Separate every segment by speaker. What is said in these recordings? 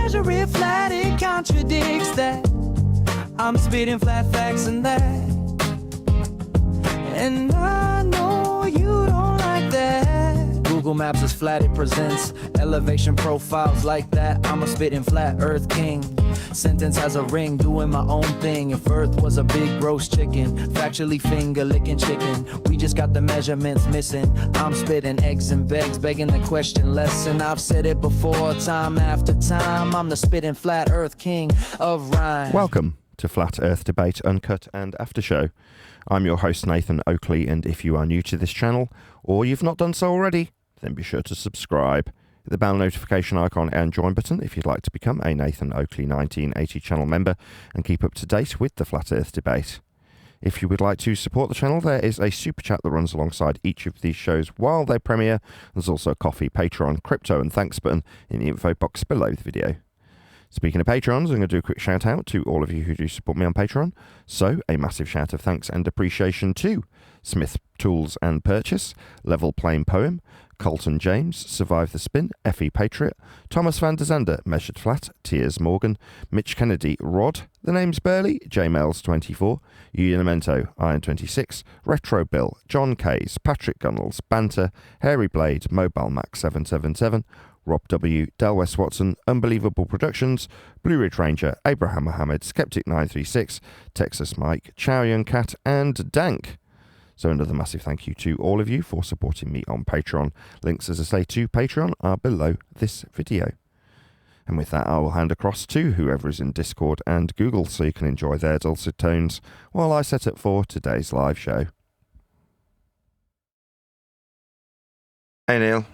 Speaker 1: measure it flat, it contradicts that. I'm spitting flat facts and that. And I know you don't like that. Google Maps is flat, it presents elevation profiles like that. I'm a spitting flat earth king. Sentence has a ring, doing my own thing. If earth was a big roast chicken, factually finger licking chicken. We just got the measurements missing. I'm spitting eggs and begs, begging the question lesson. I've said it before, time after time. I'm the spitting flat earth king of rhyme.
Speaker 2: Welcome to Flat Earth Debate, Uncut and After Show. I'm your host Nathan Oakley, and if you are new to this channel, or you've not done so already, then be sure to subscribe. Hit the bell notification icon and join button if you'd like to become a Nathan Oakley 1980 channel member and keep up to date with the Flat Earth Debate. If you would like to support the channel, there is a super chat that runs alongside each of these shows while they premiere. There's also a coffee, Patreon, crypto and thanks button in the info box below the video. Speaking of Patrons, I'm going to do a quick shout out to all of you who do support me on Patreon. So, a massive shout of thanks and appreciation to Smith Tools and Purchase, Level Plain Poem, Colton James, Survive the Spin, Effie Patriot, Thomas Van der Zander, Measured Flat, Tiers Morgan, Mitch Kennedy, Rod, The Name's Burley, JMails24, Unimento, Iron26, Retro Bill, John Kays, Patrick Gunnels, Banter, Hairy Blade, Mobile Max 777, Rob W, Del West Watson, Unbelievable Productions, Blue Ridge Ranger, Abraham Mohammed, Skeptic 936, Texas Mike, Chow Young Cat, and Dank. So another massive thank you to all of you for supporting me on Patreon. Links, as I say, to Patreon are below this video. And with that, I will hand across to whoever is in Discord and Google so you can enjoy their dulcet tones while I set up for today's live show. Hey, Neil.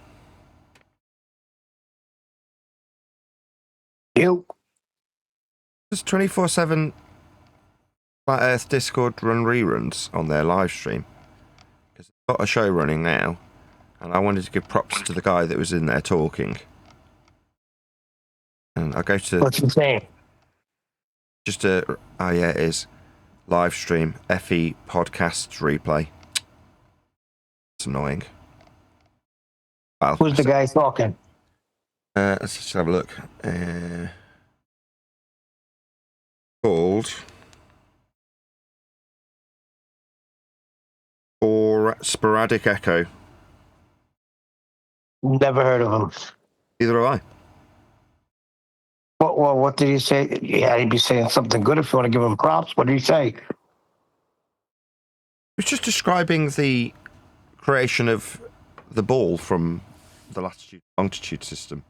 Speaker 3: You.
Speaker 2: Does 24/7 Flat Earth Discord run reruns on their live stream? Because they've got a show running now, and I wanted to give props to the guy that was in there talking. And I go to...
Speaker 3: What's he saying?
Speaker 2: Just a... Oh yeah, it is. Live stream. FE Podcasts replay. It's annoying. Well,
Speaker 3: Who's the guy talking?
Speaker 2: Let's just have a look. Called or Sporadic Echo.
Speaker 3: Never heard of him.
Speaker 2: Either have I.
Speaker 3: What did he say? Yeah, he'd be saying something good if you want to give him props. What did he say?
Speaker 2: He was just describing the creation of the ball from the latitude longitude system.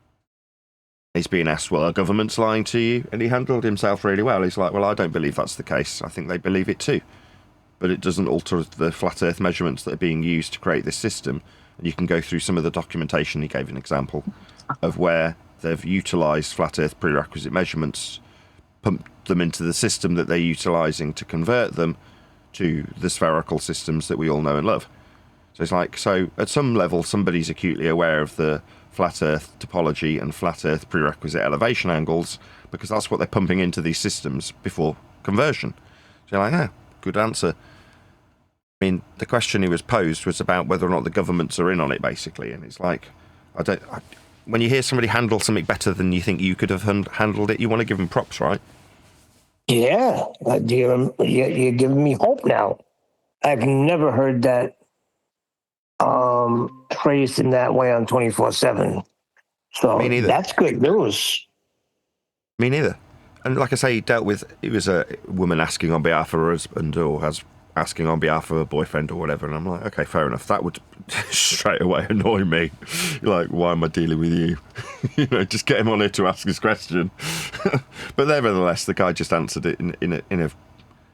Speaker 2: He's being asked, well, our government's lying to you, and he handled himself really well. He's like, well, I don't believe that's the case. I think they believe it too. But it doesn't alter the flat earth measurements that are being used to create this system. And you can go through some of the documentation. He gave an example of where they've utilised flat earth prerequisite measurements, pumped them into the system that they're utilising to convert them to the spherical systems that we all know and love. So it's like, so at some level, somebody's acutely aware of the flat earth topology and flat earth prerequisite elevation angles, because that's what they're pumping into these systems before conversion. So you're like, yeah, good answer. I mean, the question he was posed was about whether or not the governments are in on it, basically. And it's like, when you hear somebody handle something better than you think you could have handled it, you want to give them props, right?
Speaker 3: Yeah, you're giving me hope now. I've never heard that praised in that way on 24/7. So
Speaker 2: Me neither.
Speaker 3: that's good news.
Speaker 2: Me neither. And like I say, it was a woman asking on behalf of her husband, or asking on behalf of her boyfriend or whatever, and I'm like, okay, fair enough. That would straight away annoy me. You're like, why am I dealing with you? You know, just get him on here to ask his question. But nevertheless, the guy just answered it in a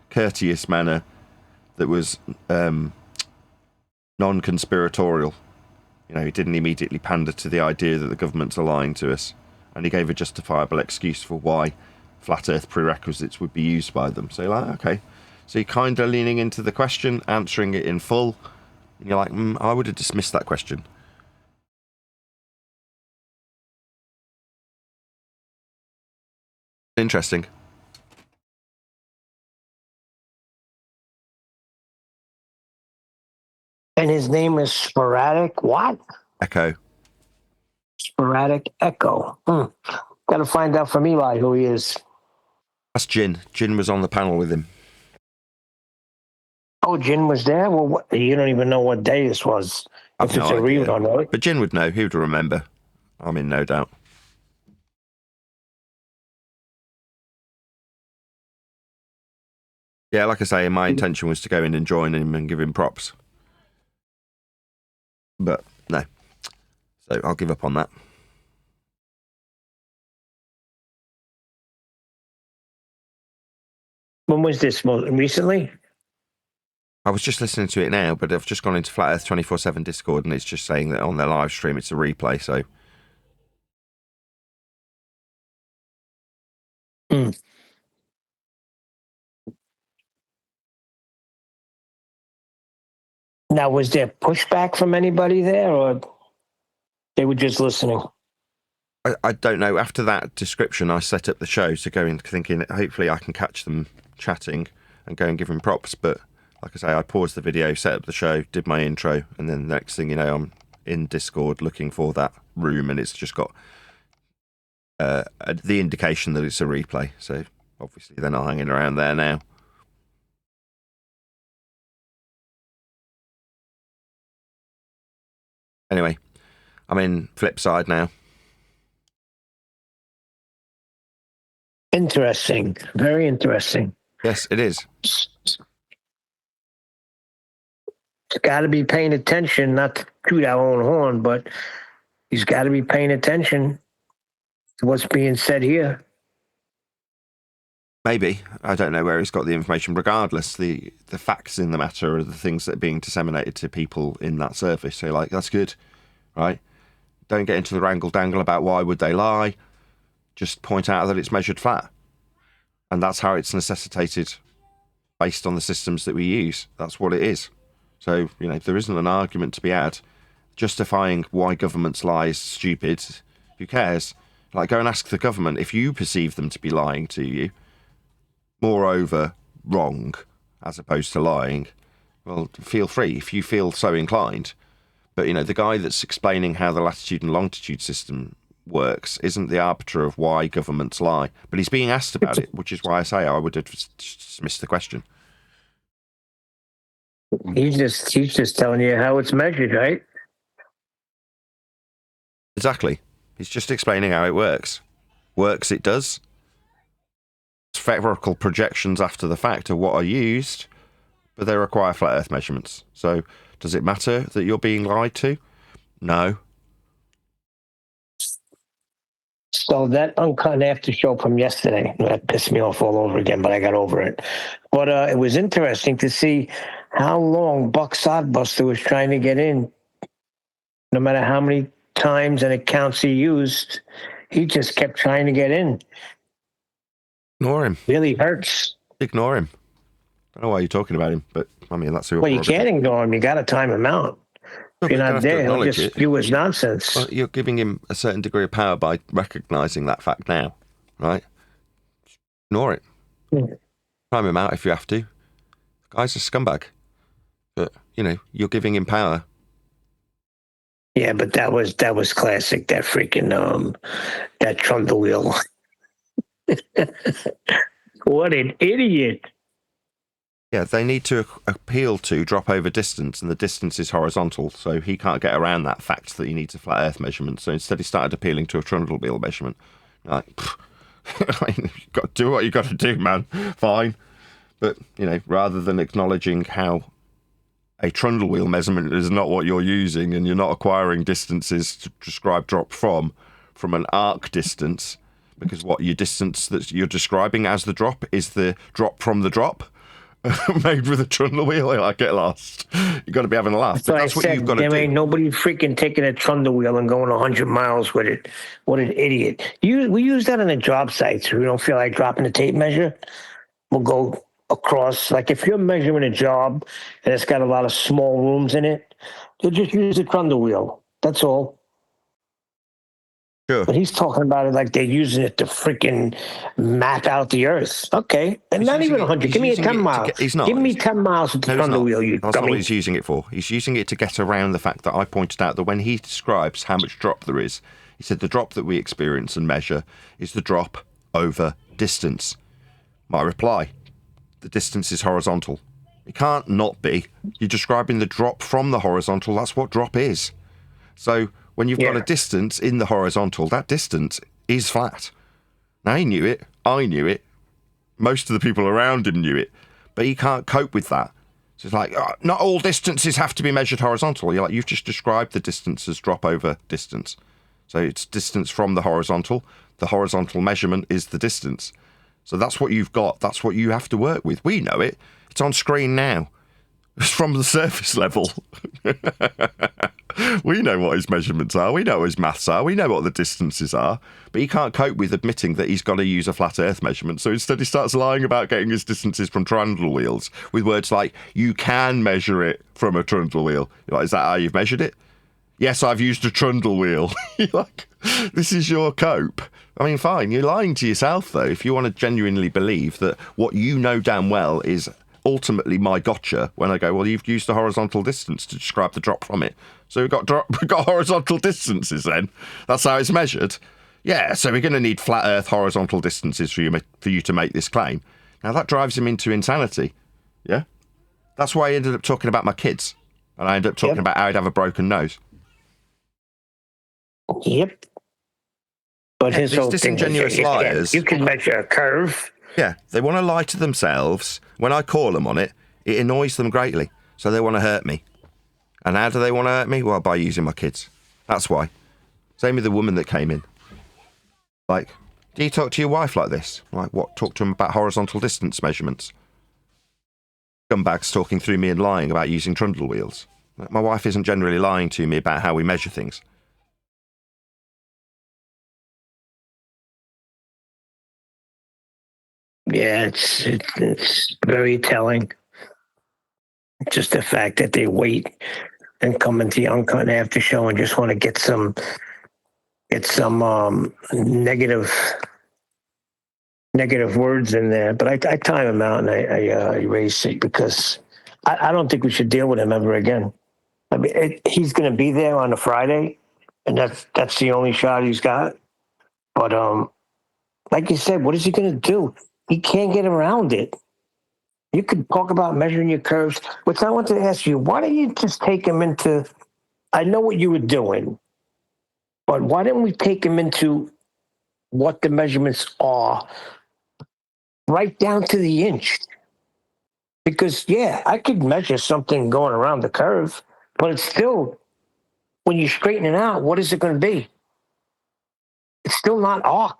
Speaker 2: courteous manner that was non-conspiratorial. You know, he didn't immediately pander to the idea that the governments are lying to us, and he gave a justifiable excuse for why flat earth prerequisites would be used by them. So you're like, okay. So you're kind of leaning into the question, answering it in full, and you're like, I would have dismissed that question. Interesting.
Speaker 3: And his name is Sporadic what?
Speaker 2: Echo.
Speaker 3: Sporadic Echo. Got to find out from Eli who he is.
Speaker 2: That's Jin. Jin was on the panel with him.
Speaker 3: Oh, Jin was there? Well, you don't even know what day this was.
Speaker 2: I've
Speaker 3: If it's
Speaker 2: no
Speaker 3: a
Speaker 2: idea.
Speaker 3: rerun, right?
Speaker 2: But Jin would know. He would remember. I'm in no doubt. Yeah, like I say, my intention was to go in and join him and give him props. But no. So I'll give up on that.
Speaker 3: When was this? Recently?
Speaker 2: I was just listening to it now, but I've just gone into Flat Earth 24/7 Discord and it's just saying that on their live stream it's a replay, so...
Speaker 3: Now, was there pushback from anybody there, or they were just listening?
Speaker 2: I don't know. After that description, I set up the show to go in thinking hopefully I can catch them chatting and go and give them props. But like I say, I paused the video, set up the show, did my intro, and then the next thing you know, I'm in Discord looking for that room, and it's just got the indication that it's a replay. So obviously they're not hanging around there now. Anyway, I'm in Flipside now.
Speaker 3: Interesting. Very interesting.
Speaker 2: Yes, it is.
Speaker 3: It's got to be paying attention, not to toot our own horn, but he's got to be paying attention to what's being said here.
Speaker 2: Maybe. I don't know where he's got the information. Regardless, the facts in the matter are the things that are being disseminated to people in that service. So, like, that's good, right? Don't get into the wrangle-dangle about why would they lie. Just point out that it's measured flat. And that's how it's necessitated based on the systems that we use. That's what it is. So, you know, there isn't an argument to be had. Justifying why governments lie is stupid. Who cares? Like, go and ask the government if you perceive them to be lying to you. Moreover, wrong, as opposed to lying. Well, feel free if you feel so inclined. But, you know, the guy that's explaining how the latitude and longitude system works isn't the arbiter of why governments lie. But he's being asked about it, which is why I say I would have dismissed the question.
Speaker 3: He's just telling you how it's measured, right?
Speaker 2: Exactly. He's just explaining how it works. Works it does. Spherical projections after the fact are what are used, but they require flat Earth measurements. So does it matter that you're being lied to? No.
Speaker 3: So that Uncut after show from yesterday, that pissed me off all over again, but I got over it. But it was interesting to see how long Buck Sodbuster was trying to get in. No matter how many times and accounts he used, he just kept trying to get in.
Speaker 2: Ignore him.
Speaker 3: Really hurts.
Speaker 2: Ignore him. I don't know why you're talking about him, but I mean, that's who.
Speaker 3: Well, you can't ignore him. You got to time him out. If you're not there, he'll just spew his nonsense.
Speaker 2: Well, you're giving him a certain degree of power by recognising that fact now, right? Ignore it. Time him out if you have to. The guy's a scumbag. But, you know, you're giving him power.
Speaker 3: Yeah, but that was classic. That freaking that trundle wheel. What an idiot.
Speaker 2: Yeah, they need to appeal to drop over distance, and the distance is horizontal, so he can't get around that fact that he needs a flat Earth measurement. So instead, he started appealing to a trundle wheel measurement. Like, you've got to do what you got to do, man. Fine, but you know, rather than acknowledging how a trundle wheel measurement is not what you're using, and you're not acquiring distances to describe drop from an arc distance, because what your distance that you're describing as the drop is the drop from the drop. Made with a trundle wheel, I get lost. You've got to be having a laugh. But that's what you've got to do.
Speaker 3: There ain't nobody freaking taking a trundle wheel and going 100 miles with it. What an idiot. We use that on the job sites. We don't feel like dropping the tape measure. We'll go across. Like if you're measuring a job and it's got a lot of small rooms in it, you'll just use a trundle wheel. That's all.
Speaker 2: Sure.
Speaker 3: But he's talking about it like they're using it to freaking map out the earth. Okay. And not even 100. Give me 10 miles.
Speaker 2: He's not.
Speaker 3: Give me 10 miles with the trundle wheel, you
Speaker 2: That's not what he's using it for. He's using it to get around the fact that I pointed out that when he describes how much drop there is, He said the drop that we experience and measure is the drop over distance. My reply, the distance is horizontal. It can't not be. You're describing the drop from the horizontal. That's what drop is. So when you've got a distance in the horizontal, that distance is flat. Now, he knew it. I knew it. Most of the people around him knew it. But he can't cope with that. So it's like, oh, not all distances have to be measured horizontal. You're like, you've just described the distance as drop over distance. So it's distance from the horizontal. The horizontal measurement is the distance. So that's what you've got. That's what you have to work with. We know it. It's on screen now. It's from the surface level. We know what his measurements are. We know what his maths are. We know what the distances are. But he can't cope with admitting that he's got to use a flat earth measurement. So instead he starts lying about getting his distances from trundle wheels with words like, you can measure it from a trundle wheel. You're like, is that how you've measured it? Yes, I've used a trundle wheel. You're like, this is your cope. I mean, fine, you're lying to yourself, though, if you want to genuinely believe that what you know damn well is ultimately my gotcha when I go, well, you've used the horizontal distance to describe the drop from it. So we've got horizontal distances then. That's how it's measured. Yeah, so we're going to need flat earth horizontal distances for you to make this claim. Now, that drives him into insanity. Yeah? That's why I ended up talking about my kids. And I ended up talking about how I'd have a broken nose.
Speaker 3: Yep. But his
Speaker 2: these
Speaker 3: whole
Speaker 2: disingenuous
Speaker 3: thing is,
Speaker 2: liars.
Speaker 3: you can measure a curve.
Speaker 2: Yeah, they want to lie to themselves. When I call them on it, it annoys them greatly. So they want to hurt me. And how do they want to hurt me? Well, by using my kids. That's why. Same with the woman that came in. Like, do you talk to your wife like this? Like, what? Talk to him about horizontal distance measurements? Scumbags talking through me and lying about using trundle wheels. My wife isn't generally lying to me about how we measure things.
Speaker 3: Yeah, it's very telling. Just the fact that they wait and come into the Uncut after show and just want to get some negative words in there. But I time him out and I erase it because I don't think we should deal with him ever again. I mean, he's going to be there on a Friday, and that's the only shot he's got. But like you said, what is he going to do? He can't get around it. You could talk about measuring your curves, which I want to ask you, why don't you just take him into, I know what you were doing, but why didn't we take him into what the measurements are right down to the inch? Because, yeah, I could measure something going around the curve, but it's still, when you straighten it out, what is it going to be? It's still not arced.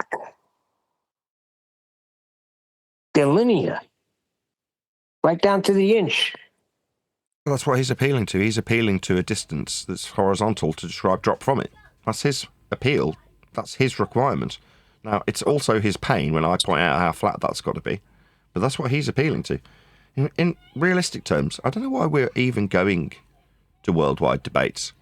Speaker 3: They're linear, right down to the inch.
Speaker 2: Well, that's what he's appealing to. He's appealing to a distance that's horizontal to describe drop from it. That's his appeal. That's his requirement. Now, it's also his pain when I point out how flat that's got to be. But that's what he's appealing to. In realistic terms, I don't know why we're even going to worldwide debates.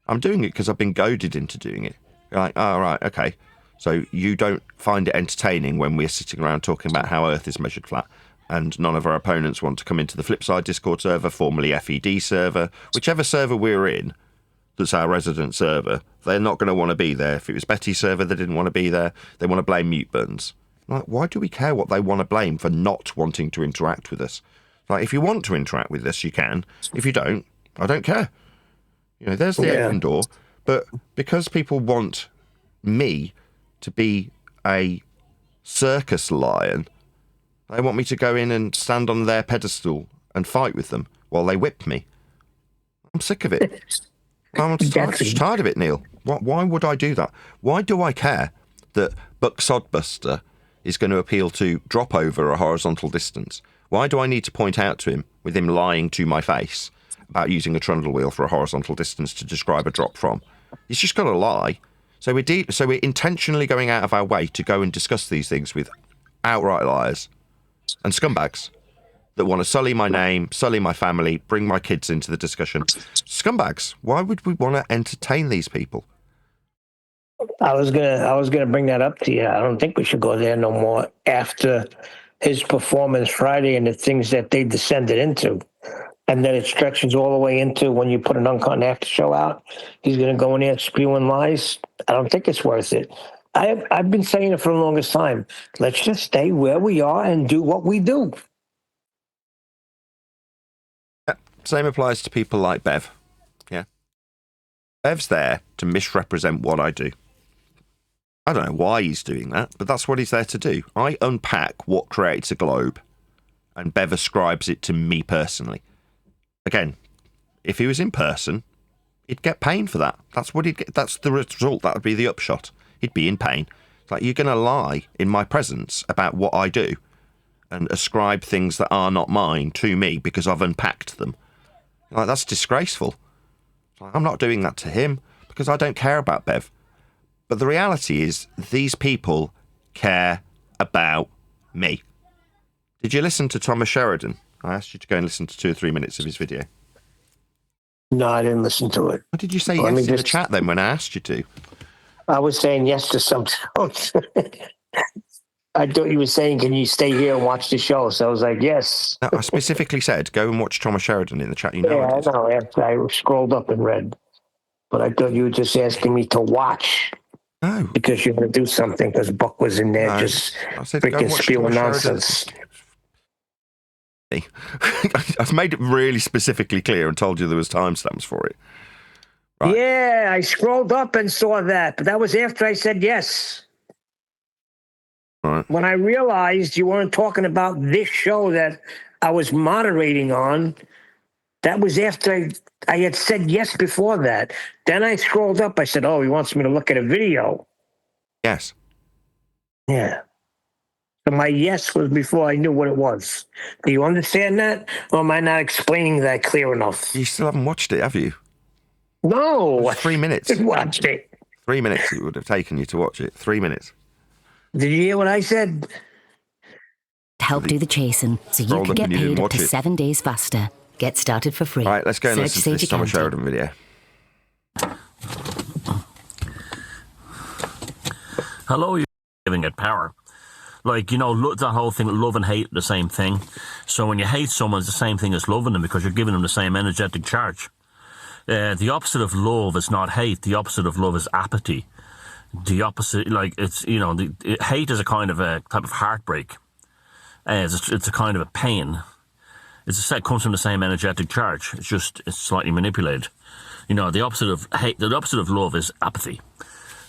Speaker 2: I'm doing it because I've been goaded into doing it. You're like, oh, right, okay. So you don't find it entertaining when we're sitting around talking about how Earth is measured flat, and none of our opponents want to come into the Flipside Discord server, formerly FED server, whichever server we're in, that's our resident server, they're not going to want to be there. If it was Betty's server, they didn't want to be there. They want to blame mute buttons. Like, why do we care what they want to blame for not wanting to interact with us? Like, if you want to interact with us, you can. If you don't, I don't care. You know, there's the open door. But because people want me to be a circus lion, they want me to go in and stand on their pedestal and fight with them while they whip me. I'm sick of it. I'm just tired of it, Neil. Why would I do that? Why do I care that Buck Sodbuster is going to appeal to drop over a horizontal distance? Why do I need to point out to him, with him lying to my face, about using a trundle wheel for a horizontal distance to describe a drop from? He's just got to lie. So we're intentionally going out of our way to go and discuss these things with outright liars and scumbags that want to sully my name, sully my family, bring my kids into the discussion. Scumbags. Why would we want to entertain these people?
Speaker 3: I was gonna bring that up to you. I don't think we should go there no more after his performance Friday and the things that they descended into. And then it stretches all the way into when you put an Uncut after show out, he's going to go in there spewing lies. I don't think it's worth it. I've been saying it for the longest time. Let's just stay where we are and do what we do.
Speaker 2: Same applies to people like Bev. Yeah. Bev's there to misrepresent what I do. I don't know why he's doing that, but that's what he's there to do. I unpack what creates a globe, and Bev ascribes it to me personally. Again, if he was in person, he'd get pain for that. That's what he'd get. That's the result. That would be the upshot. He'd be in pain. It's like, you're going to lie in my presence about what I do and ascribe things that are not mine to me because I've unpacked them. Like, that's disgraceful. I'm not doing that to him because I don't care about Bev. But the reality is, these people care about me. Did you listen to Thomas Sheridan? I asked you to go and listen to 2 or 3 minutes of his video.
Speaker 3: No, I didn't listen to it.
Speaker 2: What did you say yes in the chat then when I asked you to?
Speaker 3: I was saying yes to something else. I thought you were saying, can you stay here and watch the show? So I was like, yes.
Speaker 2: No, I specifically said, go and watch Thomas Sheridan in the chat. You know,
Speaker 3: yeah, I know. After I scrolled up and read. But I thought you were just asking me to watch.
Speaker 2: No.
Speaker 3: Because you're going to do something, because Buck was in there just freaking spewing nonsense.
Speaker 2: I've made it really specifically clear and told you there was timestamps for it.
Speaker 3: Right. Yeah, I scrolled up and saw that, but that was after I said yes.
Speaker 2: Right.
Speaker 3: When I realized you weren't talking about this show that I was moderating on, that was after I had said yes before that. Then I scrolled up. I said, oh, he wants me to look at a video.
Speaker 2: Yes.
Speaker 3: Yeah. So my yes was before I knew what it was. Do you understand that? Or am I not explaining that clear enough?
Speaker 2: You still haven't watched it, have you?
Speaker 3: No.
Speaker 2: 3 minutes.
Speaker 3: I watched it.
Speaker 2: 3 minutes it would have taken you to watch it. 3 minutes.
Speaker 3: Did you hear what I said?
Speaker 4: Help do the chasing so you can get paid up to 7 days faster. Get started for free.
Speaker 2: All right, let's go and listen to this Thomas Sheridan video.
Speaker 5: Hello, you're giving it power. Like, you know, that whole thing, love and hate, the same thing. So when you hate someone, it's the same thing as loving them because you're giving them the same energetic charge. The opposite of love is not hate. The opposite of love is apathy. The opposite, like, it's, you know, hate is a kind of a type of heartbreak. It's a kind of a pain. It comes from the same energetic charge. It's slightly manipulated. You know, the opposite of hate, the opposite of love is apathy.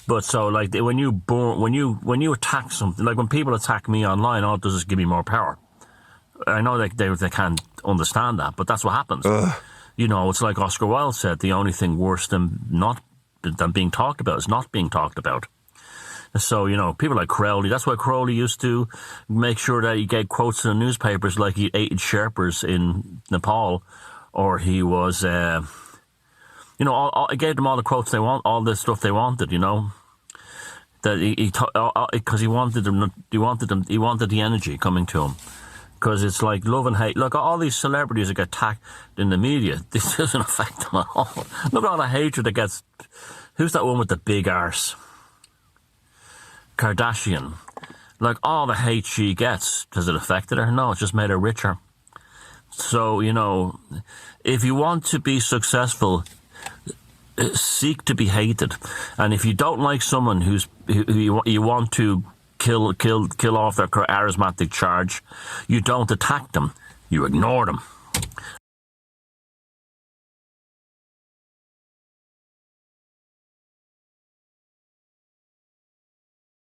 Speaker 5: But so, like, when you attack something, like when people attack me online, all it does is give me more power. I know they can't understand that, but that's what happens. You know, it's like Oscar Wilde said, the only thing worse than being talked about is not being talked about. So, you know, people like Crowley, that's why Crowley used to make sure that he gave quotes in the newspapers like he aided Sherpas in Nepal, or he was, you know, he gave them all the quotes they want, all the stuff they wanted, you know. That because he wanted the energy coming to him. Because it's like love and hate. Look, all these celebrities that get attacked in the media, this doesn't affect them at all. Look at all the hatred that gets... Who's that one with the big arse? Kardashian. Like, all the hate she gets, does it affect her? No, it just made her richer. So, you know, if you want to be successful, seek to be hated. And if you don't like someone who you want to kill off their charismatic charge, you don't attack them, you ignore them.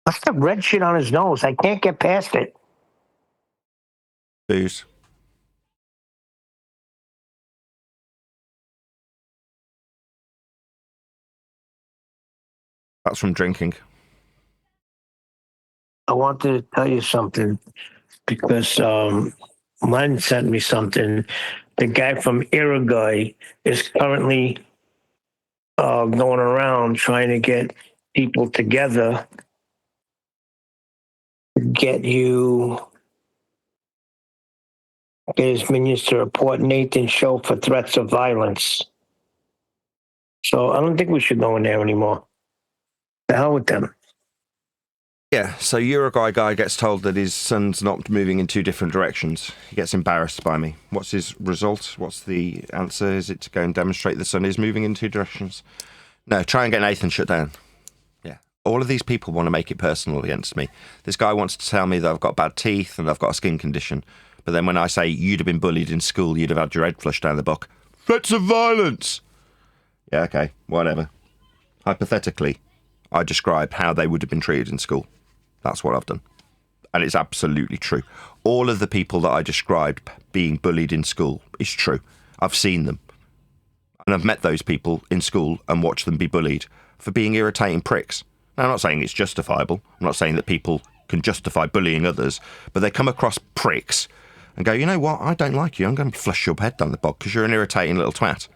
Speaker 3: What's that red shit on his nose? I can't get past it.
Speaker 2: Booze. That's from drinking.
Speaker 3: I wanted to tell you something because Len sent me something. The guy from Uruguay is currently going around trying to get people together, get his minions to report Nathan's show for threats of violence. So I don't think we should go in there anymore. The hell with them.
Speaker 2: Yeah, so Uruguay guy gets told that his son's not moving in two different directions. He gets embarrassed by me. What's his result? What's the answer? Is it to go and demonstrate the son is moving in two directions? No, try and get Nathan shut down. Yeah. All of these people want to make it personal against me. This guy wants to tell me that I've got bad teeth and I've got a skin condition. But then when I say you'd have been bullied in school, you'd have had your head flushed down the buck. Threats of violence! Yeah, okay, whatever. Hypothetically, I describe how they would have been treated in school. That's what I've done. And it's absolutely true. All of the people that I described being bullied in school is true. I've seen them. And I've met those people in school and watched them be bullied for being irritating pricks. Now, I'm not saying it's justifiable. I'm not saying that people can justify bullying others, but they come across pricks and go, you know what, I don't like you. I'm going to flush your head down the bog because you're an irritating little twat.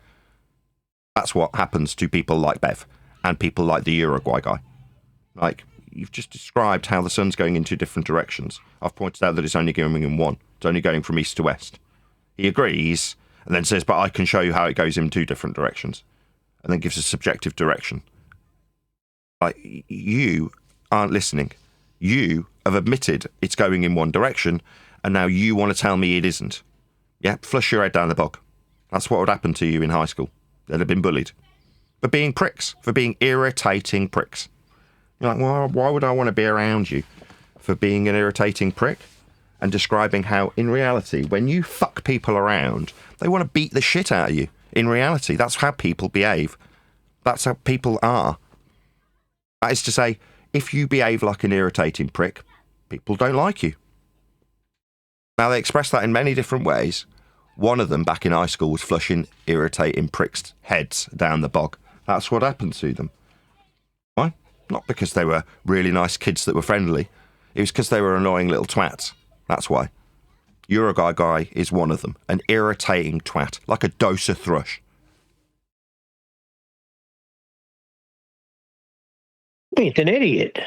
Speaker 2: That's what happens to people like Bev and people like the Uruguay guy. Like, you've just described how the sun's going in two different directions. I've pointed out that it's only going in one. It's only going from east to west. He agrees and then says, but I can show you how it goes in two different directions. And then gives a subjective direction. Like, you aren't listening. You have admitted it's going in one direction, and now you want to tell me it isn't. Yeah, flush your head down the bog. That's what would happen to you in high school. They'd have been bullied. For being pricks. For being irritating pricks. You're like, well, why would I want to be around you? For being an irritating prick? And describing how, in reality, when you fuck people around, they want to beat the shit out of you. In reality, that's how people behave. That's how people are. That is to say, if you behave like an irritating prick, people don't like you. Now, they express that in many different ways. One of them, back in high school, was flushing irritating pricks' heads down the bog. That's what happened to them. Why? Not because they were really nice kids that were friendly. It was because they were annoying little twats. That's why. Uruguay guy is one of them. An irritating twat. Like a dose of thrush.
Speaker 3: He's an idiot.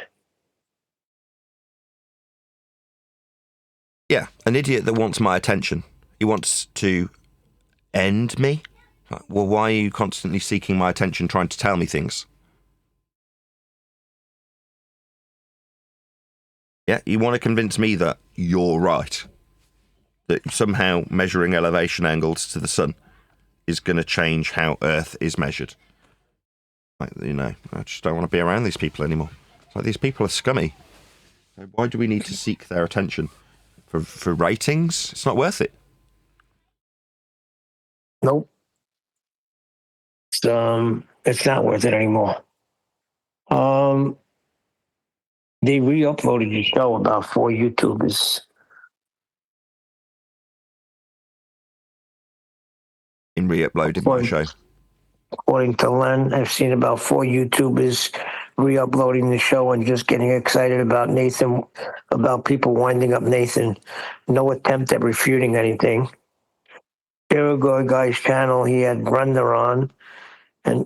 Speaker 2: Yeah, an idiot that wants my attention. He wants to end me. Well, why are you constantly seeking my attention, trying to tell me things? Yeah, you want to convince me that you're right. That somehow measuring elevation angles to the sun is going to change how Earth is measured. Like, you know, I just don't want to be around these people anymore. It's like, these people are scummy. Why do we need to seek their attention? For ratings? It's not worth it.
Speaker 3: Nope. It's not worth it anymore. They re-uploaded the show about 4 YouTubers.
Speaker 2: In re-uploading my show.
Speaker 3: According to Len, I've seen about 4 YouTubers re-uploading the show and just getting excited about Nathan, about people winding up Nathan. No attempt at refuting anything. Uruguay guy's channel, he had Brenda on, and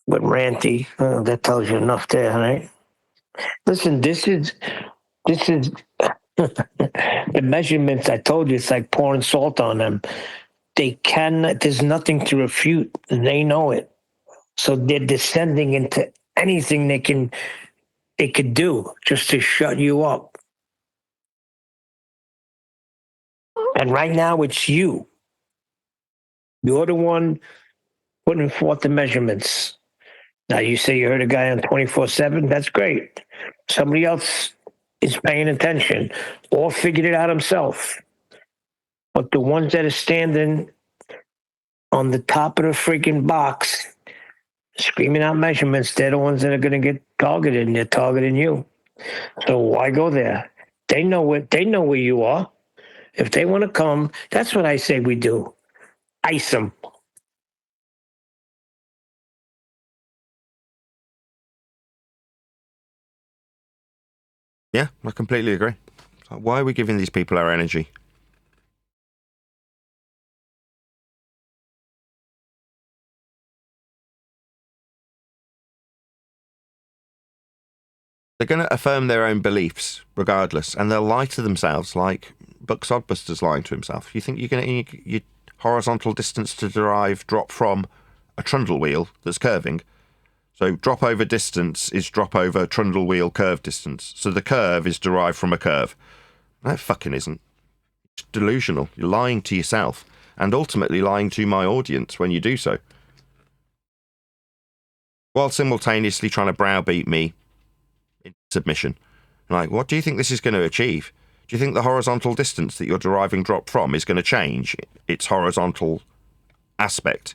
Speaker 3: with Ranty. That tells you enough there, right? Listen, this is the measurements. I told you, it's like pouring salt on them. There's nothing to refute. They know it. So they're descending into anything they could do just to shut you up. And right now it's you. You're the one putting forth the measurements. Now you say you heard a guy on 24/7. That's great. Somebody else is paying attention or figured it out himself. But the ones that are standing on the top of the freaking box, screaming out measurements, they're the ones that are going to get targeted, and they're targeting you. So why go there? They know where you are. If they want to come, that's what I say we do. Ice them.
Speaker 2: Yeah, I completely agree. Why are we giving these people our energy? They're going to affirm their own beliefs, regardless, and they'll lie to themselves like Buck Sodbuster's lying to himself. You think you're going to your horizontal distance to derive drop from a trundle wheel that's curving So drop over distance is drop over trundle wheel curve distance. So the curve is derived from a curve. No, it fucking isn't. It's delusional. You're lying to yourself and ultimately lying to my audience when you do so, while simultaneously trying to browbeat me in submission. Like, what do you think this is going to achieve? Do you think the horizontal distance that you're deriving drop from is going to change its horizontal aspect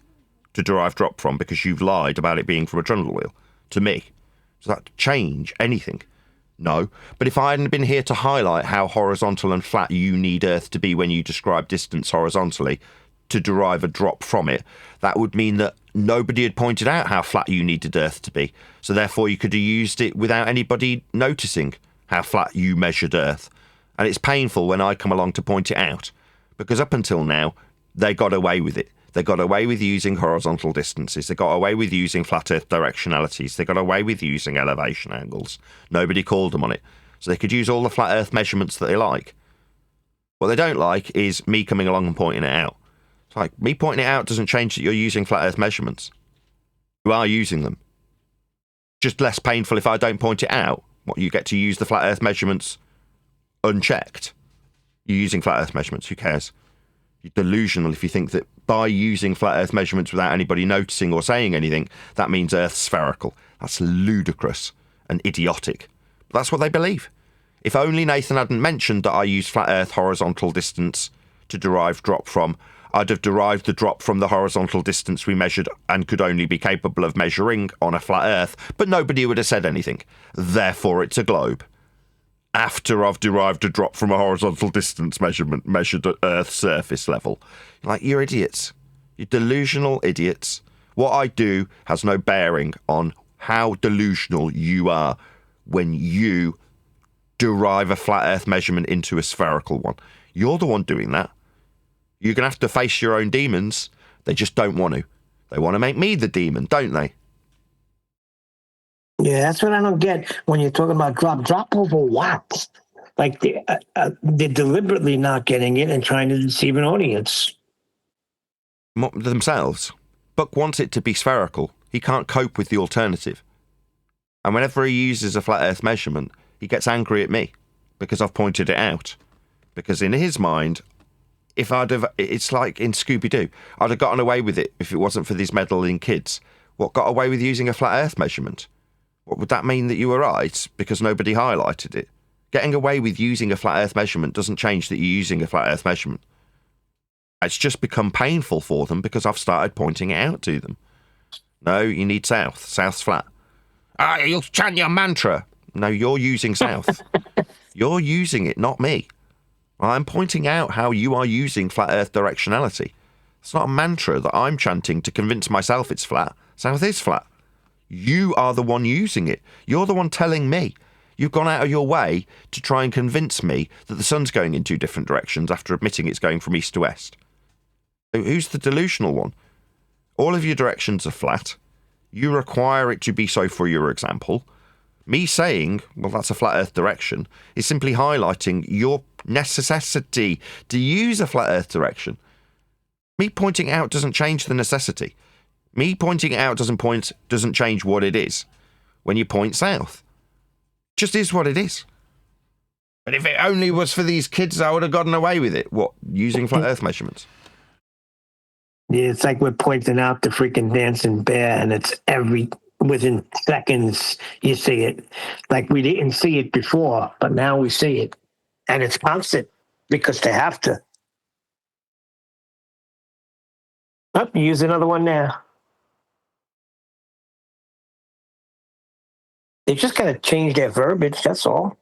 Speaker 2: to derive drop from because you've lied about it being from a trundle wheel to me? Does that change anything? No. But if I hadn't been here to highlight how horizontal and flat you need Earth to be when you describe distance horizontally to derive a drop from it, that would mean that nobody had pointed out how flat you needed Earth to be. So therefore you could have used it without anybody noticing how flat you measured Earth. And it's painful when I come along to point it out, because up until now, they got away with it. They got away with using horizontal distances. They got away with using flat Earth directionalities. They got away with using elevation angles. Nobody called them on it. So they could use all the flat Earth measurements that they like. What they don't like is me coming along and pointing it out. It's like, me pointing it out doesn't change that you're using flat Earth measurements. You are using them. Just less painful if I don't point it out. What, you get to use the flat Earth measurements unchecked? You're using flat Earth measurements, who cares? You're delusional if you think that by using flat Earth measurements without anybody noticing or saying anything, that means Earth's spherical. That's ludicrous and idiotic. But that's what they believe. If only Nathan hadn't mentioned that I use flat Earth horizontal distance to derive drop from, I'd have derived the drop from the horizontal distance we measured and could only be capable of measuring on a flat Earth, but nobody would have said anything. Therefore, it's a globe. After I've derived a drop from a horizontal distance measurement measured at Earth's surface level. Like, you're idiots. You're delusional idiots. What I do has no bearing on how delusional you are when you derive a flat Earth measurement into a spherical one. You're the one doing that. You're going to have to face your own demons. They just don't want to. They want to make me the demon, don't they?
Speaker 3: Yeah, that's what I don't get when you're talking about drop. Drop over what? Like they're deliberately not getting it and trying to deceive an audience.
Speaker 2: Themselves. Buck wants it to be spherical. He can't cope with the alternative. And whenever he uses a flat Earth measurement, he gets angry at me because I've pointed it out. Because in his mind, if I'd have, it's like in Scooby-Doo, I'd have gotten away with it if it wasn't for these meddling kids. What got away with using a flat Earth measurement? What would that mean that you were right because nobody highlighted it? Getting away with using a flat Earth measurement doesn't change that you're using a flat Earth measurement. It's just become painful for them because I've started pointing it out to them. No, you need south. South's flat. You'll chant your mantra. No, you're using south. You're using it, not me. I'm pointing out how you are using flat Earth directionality. It's not a mantra that I'm chanting to convince myself it's flat. South is flat. You are the one using it. You're the one telling me. You've gone out of your way to try and convince me that the sun's going in two different directions after admitting it's going from east to west. So who's the delusional one? All of your directions are flat. You require it to be so for your example. Me saying, well, that's a flat Earth direction, is simply highlighting your necessity to use a flat Earth direction. Me pointing out doesn't change the necessity. Me pointing it out doesn't change what it is. When you point south, it just is what it is. But if it only was for these kids, I would have gotten away with it. What, using flat Earth measurements?
Speaker 3: Yeah, it's like we're pointing out the freaking dancing bear, and it's within seconds you see it. Like we didn't see it before, but now we see it, and it's constant because they have to. Oh, use another one now. They just got to change their verbiage, that's all.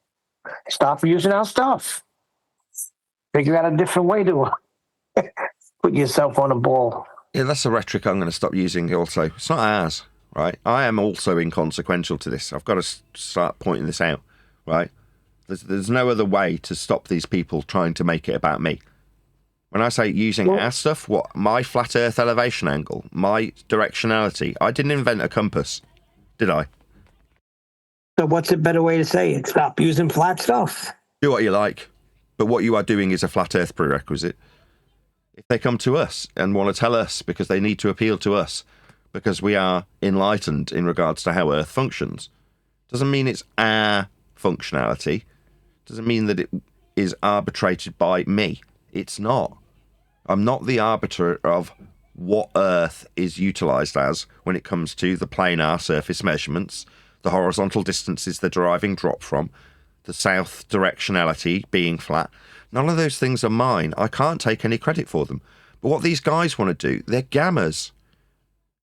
Speaker 3: Stop using our stuff. Figure out a different way to put yourself on a ball.
Speaker 2: Yeah, that's a rhetoric I'm going to stop using also. It's not ours, right? I am also inconsequential to this. I've got to start pointing this out, right? There's no other way to stop these people trying to make it about me. When I say using our stuff, what? My flat Earth elevation angle, my directionality. I didn't invent a compass, did I?
Speaker 3: So what's a better way to say it? Stop using flat stuff.
Speaker 2: Do what you like, but what you are doing is a flat Earth prerequisite. If they come to us and want to tell us because they need to appeal to us, because we are enlightened in regards to how Earth functions. Doesn't mean it's our functionality. Doesn't mean that it is arbitrated by me. It's not. I'm not the arbiter of what Earth is utilised as when it comes to the planar surface measurements, the horizontal distances they're deriving drop from, the south directionality being flat. None of those things are mine. I can't take any credit for them. But what these guys want to do, they're gammers.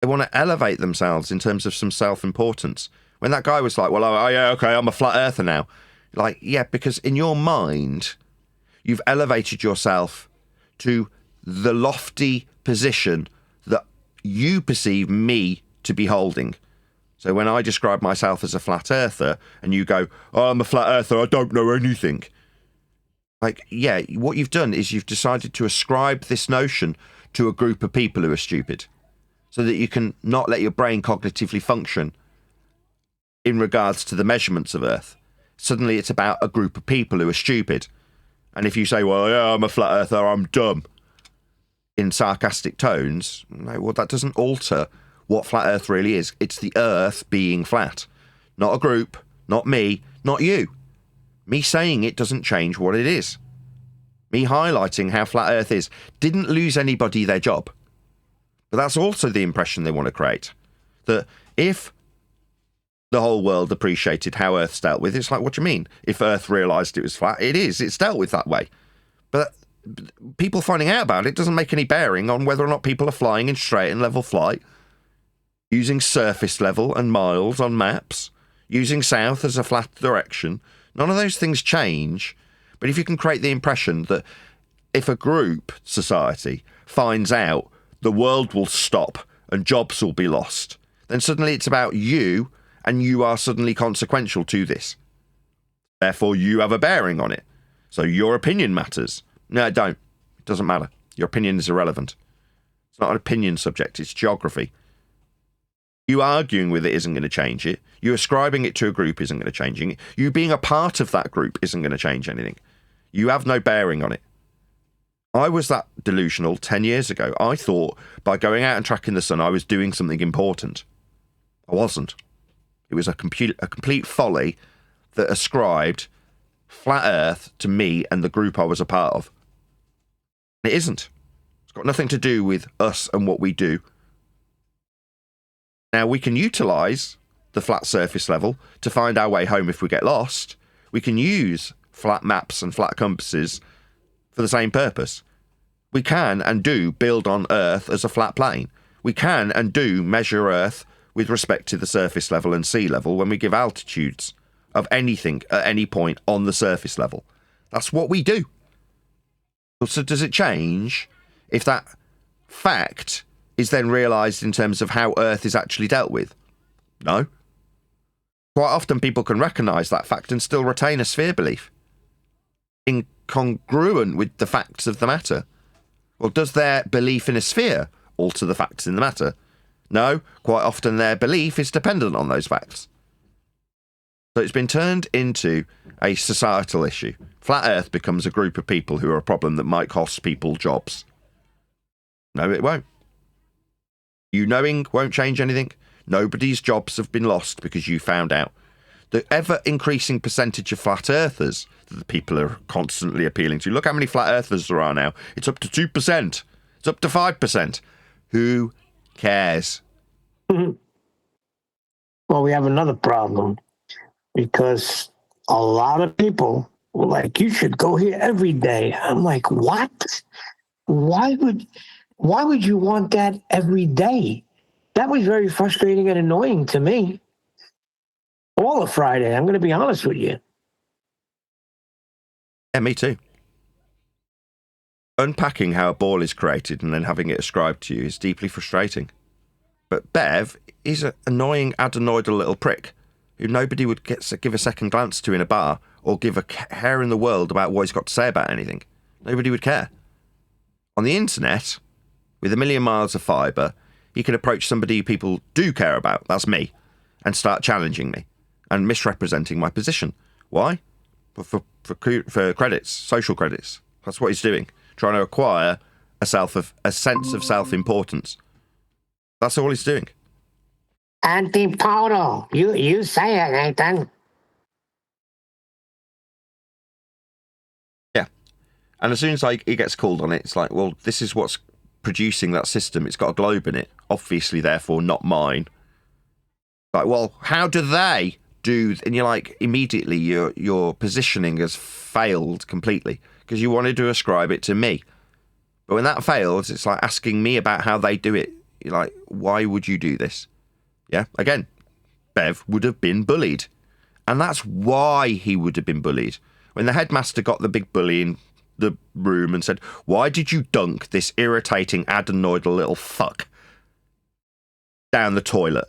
Speaker 2: They want to elevate themselves in terms of some self-importance. When that guy was like, well, oh yeah, okay, I'm a flat earther now. Like, yeah, because in your mind, you've elevated yourself to the lofty position that you perceive me to be holding. So when I describe myself as a flat earther and you go, oh, I'm a flat earther, I don't know anything. Like, yeah, what you've done is you've decided to ascribe this notion to a group of people who are stupid so that you can not let your brain cognitively function in regards to the measurements of Earth. Suddenly it's about a group of people who are stupid. And if you say, well, yeah, I'm a flat earther, I'm dumb, in sarcastic tones, no, well, that doesn't alter what flat Earth really is. It's the Earth being flat. Not a group, not me, not you. Me saying it doesn't change what it is. Me highlighting how flat Earth is didn't lose anybody their job. But that's also the impression they want to create. That if the whole world appreciated how Earth's dealt with, it's like, what do you mean? If Earth realised it was flat, it is. It's dealt with that way. But people finding out about it doesn't make any bearing on whether or not people are flying in straight and level flight, using surface level and miles on maps, using south as a flat direction. None of those things change. But if you can create the impression that if a group society finds out the world will stop and jobs will be lost, then suddenly it's about you and you are suddenly consequential to this. Therefore, you have a bearing on it. So your opinion matters. No, it don't. It doesn't matter. Your opinion is irrelevant. It's not an opinion subject. It's geography. You arguing with it isn't going to change it. You ascribing it to a group isn't going to change it. You being a part of that group isn't going to change anything. You have no bearing on it. I was that delusional 10 years ago. I thought by going out and tracking the sun, I was doing something important. I wasn't. It was a complete folly that ascribed flat Earth to me and the group I was a part of. It isn't. It's got nothing to do with us and what we do. Now, we can utilise the flat surface level to find our way home if we get lost. We can use flat maps and flat compasses for the same purpose. We can and do build on Earth as a flat plane. We can and do measure Earth with respect to the surface level and sea level when we give altitudes of anything at any point on the surface level. That's what we do. So does it change if that fact is then realised in terms of how Earth is actually dealt with? No. Quite often people can recognise that fact and still retain a sphere belief, incongruent with the facts of the matter. Well, does their belief in a sphere alter the facts in the matter? No, quite often their belief is dependent on those facts. So it's been turned into a societal issue. Flat Earth becomes a group of people who are a problem that might cost people jobs. No, it won't. You knowing won't change anything. Nobody's jobs have been lost because you found out. The ever-increasing percentage of flat earthers that the people are constantly appealing to. Look how many flat earthers there are now. It's up to 2%. It's up to 5%. Who cares?
Speaker 3: Well, we have another problem because a lot of people were like, you should go here every day. I'm like, what? Why would you want that every day? That was very frustrating and annoying to me. All of Friday, I'm going to be honest with you.
Speaker 2: Yeah, me too. Unpacking how a ball is created and then having it ascribed to you is deeply frustrating. But Bev is an annoying adenoidal little prick who nobody would give a second glance to in a bar or give a care in the world about what he's got to say about anything. Nobody would care. On the internet, with a million miles of fibre, you can approach somebody people do care about, that's me, and start challenging me and misrepresenting my position. Why? For credits, social credits. That's what he's doing, trying to acquire a sense of self-importance. That's all he's doing.
Speaker 3: Antipodal. You say it, Nathan.
Speaker 2: Yeah. And as soon as he gets called on it, it's like, well, this is what's producing that system. It's got a globe in it. Obviously, therefore, not mine. Like, well, how do they do? And you're like, immediately, your positioning has failed completely because you wanted to ascribe it to me. But when that fails, it's like asking me about how they do it. You're like, why would you do this? Yeah, again, Bev would have been bullied. And that's why he would have been bullied. When the headmaster got the big bully in the room and said, why did you dunk this irritating adenoidal little fuck down the toilet?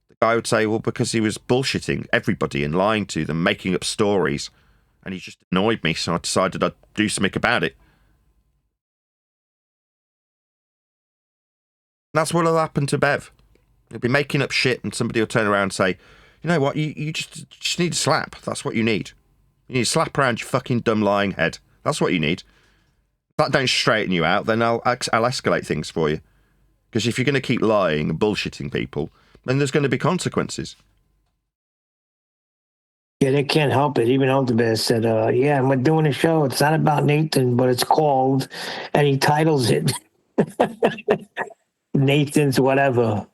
Speaker 2: The guy would say, well, because he was bullshitting everybody and lying to them, making up stories. And he just annoyed me, so I decided I'd do something about it. And that's what'll happen to Bev. He'll be making up shit and somebody will turn around and say, you know what, you just need a slap. That's what you need. You need a slap around your fucking dumb lying head. That's what you need. If that don't straighten you out, then I'll escalate things for you. Because if you're going to keep lying and bullshitting people, then there's going to be consequences.
Speaker 3: Yeah, they can't help it. Even Elderbear said, yeah, we're doing a show. It's not about Nathan, but it's called, and he titles it Nathan's whatever.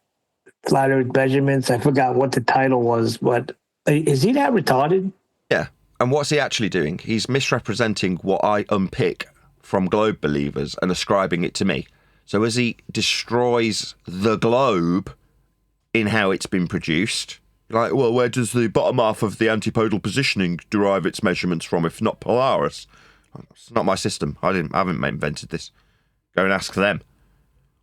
Speaker 3: Flat Earth measurements. I forgot what the title was, but is he that retarded?
Speaker 2: Yeah. And what's he actually doing? He's misrepresenting what I unpick from globe believers and ascribing it to me. So as he destroys the globe in how it's been produced, like, well, where does the bottom half of the antipodal positioning derive its measurements from, if not Polaris? It's not my system. I haven't invented this. Go and ask them.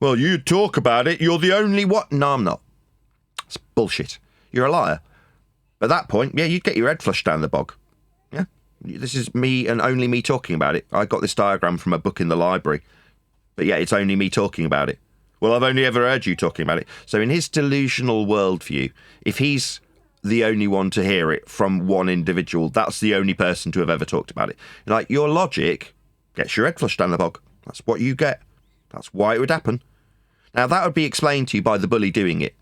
Speaker 2: Well, you talk about it. You're the only what? No, I'm not. It's bullshit. You're a liar. At that point, yeah, you'd get your head flushed down the bog. Yeah. This is me and only me talking about it. I got this diagram from a book in the library. But yeah, it's only me talking about it. Well, I've only ever heard you talking about it. So in his delusional worldview, if he's the only one to hear it from one individual, that's the only person to have ever talked about it. Like, your logic gets your head flushed down the bog. That's what you get. That's why it would happen. Now, that would be explained to you by the bully doing it.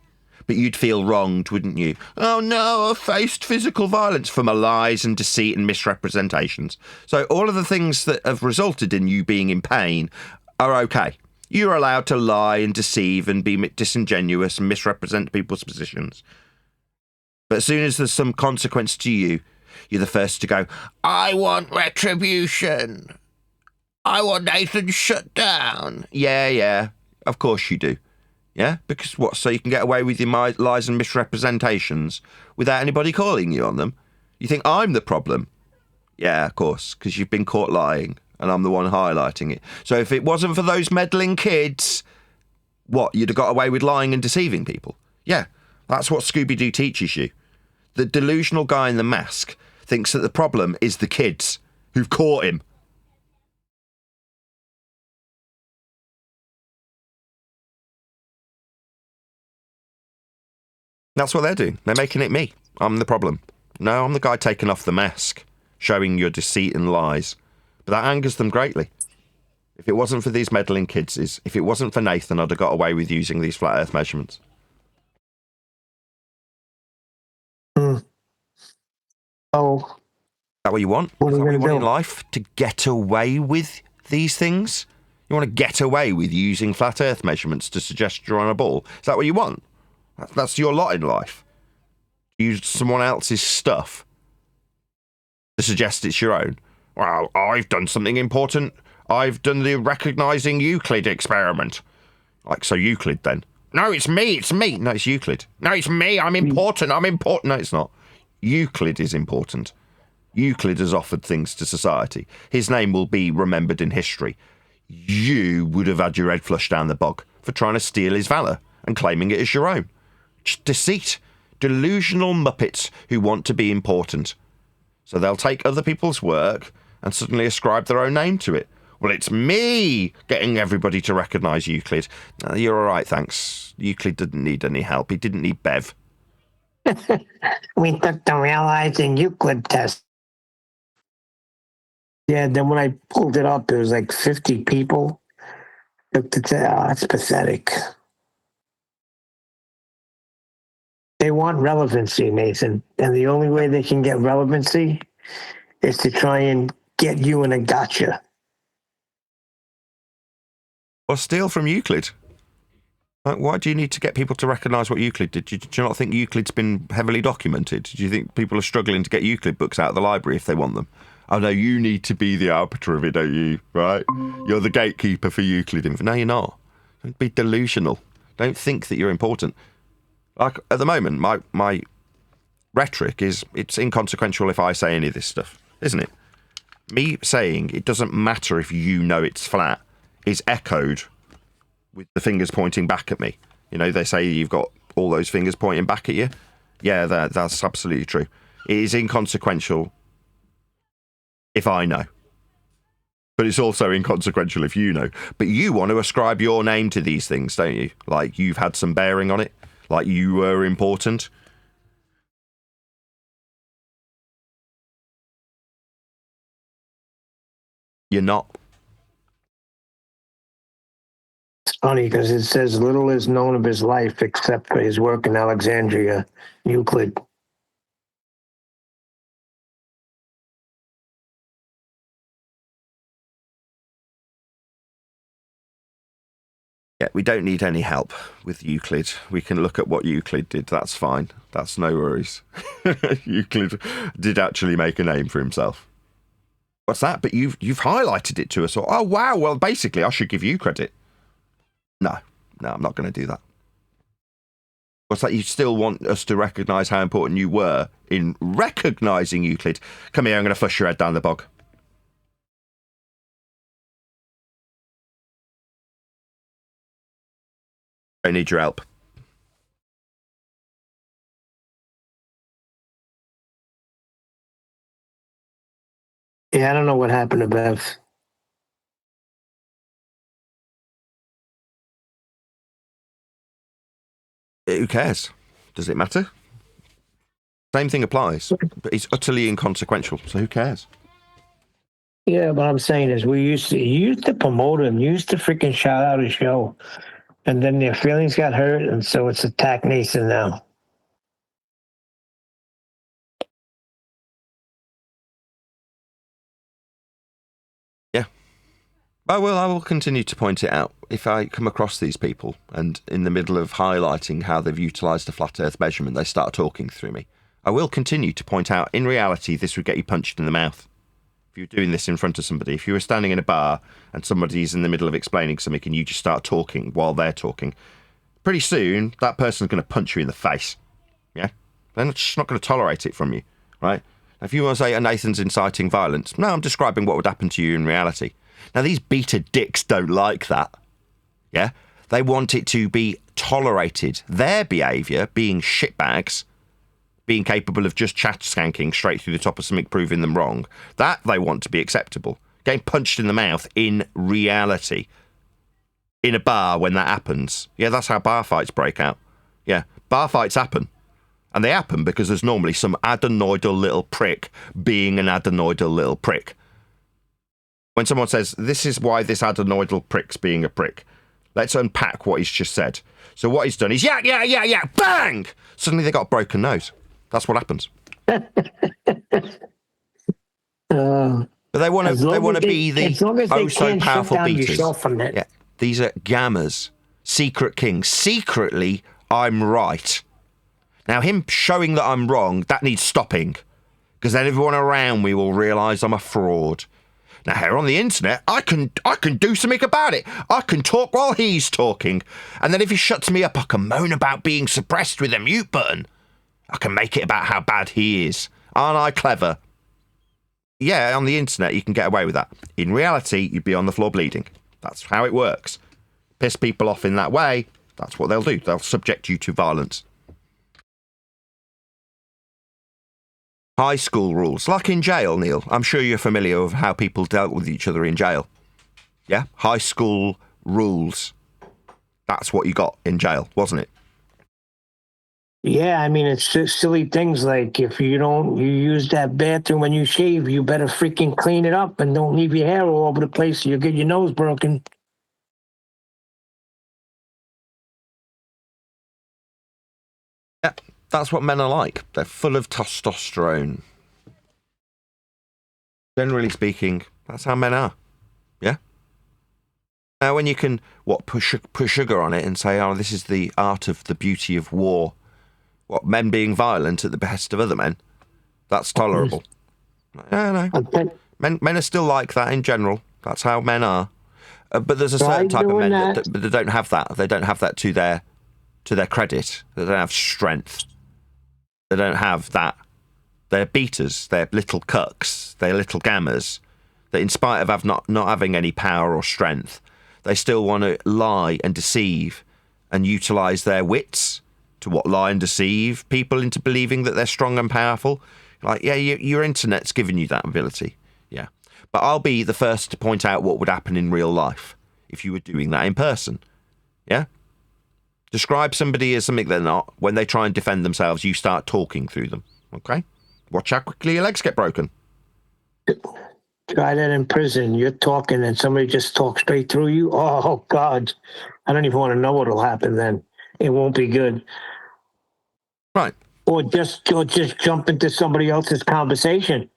Speaker 2: But you'd feel wronged, wouldn't you? Oh no, I faced physical violence from my lies and deceit and misrepresentations. So all of the things that have resulted in you being in pain are okay. You're allowed to lie and deceive and be disingenuous and misrepresent people's positions. But as soon as there's some consequence to you, you're the first to go, I want retribution. I want Nathan shut down. Yeah, of course you do. Yeah? Because what? So you can get away with your lies and misrepresentations without anybody calling you on them? You think I'm the problem? Yeah, of course, because you've been caught lying and I'm the one highlighting it. So if it wasn't for those meddling kids, what? You'd have got away with lying and deceiving people? Yeah, that's what Scooby-Doo teaches you. The delusional guy in the mask thinks that the problem is the kids who've caught him. That's what they're doing. They're making it me. I'm the problem. No, I'm the guy taking off the mask, showing your deceit and lies. But that angers them greatly. If it wasn't for these meddling kids, if it wasn't for Nathan, I'd have got away with using these flat earth measurements.
Speaker 3: Oh.
Speaker 2: Is that what you want?
Speaker 3: What
Speaker 2: Is
Speaker 3: are
Speaker 2: that
Speaker 3: you
Speaker 2: what you
Speaker 3: going to
Speaker 2: want
Speaker 3: do?
Speaker 2: in life? To get away with these things? You want to get away with using flat earth measurements to suggest you're on a ball? Is that what you want? That's your lot in life. Use someone else's stuff to suggest it's your own. Well, I've done something important. I've done the recognising Euclid experiment. Like, so Euclid then? No, it's me. No, it's Euclid. No, it's me. I'm important. No, it's not. Euclid is important. Euclid has offered things to society. His name will be remembered in history. You would have had your head flushed down the bog for trying to steal his valour and claiming it as your own. Just deceit. Delusional muppets who want to be important. So they'll take other people's work and suddenly ascribe their own name to it. Well, it's me getting everybody to recognise Euclid. You're all right, thanks. Euclid didn't need any help. He didn't need Bev.
Speaker 3: We took the realizing Euclid test. Yeah, then when I pulled it up, there was like 50 people. Took the test. Oh, that's pathetic. They want relevancy, Nathan. And the only way they can get relevancy is to try and get you in a gotcha.
Speaker 2: Or steal from Euclid. Like, why do you need to get people to recognise what Euclid did? Do you not think Euclid's been heavily documented? Do you think people are struggling to get Euclid books out of the library if they want them? Oh, no, you need to be the arbiter of it, don't you? Right? You're the gatekeeper for Euclid. No, you're not. Don't be delusional. Don't think that you're important. Like, at the moment, my rhetoric is, it's inconsequential if I say any of this stuff, isn't it? Me saying it doesn't matter if you know it's flat is echoed with the fingers pointing back at me. You know, they say you've got all those fingers pointing back at you. Yeah, that's absolutely true. It is inconsequential if I know. But it's also inconsequential if you know. But you want to ascribe your name to these things, don't you? Like you've had some bearing on it. Like you were important. You're not.
Speaker 3: It's funny because it says little is known of his life except for his work in Alexandria, Euclid.
Speaker 2: Yeah, we don't need any help with Euclid. We can look at what Euclid did. That's fine. That's no worries. Euclid did actually make a name for himself. What's that? But you've highlighted it to us. Or, oh, wow. Well, basically, I should give you credit. No, I'm not going to do that. What's that? You still want us to recognise how important you were in recognising Euclid? Come here, I'm going to flush your head down the bog. I need your help.
Speaker 3: Yeah, I don't know what happened to Bev.
Speaker 2: Who cares? Does it matter? Same thing applies, but it's utterly inconsequential, so who cares?
Speaker 3: Yeah, what I'm saying is you used to promote him, you used to freaking shout out his show, and then their feelings got hurt, and so it's attack Nathan now.
Speaker 2: Yeah. I will continue to point it out. If I come across these people and in the middle of highlighting how they've utilised a flat earth measurement, they start talking through me, I will continue to point out, in reality, this would get you punched in the mouth. If you were doing this in front of somebody, if you were standing in a bar and somebody's in the middle of explaining something and you just start talking while they're talking, pretty soon that person's going to punch you in the face. Yeah? They're just not going to tolerate it from you, right? If you want to say, Nathan's inciting violence, no, I'm describing what would happen to you in reality. Now, these beta dicks don't like that. Yeah? They want it to be tolerated. Their behaviour, being shitbags, being capable of just chat skanking straight through the top of something proving them wrong, that they want to be acceptable. Getting punched in the mouth in reality. In a bar when that happens. Yeah, that's how bar fights break out. Yeah, bar fights happen. And they happen because there's normally some adenoidal little prick being an adenoidal little prick. When someone says, this is why this adenoidal prick's being a prick, let's unpack what he's just said. So what he's done is, yeah, bang! Suddenly they got a broken nose. That's what happens. But they want to be the oh so powerful beaters. Yeah, these are gammas, secret kings. Secretly, I'm right. Now, him showing that I'm wrong, that needs stopping, because then everyone around me will realise I'm a fraud. Now, here on the internet, I can do something about it. I can talk while he's talking, and then if he shuts me up, I can moan about being suppressed with a mute button. I can make it about how bad he is. Aren't I clever? Yeah, on the internet, you can get away with that. In reality, you'd be on the floor bleeding. That's how it works. Piss people off in that way, that's what they'll do. They'll subject you to violence. High school rules, like in jail, Neil. I'm sure you're familiar with how people dealt with each other in jail. Yeah? High school rules. That's what you got in jail, wasn't it?
Speaker 3: Yeah, I mean, it's just silly things like if you use that bathroom when you shave, you better freaking clean it up and don't leave your hair all over the place so you'll get your nose broken.
Speaker 2: Yeah, that's what men are like. They're full of testosterone. Generally speaking, that's how men are. Yeah? Now, when you can, put sugar on it and say, oh, this is the art of the beauty of war, men being violent at the behest of other men, that's tolerable. No. Men are still like that in general. That's how men are. But there's a certain type of men that they don't have that. They don't have that to their credit. They don't have strength. They don't have that. They're beaters. They're little cucks. They're little gammers. That in spite of not having any power or strength, they still want to lie and deceive and utilise their wits to lie and deceive people into believing that they're strong and powerful. Like, yeah, your internet's giving you that ability. Yeah. But I'll be the first to point out what would happen in real life if you were doing that in person. Yeah? Describe somebody as something they're not. When they try and defend themselves, you start talking through them. Okay? Watch how quickly your legs get broken.
Speaker 3: Try that in prison. You're talking and somebody just talks straight through you. Oh, God. I don't even want to know what'll happen then. It won't be good.
Speaker 2: Right.
Speaker 3: Or just jump into somebody else's conversation.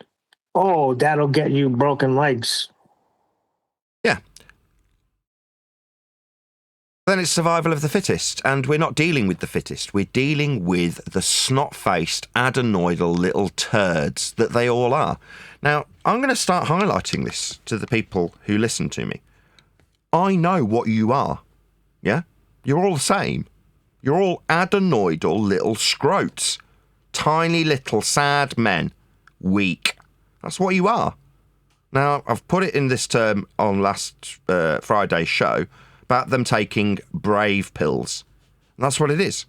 Speaker 3: Oh, that'll get you broken legs.
Speaker 2: Yeah. Then it's survival of the fittest, and we're not dealing with the fittest. We're dealing with the snot-faced, adenoidal little turds that they all are. Now, I'm going to start highlighting this to the people who listen to me. I know what you are. Yeah? You're all the same. You're all adenoidal little scrotes. Tiny little sad men. Weak. That's what you are. Now, I've put it in this term on last Friday's show about them taking brave pills. And that's what it is.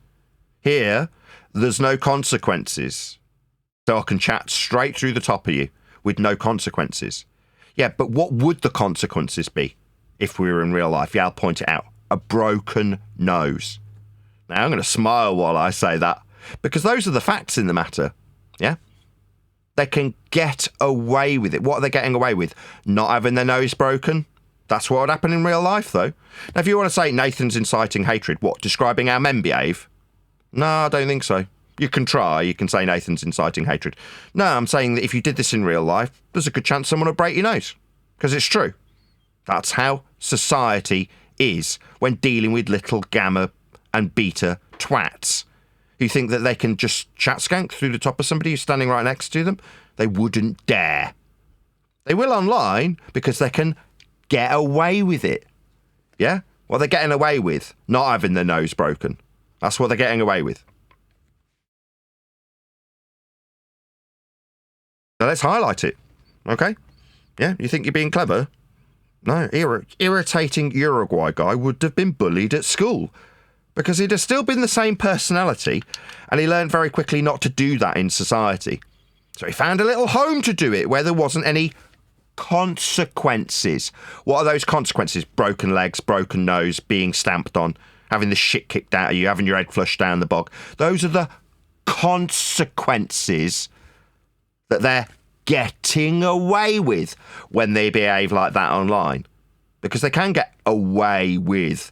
Speaker 2: Here, there's no consequences. So I can chat straight through the top of you with no consequences. Yeah, but what would the consequences be if we were in real life? Yeah, I'll point it out. A broken nose. Now, I'm going to smile while I say that, because those are the facts in the matter. Yeah? They can get away with it. What are they getting away with? Not having their nose broken? That's what would happen in real life, though. Now, if you want to say Nathan's inciting hatred, what, describing how men behave? No, I don't think so. You can try. You can say Nathan's inciting hatred. No, I'm saying that if you did this in real life, there's a good chance someone will break your nose. Because it's true. That's how society is when dealing with little gamma and beta twats who think that they can just chat skank through the top of somebody who's standing right next to them. They wouldn't dare. They will online because they can get away with it. Yeah? What they're getting away with, not having their nose broken. That's what they're getting away with. So let's highlight it. Okay? Yeah? You think you're being clever? No. Irritating Uruguay guy would have been bullied at school because he'd have still been the same personality, and he learned very quickly not to do that in society. So he found a little home to do it where there wasn't any consequences. What are those consequences? Broken legs, broken nose, being stamped on, having the shit kicked out of you, having your head flushed down the bog. Those are the consequences that they're getting away with when they behave like that online. Because they can get away with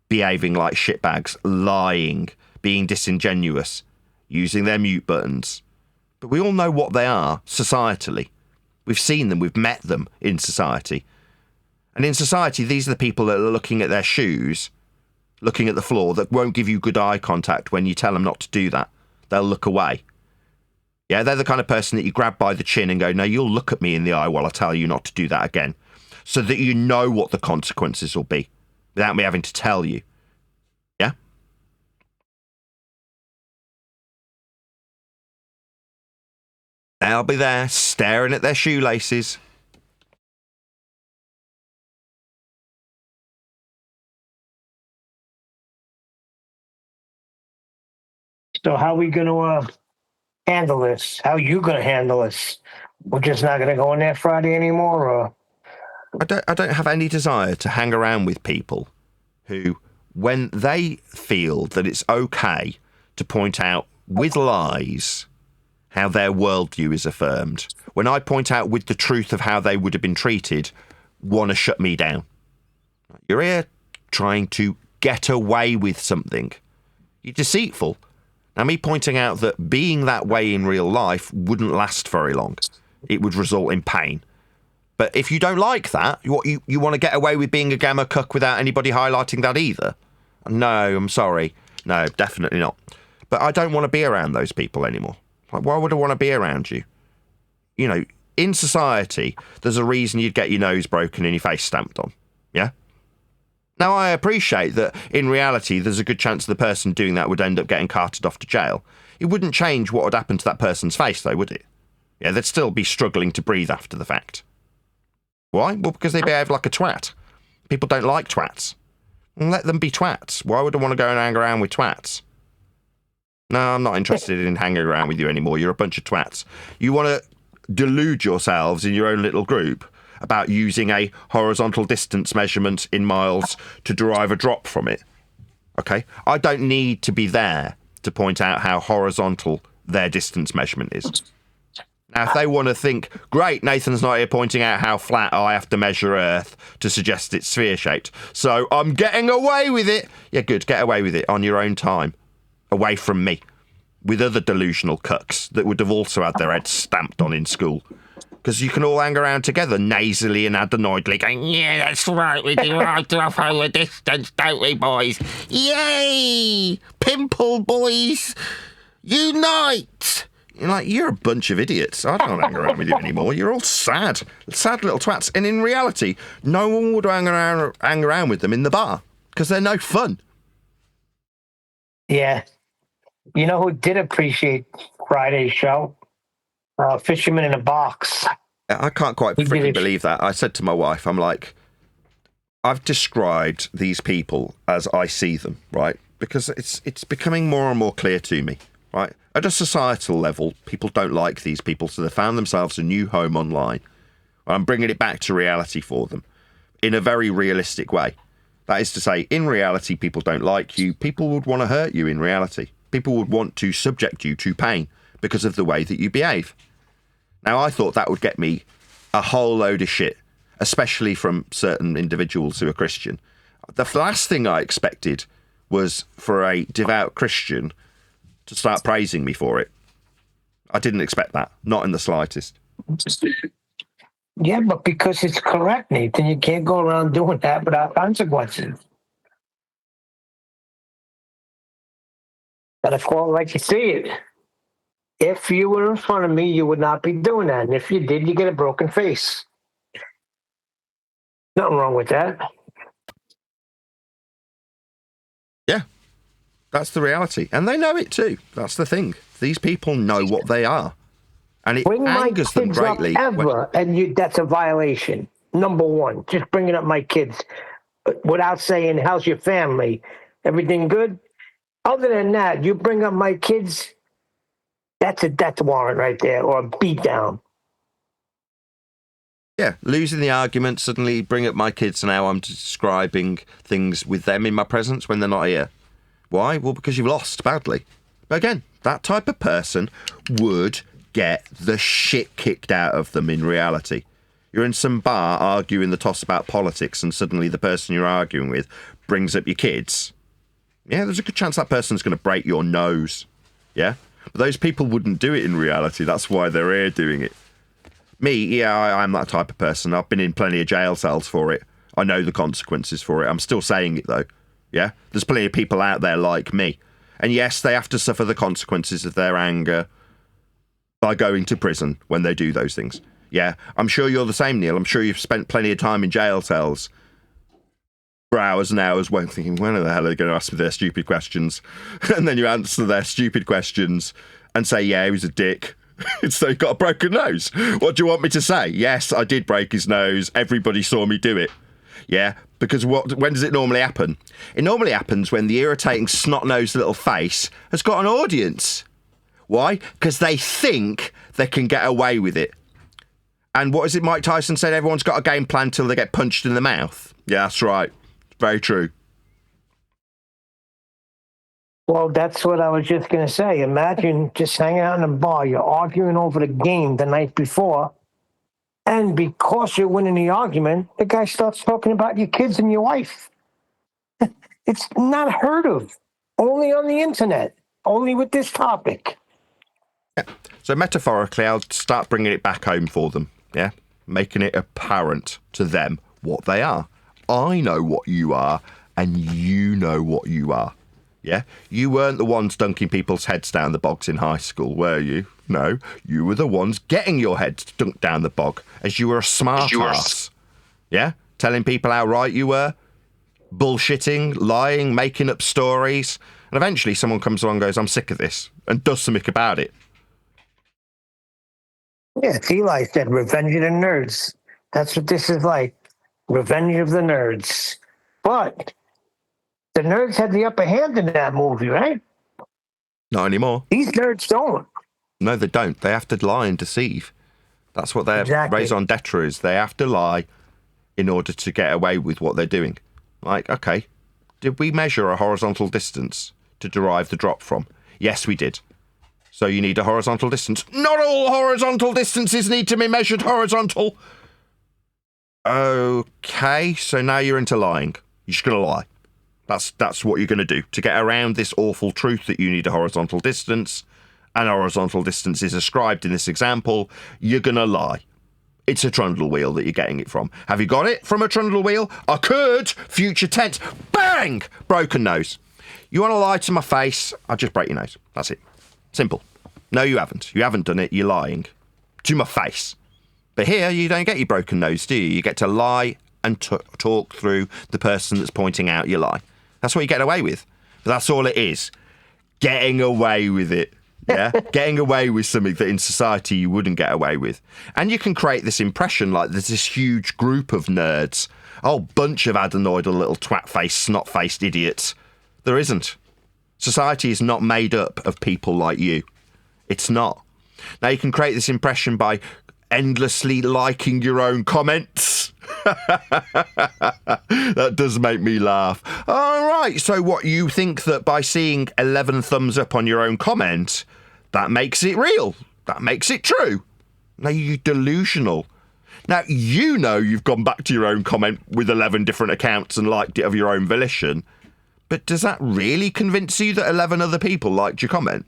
Speaker 2: behaving like shitbags, lying, being disingenuous, using their mute buttons. But we all know what they are societally. We've seen them, we've met them in society. And in society, these are the people that are looking at their shoes, looking at the floor, that won't give you good eye contact when you tell them not to do that. They'll look away. Yeah, they're the kind of person that you grab by the chin and go, no, you'll look at me in the eye while I tell you not to do that again. So that you know what the consequences will be without me having to tell you. Yeah? They'll be there staring at their shoelaces.
Speaker 3: So how are we going to handle this? How are you going to handle this? We're just not going to go in there Friday anymore? Or?
Speaker 2: I don't have any desire to hang around with people who, when they feel that it's okay to point out with lies how their worldview is affirmed, when I point out with the truth of how they would have been treated, want to shut me down. You're here trying to get away with something. You're deceitful. Now, me pointing out that being that way in real life wouldn't last very long. It would result in pain. But if you don't like that, you want to get away with being a gamma cuck without anybody highlighting that either? No, I'm sorry. No, definitely not. But I don't want to be around those people anymore. Like, why would I want to be around you? You know, in society, there's a reason you'd get your nose broken and your face stamped on. Yeah? Now, I appreciate that in reality, there's a good chance the person doing that would end up getting carted off to jail. It wouldn't change what would happen to that person's face, though, would it? Yeah, they'd still be struggling to breathe after the fact. Why? Well, because they behave like a twat. People don't like twats. Let them be twats. Why would I want to go and hang around with twats? No, I'm not interested in hanging around with you anymore. You're a bunch of twats. You want to delude yourselves in your own little group about using a horizontal distance measurement in miles to derive a drop from it. Okay? I don't need to be there to point out how horizontal their distance measurement is. Now, if they want to think, great, Nathan's not here pointing out how flat I have to measure Earth to suggest it's sphere-shaped, so I'm getting away with it. Yeah, good, get away with it on your own time, away from me, with other delusional cucks that would have also had their heads stamped on in school. Because you can all hang around together nasally and adenoidally going, yeah, that's right, we do right to have our distance, don't we, boys? Yay! Pimple boys, unite! You're like, you're a bunch of idiots. I don't hang around with you anymore. You're all sad little twats. And in reality, no one would hang around with them in the bar because they're no fun.
Speaker 3: Yeah. You know who did appreciate Friday's show? Fisherman in a Box.
Speaker 2: I can't quite freaking believe that. I said to my wife, I'm like, I've described these people as I see them, right? Because it's becoming more and more clear to me, right? At a societal level, people don't like these people, so they found themselves a new home online. I'm bringing it back to reality for them in a very realistic way. That is to say, in reality, people don't like you. People would want to hurt you in reality. People would want to subject you to pain because of the way that you behave. Now, I thought that would get me a whole load of shit, especially from certain individuals who are Christian. The last thing I expected was for a devout Christian to start praising me for it. I didn't expect that, not in the slightest.
Speaker 3: Yeah, but because it's correct, Nathan, you can't go around doing that without consequences. Gotta call it like you see it. If you were in front of me, you would not be doing that. And if you did, you get a broken face. Nothing wrong with that.
Speaker 2: Yeah, that's the reality. And they know it too. That's the thing. These people know what they are. And it angers them greatly.
Speaker 3: That's a violation. Number one, just bringing up my kids without saying, how's your family? Everything good? Other than that, you bring up my kids, that's a death warrant right there, or a beat down.
Speaker 2: Yeah, losing the argument, suddenly bring up my kids, and now I'm describing things with them in my presence when they're not here. Why? Well, because you've lost badly. But again, that type of person would get the shit kicked out of them in reality. You're in some bar arguing the toss about politics, and suddenly the person you're arguing with brings up your kids. Yeah, there's a good chance that person's going to break your nose. Yeah? But those people wouldn't do it in reality. That's why they're here doing it. Me, yeah, I'm that type of person. I've been in plenty of jail cells for it. I know the consequences for it. I'm still saying it, though. Yeah? There's plenty of people out there like me. And yes, they have to suffer the consequences of their anger by going to prison when they do those things. Yeah, I'm sure you're the same, Neil. I'm sure you've spent plenty of time in jail cells for hours and hours thinking, when the hell are they going to ask me their stupid questions? And then you answer their stupid questions and say, yeah, he was a dick. So he got a broken nose. What do you want me to say? Yes, I did break his nose. Everybody saw me do it. Yeah, because when does it normally happen? It normally happens when the irritating snot-nosed little face has got an audience. Why? Because they think they can get away with it. And what is it Mike Tyson said? Everyone's got a game plan till they get punched in the mouth. Yeah, that's right. Very true.
Speaker 3: Well, that's what I was just going to say. Imagine just hanging out in a bar. You're arguing over the game the night before. And because you're winning the argument, the guy starts talking about your kids and your wife. It's not heard of. Only on the internet. only with this topic.
Speaker 2: So metaphorically, I'll start bringing it back home for them, yeah? Making it apparent to them what they are. I know what you are, and you know what you are, yeah? You weren't the ones dunking people's heads down the bogs in high school, were you? No, you were the ones getting your heads dunked down the bog as you were a smart ass, yeah? Telling people how right you were, bullshitting, lying, making up stories, and eventually someone comes along and goes, I'm sick of this, and does something about it.
Speaker 3: Yeah, Eli said, revenge of the nerds. That's what this is like. Revenge of the nerds. But the nerds had the upper hand in that movie, right?
Speaker 2: Not anymore.
Speaker 3: These nerds don't.
Speaker 2: No, they don't. They have to lie and deceive. That's what their raison d'etre is. They have to lie in order to get away with what they're doing. Like, okay, did we measure a horizontal distance to derive the drop from? Yes, we did. So you need a horizontal distance. Not all horizontal distances need to be measured horizontal. Okay, so now you're into lying. You're just going to lie. That's what you're going to do. To get around this awful truth that you need a horizontal distance, and horizontal distance is ascribed in this example, you're going to lie. It's a trundle wheel that you're getting it from. Have you got it from a trundle wheel? I could. Future tense. Bang! Broken nose. You want to lie to my face? I'll just break your nose. That's it. Simple. No, you haven't. You haven't done it. You're lying. To my face. But here, you don't get your broken nose, do you? You get to lie and talk through the person that's pointing out your lie. That's what you get away with. But that's all it is. Getting away with it. Yeah? Getting away with something that in society you wouldn't get away with. And you can create this impression like there's this huge group of nerds. A whole bunch of adenoidal little twat-faced, snot-faced idiots. There isn't. Society is not made up of people like you. It's not. Now, you can create this impression by endlessly liking your own comments. That does make me laugh. All right, so what, you think that by seeing 11 thumbs up on your own comment, that makes it real? That makes it true? No, you're delusional. Now, you know you've gone back to your own comment with 11 different accounts and liked it of your own volition, but does that really convince you that 11 other people liked your comment?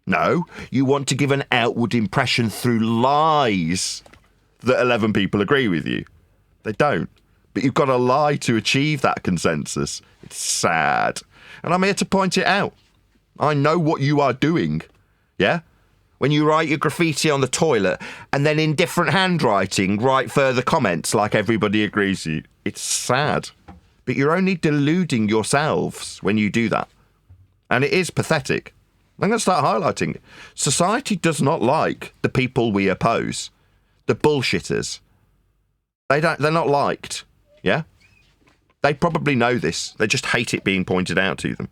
Speaker 2: No, you want to give an outward impression through lies that 11 people agree with you. They don't. But you've got to lie to achieve that consensus. It's sad. And I'm here to point it out. I know what you are doing. Yeah? When you write your graffiti on the toilet and then in different handwriting write further comments like everybody agrees with you. It's sad. But you're only deluding yourselves when you do that. And it is pathetic. I'm going to start highlighting it. Society does not like the people we oppose. The bullshitters. They're not liked. Yeah? They probably know this. They just hate it being pointed out to them.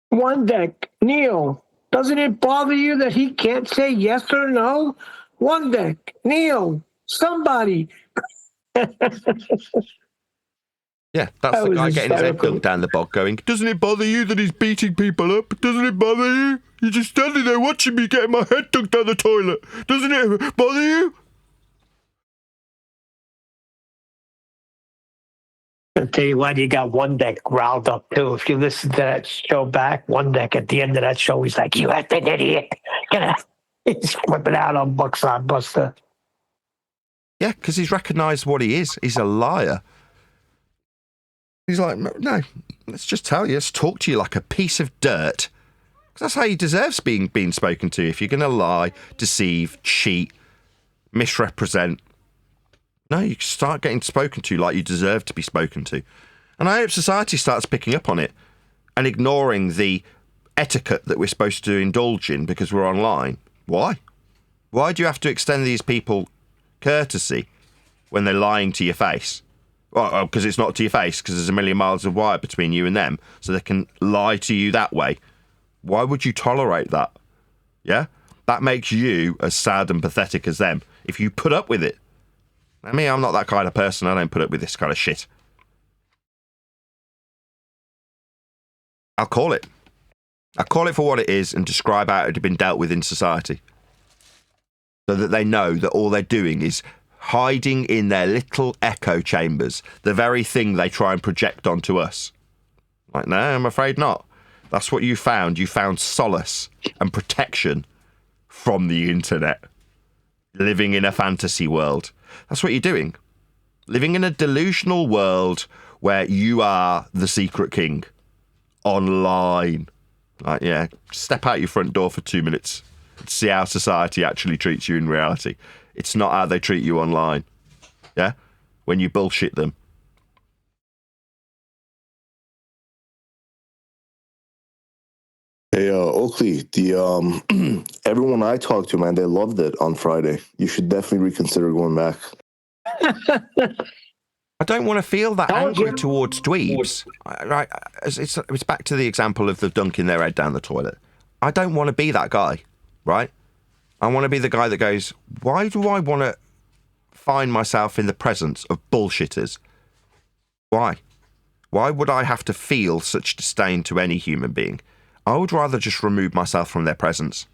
Speaker 3: One deck, Neil, doesn't it bother you that he can't say yes or no? One deck, Neil, somebody.
Speaker 2: Yeah, that's the guy getting his head dunked down the bog going, doesn't it bother you that he's beating people up? Doesn't it bother you? You're just standing there watching me getting my head dunked down the toilet. Doesn't it bother you?
Speaker 3: I'll tell you what, you got One Deck riled up too. If you listen to that show back, One Deck at the end of that show, he's like, you effing idiot. He's flipping out on Buckside Buster.
Speaker 2: Yeah, because he's recognised what he is. He's a liar. He's like, no, let's just tell you, let's talk to you like a piece of dirt. Because that's how he deserves being spoken to. If you're going to lie, deceive, cheat, misrepresent, no, you start getting spoken to like you deserve to be spoken to. And I hope society starts picking up on it and ignoring the etiquette that we're supposed to indulge in because we're online. Why? Why do you have to extend these people courtesy when they're lying to your face? Well, because it's not to your face, because there's a million miles of wire between you and them, so they can lie to you that way. Why would you tolerate that? Yeah? That makes you as sad and pathetic as them, if you put up with it. I mean, I'm not that kind of person. I don't put up with this kind of shit. I'll call it. I'll call it for what it is and describe how it had been dealt with in society. So that they know that all they're doing is hiding in their little echo chambers, the very thing they try and project onto us. Like, no, I'm afraid not. That's what you found. You found solace and protection from the internet. Living in a fantasy world. That's what you're doing. Living in a delusional world where you are the secret king. Online. Like, yeah, step out your front door for 2 minutes and see how society actually treats you in reality. It's not how they treat you online. Yeah? When you bullshit them.
Speaker 6: Hey, Oakley, the everyone I talked to, man, they loved it on Friday. You should definitely reconsider going back.
Speaker 2: I don't want to feel that angry towards dweebs. Right? It's back to the example of the dunking their head down the toilet. I don't want to be that guy, right? I want to be the guy that goes, why do I want to find myself in the presence of bullshitters? Why? Why would I have to feel such disdain to any human being? I would rather just remove myself from their presence.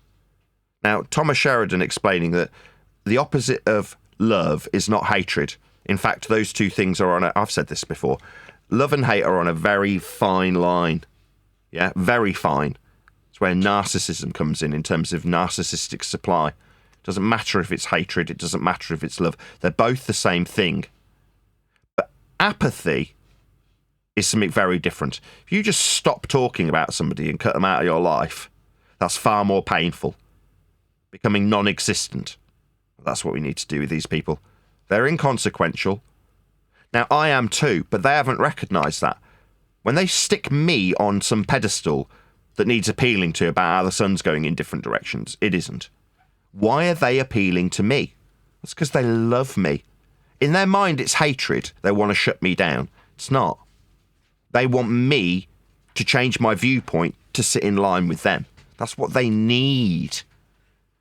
Speaker 2: Now, Thomas Sheridan explaining that the opposite of love is not hatred. In fact, those two things are on a, I've said this before, love and hate are on a very fine line. Yeah, very fine. It's where narcissism comes in terms of narcissistic supply. It doesn't matter if it's hatred, it doesn't matter if it's love. They're both the same thing. But apathy is something very different. If you just stop talking about somebody and cut them out of your life, that's far more painful. Becoming non-existent. That's what we need to do with these people. They're inconsequential. Now, I am too, but they haven't recognised that. When they stick me on some pedestal that needs appealing to about how the sun's going in different directions, it isn't. Why are they appealing to me? That's because they love me. In their mind, it's hatred. They want to shut me down. It's not. They want me to change my viewpoint to sit in line with them. That's what they need.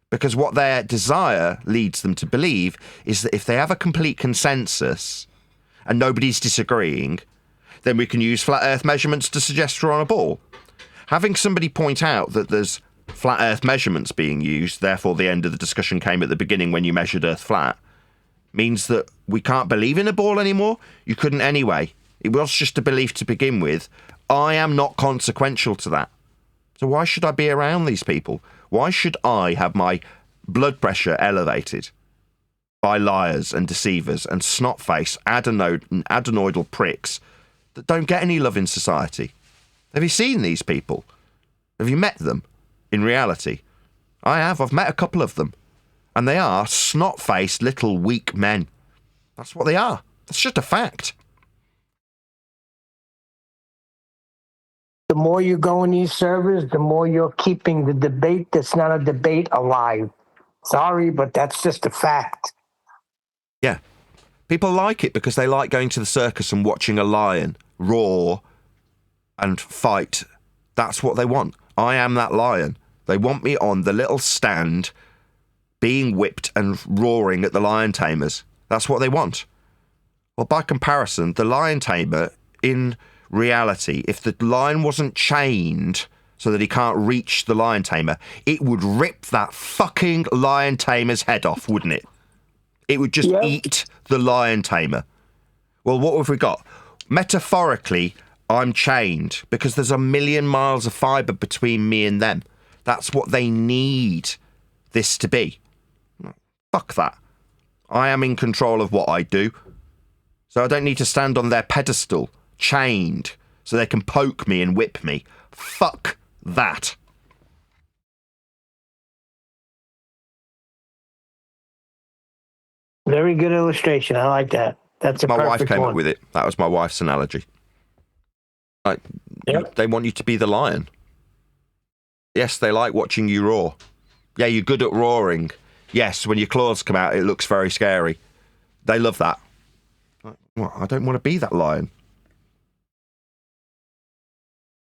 Speaker 2: Because what their desire leads them to believe is that if they have a complete consensus and nobody's disagreeing, then we can use flat earth measurements to suggest we're on a ball. Having somebody point out that there's flat earth measurements being used, therefore the end of the discussion came at the beginning when you measured earth flat, means that we can't believe in a ball anymore? You couldn't anyway. It was just a belief to begin with. I am not consequential to that. So why should I be around these people? Why should I have my blood pressure elevated by liars and deceivers and snot-faced adenoidal pricks that don't get any love in society? Have you seen these people? Have you met them in reality? I have. I've met a couple of them. And they are snot-faced little weak men. That's what they are. That's just a fact.
Speaker 3: The more you go in these servers, the more you're keeping the debate that's not a debate alive. Sorry, but that's just a fact.
Speaker 2: Yeah. People like it because they like going to the circus and watching a lion roar and fight. That's what they want. I am that lion. They want me on the little stand being whipped and roaring at the lion tamers. That's what they want. Well, by comparison, the lion tamer in reality, if the lion wasn't chained so that he can't reach the lion tamer, it would rip that fucking lion tamer's head off, wouldn't it? It would just eat the lion tamer. Well, what have we got? Metaphorically, I'm chained because there's a million miles of fibre between me and them. That's what they need this to be. Fuck that. I am in control of what I do. So I don't need to stand on their pedestal, chained, so they can poke me and whip me. Fuck that.
Speaker 3: Very good illustration. I like that. That's a
Speaker 2: my
Speaker 3: perfect
Speaker 2: wife came
Speaker 3: one.
Speaker 2: up with it. That was my wife's analogy. Like, they want you to be the lion. Yes, they like watching you roar. Yeah, you're good at roaring. Yes, when your claws come out, it looks very scary. They love that. Well, I don't want to be that lion.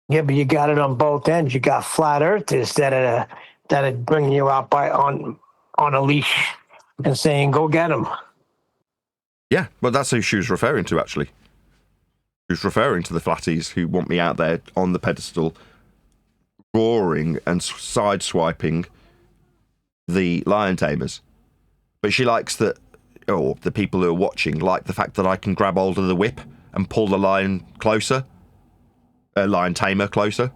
Speaker 3: Yeah, but you got it on both ends. You got flat earthers that are bringing you out on a leash and saying, "Go get them."
Speaker 2: Yeah, well, that's who she was referring to, actually. She was referring to the flatties who want me out there on the pedestal, roaring and sideswiping the lion tamers. But she likes that, or the people who are watching like the fact that I can grab hold of the whip and pull the lion closer lion tamer closer.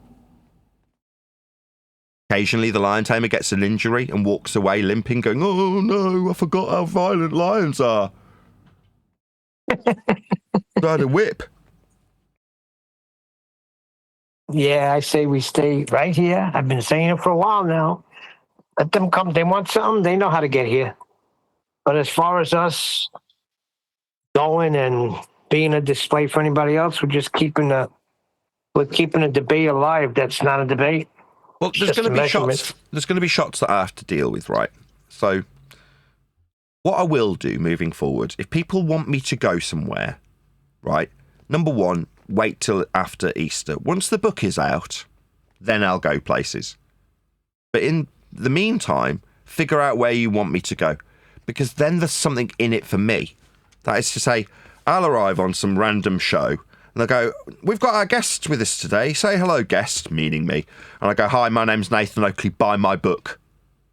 Speaker 2: Occasionally, the lion tamer gets an injury and walks away limping, going, "Oh no, I forgot how violent lions are." I had a whip.
Speaker 3: Yeah, I say we stay right here. I've been saying it for a while now. Let them come. They want something. They know how to get here. But as far as us going and being a display for anybody else, we're keeping the debate alive. That's not a debate.
Speaker 2: Well, there's going to be shots. There's going to be shots that I have to deal with, right? So, what I will do moving forward, if people want me to go somewhere, right? Number one, wait till after Easter. Once the book is out, then I'll go places. But in the meantime, figure out where you want me to go, because then there's something in it for me. That is to say, I'll arrive on some random show. And they'll go, "We've got our guests with us today. Say hello, guest," meaning me. And I go, "Hi, my name's Nathan Oakley. Buy my book.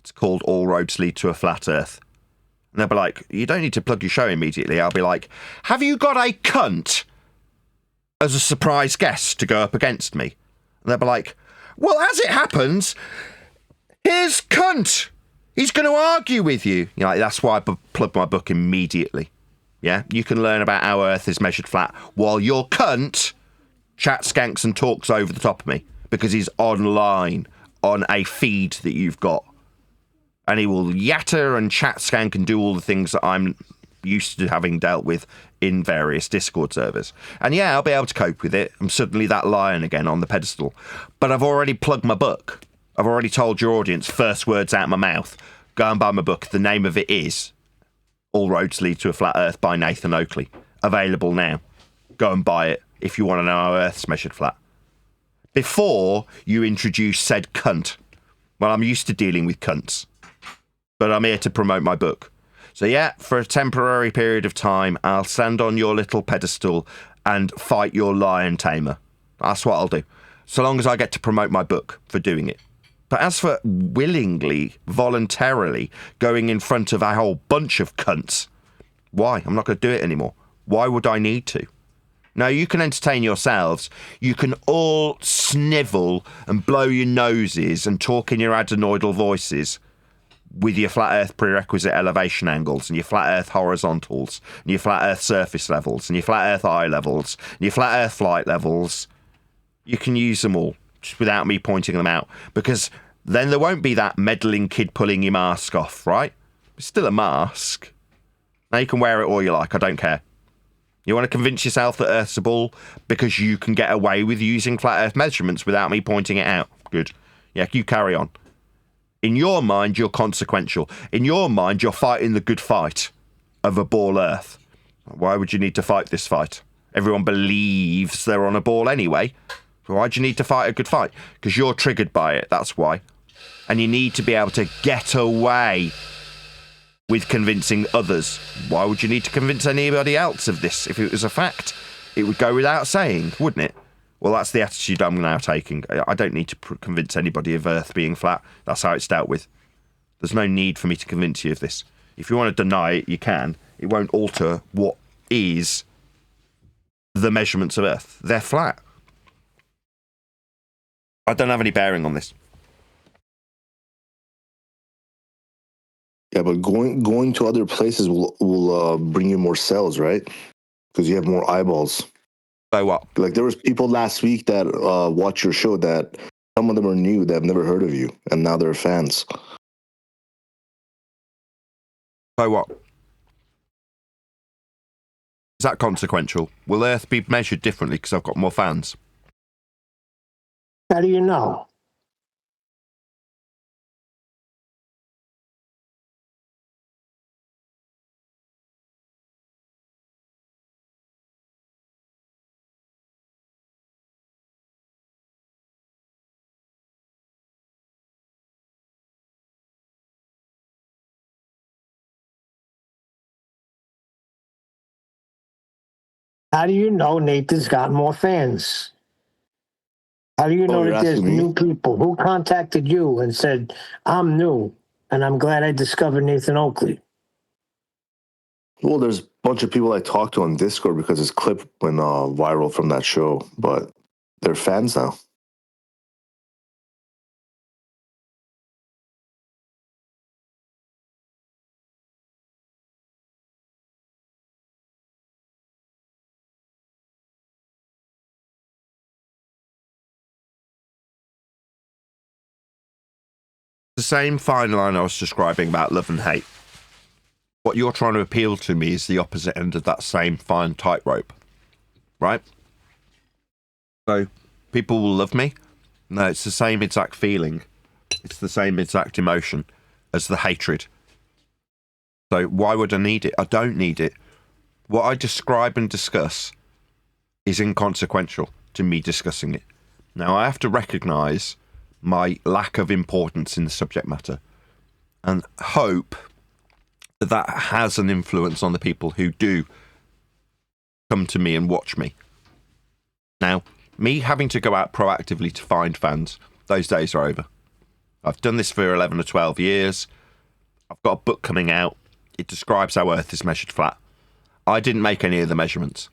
Speaker 2: It's called All Roads Lead to a Flat Earth." And they'll be like, "You don't need to plug your show immediately." I'll be like, "Have you got a cunt as a surprise guest to go up against me?" And they'll be like, "Well, as it happens, here's cunt. He's going to argue with you." You know, like, that's why I plug my book immediately. Yeah, you can learn about how Earth is measured flat while your cunt chats, skanks and talks over the top of me because he's online on a feed that you've got. And he will yatter and chat, skank and do all the things that I'm used to having dealt with in various Discord servers. And yeah, I'll be able to cope with it. I'm suddenly that lion again on the pedestal. But I've already plugged my book. I've already told your audience, first words out my mouth, go and buy my book. The name of it is All Roads Lead to a Flat Earth by Nathan Oakley. Available now. Go and buy it if you want to know how Earth's measured flat. Before you introduce said cunt. Well, I'm used to dealing with cunts. But I'm here to promote my book. So yeah, for a temporary period of time, I'll stand on your little pedestal and fight your lion tamer. That's what I'll do. So long as I get to promote my book for doing it. But as for willingly, voluntarily going in front of a whole bunch of cunts, why? I'm not going to do it anymore. Why would I need to? Now, you can entertain yourselves. You can all snivel and blow your noses and talk in your adenoidal voices with your flat earth prerequisite elevation angles and your flat earth horizontals and your flat earth surface levels and your flat earth eye levels and your flat earth flight levels. You can use them all just without me pointing them out, because then there won't be that meddling kid pulling your mask off, right? It's still a mask. Now you can wear it all you like, I don't care. You want to convince yourself that Earth's a ball because you can get away with using flat Earth measurements without me pointing it out. Good. Yeah, you carry on. In your mind, you're consequential. In your mind, you're fighting the good fight of a ball Earth. Why would you need to fight this fight? Everyone believes they're on a ball anyway. Why do you need to fight a good fight? Because you're triggered by it, that's why. And you need to be able to get away with convincing others. Why would you need to convince anybody else of this? If it was a fact, it would go without saying, wouldn't it? Well, that's the attitude I'm now taking. I don't need to convince anybody of Earth being flat. That's how it's dealt with. There's no need for me to convince you of this. If you want to deny it, you can. It won't alter what is the measurements of Earth. They're flat. I don't have any bearing on this.
Speaker 6: Yeah, but going to other places will bring you more sales, right? Because you have more eyeballs.
Speaker 2: So what?
Speaker 6: Like there was people last week that watch your show that some of them are new, that have never heard of you, and now they're fans.
Speaker 2: So what? Is that consequential? Will Earth be measured differently because I've got more fans?
Speaker 3: How do you know? How do you know Nathan's got more fans? How do you know that there's new people? Who contacted you and said, "I'm new, and I'm glad I discovered Nathan Oakley"?
Speaker 6: Well, there's a bunch of people I talked to on Discord because his clip went viral from that show. But They're fans now.
Speaker 2: The same fine line I was describing about love and hate. What you're trying to appeal to me is the opposite end of that same fine tightrope, right? So people will love me. No, it's the same exact feeling. It's the same exact emotion as the hatred. So why would I need it? I don't need it. What I describe and discuss is inconsequential to me discussing it. Now, I have to recognise my lack of importance in the subject matter and hope that that has an influence on the people who do come to me and watch me. Now, me having to go out proactively to find fans, those days are over. I've done this for 11 or 12 years. I've got a book coming out. It describes how Earth is measured flat. I didn't make any of the measurements.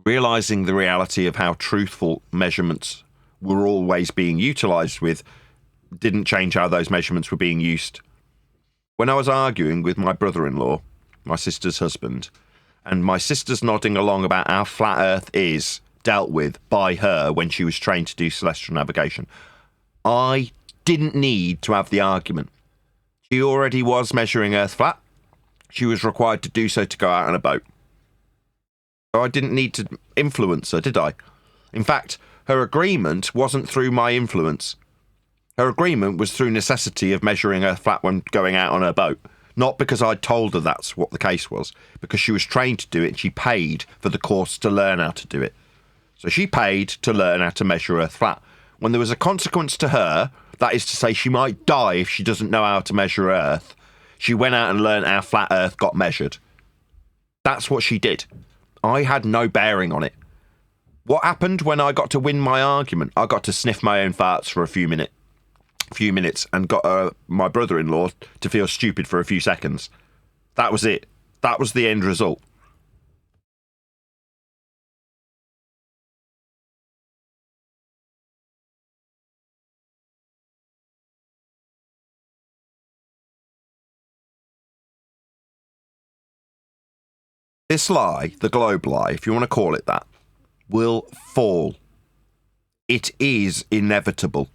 Speaker 2: Realising the reality of how truthful measurements were always being utilised with didn't change how those measurements were being used. When I was arguing with my brother-in-law, my sister's husband, and my sister's nodding along about how flat Earth is dealt with by her when she was trained to do celestial navigation, I didn't need to have the argument. She already was measuring Earth flat. She was required to do so to go out on a boat. So I didn't need to influence her, did I? In fact, her agreement wasn't through my influence. Her agreement was through necessity of measuring Earth flat when going out on her boat. Not because I'd told her that's what the case was, because she was trained to do it and she paid for the course to learn how to do it. So she paid to learn how to measure Earth flat. When there was a consequence to her, that is to say she might die if she doesn't know how to measure Earth, she went out and learned how flat Earth got measured. That's what she did. I had no bearing on it. What happened when I got to win my argument? I got to sniff my own farts for a few minutes and got my brother-in-law to feel stupid for a few seconds. That was it. That was the end result. This lie, the globe lie, if you want to call it that, will fall. It is inevitable.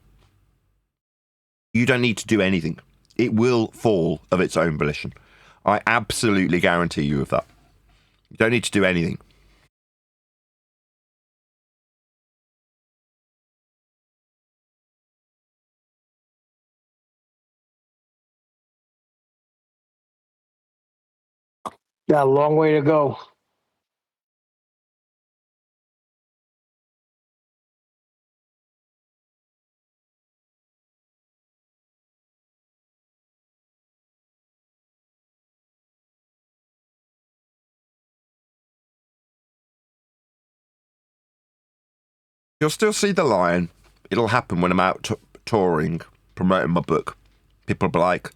Speaker 2: You don't need to do anything. It will fall of its own volition. I absolutely guarantee you of that. You don't need to do anything.
Speaker 3: Got a long way to go.
Speaker 2: You'll still see the lion. It'll happen when I'm out touring, promoting my book. People will be like,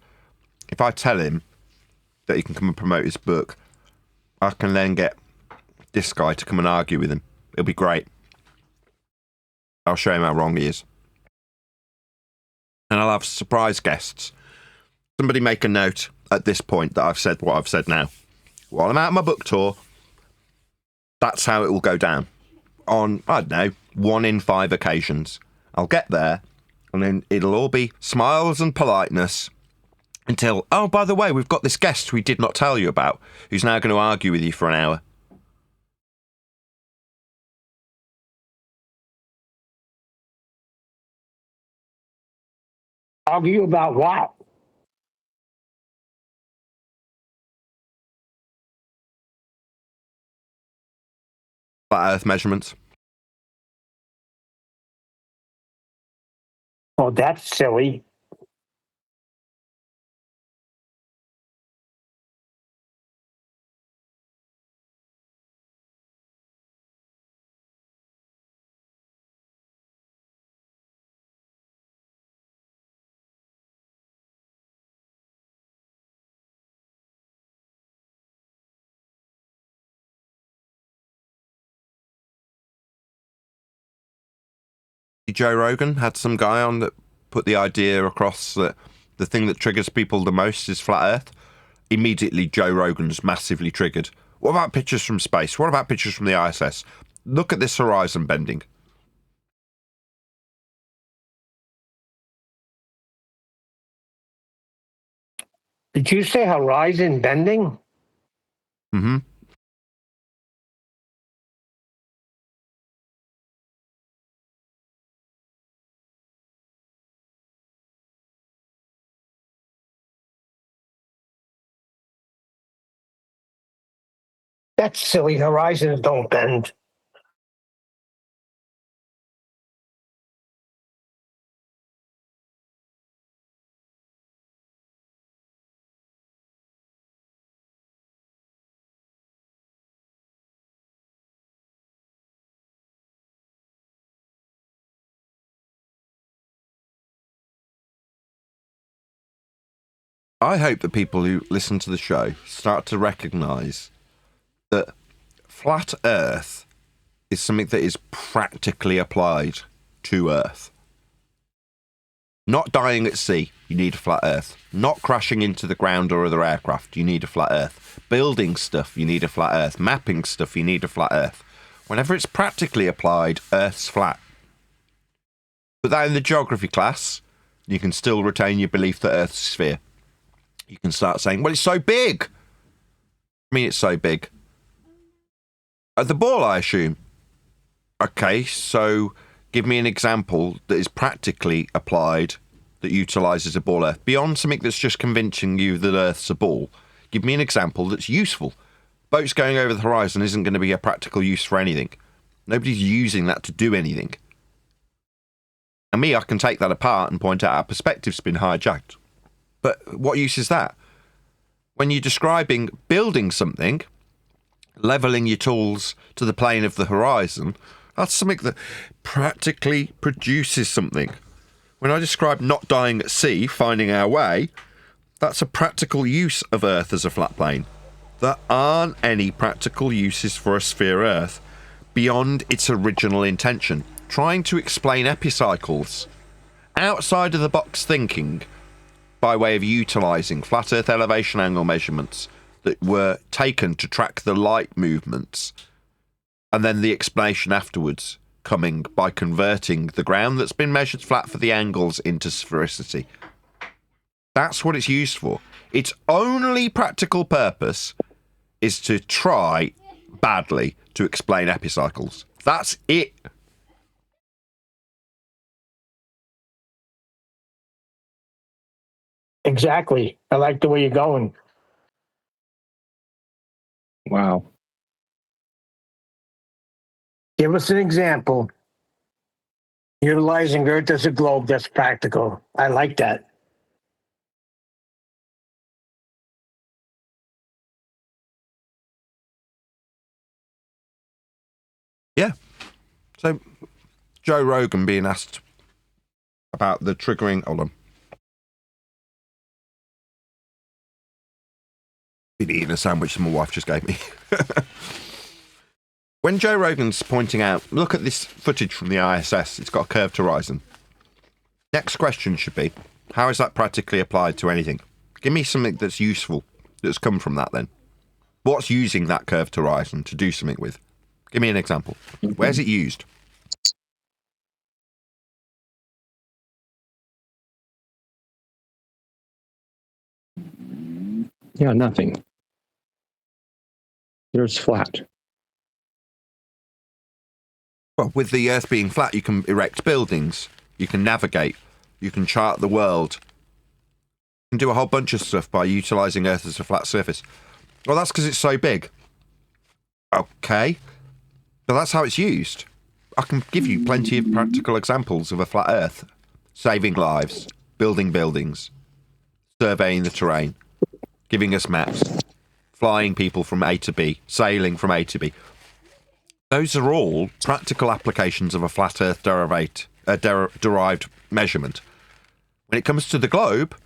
Speaker 2: if I tell him that he can come and promote his book, I can then get this guy to come and argue with him. It'll be great. I'll show him how wrong he is. And I'll have surprise guests. Somebody make a note at this point that I've said what I've said now. While I'm out on my book tour, that's how it will go down. On, I don't know, 1 in 5 occasions. I'll get there, and then it'll all be smiles and politeness until, oh, by the way, we've got this guest we did not tell you about, who's now going to argue with you for an hour.
Speaker 3: Argue about what?
Speaker 2: Flat Earth measurements.
Speaker 3: Oh, that's silly.
Speaker 2: Joe Rogan had some guy on that put the idea across that the thing that triggers people the most is flat Earth. Immediately, Joe Rogan's massively triggered. What about pictures from space? What about pictures from the ISS? Look at this horizon bending.
Speaker 3: Did you say horizon bending?
Speaker 2: Mm-hmm.
Speaker 3: That's silly. Horizons don't bend.
Speaker 2: I hope that people who listen to the show start to recognise that flat Earth is something that is practically applied to Earth. Not dying at sea, you need a flat Earth. Not crashing into the ground or other aircraft, you need a flat Earth. Building stuff, you need a flat Earth. Mapping stuff, you need a flat Earth. Whenever it's practically applied, Earth's flat. Put that in the geography class, you can still retain your belief that Earth's a sphere. You can start saying, well, it's so big. I mean, it's so big. The ball, I assume. Okay, so give me an example that is practically applied that utilises a ball Earth. Beyond something that's just convincing you that Earth's a ball, give me an example that's useful. Boats going over the horizon isn't going to be a practical use for anything. Nobody's using that to do anything. And me, I can take that apart and point out our perspective's been hijacked. But what use is that? When you're describing building something, levelling your tools to the plane of the horizon, that's something that practically produces something. When I describe not dying at sea, finding our way, that's a practical use of Earth as a flat plane. There aren't any practical uses for a sphere Earth beyond its original intention. Trying to explain epicycles outside of the box thinking by way of utilising flat Earth elevation angle measurements that were taken to track the light movements, and then the explanation afterwards coming by converting the ground that's been measured flat for the angles into sphericity. That's what it's used for. Its only practical purpose is to try badly to explain epicycles. That's it.
Speaker 3: Exactly. I like the way you're going.
Speaker 7: Wow.
Speaker 3: Give us an example. Utilizing Earth as a globe that's practical. I like that.
Speaker 2: Yeah. So, Joe Rogan being asked about the triggering... Hold on. Been eating a sandwich that my wife just gave me. When Joe Rogan's pointing out, look at this footage from the ISS, it's got a curved horizon. Next question should be, how is that practically applied to anything? Give me something that's useful, that's come from that then. What's using that curved horizon to do something with? Give me an example. Where's it used?
Speaker 7: Yeah, nothing. It's flat.
Speaker 2: Well, with the Earth being flat, you can erect buildings, you can navigate, you can chart the world. You can do a whole bunch of stuff by utilising Earth as a flat surface. Well, that's because it's so big. Okay. But that's how it's used. I can give you plenty of practical examples of a flat Earth. Saving lives, building buildings, surveying the terrain, giving us maps, flying people from A to B, sailing from A to B. Those are all practical applications of a flat Earth derived measurement. When it comes to the globe,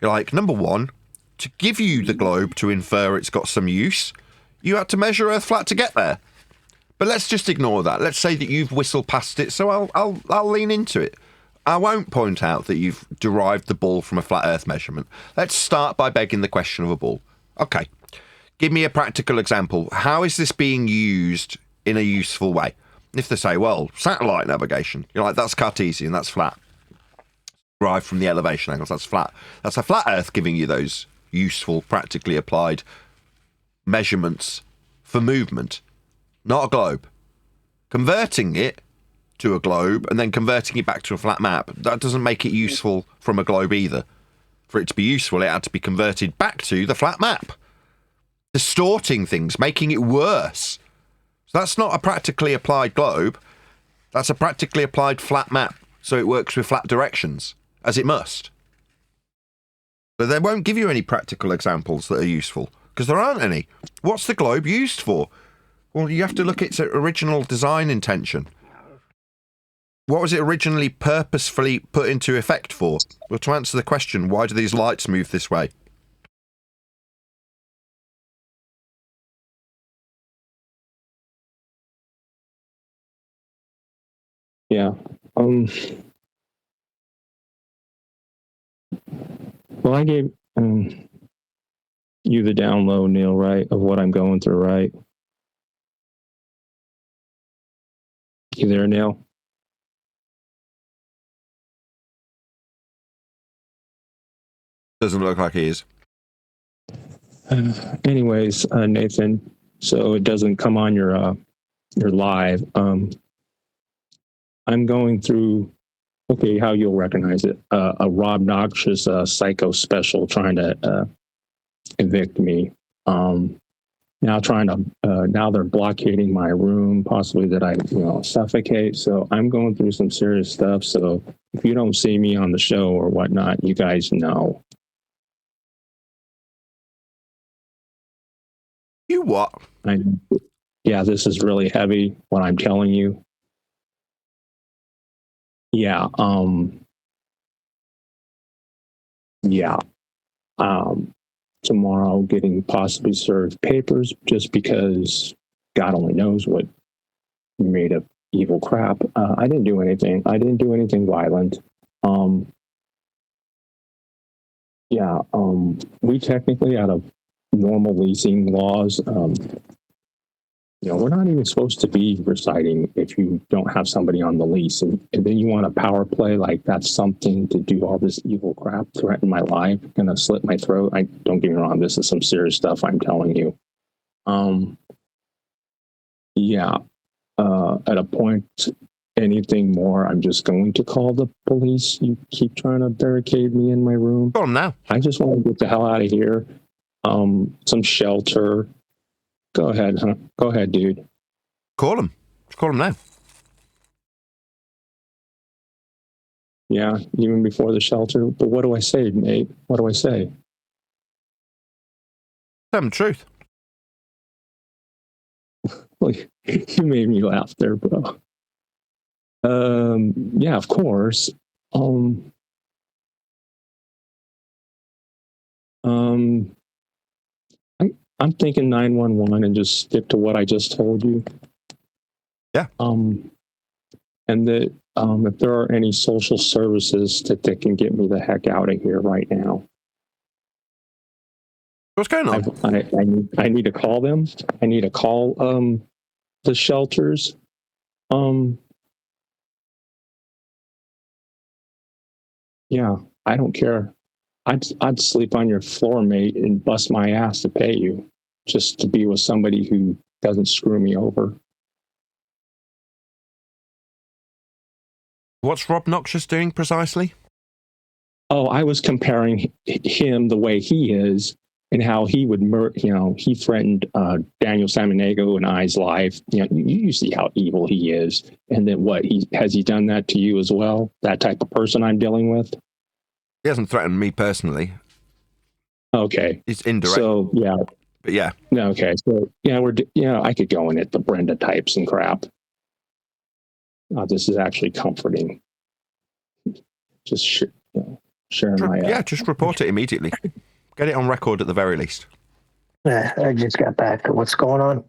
Speaker 2: you're like, number one, to give you the globe to infer it's got some use, you had to measure Earth flat to get there. But let's just ignore that. Let's say that you've whistled past it, so I'll lean into it. I won't point out that you've derived the ball from a flat Earth measurement. Let's start by begging the question of a ball. Okay, give me a practical example. How is this being used in a useful way? If they say, well, satellite navigation, you're like, that's Cartesian, that's flat. Derived from the elevation angles, that's flat. That's a flat Earth giving you those useful, practically applied measurements for movement, not a globe. Converting it to a globe and then converting it back to a flat map, that doesn't make it useful from a globe either. For it to be useful, it had to be converted back to the flat map, distorting things, making it worse. So that's not a practically applied globe, that's a practically applied flat map, so it works with flat directions, as it must. But they won't give you any practical examples that are useful, because there aren't any. What's the globe used for? Well, you have to look at its original design intention. What was it originally purposefully put into effect for? Well, to answer the question, why do these lights move this way?
Speaker 7: Yeah. Well, I gave you the down low, Neil, right, of what I'm going through, right? You there, Neil?
Speaker 2: Doesn't look like he is.
Speaker 7: Anyways, Nathan, so it doesn't come on your live. I'm going through, okay, how you'll recognize it, a Rob Noxious psycho special trying to evict me. Now they're blockading my room, possibly that I suffocate. So I'm going through some serious stuff. So if you don't see me on the show or whatnot, you guys know.
Speaker 2: You what?
Speaker 7: Yeah, this is really heavy, what I'm telling you. Yeah, tomorrow getting possibly served papers just because God only knows what made of evil crap. I didn't do anything. I didn't do anything violent. We technically, out of normal leasing laws, we're not even supposed to be residing if you don't have somebody on the lease. And then you want a power play like that's something to do all this evil crap, threaten my life, gonna slit my throat. Don't get me wrong, this is some serious stuff I'm telling you. At a point, anything more, I'm just going to call the police. You keep trying to barricade me in my room.
Speaker 2: Go on now.
Speaker 7: I just want to get the hell out of here. Some shelter. Go ahead, huh? Go ahead, dude.
Speaker 2: Call him. Just call him now.
Speaker 7: Yeah, even before the shelter. But what do I say, mate? What do I say?
Speaker 2: Tell him the truth.
Speaker 7: Well, you made me laugh there, bro. Yeah, of course. I'm thinking 911 and just stick to what I just told you.
Speaker 2: Yeah.
Speaker 7: And that if there are any social services that can get me the heck out of here right now.
Speaker 2: What's going on?
Speaker 7: I need to call them. I need to call the shelters. Yeah, I don't care. I'd sleep on your floor, mate, and bust my ass to pay you just to be with somebody who doesn't screw me over.
Speaker 2: What's Rob Noxious doing precisely?
Speaker 7: Oh, I was comparing him the way he is and how he would, he threatened Daniel Samaniego and I's life. You see how evil he is. And then has he done that to you as well? That type of person I'm dealing with?
Speaker 2: He hasn't threatened me personally.
Speaker 7: Okay.
Speaker 2: He's indirect.
Speaker 7: So, yeah.
Speaker 2: But yeah.
Speaker 7: Okay. So, I could go in at the Brenda types and crap. This is actually comforting. Just sharing my...
Speaker 2: just report it immediately. Get it on record at the very least.
Speaker 3: I just got back. What's going on?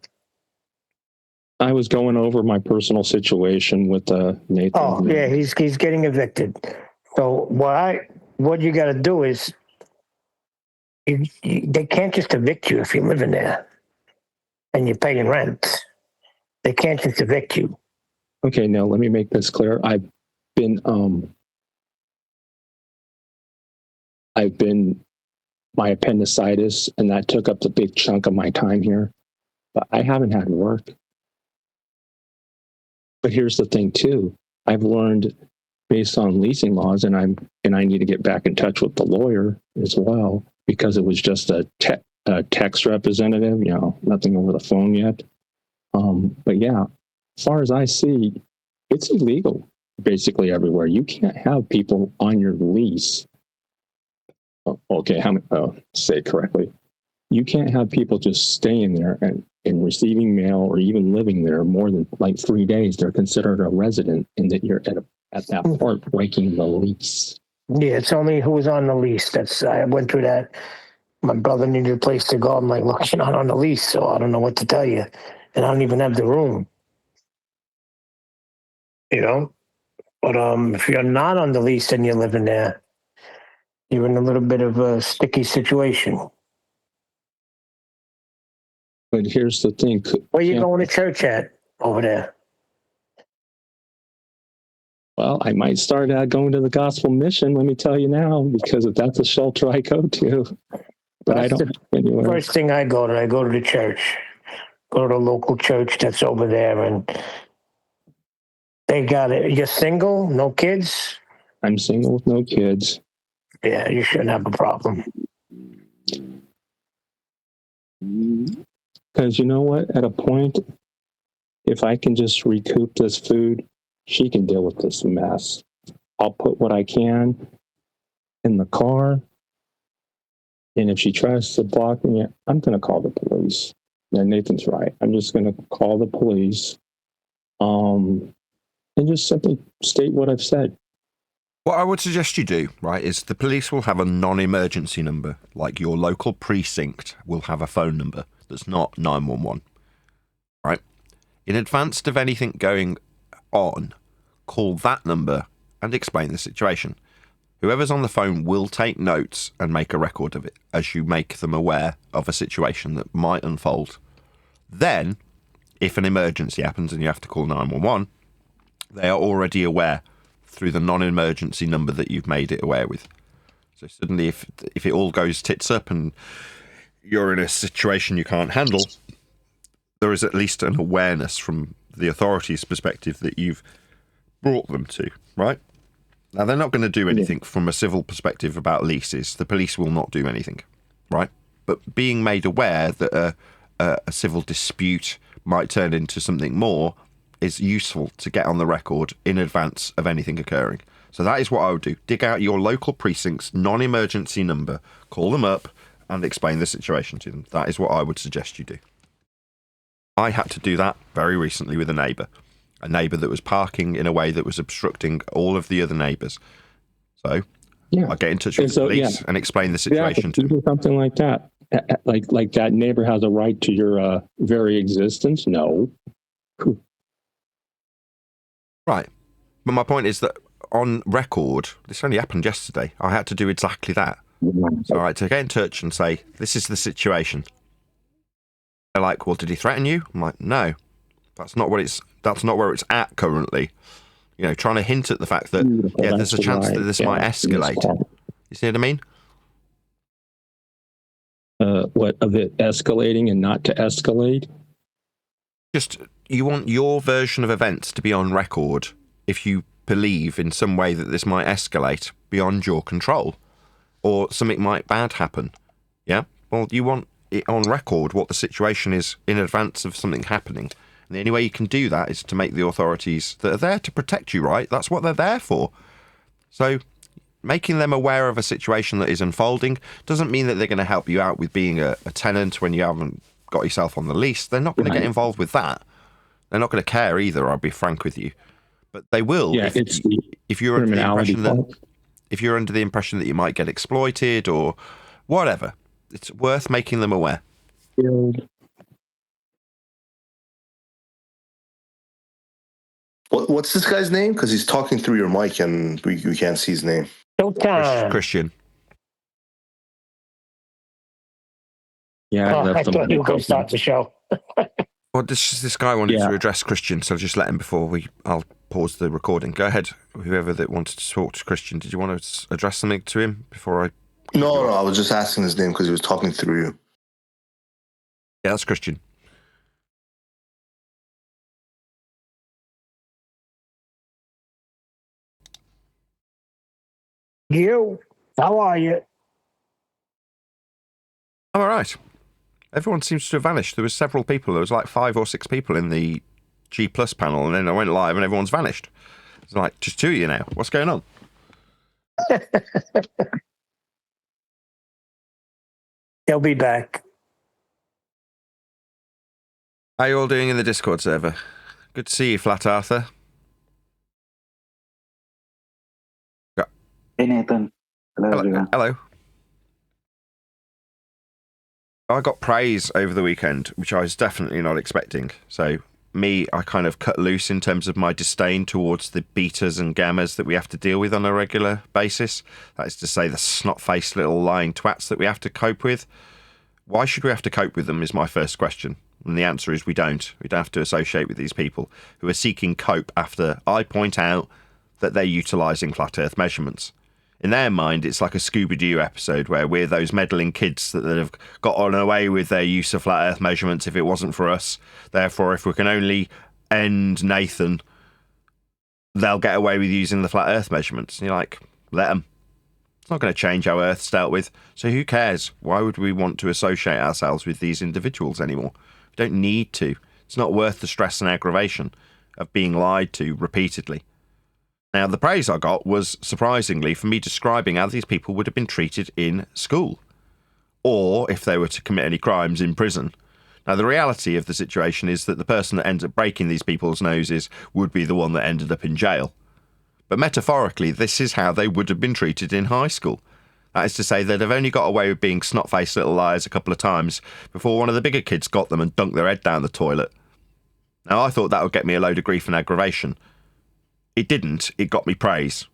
Speaker 7: I was going over my personal situation with Nathan.
Speaker 3: Oh, yeah, he's getting evicted. So what you got to do is they can't just evict you if you're living there and you're paying rent. They can't just evict you.
Speaker 7: Okay, now let me make this clear. I've been my appendicitis, and that took up the big chunk of my time here. But I haven't had work. But here's the thing too. I've learned based on leasing laws, and I need to get back in touch with the lawyer as well, because it was just a text representative, nothing over the phone yet. But yeah, as far as I see, it's illegal basically everywhere. You can't have people on your lease. Okay, say it correctly. You can't have people just staying there and receiving mail or even living there more than like 3 days. They're considered a resident, and that you're at that point breaking the lease.
Speaker 3: Yeah, it's only who was on the lease. I went through that. My brother needed a place to go. I'm like, look, you're not on the lease, so I don't know what to tell you. And I don't even have the room. But if you're not on the lease and you're living there, you're in a little bit of a sticky situation.
Speaker 7: But here's the thing.
Speaker 3: Where you going to church at over there?
Speaker 7: Well, I might start going to the gospel mission, let me tell you now, because if that's a shelter I go to. But I don't anywhere.
Speaker 3: First thing I go to the church. Go to the local church that's over there, and they got it. You're single, no kids?
Speaker 7: I'm single with no kids.
Speaker 3: Yeah, you shouldn't have a problem.
Speaker 7: Because you know what? At a point, if I can just recoup this food, she can deal with this mess. I'll put what I can in the car. And if she tries to block me, I'm going to call the police. And Nathan's right. I'm just going to call the police and just simply state what I've said.
Speaker 2: What I would suggest you do, right, is the police will have a non-emergency number, like your local precinct will have a phone number that's not 911, right? In advance of anything going on, call that number and explain the situation. Whoever's on the phone will take notes and make a record of it as you make them aware of a situation that might unfold. Then, if an emergency happens and you have to call 911, they are already aware through the non-emergency number that you've made it aware with. So suddenly, if it all goes tits up and you're in a situation you can't handle, there is at least an awareness from the authorities' perspective that you've brought them to, right? Now, they're not going to do anything from a civil perspective about leases. The police will not do anything, right? But being made aware that a civil dispute might turn into something more is useful to get on the record in advance of anything occurring. So that is what I would do. Dig out your local precinct's non-emergency number, call them up, and explain the situation to them. That is what I would suggest you do. I had to do that very recently with a neighbour that was parking in a way that was obstructing all of the other neighbours. So I get in touch with the police and explain the situation to them.
Speaker 7: Something like that. Like that neighbor has a right to your very existence? No.
Speaker 2: Right. But my point is that on record, this only happened yesterday, I had to do exactly that. So I had to get in touch and say, this is the situation. They're like, well, did he threaten you? I'm like, no, that's not where it's at currently. Trying to hint at the fact that, there's a chance that this might escalate. You see what I mean?
Speaker 7: What, of it escalating and not to escalate?
Speaker 2: Just, you want your version of events to be on record if you believe in some way that this might escalate beyond your control or something might bad happen. Yeah? Well, you want it on record what the situation is in advance of something happening. And the only way you can do that is to make the authorities that are there to protect you, right? That's what they're there for. So making them aware of a situation that is unfolding doesn't mean that they're going to help you out with being a tenant when you haven't got yourself on the lease. They're not going to get involved with that. They're not going to care either, I'll be frank with you. But they will if you're under the impression that you might get exploited or whatever. It's worth making them aware.
Speaker 6: What's this guy's name? Because he's talking through your mic and we can't see his name.
Speaker 3: Showtime.
Speaker 2: Christian.
Speaker 7: Yeah,
Speaker 3: I thought you were going to start the show.
Speaker 2: Well, this guy wanted to address Christian, so just let him before I'll pause the recording. Go ahead, whoever that wanted to talk to Christian. Did you want to address something to him before I?
Speaker 6: No, I was just asking his name because he was talking through you.
Speaker 2: Yeah, that's Christian.
Speaker 3: You, how are you?
Speaker 2: I'm all right. Everyone seems to have vanished. There was several people. There was like 5 or 6 people in the G Plus panel, and then I went live and everyone's vanished. It's like, just 2 of you now. What's going on?
Speaker 3: He'll be back.
Speaker 2: How are you all doing in the Discord server? Good to see you, Flat Arthur.
Speaker 8: Hey, Nathan. Hello, everyone.
Speaker 2: Hello. I got praise over the weekend, which I was definitely not expecting. So, I kind of cut loose in terms of my disdain towards the betas and gammas that we have to deal with on a regular basis. That is to say, the snot-faced little lying twats that we have to cope with. Why should we have to cope with them is my first question. And the answer is we don't. We don't have to associate with these people who are seeking cope after I point out that they're utilising flat earth measurements. In their mind, it's like a Scooby-Doo episode where we're those meddling kids that have gotten away with their use of flat earth measurements if it wasn't for us. Therefore, if we can only end Nathan, they'll get away with using the flat earth measurements. And you're like, let them. It's not going to change how Earth's dealt with. So who cares? Why would we want to associate ourselves with these individuals anymore? We don't need to. It's not worth the stress and aggravation of being lied to repeatedly. Now, the praise I got was, surprisingly, for me describing how these people would have been treated in school, or, if they were to commit any crimes, in prison. Now, the reality of the situation is that the person that ends up breaking these people's noses would be the one that ended up in jail. But metaphorically, this is how they would have been treated in high school. That is to say, they'd have only got away with being snot-faced little liars a couple of times before one of the bigger kids got them and dunked their head down the toilet. Now, I thought that would get me a load of grief and aggravation. It didn't. It got me praise.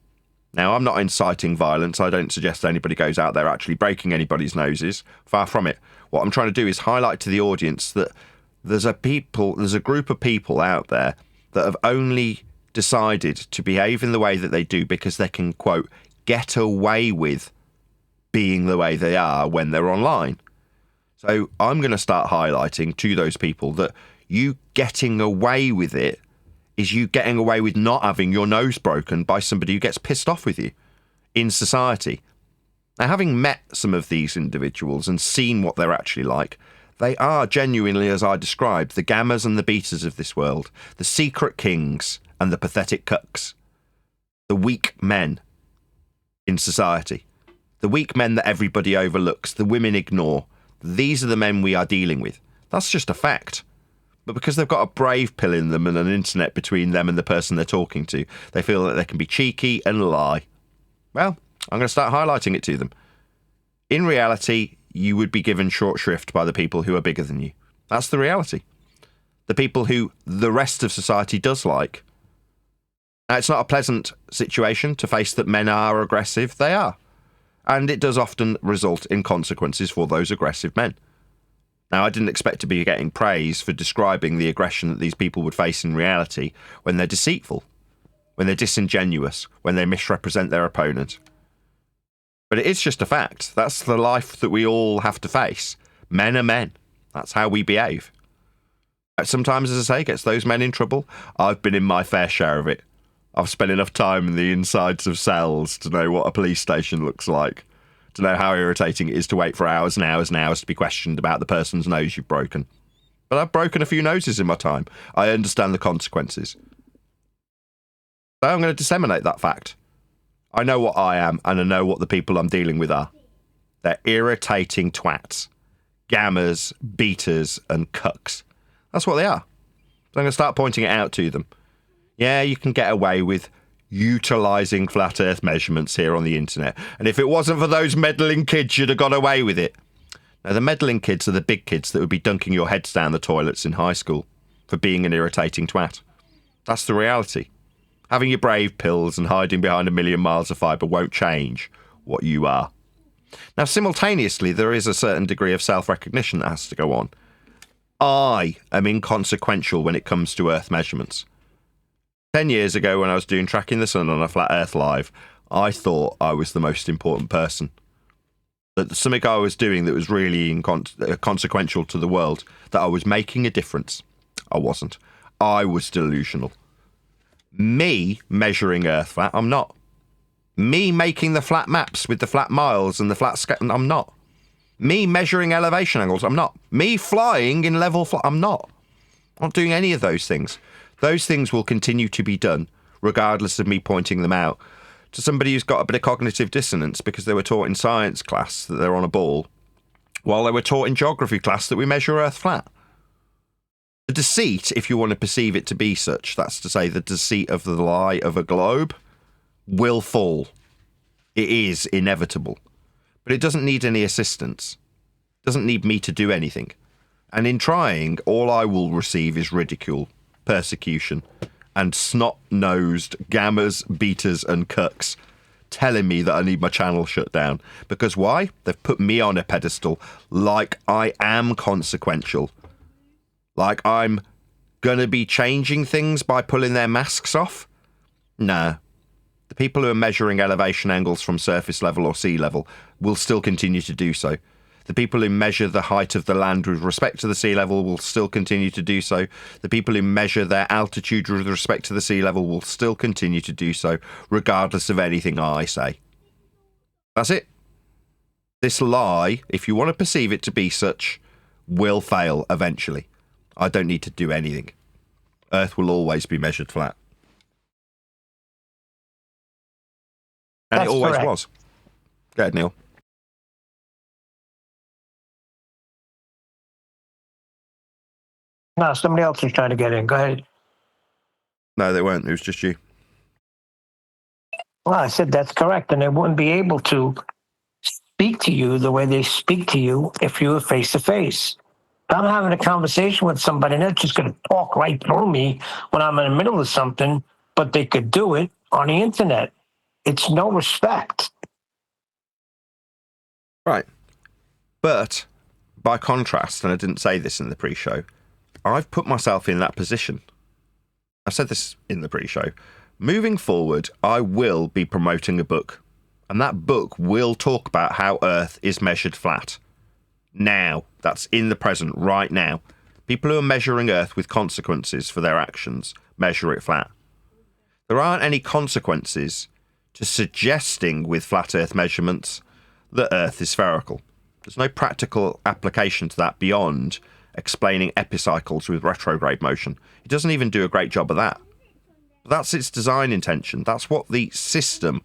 Speaker 2: Now, I'm not inciting violence. I don't suggest anybody goes out there actually breaking anybody's noses. Far from it. What I'm trying to do is highlight to the audience that there's a group of people out there that have only decided to behave in the way that they do because they can, quote, get away with being the way they are when they're online. So I'm going to start highlighting to those people that you getting away with it is you getting away with not having your nose broken by somebody who gets pissed off with you in society. Now, having met some of these individuals and seen what they're actually like, they are genuinely, as I described, the gammas and the betas of this world, the secret kings and the pathetic cucks, the weak men in society, the weak men that everybody overlooks, the women ignore. These are the men we are dealing with. That's just a fact. But because they've got a brave pill in them and an internet between them and the person they're talking to, they feel that they can be cheeky and lie. Well, I'm going to start highlighting it to them. In reality, you would be given short shrift by the people who are bigger than you. That's the reality. The people who the rest of society does like. Now, it's not a pleasant situation to face that men are aggressive. They are. And it does often result in consequences for those aggressive men. Now, I didn't expect to be getting praise for describing the aggression that these people would face in reality when they're deceitful, when they're disingenuous, when they misrepresent their opponent. But it is just a fact. That's the life that we all have to face. Men are men. That's how we behave. Sometimes, as I say, gets those men in trouble. I've been in my fair share of it. I've spent enough time in the insides of cells to know what a police station looks like, to know how irritating it is to wait for hours and hours and hours to be questioned about the person's nose you've broken. But I've broken a few noses in my time. I understand the consequences. So I'm going to disseminate that fact. I know what I am, and I know what the people I'm dealing with are. They're irritating twats. Gammas, beaters, and cucks. That's what they are. So I'm going to start pointing it out to them. Yeah, you can get away with utilising flat earth measurements here on the internet. And if it wasn't for those meddling kids, you'd have got away with it. Now, the meddling kids are the big kids that would be dunking your heads down the toilets in high school for being an irritating twat. That's the reality. Having your brave pills and hiding behind a million miles of fibre won't change what you are. Now, simultaneously, there is a certain degree of self-recognition that has to go on. I am inconsequential when it comes to Earth measurements. 10 years ago, when I was doing Tracking the Sun on a Flat Earth Live, I thought I was the most important person. That something I was doing that was really consequential to the world, that I was making a difference. I wasn't. I was delusional. Me measuring Earth flat, I'm not. Me making the flat maps with the flat miles and the flat I'm not. Me measuring elevation angles, I'm not. Me flying in level flight, I'm not. I'm not doing any of those things. Those things will continue to be done, regardless of me pointing them out to somebody who's got a bit of cognitive dissonance because they were taught in science class that they're on a ball, while they were taught in geography class that we measure Earth flat. The deceit, if you want to perceive it to be such, that's to say the deceit of the lie of a globe, will fall. It is inevitable. But it doesn't need any assistance. It doesn't need me to do anything. And in trying, all I will receive is ridicule, persecution, and snot-nosed gammas, betas, and cucks telling me that I need my channel shut down. Because why? They've put me on a pedestal like I am consequential. Like I'm gonna be changing things by pulling their masks off? Nah. The people who are measuring elevation angles from surface level or sea level will still continue to do so. The people who measure the height of the land with respect to the sea level will still continue to do so. The people who measure their altitude with respect to the sea level will still continue to do so, regardless of anything I say. That's it. This lie, if you want to perceive it to be such, will fail eventually. I don't need to do anything. Earth will always be measured flat. And
Speaker 3: That's
Speaker 2: it always
Speaker 3: correct.
Speaker 2: was. Go ahead, Neil.
Speaker 3: No, somebody else was trying to get in. Go ahead.
Speaker 2: No, they weren't. It was just you.
Speaker 3: Well, I said that's correct, and they wouldn't be able to speak to you the way they speak to you if you were face to face. If I'm having a conversation with somebody, and they're just going to talk right through me when I'm in the middle of something, but they could do it on the internet. It's no respect.
Speaker 2: Right. But, by contrast, and I didn't say this in the pre-show, I've put myself in that position. I said this in the pre-show. Moving forward, I will be promoting a book. And that book will talk about how Earth is measured flat. Now. That's in the present, right now. People who are measuring Earth with consequences for their actions measure it flat. There aren't any consequences to suggesting with flat Earth measurements that Earth is spherical. There's no practical application to that beyond explaining epicycles with retrograde motion. It doesn't even do a great job of that. But that's its design intention. That's what the system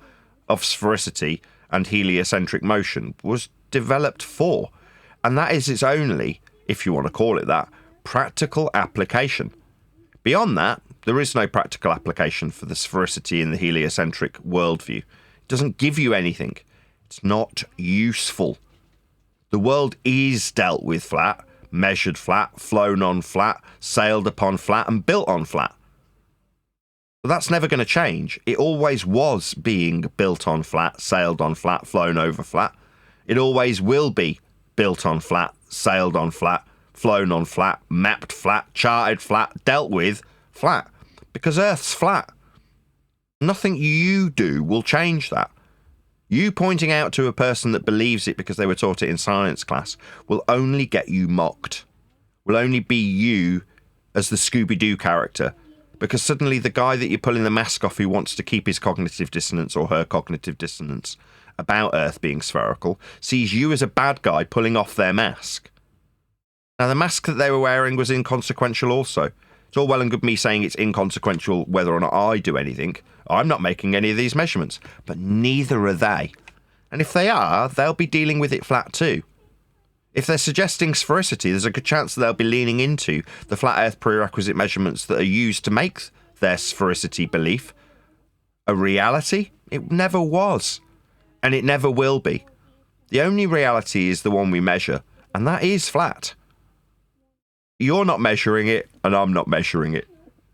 Speaker 2: of sphericity and heliocentric motion was developed for. And that is its only, if you want to call it that, practical application. Beyond that, there is no practical application for the sphericity in the heliocentric worldview. It doesn't give you anything. It's not useful. The world is dealt with flat, measured flat, flown on flat, sailed upon flat, and built on flat. But that's never going to change. It always was being built on flat, sailed on flat, flown over flat. It always will be built on flat, sailed on flat, flown on flat, mapped flat, charted flat, dealt with flat. Because Earth's flat. Nothing you do will change that. You pointing out to a person that believes it because they were taught it in science class will only get you mocked. Will only be you as the Scooby-Doo character. Because suddenly the guy that you're pulling the mask off who wants to keep his cognitive dissonance or her cognitive dissonance about Earth being spherical sees you as a bad guy pulling off their mask. Now, the mask that they were wearing was inconsequential also. It's all well and good me saying it's inconsequential whether or not I do anything. I'm not making any of these measurements, but neither are they. And if they are, they'll be dealing with it flat too. If they're suggesting sphericity, there's a good chance that they'll be leaning into the flat Earth prerequisite measurements that are used to make their sphericity belief a reality. It never was. And it never will be. The only reality is the one we measure, and that is flat. You're not measuring it, and I'm not measuring it.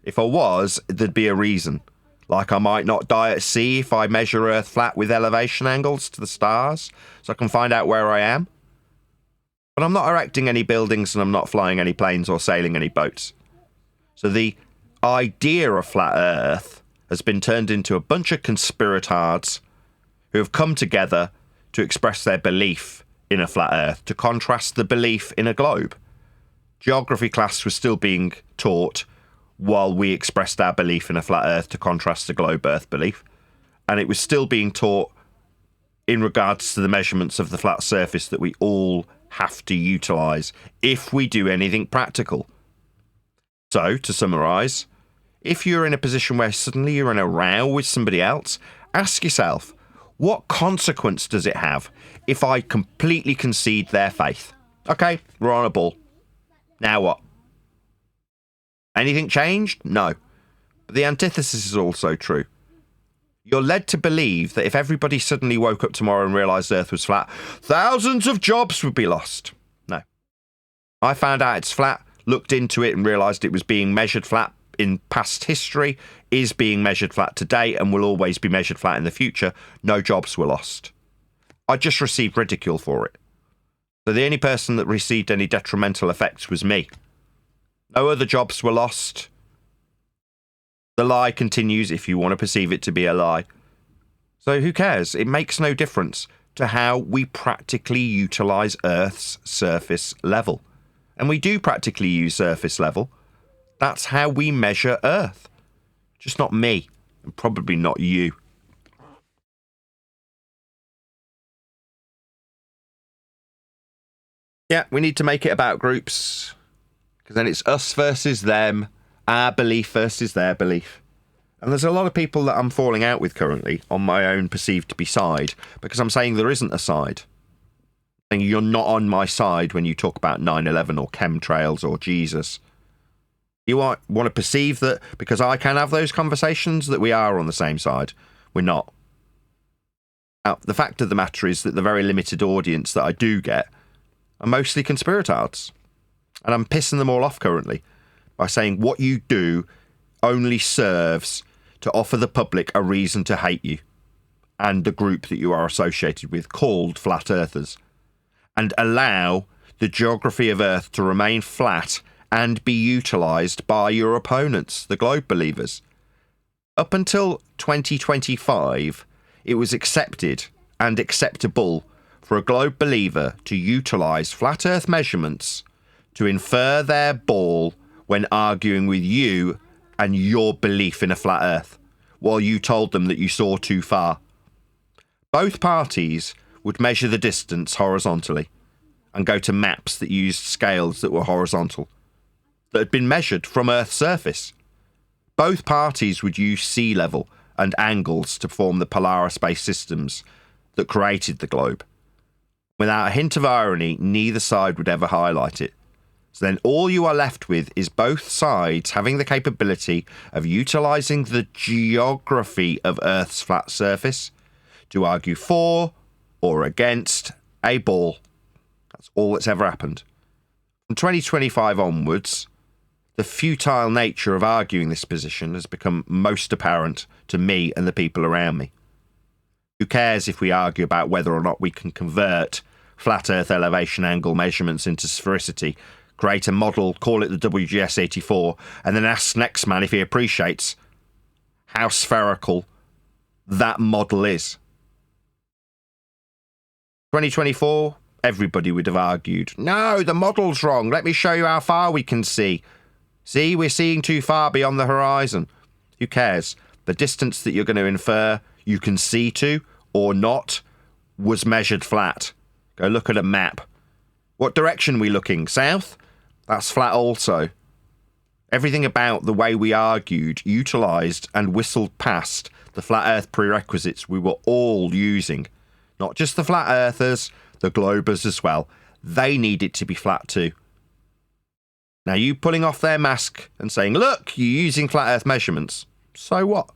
Speaker 2: If I was, there'd be a reason. Like I might not die at sea if I measure Earth flat with elevation angles to the stars, so I can find out where I am. But I'm not erecting any buildings and I'm not flying any planes or sailing any boats. So the idea of flat Earth has been turned into a bunch of conspiratards who have come together to express their belief in a flat Earth, to contrast the belief in a globe. Geography class was still being taught while we expressed our belief in a flat Earth to contrast the globe Earth belief. And it was still being taught in regards to the measurements of the flat surface that we all have to utilise if we do anything practical. So, to summarise, if you're in a position where suddenly you're in a row with somebody else, ask yourself, what consequence does it have if I completely concede their faith? Okay, we're on a ball. Now what? Anything changed? No. But the antithesis is also true. You're led to believe that if everybody suddenly woke up tomorrow and realised the Earth was flat, thousands of jobs would be lost. No. I found out it's flat, looked into it and realised it was being measured flat in past history, is being measured flat today and will always be measured flat in the future. No jobs were lost. I just received ridicule for it. So the only person that received any detrimental effects was me. No other jobs were lost. The lie continues if you want to perceive it to be a lie. So who cares? It makes no difference to how we practically utilise Earth's surface level. And we do practically use surface level. That's how we measure Earth. Just not me, and probably not you. Yeah, we need to make it about groups, because then it's us versus them, our belief versus their belief. And there's a lot of people that I'm falling out with currently on my own perceived to be side, because I'm saying there isn't a side. And you're not on my side when you talk about 9/11 or chemtrails or Jesus. You want to perceive that because I can have those conversations that we are on the same side. We're not. Now, the fact of the matter is that the very limited audience that I do get are mostly conspiratards. And I'm pissing them all off currently by saying what you do only serves to offer the public a reason to hate you and the group that you are associated with called Flat Earthers, and allow the geography of Earth to remain flat and be utilised by your opponents, the globe believers. Up until 2025, it was accepted and acceptable for a globe believer to utilise flat Earth measurements to infer their ball when arguing with you and your belief in a flat Earth, while you told them that you saw too far. Both parties would measure the distance horizontally and go to maps that used scales that were horizontal, that had been measured from Earth's surface. Both parties would use sea level and angles to form the Polaris-based systems that created the globe. Without a hint of irony, neither side would ever highlight it. So then all you are left with is both sides having the capability of utilising the geography of Earth's flat surface to argue for or against a ball. That's all that's ever happened. From 2025 onwards, the futile nature of arguing this position has become most apparent to me and the people around me. Who cares if we argue about whether or not we can convert flat Earth elevation angle measurements into sphericity, create a model, call it the WGS84, and then ask next man if he appreciates how spherical that model is. 2024, everybody would have argued, no, the model's wrong. Let me show you how far we can see. See, we're seeing too far beyond the horizon. Who cares? The distance that you're going to infer you can see to or not was measured flat. Go look at a map. What direction are we looking? South? That's flat also. Everything about the way we argued, utilised and whistled past the flat Earth prerequisites we were all using. Not just the flat Earthers, the globers as well. They need it to be flat too. Now you pulling off their mask and saying, look, you're using flat Earth measurements. So what?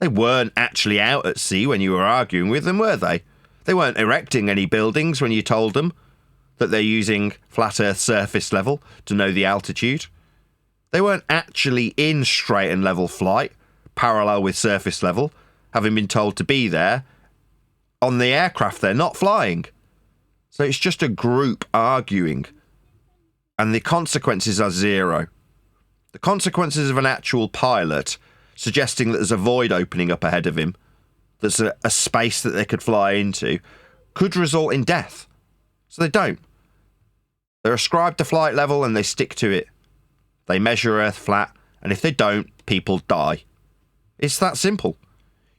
Speaker 2: They weren't actually out at sea when you were arguing with them, were they? They weren't erecting any buildings when you told them that they're using flat Earth surface level to know the altitude. They weren't actually in straight and level flight, parallel with surface level, having been told to be there. On the aircraft, they're not flying. So it's just a group arguing. And the consequences are zero. The consequences of an actual pilot suggesting that there's a void opening up ahead of him, there's a space that they could fly into, could result in death. So they don't. They're ascribed to flight level and they stick to it. They measure Earth flat, and if they don't, people die. It's that simple.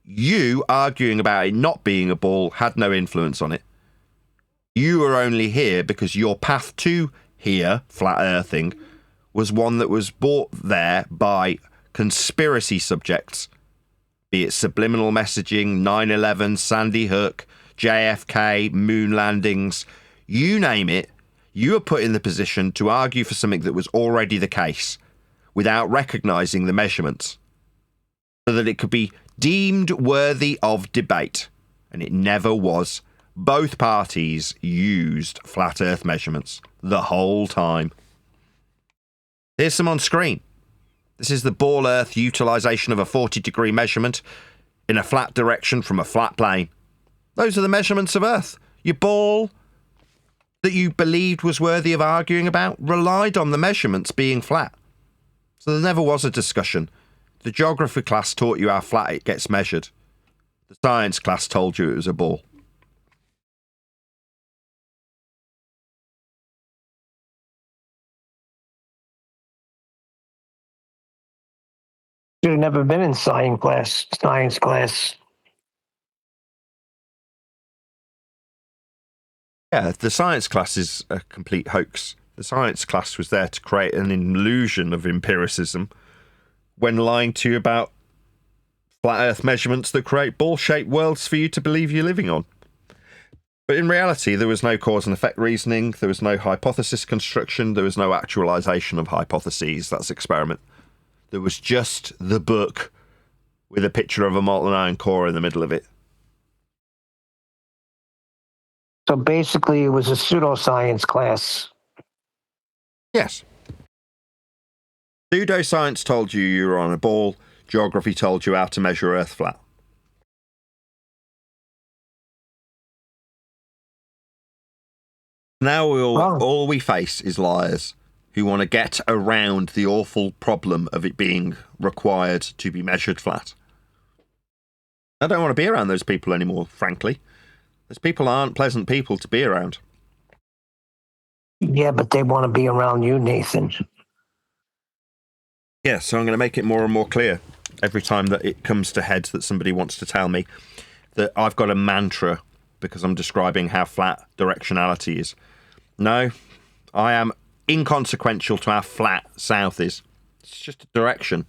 Speaker 2: You arguing about it not being a ball had no influence on it. You were only here because your path to here, flat earthing, was one that was brought there by conspiracy subjects, be it subliminal messaging, 9/11, Sandy Hook, JFK, moon landings, you name it. You were put in the position to argue for something that was already the case without recognising the measurements, so that it could be deemed worthy of debate, and it never was. Both parties used flat earth measurements the whole time. Here's some on screen. This is the ball earth utilisation of a 40-degree measurement in a flat direction from a flat plane. Those are the measurements of Earth. Your ball that you believed was worthy of arguing about relied on the measurements being flat. So there never was a discussion. The geography class taught you how flat it gets measured. The science class told you it was a ball.
Speaker 3: Should have never been in science class.
Speaker 2: Yeah, the science class is a complete hoax. The science class was there to create an illusion of empiricism when lying to you about flat earth measurements that create ball-shaped worlds for you to believe you're living on. But in reality, there was no cause and effect reasoning, there was no hypothesis construction, there was no actualization of hypotheses. That's experiment. There was just the book with a picture of a molten iron core in the middle of it.
Speaker 3: So basically, it was a pseudoscience class.
Speaker 2: Yes. Pseudoscience told you were on a ball. Geography told you how to measure Earth flat. Now all we face is liars who want to get around the awful problem of it being required to be measured flat. I don't want to be around those people anymore, frankly. Those people aren't pleasant people to be around.
Speaker 3: Yeah, but they want to be around you, Nathan.
Speaker 2: Yeah, so I'm going to make it more and more clear every time that it comes to head that somebody wants to tell me that I've got a mantra because I'm describing how flat directionality is. No, I am inconsequential to how flat south is. It's just a direction.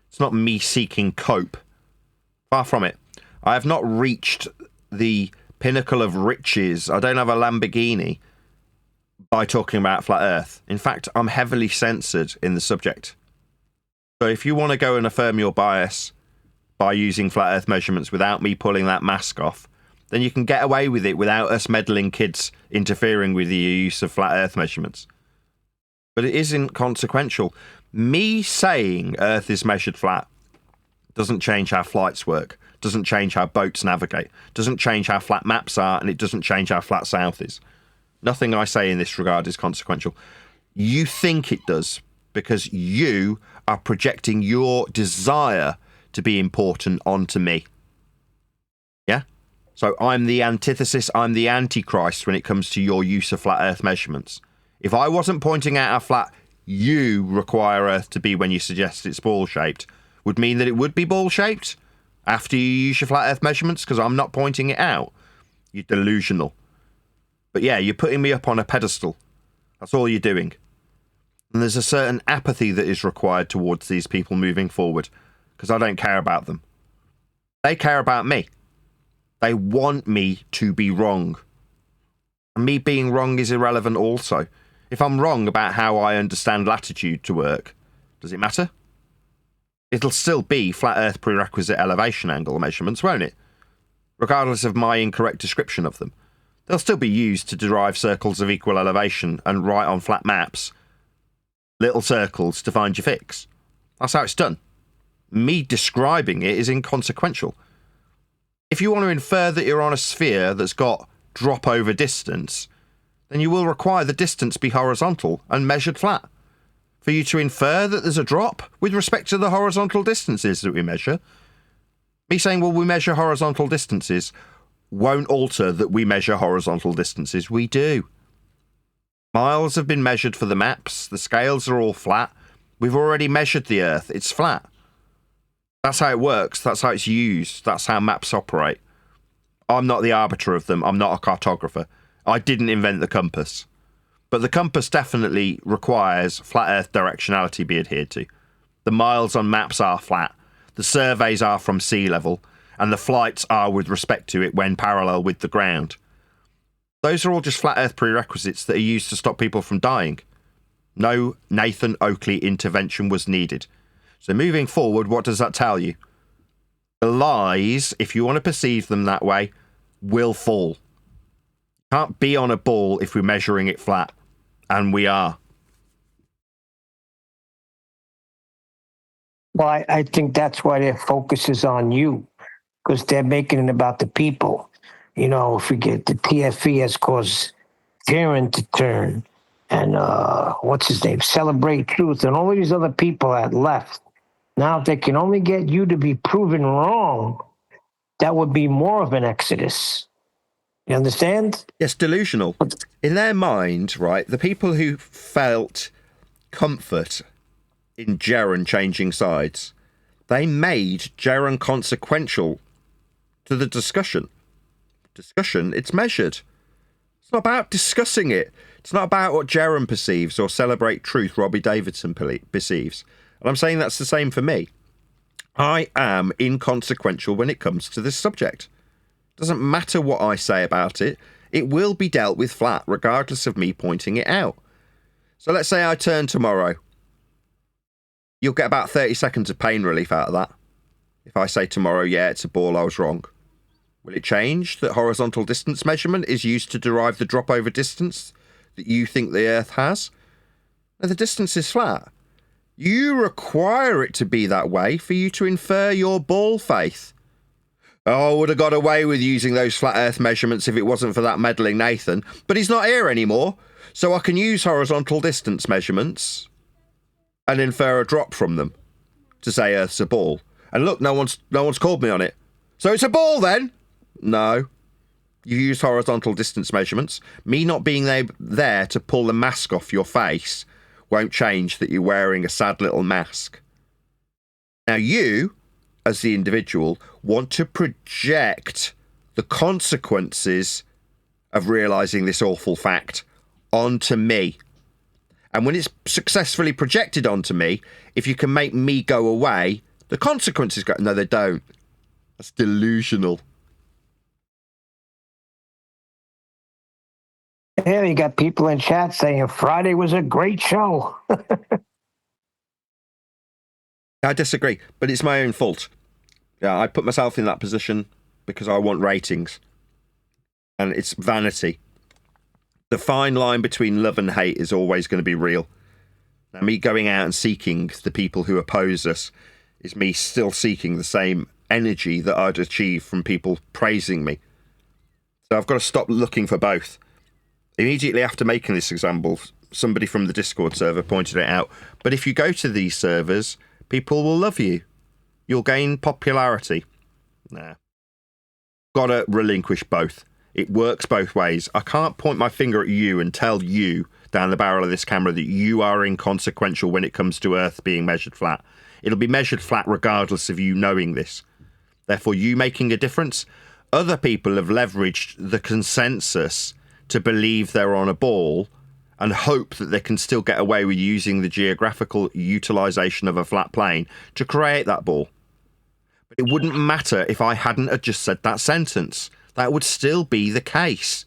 Speaker 2: It's not me seeking cope. Far from it. I have not reached the pinnacle of riches. I don't have a Lamborghini by talking about flat earth. In fact, I'm heavily censored in the subject. So if you want to go and affirm your bias by using flat earth measurements without me pulling that mask off, then you can get away with it without us meddling kids interfering with the use of flat earth measurements. But it isn't consequential. Me saying Earth is measured flat doesn't change how flights work, doesn't change how boats navigate, doesn't change how flat maps are, and it doesn't change how flat south is. Nothing I say in this regard is consequential. You think it does because you are projecting your desire to be important onto me. Yeah? So I'm the antithesis, I'm the antichrist when it comes to your use of flat Earth measurements. If I wasn't pointing out how flat you require Earth to be when you suggest it's ball-shaped, would mean that it would be ball-shaped after you use your flat Earth measurements because I'm not pointing it out. You're delusional. But yeah, you're putting me up on a pedestal. That's all you're doing. And there's a certain apathy that is required towards these people moving forward because I don't care about them. They care about me. They want me to be wrong. And me being wrong is irrelevant also. If I'm wrong about how I understand latitude to work, does it matter? It'll still be flat Earth prerequisite elevation angle measurements, won't it? Regardless of my incorrect description of them. They'll still be used to derive circles of equal elevation and write on flat maps. little circles to find your fix. That's how it's done. Me describing it is inconsequential. If you want to infer that you're on a sphere that's got drop over distance, then you will require the distance be horizontal and measured flat. For you to infer that there's a drop with respect to the horizontal distances that we measure, me saying, well, we measure horizontal distances won't alter that we measure horizontal distances. We do. Miles have been measured for the maps. The scales are all flat. We've already measured the Earth. It's flat. That's how it works. That's how it's used. That's how maps operate. I'm not the arbiter of them. I'm not a cartographer. I didn't invent the compass. But the compass definitely requires flat Earth directionality be adhered to. The miles on maps are flat. The surveys are from sea level. And the flights are with respect to it when parallel with the ground. Those are all just flat Earth prerequisites that are used to stop people from dying. No Nathan Oakley intervention was needed. So moving forward, what does that tell you? The lies, if you want to perceive them that way, will fall. Can't be on a ball if we're measuring it flat. And we are.
Speaker 3: Well, I think that's why their focus is on you, because they're making it about the people. You know, if we get the TFE has caused Sheridan to turn, and what's his name, Celebrate Truth, and all of these other people that left. Now, if they can only get you to be proven wrong, that would be more of an exodus. You understand?
Speaker 2: Yes, delusional. In their mind, right, the people who felt comfort in Jeren changing sides, they made Jeren consequential to the discussion. Discussion, it's measured. It's not about discussing it. It's not about what Jeren perceives or Celebrate Truth Robbie Davidson perceives. And I'm saying that's the same for me. I am inconsequential when it comes to this subject. Doesn't matter what I say about it. It will be dealt with flat, regardless of me pointing it out. So let's say I turn tomorrow. You'll get about 30 seconds of pain relief out of that. If I say tomorrow, yeah, it's a ball, I was wrong. Will it change that horizontal distance measurement is used to derive the drop over distance that you think the Earth has? No, the distance is flat. You require it to be that way for you to infer your ball faith. Oh, I would have got away with using those flat Earth measurements if it wasn't for that meddling Nathan. But he's not here anymore, so I can use horizontal distance measurements and infer a drop from them to say Earth's a ball. And look, no one's called me on it. So it's a ball then? No. You use horizontal distance measurements. Me not being there to pull the mask off your face won't change that you're wearing a sad little mask. Now you, as the individual, want to project the consequences of realising this awful fact onto me. And when it's successfully projected onto me, if you can make me go away, the consequences go... No, they don't. That's delusional.
Speaker 3: Yeah, you got people in chat saying Friday was a great show.
Speaker 2: I disagree, but it's my own fault. Yeah, I put myself in that position because I want ratings. And it's vanity. The fine line between love and hate is always going to be real. Now, me going out and seeking the people who oppose us is me still seeking the same energy that I'd achieve from people praising me. So I've got to stop looking for both. Immediately after making this example, somebody from the Discord server pointed it out. But if you go to these servers, people will love you. You'll gain popularity. Nah. Gotta relinquish both. It works both ways. I can't point my finger at you and tell you down the barrel of this camera that you are inconsequential when it comes to Earth being measured flat. It'll be measured flat regardless of you knowing this. Therefore, you making a difference. Other people have leveraged the consensus to believe they're on a ball and hope that they can still get away with using the geographical utilisation of a flat plane to create that ball. But it wouldn't matter if I hadn't have just said that sentence. That would still be the case.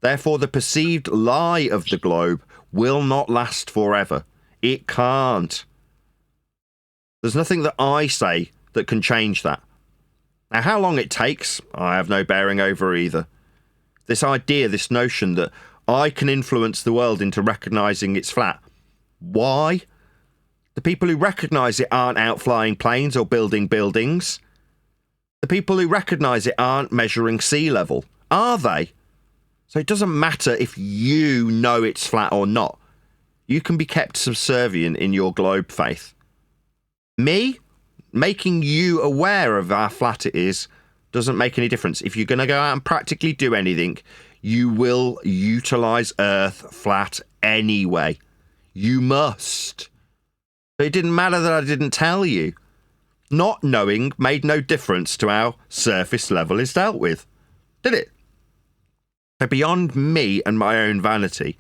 Speaker 2: Therefore, the perceived lie of the globe will not last forever. It can't. There's nothing that I say that can change that. Now, how long it takes, I have no bearing over either. This idea, this notion that I can influence the world into recognising it's flat, Why? The people who recognise it aren't out flying planes or building buildings. The people who recognise it aren't measuring sea level, are they? So it doesn't matter if you know it's flat or not. You can be kept subservient in your globe faith. Me, making you aware of how flat it is doesn't make any difference. If you're going to go out and practically do anything, you will utilise Earth flat anyway. You must. But it didn't matter that I didn't tell you. Not knowing made no difference to how surface level is dealt with, did it? So beyond me and my own vanity,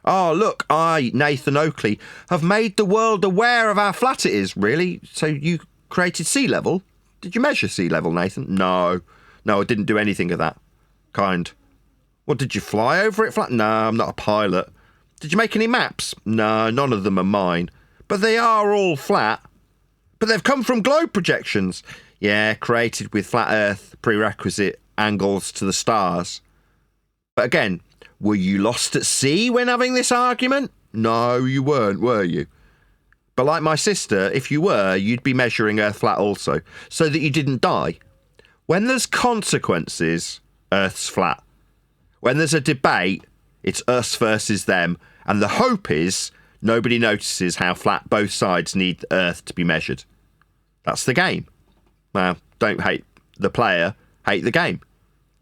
Speaker 2: oh, look, I, Nathan Oakley, have made the world aware of how flat it is. Really? So you created sea level? Did you measure sea level, Nathan? No, I didn't do anything of that kind. What, did you fly over it flat? No, I'm not a pilot. Did you make any maps? No, none of them are mine. But they are all flat. But they've come from globe projections. Yeah, created with flat Earth prerequisite angles to the stars. But again, were you lost at sea when having this argument? No, you weren't, were you? But like my sister, if you were, you'd be measuring Earth flat also, so that you didn't die. When there's consequences, Earth's flat. When there's a debate, it's us versus them, and the hope is nobody notices how flat both sides need the Earth to be measured. That's the game. Now, don't hate the player, hate the game.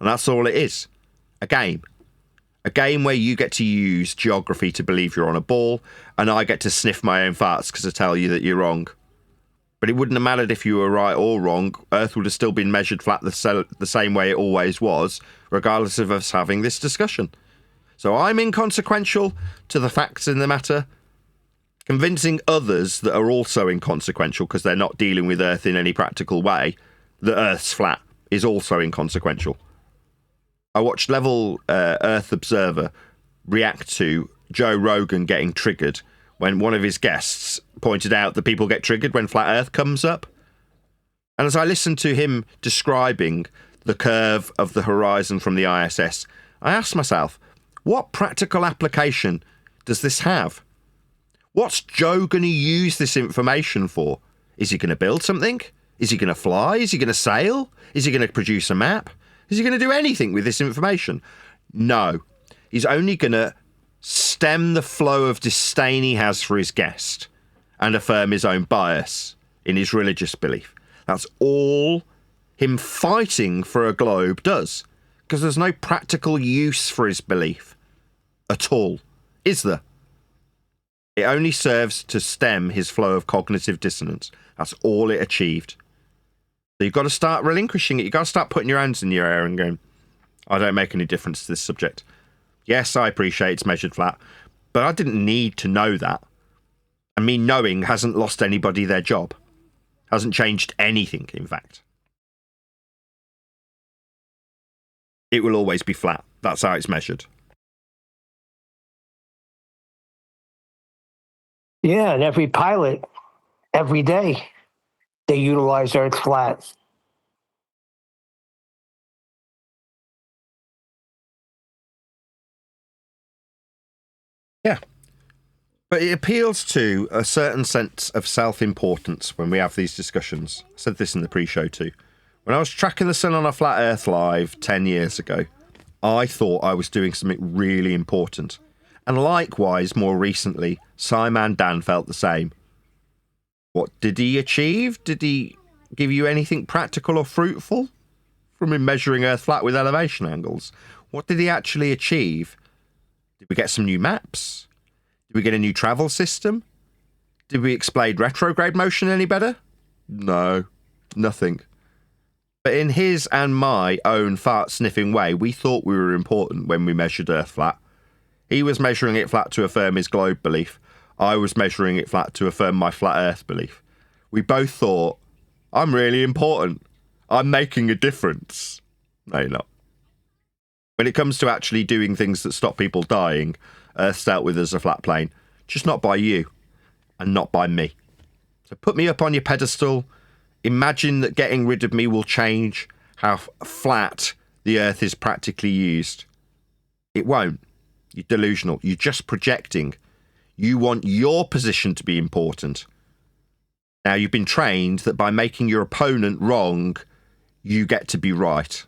Speaker 2: And that's all it is. A game. A game where you get to use geography to believe you're on a ball, and I get to sniff my own farts because I tell you that you're wrong. But it wouldn't have mattered if you were right or wrong. Earth would have still been measured flat the same way it always was, regardless of us having this discussion. So I'm inconsequential to the facts in the matter, convincing others that are also inconsequential because they're not dealing with Earth in any practical way that Earth's flat is also inconsequential. I watched Level Earth Observer react to Joe Rogan getting triggered when one of his guests pointed out that people get triggered when flat Earth comes up. And as I listened to him describing the curve of the horizon from the ISS, I asked myself, what practical application does this have? What's Joe going to use this information for? Is he going to build something? Is he going to fly? Is he going to sail? Is he going to produce a map? Is he going to do anything with this information? No. He's only going to stem the flow of disdain he has for his guest and affirm his own bias in his religious belief. That's all him fighting for a globe does, because there's no practical use for his belief at all, is there? It only serves to stem his flow of cognitive dissonance. That's all it achieved. So you've got to start relinquishing it. You've got to start putting your hands in your hair and going, I don't make any difference to this subject. Yes, I appreciate it's measured flat, but I didn't need to know that. And me knowing hasn't lost anybody their job. Hasn't changed anything, in fact. It will always be flat. That's how it's measured.
Speaker 3: Yeah, and every pilot, every day, they utilize Earth flat.
Speaker 2: Yeah. But it appeals to a certain sense of self-importance when we have these discussions. I said this in the pre-show too. When I was tracking the sun on a flat Earth live 10 years ago, I thought I was doing something really important. And likewise, more recently, Simon Dan felt the same. What did he achieve? Did he give you anything practical or fruitful from him measuring Earth flat with elevation angles? What did he actually achieve? Did we get some new maps? Did we get a new travel system? Did we explain retrograde motion any better? No, nothing. But in his and my own fart-sniffing way, we thought we were important when we measured Earth flat. He was measuring it flat to affirm his globe belief. I was measuring it flat to affirm my flat Earth belief. We both thought, I'm really important. I'm making a difference. No, you're not. When it comes to actually doing things that stop people dying, Earth's dealt with as a flat plane. Just not by you. And not by me. So put me up on your pedestal. Imagine that getting rid of me will change how flat the Earth is practically used. It won't. You're delusional. You're just projecting. You want your position to be important. Now, you've been trained that by making your opponent wrong, you get to be right.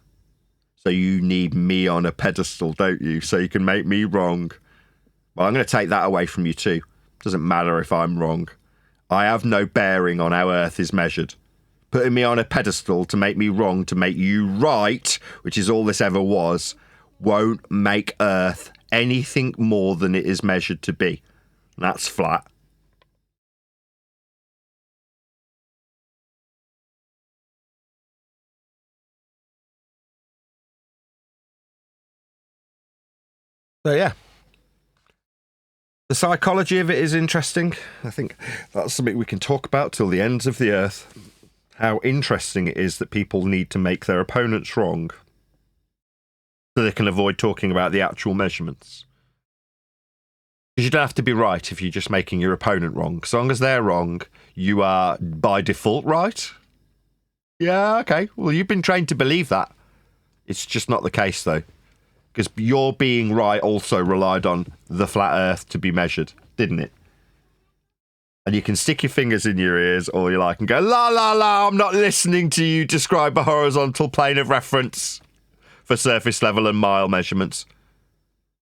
Speaker 2: So you need me on a pedestal, don't you? So you can make me wrong. Well, I'm going to take that away from you too. Doesn't matter if I'm wrong. I have no bearing on how Earth is measured. Putting me on a pedestal to make me wrong, to make you right, which is all this ever was, won't make Earth anything more than it is measured to be. That's flat. So yeah, the psychology of it is interesting. I think that's something we can talk about till the ends of the earth. How interesting it is that people need to make their opponents wrong so they can avoid talking about the actual measurements. Because you don't have to be right if you're just making your opponent wrong. As long as they're wrong, you are by default right. Yeah, okay. Well, you've been trained to believe that. It's just not the case, though. Because your being right also relied on the flat earth to be measured, didn't it? And you can stick your fingers in your ears all you like and go, la, la, la, I'm not listening to you describe a horizontal plane of reference for surface level and mile measurements.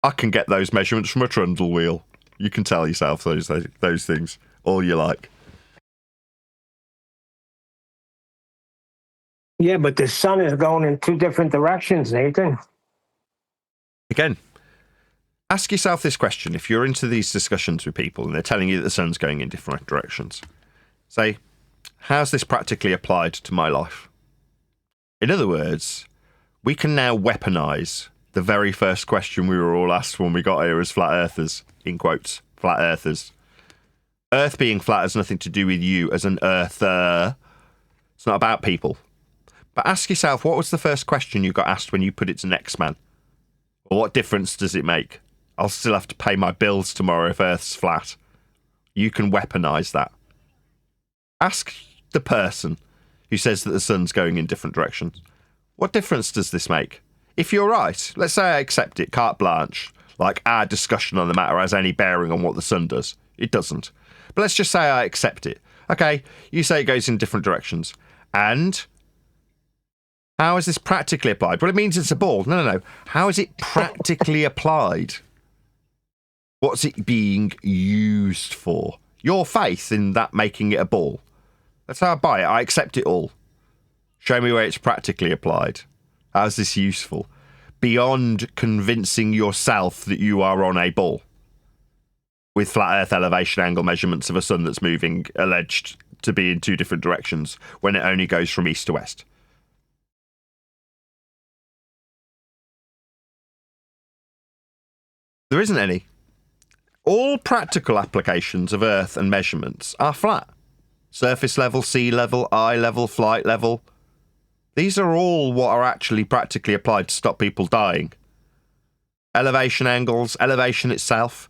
Speaker 2: I can get those measurements from a trundle wheel. You can tell yourself those things all you like.
Speaker 3: Yeah, but the sun is going in two different directions, Nathan.
Speaker 2: Again, ask yourself this question. If you're into these discussions with people and they're telling you that the sun's going in different directions, say, how's this practically applied to my life? In other words, we can now weaponize the very first question we were all asked when we got here as flat earthers, in quotes, flat earthers. Earth being flat has nothing to do with you as an earther. It's not about people. But ask yourself, what was the first question you got asked when you put it to next man? Or what difference does it make? I'll still have to pay my bills tomorrow if Earth's flat. You can weaponize that. Ask the person who says that the sun's going in different directions. What difference does this make? If you're right, let's say I accept it, carte blanche, like our discussion on the matter has any bearing on what the sun does. It doesn't. But let's just say I accept it. Okay, you say it goes in different directions. And how is this practically applied? Well, it means it's a ball. No. How is it practically applied? What's it being used for? Your faith in that making it a ball. That's how I buy it. I accept it all. Show me where it's practically applied. How's this useful? Beyond convincing yourself that you are on a ball. With flat earth elevation angle measurements of a sun that's moving, alleged to be in two different directions, when it only goes from east to west. There isn't any. All practical applications of Earth and measurements are flat. Surface level, sea level, eye level, flight level. These are all what are actually practically applied to stop people dying. Elevation angles, elevation itself.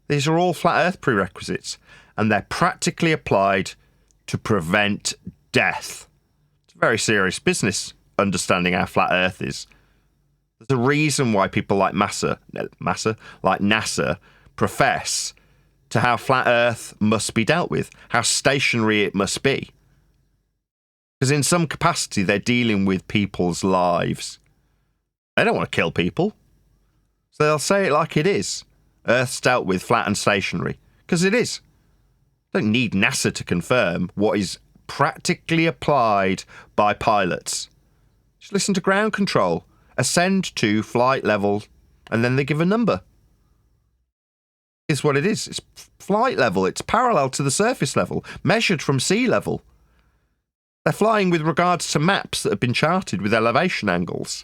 Speaker 2: These are all flat Earth prerequisites. And they're practically applied to prevent death. It's a very serious business, understanding how flat Earth is. There's a reason why people like NASA profess to how flat Earth must be dealt with, how stationary it must be. Because in some capacity, they're dealing with people's lives. They don't want to kill people. So they'll say it like it is. Earth's dealt with flat and stationary. Because it is. Don't need NASA to confirm what is practically applied by pilots. Just listen to ground control. Ascend to flight level, and then they give a number. It's what it is. It's flight level. It's parallel to the surface level, measured from sea level. They're flying with regards to maps that have been charted with elevation angles.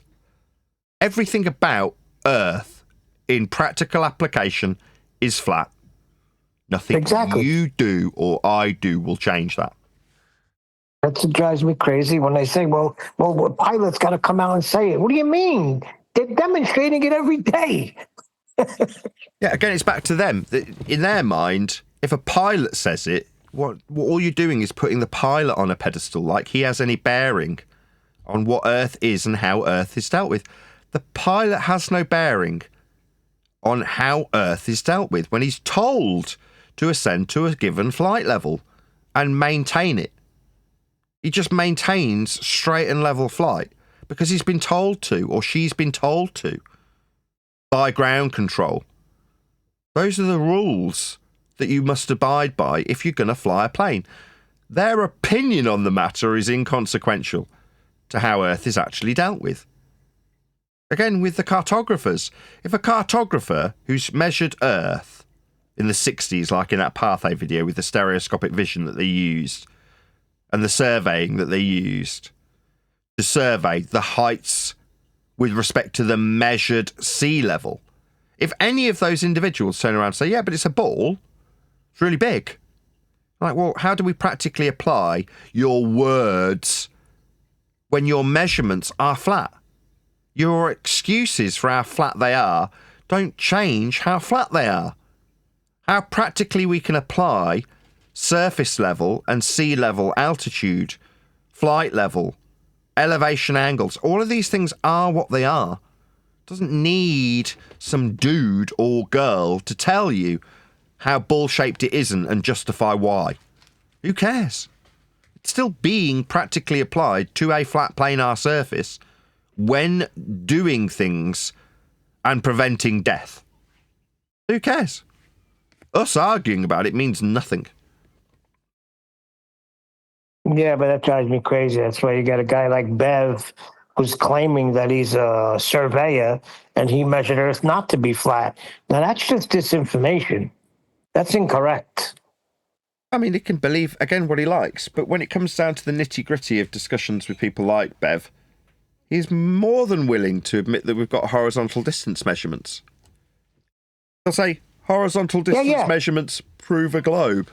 Speaker 2: Everything about Earth, in practical application, is flat. Nothing you do or I do will change that.
Speaker 3: That's what drives me crazy when they say, well, pilots got to come out and say it. What do you mean? They're demonstrating it every day.
Speaker 2: Yeah, again, it's back to them. In their mind, if a pilot says it, what all you're doing is putting the pilot on a pedestal, like he has any bearing on what Earth is and how Earth is dealt with. The pilot has no bearing on how Earth is dealt with when he's told to ascend to a given flight level and maintain it. He just maintains straight and level flight because he's been told to, or she's been told to, by ground control. Those are the rules that you must abide by if you're going to fly a plane. Their opinion on the matter is inconsequential to how Earth is actually dealt with. Again, with the cartographers, if a cartographer who's measured Earth in the 60s, like in that apathy video with the stereoscopic vision that they used, and the surveying that they used to survey the heights with respect to the measured sea level, if any of those individuals turn around and say, yeah, but it's a ball, it's really big. Like, well, how do we practically apply your words when your measurements are flat? Your excuses for how flat they are don't change how flat they are. How practically we can apply surface level and sea level altitude, flight level, elevation angles, all of these things are what they are. Doesn't need some dude or girl to tell you how ball-shaped it isn't and justify why. Who cares? It's still being practically applied to a flat planar surface when doing things and preventing death. Who cares? Us arguing about it means nothing.
Speaker 3: Yeah, but that drives me crazy. That's why you got a guy like Bev who's claiming that he's a surveyor and he measured Earth not to be flat. Now, that's just disinformation. That's incorrect.
Speaker 2: I mean, he can believe, again, what he likes, but when it comes down to the nitty-gritty of discussions with people like Bev, he's more than willing to admit that we've got horizontal distance measurements. They'll say, horizontal distance measurements prove a globe.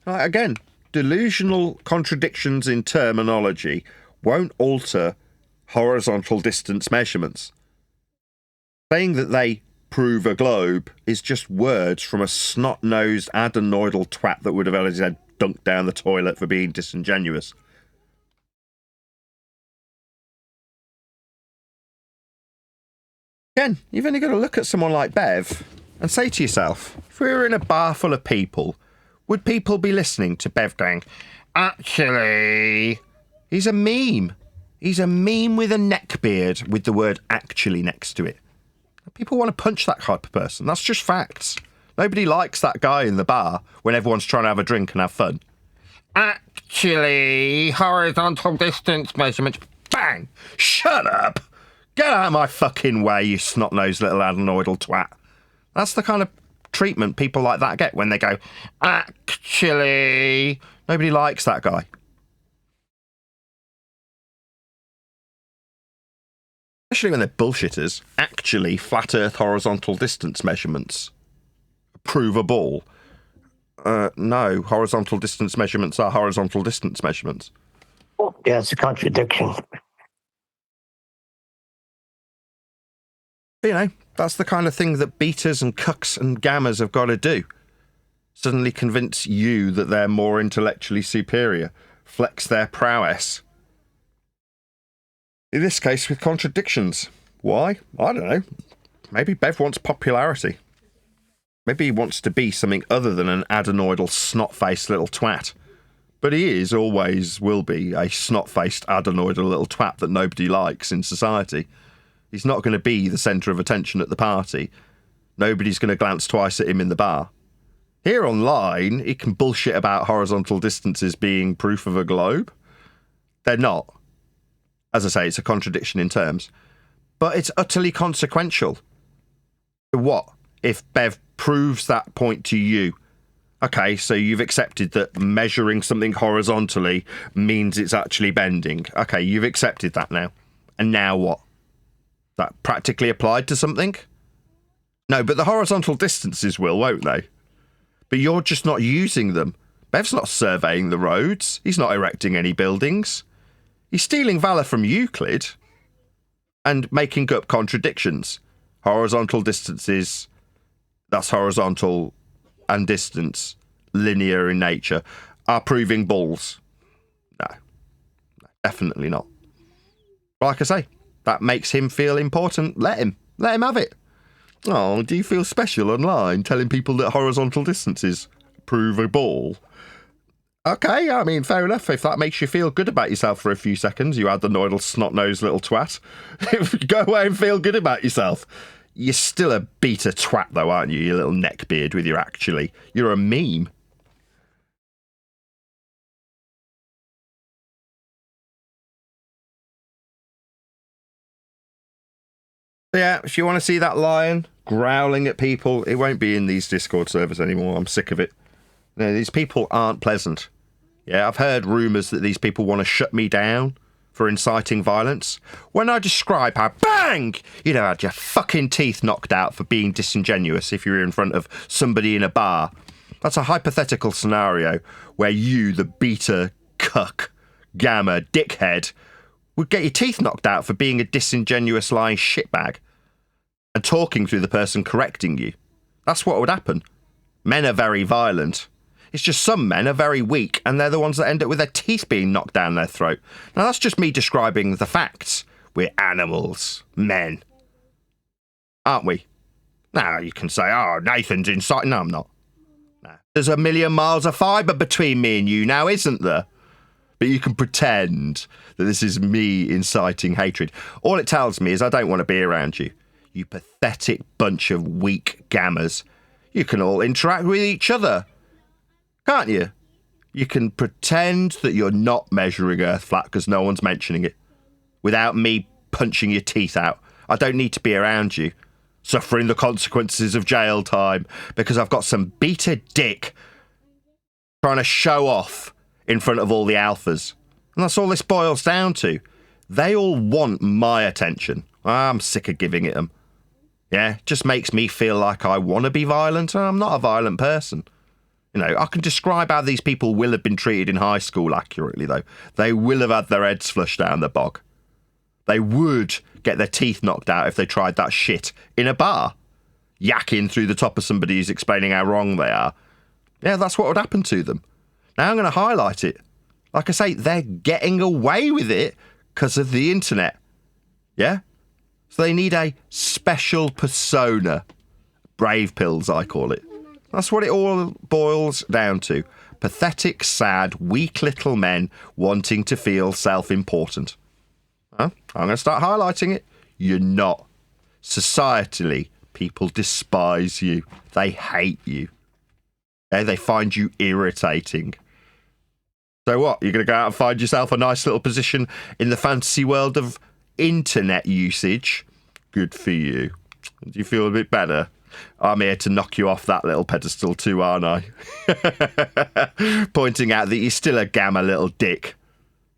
Speaker 2: Again, delusional contradictions in terminology won't alter horizontal distance measurements. Saying that they prove a globe is just words from a snot-nosed adenoidal twat that would have had his head dunked down the toilet for being disingenuous. Again, you've only got to look at someone like Bev and say to yourself, if we were in a bar full of people, would people be listening to Bev going, actually, he's a meme. He's a meme with a neckbeard with the word actually next to it. People want to punch that type of person. That's just facts. Nobody likes that guy in the bar when everyone's trying to have a drink and have fun. Actually, horizontal distance measurements. Bang! Shut up! Get out of my fucking way, you snot-nosed little adenoidal twat. That's the kind of treatment people like that get when they go, actually. Nobody likes that guy. Especially when they're bullshitters. Actually, flat Earth horizontal distance measurements prove a ball. No, horizontal distance measurements are horizontal distance measurements.
Speaker 3: Yeah, it's a contradiction.
Speaker 2: You know, that's the kind of thing that betas and cucks and gammas have got to do. Suddenly convince you that they're more intellectually superior. Flex their prowess. In this case, with contradictions. Why? I don't know. Maybe Bev wants popularity. Maybe he wants to be something other than an adenoidal, snot-faced little twat. But he is, always will be, a snot-faced, adenoidal little twat that nobody likes in society. He's not going to be the centre of attention at the party. Nobody's going to glance twice at him in the bar. Here online, he can bullshit about horizontal distances being proof of a globe. They're not. As I say, it's a contradiction in terms. But it's utterly consequential. What if Bev proves that point to you? Okay, so you've accepted that measuring something horizontally means it's actually bending. Okay, you've accepted that now. And now what? That practically applied to something? No, but the horizontal distances will, won't they? But you're just not using them. Bev's not surveying the roads. He's not erecting any buildings. He's stealing valor from Euclid and making up contradictions. Horizontal distances, that's horizontal and distance, linear in nature, are proving balls. No, definitely not. Like I say, that makes him feel important. Let him have it. Oh, do you feel special online, telling people that horizontal distances prove a ball? Okay, I mean, fair enough. If that makes you feel good about yourself for a few seconds, you adenoidal snot-nosed little twat. Go away and feel good about yourself. You're still a beta twat, though, aren't you, you little neckbeard with your actually. You're a meme. Yeah, if you want to see that lion growling at people, it won't be in these Discord servers anymore. I'm sick of it. No, these people aren't pleasant. Yeah, I've heard rumours that these people want to shut me down for inciting violence. When I describe how, bang, you know, had your fucking teeth knocked out for being disingenuous if you're in front of somebody in a bar. That's a hypothetical scenario where you, the beta cuck, gamma, dickhead, would get your teeth knocked out for being a disingenuous lying shitbag and talking through the person correcting you. That's what would happen. Men are very violent. It's just some men are very weak, and they're the ones that end up with their teeth being knocked down their throat. Now, that's just me describing the facts. We're animals, men. Aren't we? Now, you can say, oh, Nathan's inciting. No, I'm not. No. There's a million miles of fibre between me and you now, isn't there? But you can pretend that this is me inciting hatred. All it tells me is I don't want to be around you. You pathetic bunch of weak gammas. You can all interact with each other, can't you? You can pretend that you're not measuring Earth flat because no one's mentioning it without me punching your teeth out. I don't need to be around you, suffering the consequences of jail time because I've got some beta dick trying to show off in front of all the alphas. And that's all this boils down to. They all want my attention. I'm sick of giving it them. Yeah, it just makes me feel like I want to be violent, and I'm not a violent person. You know, I can describe how these people will have been treated in high school accurately, though. They will have had their heads flushed down the bog. They would get their teeth knocked out if they tried that shit in a bar, yakking through the top of somebody who's explaining how wrong they are. Yeah, that's what would happen to them. Now I'm going to highlight it. Like I say, they're getting away with it because of the internet. Yeah? So they need a special persona. Brave pills, I call it. That's what it all boils down to. Pathetic, sad, weak little men wanting to feel self-important. Huh? I'm going to start highlighting it. You're not. Societally, people despise you. They hate you. They find you irritating. So what? You're going to go out and find yourself a nice little position in the fantasy world of internet usage? Good for you. Do you feel a bit better? I'm here to knock you off that little pedestal too, aren't I? Pointing out that you're still a gamma little dick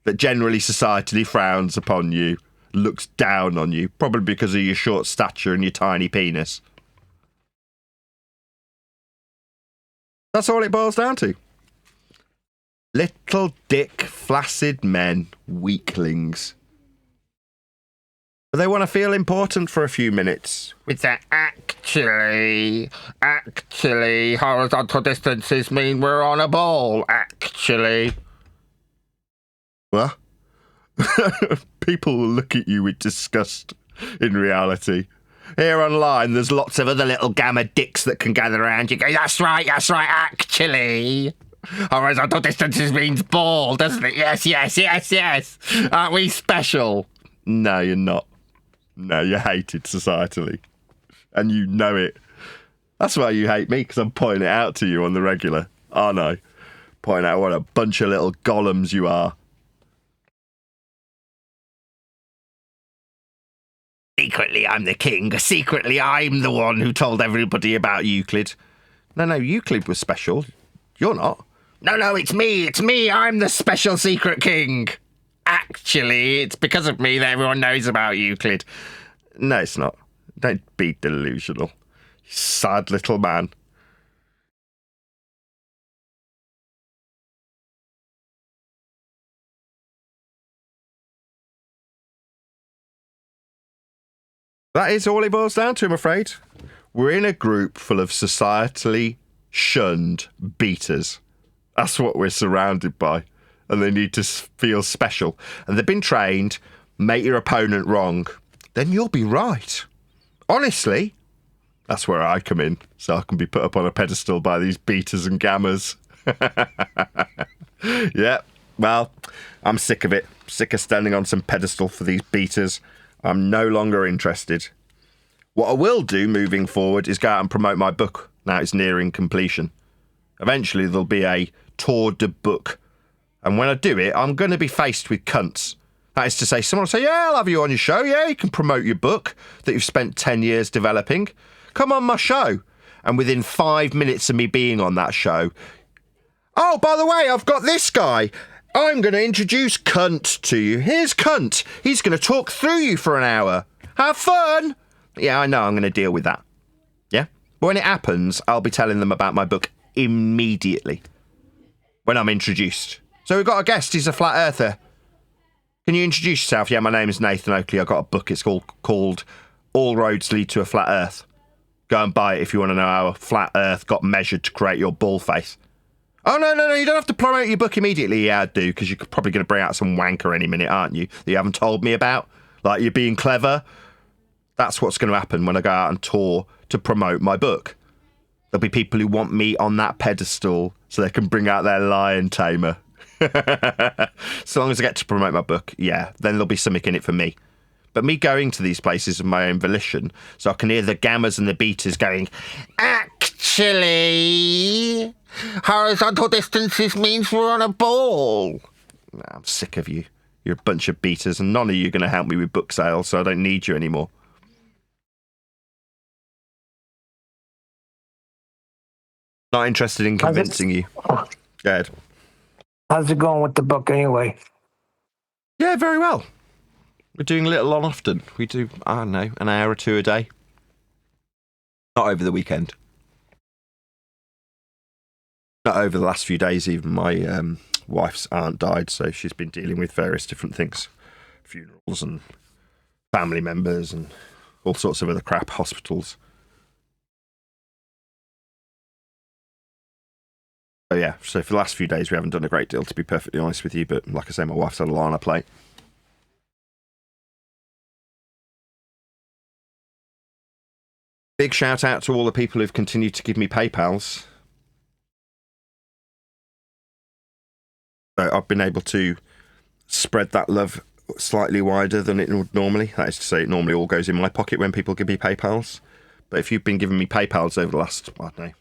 Speaker 2: that generally societally frowns upon you, looks down on you, probably because of your short stature and your tiny penis. That's all it boils down to. Little dick, flaccid men, weaklings. But they want to feel important for a few minutes. With their actually, horizontal distances mean we're on a ball, actually. What? People will look at you with disgust in reality. Here online, there's lots of other little gamma dicks that can gather around you. Go, that's right, actually. Horizontal distances means ball, doesn't it? Yes. Aren't we special? No, you're not. No, you're hated societally. And you know it. That's why you hate me, because I'm pointing it out to you on the regular, aren't I? Pointing out what a bunch of little golems you are. Secretly, I'm the king. Secretly, I'm the one who told everybody about Euclid. No, Euclid was special. You're not. No, it's me. I'm the special secret king. Actually, it's because of me that everyone knows about Euclid. No, it's not. Don't be delusional. You sad little man. That is all it boils down to, I'm afraid. We're in a group full of societally shunned beaters. That's what we're surrounded by. And they need to feel special. And they've been trained, make your opponent wrong. Then you'll be right. Honestly, That's where I come in, so I can be put up on a pedestal by these betas and gammas. Yeah, well, I'm sick of it. Sick of standing on some pedestal for these betas. I'm no longer interested. What I will do moving forward is go out and promote my book. Now it's nearing completion. Eventually there'll be a tour de book. And when I do it, I'm going to be faced with cunts. That is to say, someone will say, yeah, I'll have you on your show. Yeah, you can promote your book that you've spent 10 years developing. Come on my show. And within 5 minutes of me being on that show, oh, by the way, I've got this guy. I'm going to introduce Cunt to you. Here's Cunt. He's going to talk through you for an hour. Have fun. Yeah, I know. I'm going to deal with that. Yeah? But when it happens, I'll be telling them about my book immediately when I'm introduced. So we've got a guest. He's a flat earther. Can you introduce yourself? Yeah, my name is Nathan Oakley. I've got a book. It's called All Roads Lead to a Flat Earth. Go and buy it if you want to know how a flat earth got measured to create your ball face. Oh, no, you don't have to promote your book immediately. Yeah, I do, because you're probably going to bring out some wanker any minute, aren't you, that you haven't told me about? Like, you're being clever. That's what's going to happen when I go out on tour to promote my book. There'll be people who want me on that pedestal so they can bring out their lion tamer. So long as I get to promote my book, yeah, then there'll be something in it for me. But me going to these places of my own volition, so I can hear the gammas and the betas going, actually, horizontal distances means we're on a ball. Nah, I'm sick of you. You're a bunch of betas, and none of you are going to help me with book sales, so I don't need you anymore. Not interested in convincing you. Good.
Speaker 3: How's it going with the book anyway?
Speaker 2: Yeah, very well. We're doing little on often. We do, I don't know, an hour or two a day. Not over the weekend. Not over the last few days even. My wife's aunt died, so she's been dealing with various different things. Funerals and family members and all sorts of other crap, hospitals. So yeah, so for the last few days we haven't done a great deal, to be perfectly honest with you, but like I say, my wife's had a lot on her plate. Big shout out to all the people who've continued to give me PayPals. So I've been able to spread that love slightly wider than it would normally. That is to say, it normally all goes in my pocket when people give me PayPals. But if you've been giving me PayPals over the last, I don't know,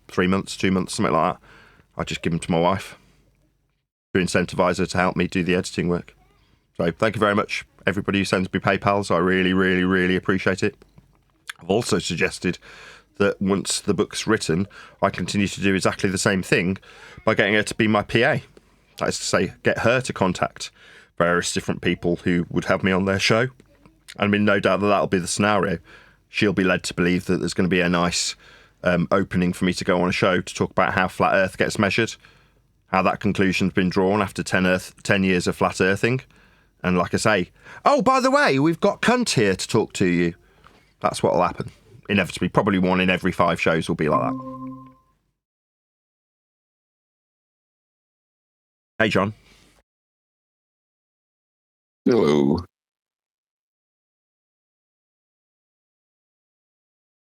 Speaker 2: 3 months, 2 months, something like that, I just give them to my wife to incentivise her to help me do the editing work. So thank you very much, everybody who sends me PayPals. I really, really, really appreciate it. I've also suggested that once the book's written, I continue to do exactly the same thing by getting her to be my PA. That is to say, get her to contact various different people who would have me on their show. I mean, no doubt that that'll be the scenario. She'll be led to believe that there's going to be a nice opening for me to go on a show to talk about how flat Earth gets measured, how that conclusion's been drawn after 10 years of flat earthing. And like I say, oh, by the way, we've got Cunt here to talk to you. That's what'll happen. Inevitably, probably 1 in every 5 shows will be like that. Hey, John.
Speaker 9: Hello.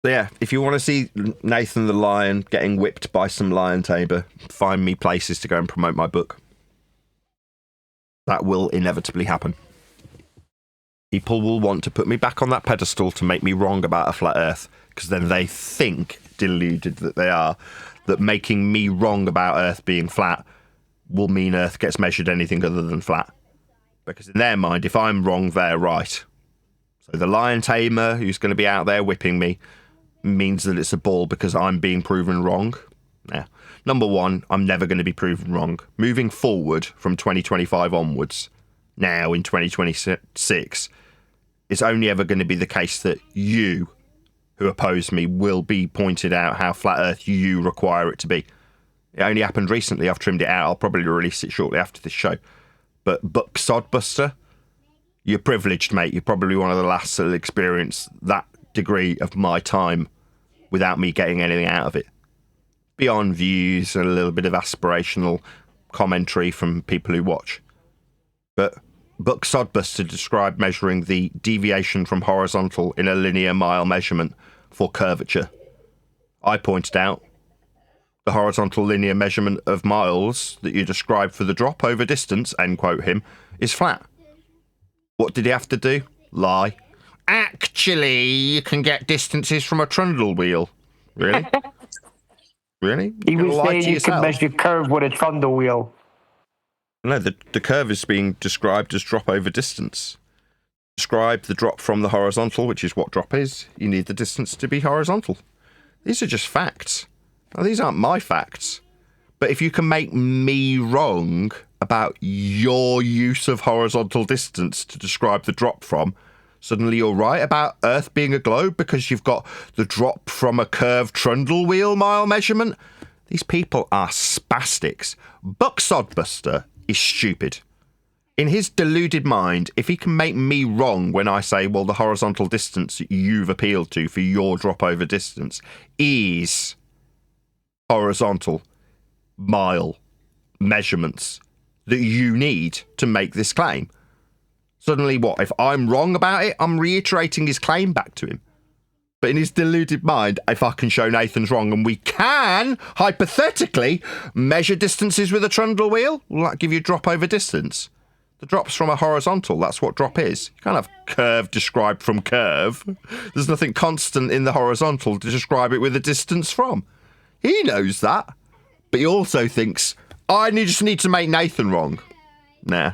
Speaker 2: So yeah, if you want to see Nathan the Lion getting whipped by some lion tamer, find me places to go and promote my book. That will inevitably happen. People will want to put me back on that pedestal to make me wrong about a flat Earth, because then they think, deluded that they are, that making me wrong about Earth being flat will mean Earth gets measured anything other than flat. Because in their mind, if I'm wrong, they're right. So the lion tamer who's going to be out there whipping me means that it's a ball because I'm being proven wrong. Now, number one, I'm never going to be proven wrong. Moving forward from 2025 onwards, now in 2026, it's only ever going to be the case that you, who oppose me, will be pointed out how flat Earth you require it to be. It only happened recently. I've trimmed it out. I'll probably release it shortly after this show. But Buck Sodbuster, you're privileged, mate. You're probably one of the last that'll experience that degree of my time without me getting anything out of it. Beyond views and a little bit of aspirational commentary from people who watch. But Buck Sodbuster described measuring the deviation from horizontal in a linear mile measurement for curvature. I pointed out the horizontal linear measurement of miles that you described for the drop over distance, end quote him, is flat. What did he have to do? Lie. Actually, you can get distances from a trundle wheel. Really? Really?
Speaker 3: He
Speaker 2: You're
Speaker 3: was
Speaker 2: gonna lie
Speaker 3: saying
Speaker 2: to
Speaker 3: you could
Speaker 2: yourself?
Speaker 3: measure curve with a trundle wheel.
Speaker 2: No, the curve is being described as drop over distance. Describe the drop from the horizontal, which is what drop is. You need the distance to be horizontal. These are just facts. Now, these aren't my facts. But if you can make me wrong about your use of horizontal distance to describe the drop from, suddenly you're right about Earth being a globe because you've got the drop from a curved trundle wheel mile measurement. These people are spastics. Buck Sodbuster is stupid. In his deluded mind, if he can make me wrong when I say, well, the horizontal distance you've appealed to for your drop over distance is horizontal mile measurements that you need to make this claim. Suddenly, what? If I'm wrong about it, I'm reiterating his claim back to him. But in his deluded mind, if I can show Nathan's wrong and we can, hypothetically, measure distances with a trundle wheel, will that give you drop over distance? The drop's from a horizontal, that's what drop is. You can't have curve described from curve. There's nothing constant in the horizontal to describe it with a distance from. He knows that, but he also thinks, I just need to make Nathan wrong. Nah.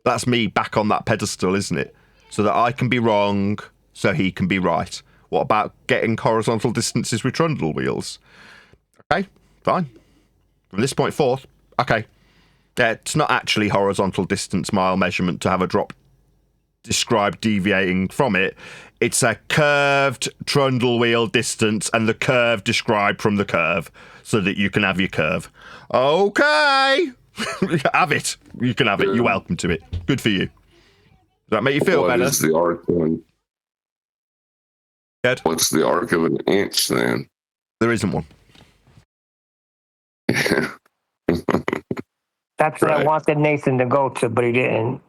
Speaker 2: That's me back on that pedestal, isn't it? So that I can be wrong, so he can be right. What about getting horizontal distances with trundle wheels? Okay, fine. From this point forth, okay. It's not actually horizontal distance mile measurement to have a drop described deviating from it. It's a curved trundle wheel distance and the curve described from the curve so that you can have your curve. Okay. Have it. You can have it. You're welcome to it. Good for you. Does that make you feel better?
Speaker 9: What is the arc of an...
Speaker 2: Ed?
Speaker 9: What's the arc of an inch then?
Speaker 2: There isn't one.
Speaker 3: That's what I wanted Nathan to go to, but he didn't.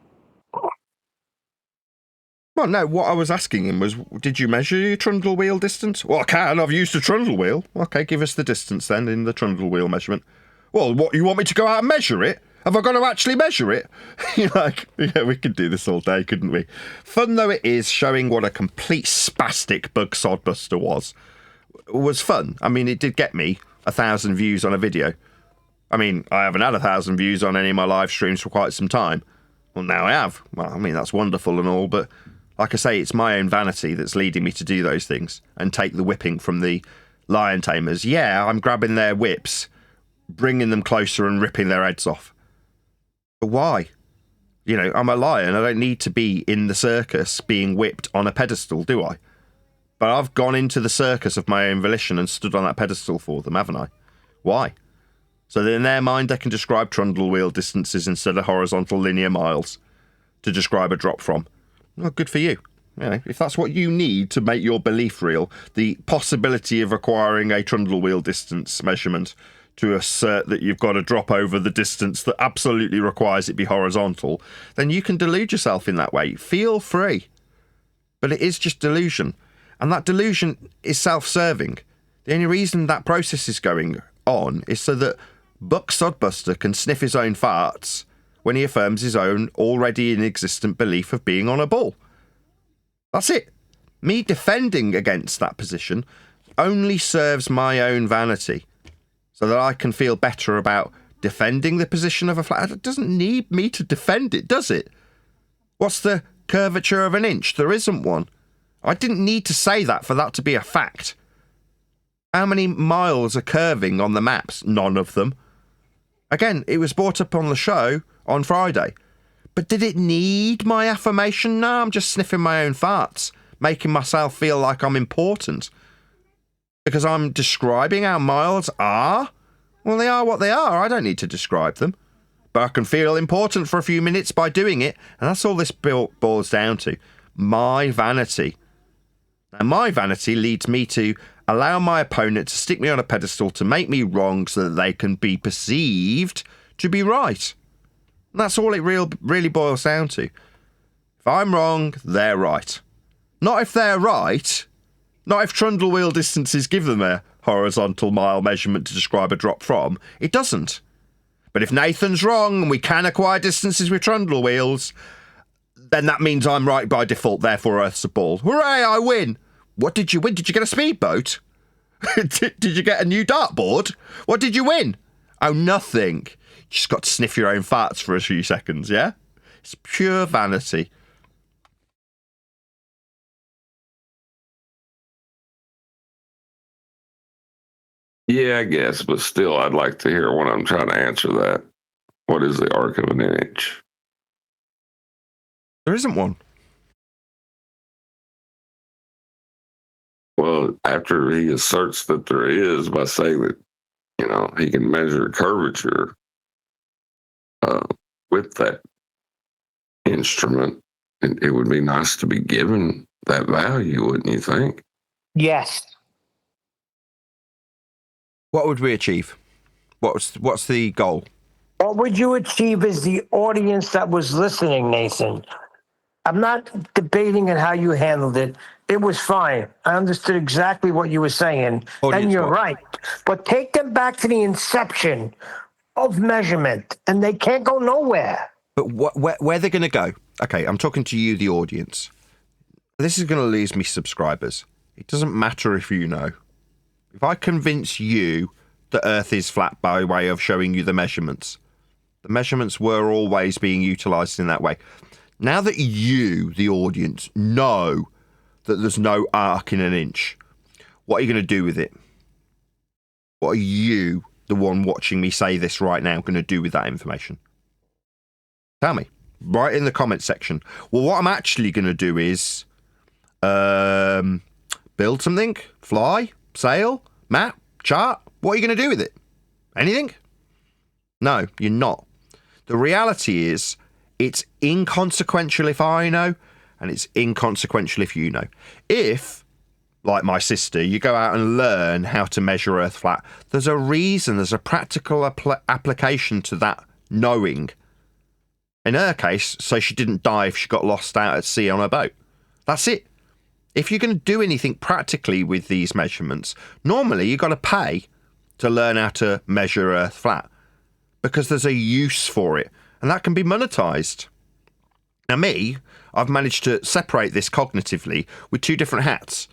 Speaker 2: Well, no, what I was asking him was, did you measure your trundle wheel distance? Well, I can. I've used a trundle wheel. Okay, give us the distance then in the trundle wheel measurement. Well, what, you want me to go out and measure it? Have I got to actually measure it? You're like, yeah, we could do this all day, couldn't we? Fun though it is, showing what a complete spastic Bug Sodbuster was fun. I mean, it did get me 1,000 views on a video. I mean, I haven't had 1,000 views on any of my live streams for quite some time. Well, now I have. Well, I mean, that's wonderful and all, but like I say, it's my own vanity that's leading me to do those things and take the whipping from the lion tamers. Yeah, I'm grabbing their whips, bringing them closer and ripping their heads off. But why? You know, I'm a lion. I don't need to be in the circus being whipped on a pedestal, do I? But I've gone into the circus of my own volition and stood on that pedestal for them, haven't I? Why? So that in their mind, they can describe trundle wheel distances instead of horizontal linear miles to describe a drop from. Well, good for you. You know, if that's what you need to make your belief real, the possibility of acquiring a trundle wheel distance measurement to assert that you've got to drop over the distance that absolutely requires it be horizontal, then you can delude yourself in that way. Feel free. But it is just delusion. And that delusion is self-serving. The only reason that process is going on is so that Buck Sodbuster can sniff his own farts when he affirms his own already inexistent belief of being on a bull. That's it. Me defending against that position only serves my own vanity so that I can feel better about defending the position of a flat. It doesn't need me to defend it, does it? What's the curvature of an inch? There isn't one. I didn't need to say that for that to be a fact. How many miles are curving on the maps? None of them. Again, it was brought up on the show on Friday. But did it need my affirmation? No, I'm just sniffing my own farts, making myself feel like I'm important. Because I'm describing how miles are? Well, they are what they are. I don't need to describe them. But I can feel important for a few minutes by doing it. And that's all this boils down to. My vanity. And my vanity leads me to allow my opponent to stick me on a pedestal to make me wrong so that they can be perceived to be right. And that's all it really boils down to. If I'm wrong, they're right. Not if they're right, Not if trundle wheel distances give them a horizontal mile measurement to describe a drop from. It doesn't. But if Nathan's wrong and we can acquire distances with trundle wheels, then that means I'm right by default, therefore Earth's a ball. Hooray, I win! What did you win? Did you get a speedboat? Did you get a new dartboard? What did you win? Oh, nothing. You just got to sniff your own farts for a few seconds, yeah? It's pure vanity.
Speaker 9: Yeah, I guess, but still, I'd like to hear when I'm trying to answer that. What is the arc of an inch?
Speaker 2: There isn't one.
Speaker 9: Well, after he asserts that there is by saying that, he can measure curvature with that instrument, it would be nice to be given that value, wouldn't you think?
Speaker 3: Yes.
Speaker 2: What would we achieve? What's the goal?
Speaker 3: What would you achieve as the audience that was listening, Nathan? I'm not debating on how you handled it. It was fine. I understood exactly what you were saying. And you're right. But take them back to the inception of measurement, and they can't go nowhere.
Speaker 2: But where they're going to go? Okay, I'm talking to you, the audience. This is going to lose me subscribers. It doesn't matter if you know. If I convince you that Earth is flat by way of showing you the measurements were always being utilised in that way. Now that you, the audience, know that there's no arc in an inch, what are you going to do with it? What are you, the one watching me say this right now, going to do with that information? Tell me. Right in the comment section. Well, what I'm actually going to do is build something, fly, sail, map, chart. What are you going to do with it? Anything? No, you're not. The reality is it's inconsequential if I know, and it's inconsequential if you know. If, like my sister, you go out and learn how to measure Earth flat, there's a reason, there's a practical application to that knowing. In her case, so she didn't die if she got lost out at sea on a boat. That's it. If you're going to do anything practically with these measurements, normally you've got to pay to learn how to measure Earth flat because there's a use for it, and that can be monetized. Now me, I've managed to separate this cognitively with two different hats.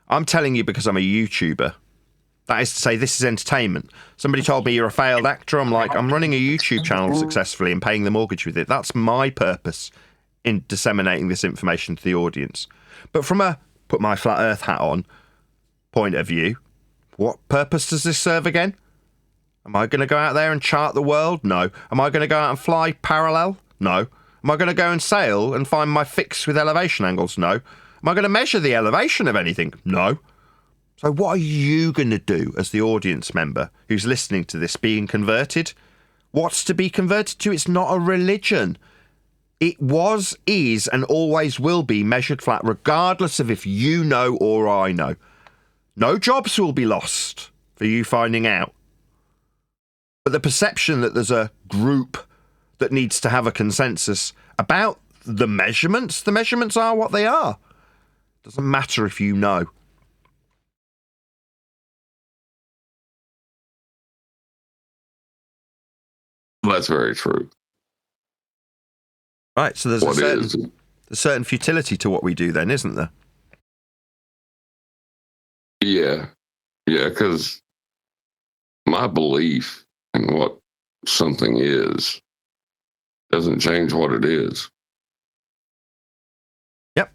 Speaker 2: I'm telling you because I'm a YouTuber. That is to say, this is entertainment. Somebody told me you're a failed actor. I'm like, I'm running a YouTube channel successfully and paying the mortgage with it. That's my purpose in disseminating this information to the audience. But from a put my flat Earth hat on point of view, what purpose does this serve again? Am I going to go out there and chart the world? No. Am I going to go out and fly parallel? No. Am I going to go and sail and find my fix with elevation angles? No. Am I going to measure the elevation of anything? No. So what are you going to do as the audience member who's listening to this being converted? What's to be converted to? It's not a religion. It was, is, and always will be measured flat, regardless of if you know or I know. No jobs will be lost for you finding out. But the perception that there's a group that needs to have a consensus about the measurements are what they are. Doesn't matter if you know.
Speaker 9: That's very true.
Speaker 2: Right, so there's a certain futility to what we do then, isn't there?
Speaker 9: Yeah, because my belief in what something is doesn't change what it is.
Speaker 2: Yep.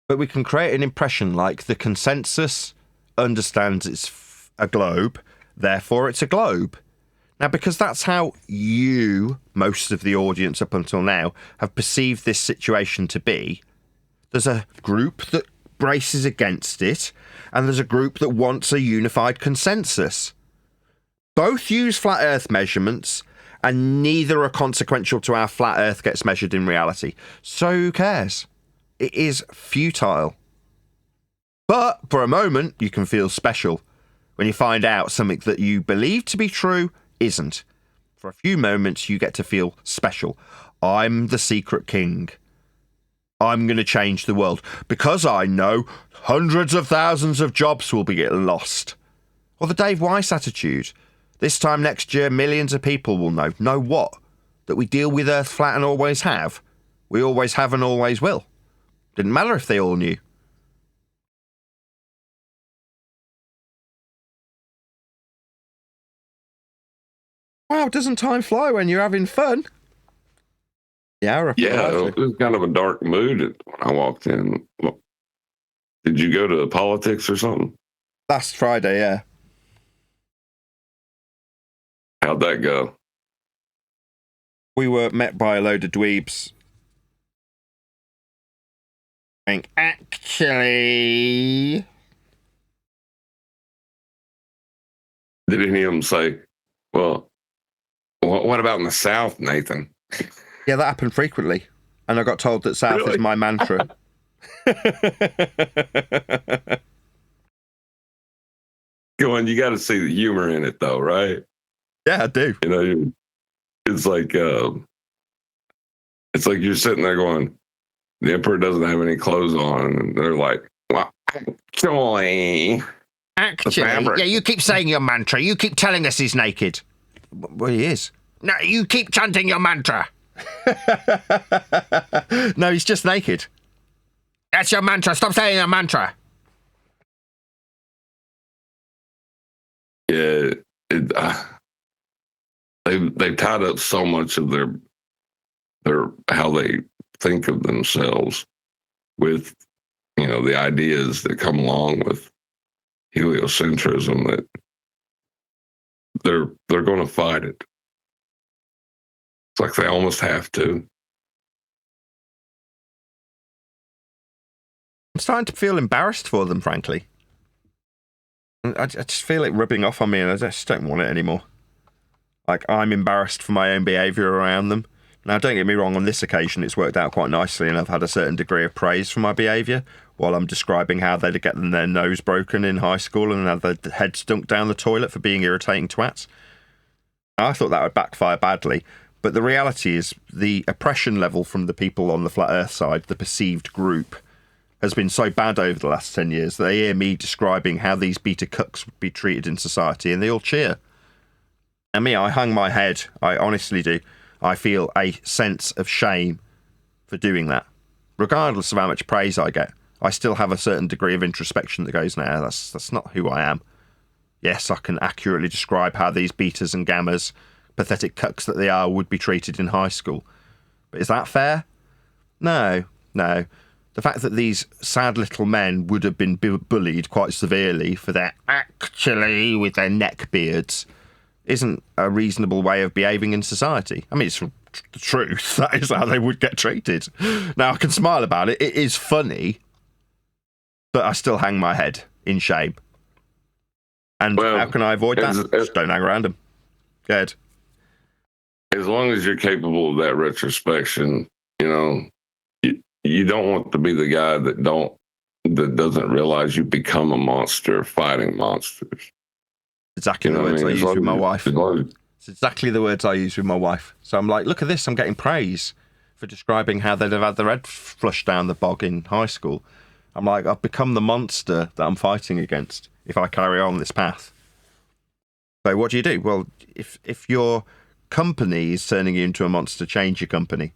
Speaker 2: But we can create an impression like the consensus understands it's a globe, therefore it's a globe. Now, because that's how you, most of the audience up until now, have perceived this situation to be, there's a group that braces against it, and there's a group that wants a unified consensus. Both use flat Earth measurements, and neither are consequential to how flat Earth gets measured in reality. So who cares? It is futile. But for a moment, you can feel special when you find out something that you believe to be true isn't. For a few moments, you get to feel special. I'm the secret king. I'm going to change the world because I know hundreds of thousands of jobs will be getting lost. Or the Dave Weiss attitude. This time next year, millions of people will know. Know what? That we deal with Earth flat and always have. We always have and always will. Didn't matter if they all knew. Wow, doesn't time fly when you're having fun? Yeah,
Speaker 9: it was kind of a dark mood when I walked in. Did you go to politics or something?
Speaker 2: Last Friday, yeah.
Speaker 9: How'd that go?
Speaker 2: We were met by a load of dweebs. Actually...
Speaker 9: Did any of them say, well, what about in the South, Nathan?
Speaker 2: Yeah, that happened frequently. And I got told that South is my mantra.
Speaker 9: Go on, you got to see the humor in it, though, right?
Speaker 2: Yeah, I do.
Speaker 9: You know, it's like you're sitting there going, the emperor doesn't have any clothes on, and they're like, well, actually,
Speaker 2: yeah, you keep saying your mantra. You keep telling us he's naked. Well, he is. No, you keep chanting your mantra. No, he's just naked. That's your mantra. Stop saying your mantra.
Speaker 9: Yeah, they've tied up so much of their how they think of themselves with, you know, the ideas that come along with heliocentrism that they're going to fight it. It's like they almost have to.
Speaker 2: I'm starting to feel embarrassed for them, frankly. I just feel it rubbing off on me, and I just don't want it anymore. Like, I'm embarrassed for my own behaviour around them. Now, don't get me wrong, on this occasion it's worked out quite nicely, and I've had a certain degree of praise for my behaviour while I'm describing how they'd get their nose broken in high school and had their heads dunked down the toilet for being irritating twats. I thought that would backfire badly, but the reality is the oppression level from the people on the Flat Earth side, the perceived group, has been so bad over the last 10 years that they hear me describing how these beta cucks would be treated in society and they all cheer. And me, I hang my head. I honestly do. I feel a sense of shame for doing that. Regardless of how much praise I get, I still have a certain degree of introspection that goes, nah, that's not who I am. Yes, I can accurately describe how these betas and gammas, pathetic cucks that they are, would be treated in high school. But is that fair? No. The fact that these sad little men would have been bullied quite severely for their actually with their neck beards isn't a reasonable way of behaving in society. I mean, it's the truth. That is how they would get treated. Now, I can smile about it. It is funny, but I still hang my head in shame. And how can I avoid that? Just don't hang around them. Good.
Speaker 9: As long as you're capable of that retrospection, you know, you don't want to be the guy that doesn't realize you become a monster fighting monsters.
Speaker 2: Exactly the words I use with my wife. It's exactly the words I use with my wife. So I'm like, look at this, I'm getting praise for describing how they'd have had their head flushed down the bog in high school. I'm like, I've become the monster that I'm fighting against if I carry on this path. So what do? Well, if your company is turning you into a monster, change your company.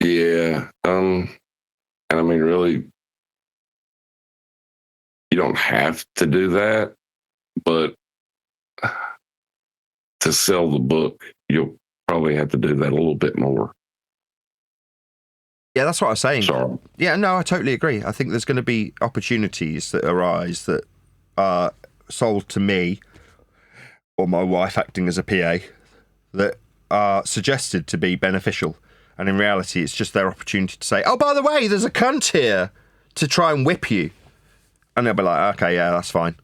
Speaker 9: Yeah. And I mean, really, you don't have to do that, but to sell the book, you'll probably have to do that a little bit more.
Speaker 2: Yeah, that's what I was saying.
Speaker 9: Sorry.
Speaker 2: Yeah, no, I totally agree. I think there's going to be opportunities that arise that are sold to me or my wife acting as a PA that are suggested to be beneficial. And in reality, it's just their opportunity to say, oh, by the way, there's a cunt here to try and whip you. And they'll be like, okay, yeah, that's fine.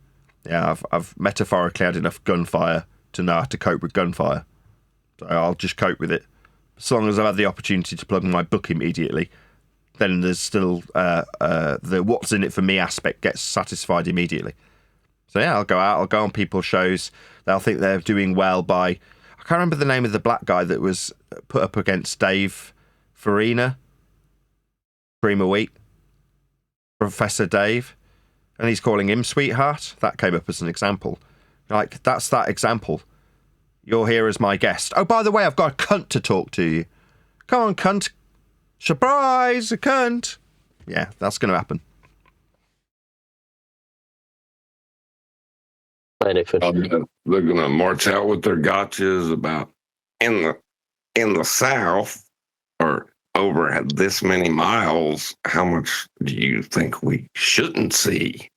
Speaker 2: Yeah, I've metaphorically had enough gunfire to know how to cope with gunfire. So I'll just cope with it. As long as I've had the opportunity to plug my book immediately, then there's still the what's in it for me aspect gets satisfied immediately. So yeah, I'll go out, I'll go on people's shows. They'll think they're doing well by, I can't remember the name of the black guy that was put up against Dave Farina, Cream of Wheat, Professor Dave, and he's calling him sweetheart. That came up as an example. Like, that's that example. You're here as my guest. Oh, by the way, I've got a cunt to talk to you. Come on, cunt. Surprise, a cunt. Yeah, that's going to happen.
Speaker 9: They're gonna march out with their gotchas about in the South or over at this many miles. How much do you think we shouldn't see?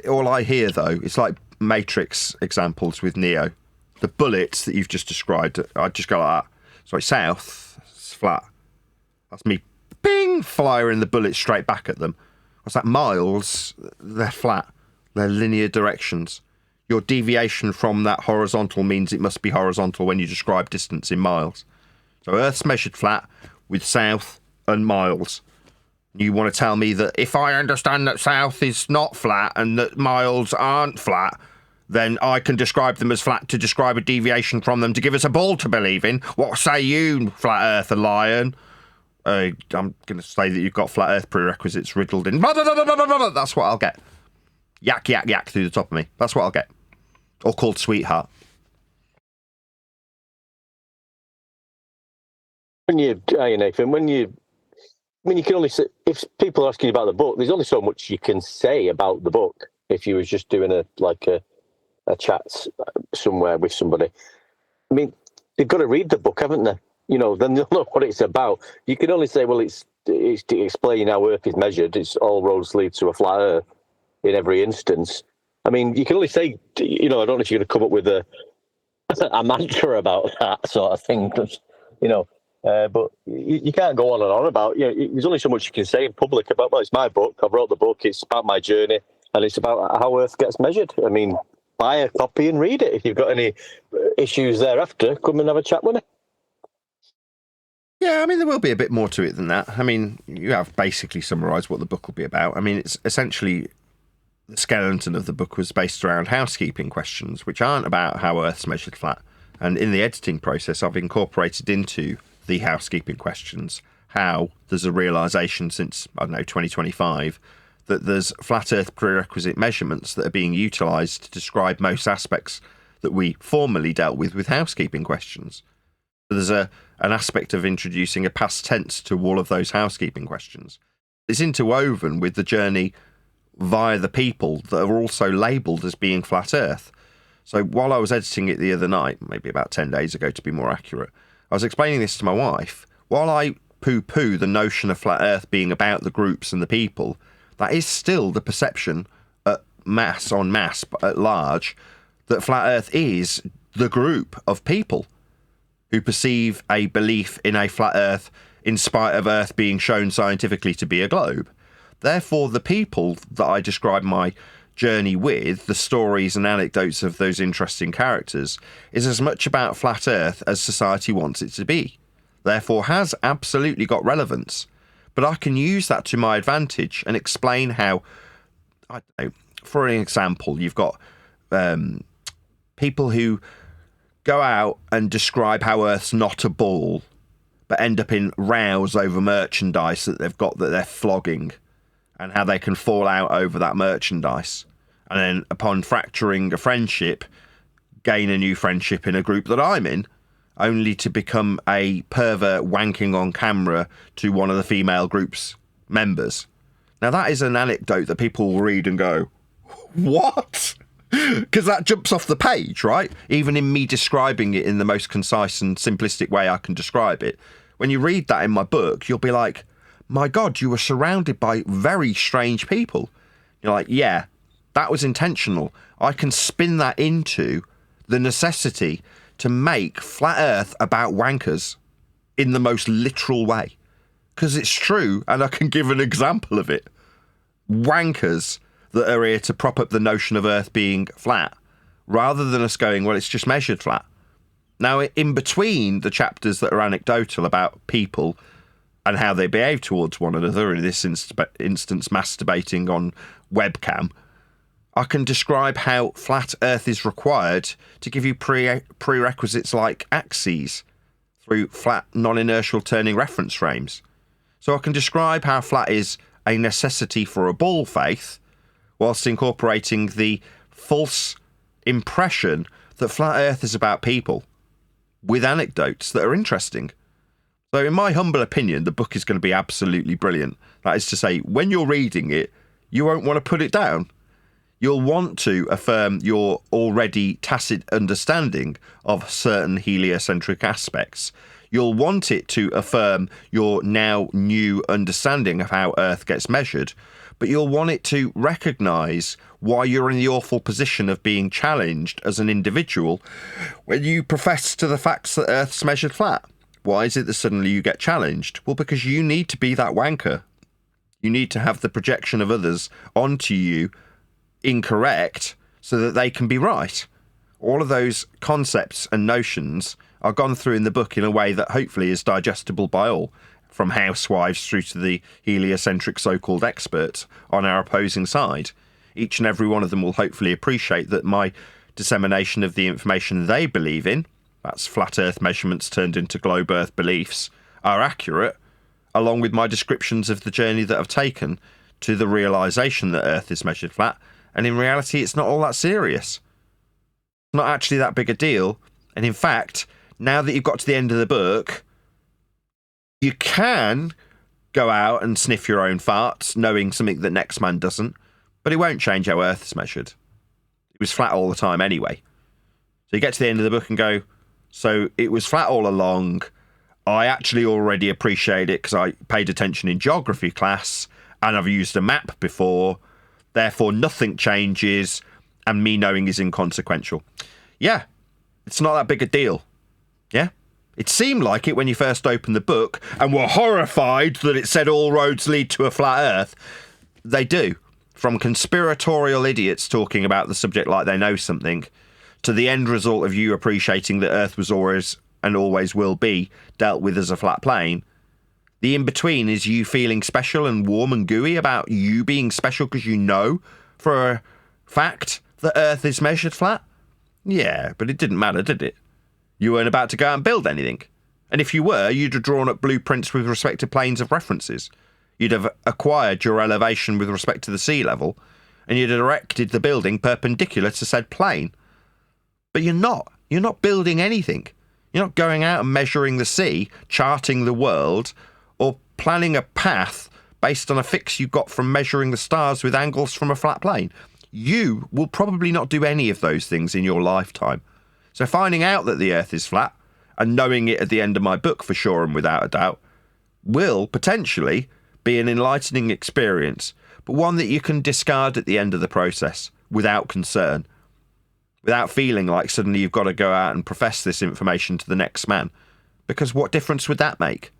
Speaker 2: All I hear though is like Matrix examples with Neo. The bullets that you've just described, I just go like that. Sorry, south, it's flat. That's me, bing, firing the bullet straight back at them. What's that? Miles, they're flat. They're linear directions. Your deviation from that horizontal means it must be horizontal when you describe distance in miles. So Earth's measured flat with south and miles. You want to tell me that if I understand that south is not flat and that miles aren't flat, then I can describe them as flat to describe a deviation from them to give us a ball to believe in. What say you, flat earther lion? I'm going to say that you've got flat earth prerequisites riddled in. That's what I'll get. Yak, yak, yak through the top of me. That's what I'll get. Or called sweetheart.
Speaker 10: Nathan, you can only say, if people are asking you about the book, there's only so much you can say about the book if you was just doing a chat somewhere with somebody. I mean, they've got to read the book, haven't they? Then they'll know what it's about. You can only say, well, it's to explain how Earth is measured. It's all roads lead to a flat Earth in every instance. I mean, you can only say, I don't know if you're going to come up with a mantra about that sort of thing, but you can't go on and on about, there's only so much you can say in public about, well, it's my book, I've wrote the book, it's about my journey, and it's about how Earth gets measured. I mean, buy a copy and read it. If you've got any issues thereafter, come and have a chat with me.
Speaker 2: Yeah, I mean, there will be a bit more to it than that. I mean, you have basically summarised what the book will be about. I mean, it's essentially... The skeleton of the book was based around housekeeping questions, which aren't about how Earth's measured flat. And in the editing process, I've incorporated into the housekeeping questions how there's a realisation since, 2025, that there's flat Earth prerequisite measurements that are being utilised to describe most aspects that we formerly dealt with housekeeping questions. So there's an aspect of introducing a past tense to all of those housekeeping questions. It's interwoven with the journey via the people that are also labelled as being flat Earth. So while I was editing it the other night, maybe about 10 days ago to be more accurate, I was explaining this to my wife. While I poo-poo the notion of flat Earth being about the groups and the people, that is still the perception at mass at large that flat Earth is the group of people who perceive a belief in a flat Earth in spite of Earth being shown scientifically to be a globe. Therefore, the people that I describe my journey with, the stories and anecdotes of those interesting characters, is as much about flat Earth as society wants it to be. Therefore, has absolutely got relevance. But I can use that to my advantage and explain how, I don't know, for an example, you've got people who go out and describe how Earth's not a ball, but end up in rows over merchandise that they've got that they're flogging, and how they can fall out over that merchandise. And then upon fracturing a friendship, gain a new friendship in a group that I'm in, only to become a pervert wanking on camera to one of the female group's members. Now that is an anecdote that people will read and go, what? Because that jumps off the page, right? Even in me describing it in the most concise and simplistic way I can describe it. When you read that in my book, you'll be like, my God, you were surrounded by very strange people. You're like, yeah, that was intentional. I can spin that into the necessity to make flat Earth about wankers in the most literal way. Because it's true, and I can give an example of it. Wankers that are here to prop up the notion of Earth being flat, rather than us going, well, it's just measured flat. Now, in between the chapters that are anecdotal about people and how they behave towards one another, in this instance masturbating on webcam, I can describe how flat Earth is required to give you prerequisites like axes through flat non-inertial turning reference frames. So I can describe how flat is a necessity for a ball faith, whilst incorporating the false impression that flat Earth is about people, with anecdotes that are interesting. So in my humble opinion, the book is going to be absolutely brilliant. That is to say, when you're reading it, you won't want to put it down. You'll want to affirm your already tacit understanding of certain heliocentric aspects. You'll want it to affirm your now new understanding of how Earth gets measured, but you'll want it to recognise why you're in the awful position of being challenged as an individual when you profess to the facts that Earth's measured flat. Why is it that suddenly you get challenged? Well, because you need to be that wanker. You need to have the projection of others onto you incorrect so that they can be right. All of those concepts and notions are gone through in the book in a way that hopefully is digestible by all, from housewives through to the heliocentric so-called experts on our opposing side. Each and every one of them will hopefully appreciate that my dissemination of the information they believe in, that's flat Earth measurements turned into globe Earth beliefs, are accurate, along with my descriptions of the journey that I've taken to the realisation that Earth is measured flat. And in reality, it's not all that serious. It's not actually that big a deal. And in fact, now that you've got to the end of the book, you can go out and sniff your own farts, knowing something that next man doesn't, but it won't change how Earth is measured. It was flat all the time anyway. So you get to the end of the book and go, so it was flat all along. I actually already appreciate it because I paid attention in geography class and I've used a map before. Therefore, nothing changes, and me knowing is inconsequential. Yeah, it's not that big a deal. Yeah? It seemed like it when you first opened the book and were horrified that it said all roads lead to a flat Earth. They do. From conspiratorial idiots talking about the subject like they know something, to the end result of you appreciating that Earth was always and always will be dealt with as a flat plane. The in-between is you feeling special and warm and gooey about you being special because you know for a fact that Earth is measured flat. Yeah, but it didn't matter, did it? You weren't about to go out and build anything. And if you were, you'd have drawn up blueprints with respect to planes of references. You'd have acquired your elevation with respect to the sea level, and you'd have erected the building perpendicular to said plane. But you're not. You're not building anything. You're not going out and measuring the sea, charting the world, or planning a path based on a fix you got from measuring the stars with angles from a flat plane. You will probably not do any of those things in your lifetime. So finding out that the Earth is flat, and knowing it at the end of my book for sure and without a doubt, will potentially be an enlightening experience, but one that you can discard at the end of the process without concern, without feeling like suddenly you've got to go out and profess this information to the next man. Because what difference would that make?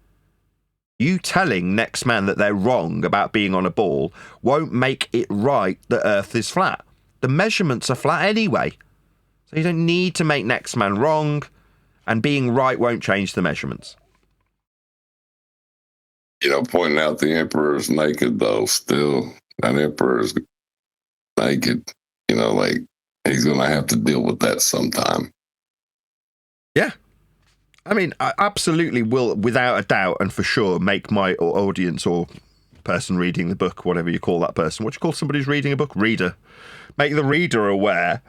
Speaker 2: You telling next man that they're wrong about being on a ball won't make it right that Earth is flat. The measurements are flat anyway. So you don't need to make next man wrong, and being right won't change the measurements.
Speaker 9: Pointing out the emperor's naked, though, still. That emperor's naked. Like, he's going to have to deal with that sometime.
Speaker 2: Yeah. I mean, I absolutely will, without a doubt and for sure, make my audience or person reading the book, whatever you call that person, what do you call somebody who's reading a book? Reader. Make the reader aware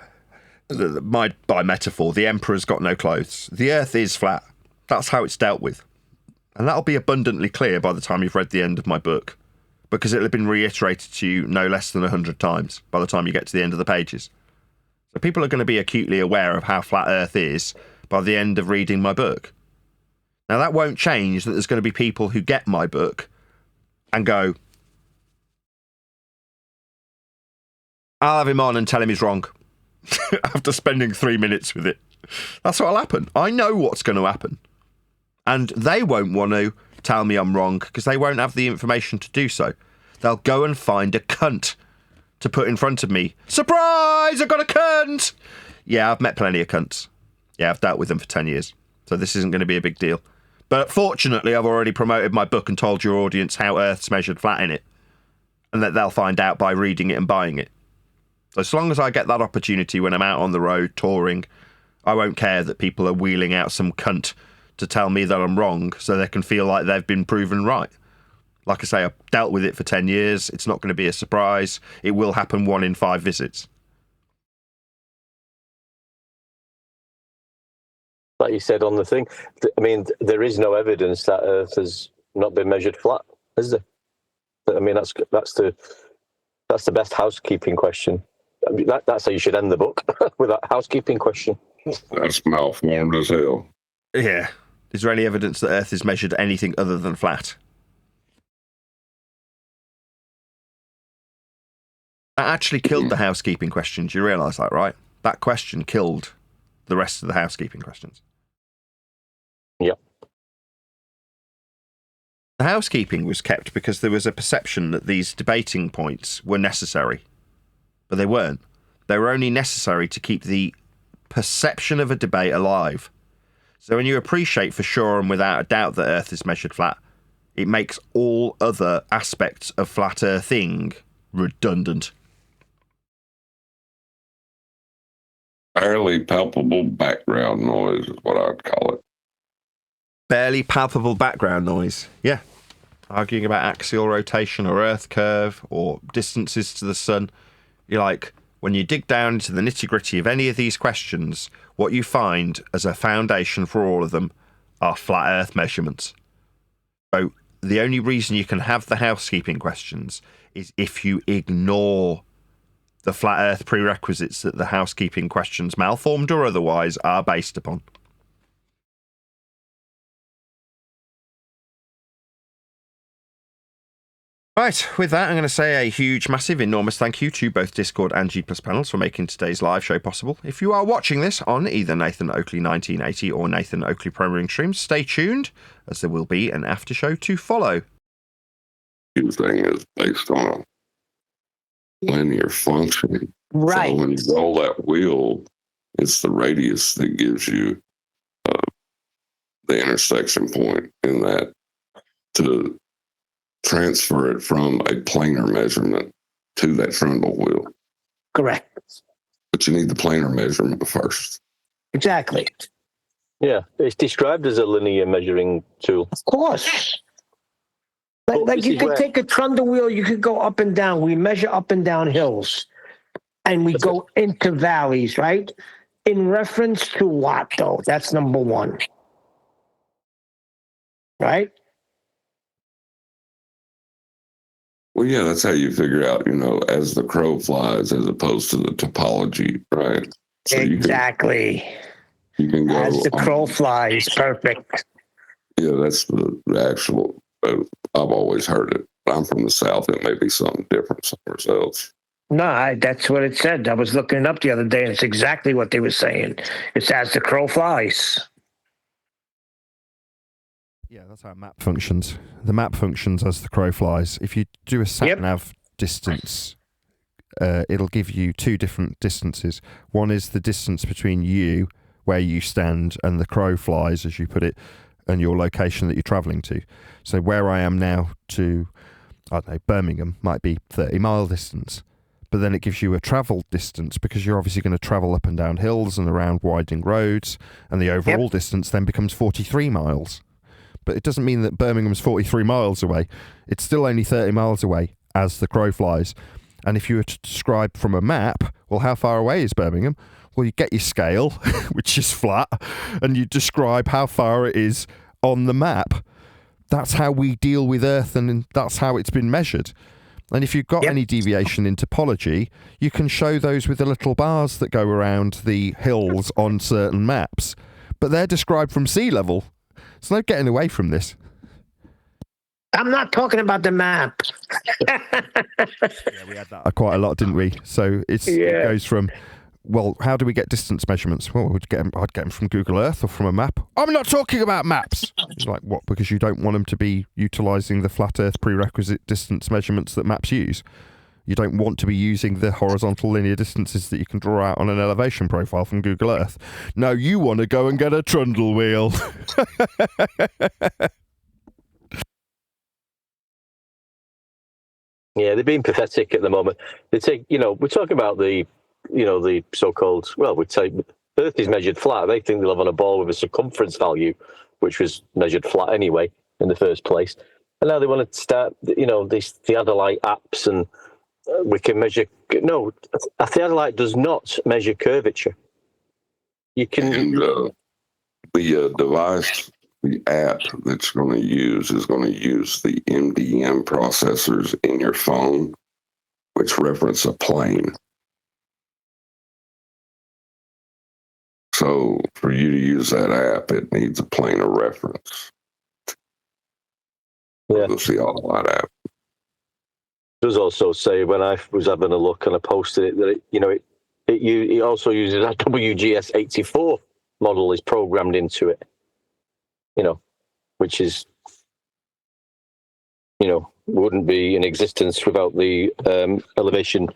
Speaker 2: that, by metaphor, the emperor's got no clothes. The Earth is flat. That's how it's dealt with. And that'll be abundantly clear by the time you've read the end of my book, because it'll have been reiterated to you no less than 100 times by the time you get to the end of the pages. So people are going to be acutely aware of how flat Earth is by the end of reading my book. Now, that won't change that there's going to be people who get my book and go, I'll have him on and tell him he's wrong after spending 3 minutes with it. That's what'll happen. I know what's going to happen. And they won't want to tell me I'm wrong because they won't have the information to do so. They'll go and find a cunt to put in front of me. Surprise! I've got a cunt! Yeah, I've met plenty of cunts. Yeah, I've dealt with them for 10 years. So this isn't going to be a big deal. But fortunately, I've already promoted my book and told your audience how Earth's measured flat in it. And that they'll find out by reading it and buying it. So as long as I get that opportunity when I'm out on the road touring, I won't care that people are wheeling out some cunt to tell me that I'm wrong so they can feel like they've been proven right. Like I say, I've dealt with it for 10 years. It's not going to be a surprise. It will happen 1 in 5 visits.
Speaker 10: Like you said on the thing, I mean, there is no evidence that Earth has not been measured flat, is there? I mean, that's the best housekeeping question. I mean, that's how you should end the book, with that housekeeping question.
Speaker 9: That's malformed as hell.
Speaker 2: Yeah. Is there any evidence that Earth is measured anything other than flat? That actually killed the housekeeping question. Do you realise that, right? That question killed the rest of the housekeeping questions.
Speaker 10: Yep.
Speaker 2: The housekeeping was kept because there was a perception that these debating points were necessary. But they weren't. They were only necessary to keep the perception of a debate alive. So when you appreciate for sure and without a doubt that Earth is measured flat, it makes all other aspects of flat earthing redundant.
Speaker 9: Barely palpable background noise is what I'd call it.
Speaker 2: Barely palpable background noise. Yeah. Arguing about axial rotation or Earth curve or distances to the sun. You're like, when you dig down into the nitty-gritty of any of these questions, what you find as a foundation for all of them are flat Earth measurements. So the only reason you can have the housekeeping questions is if you ignore the flat Earth prerequisites that the housekeeping questions, malformed or otherwise, are based upon. Right, with that, I'm going to say a huge, massive, enormous thank you to both Discord and G+ panels for making today's live show possible. If you are watching this on either Nathan Oakley 1980 or Nathan Oakley Programming streams, stay tuned, as there will be an after show to follow.
Speaker 9: The thing is based on a linear function.
Speaker 3: Right.
Speaker 9: So when you roll that wheel, it's the radius that gives you the intersection point in that to transfer it from a planar measurement to that trundle wheel.
Speaker 3: Correct.
Speaker 9: But you need the planar measurement first.
Speaker 3: Exactly.
Speaker 10: Yeah, it's described as a linear measuring tool.
Speaker 3: Of course. Like you could take a trundle wheel, you could go up and down. We measure up and down hills, and we go into valleys, right? In reference to what, though? That's number one. Right?
Speaker 9: Well, yeah, that's how you figure out, as the crow flies, as opposed to the topology, right? So
Speaker 3: exactly.
Speaker 9: You can go
Speaker 3: as the crow flies. Perfect.
Speaker 9: Yeah, that's the actual. I've always heard it. I'm from the South. It may be something different somewhere else.
Speaker 3: No, that's what it said. I was looking it up the other day, and it's exactly what they were saying. It's as the crow flies.
Speaker 2: Yeah, that's how a map functions. The map functions as the crow flies. If you do a sat-nav distance, it'll give you 2 different distances. One is the distance between you, where you stand, and the crow flies, as you put it, and your location that you're travelling to. So where I am now to, I don't know, Birmingham might be 30-mile distance. But then it gives you a travel distance because you're obviously going to travel up and down hills and around widening roads, and the overall distance then becomes 43 miles. But it doesn't mean that Birmingham's 43 miles away. It's still only 30 miles away as the crow flies. And if you were to describe from a map, well, how far away is Birmingham? Well, you get your scale, which is flat, and you describe how far it is on the map. That's how we deal with Earth, and that's how it's been measured. And if you've got any deviation in topology, you can show those with the little bars that go around the hills on certain maps. But they're described from sea level. There's no getting away from this.
Speaker 3: I'm not talking about the map.
Speaker 2: Yeah, we had that quite a lot, didn't we? So it goes from, well, how do we get distance measurements? Well, I'd get them from Google Earth or from a map. I'm not talking about maps. It's like, what? Because you don't want them to be utilising the flat Earth prerequisite distance measurements that maps use. You don't want to be using the horizontal linear distances that you can draw out on an elevation profile from Google Earth. No, you want to go and get a trundle wheel.
Speaker 10: Yeah, they're being pathetic at the moment. They take, we're talking about the so-called, well, we'd say Earth is measured flat. They think they live on a ball with a circumference value, which was measured flat anyway in the first place. And now they want to start, these theodolite apps, and we can measure. No, a theodolite does not measure curvature. You can.
Speaker 9: And the device, the app that's going to use is going to use the MDM processors in your phone, which reference a plane. So for you to use that app, it needs a plane of reference.
Speaker 10: Yeah.
Speaker 9: The theodolite app.
Speaker 10: It does also say, when I was having a look and I posted it, that it also uses a WGS84 model is programmed into it. Which is, wouldn't be in existence without the elevation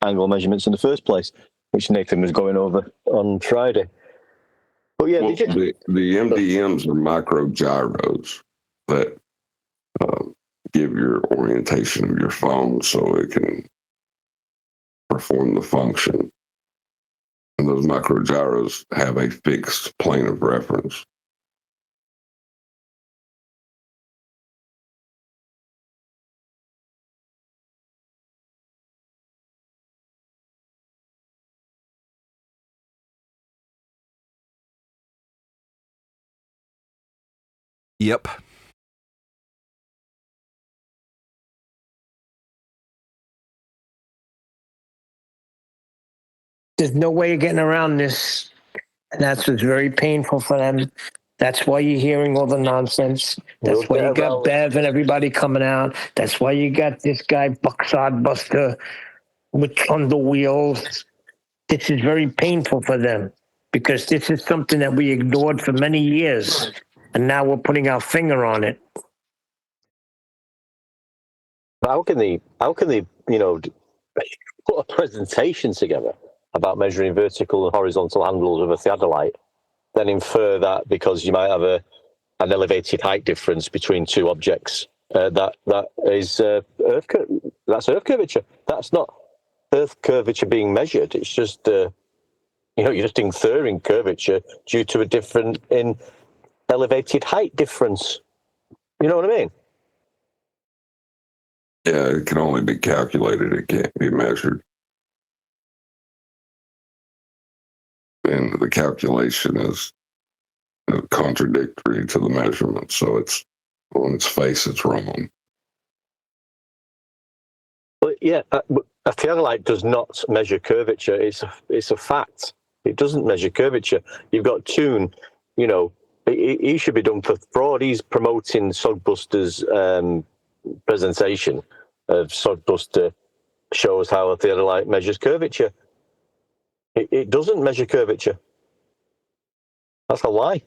Speaker 10: angle measurements in the first place, which Nathan was going over on Friday. But yeah,
Speaker 9: the MDMs are micro gyros that give your orientation of your phone so it can perform the function. And those micro gyros have a fixed plane of reference.
Speaker 2: Yep.
Speaker 3: There's no way of getting around this. And that's what's very painful for them. That's why you're hearing all the nonsense. That's why you got Bev and everybody coming out. That's why you got this guy, Buckside Buster, with trundle wheels. This is very painful for them because this is something that we ignored for many years. And now we're putting our finger on it.
Speaker 10: How can they, put a presentation together about measuring vertical and horizontal angles of a theodolite, then infer that because you might have an elevated height difference between two objects, that is Earth curvature. That's not Earth curvature being measured. It's just you're just inferring curvature due to a different in elevated height difference. You know what I mean?
Speaker 9: Yeah, it can only be calculated. It can't be measured. And the calculation is contradictory to the measurement. So it's on its face, it's wrong.
Speaker 10: But yeah, a theodolite does not measure curvature. It's a fact. It doesn't measure curvature. You've got Toon, he should be done for fraud. He's promoting Sodbuster's presentation of Sodbuster shows how a theodolite measures curvature. It doesn't measure curvature. That's a lie.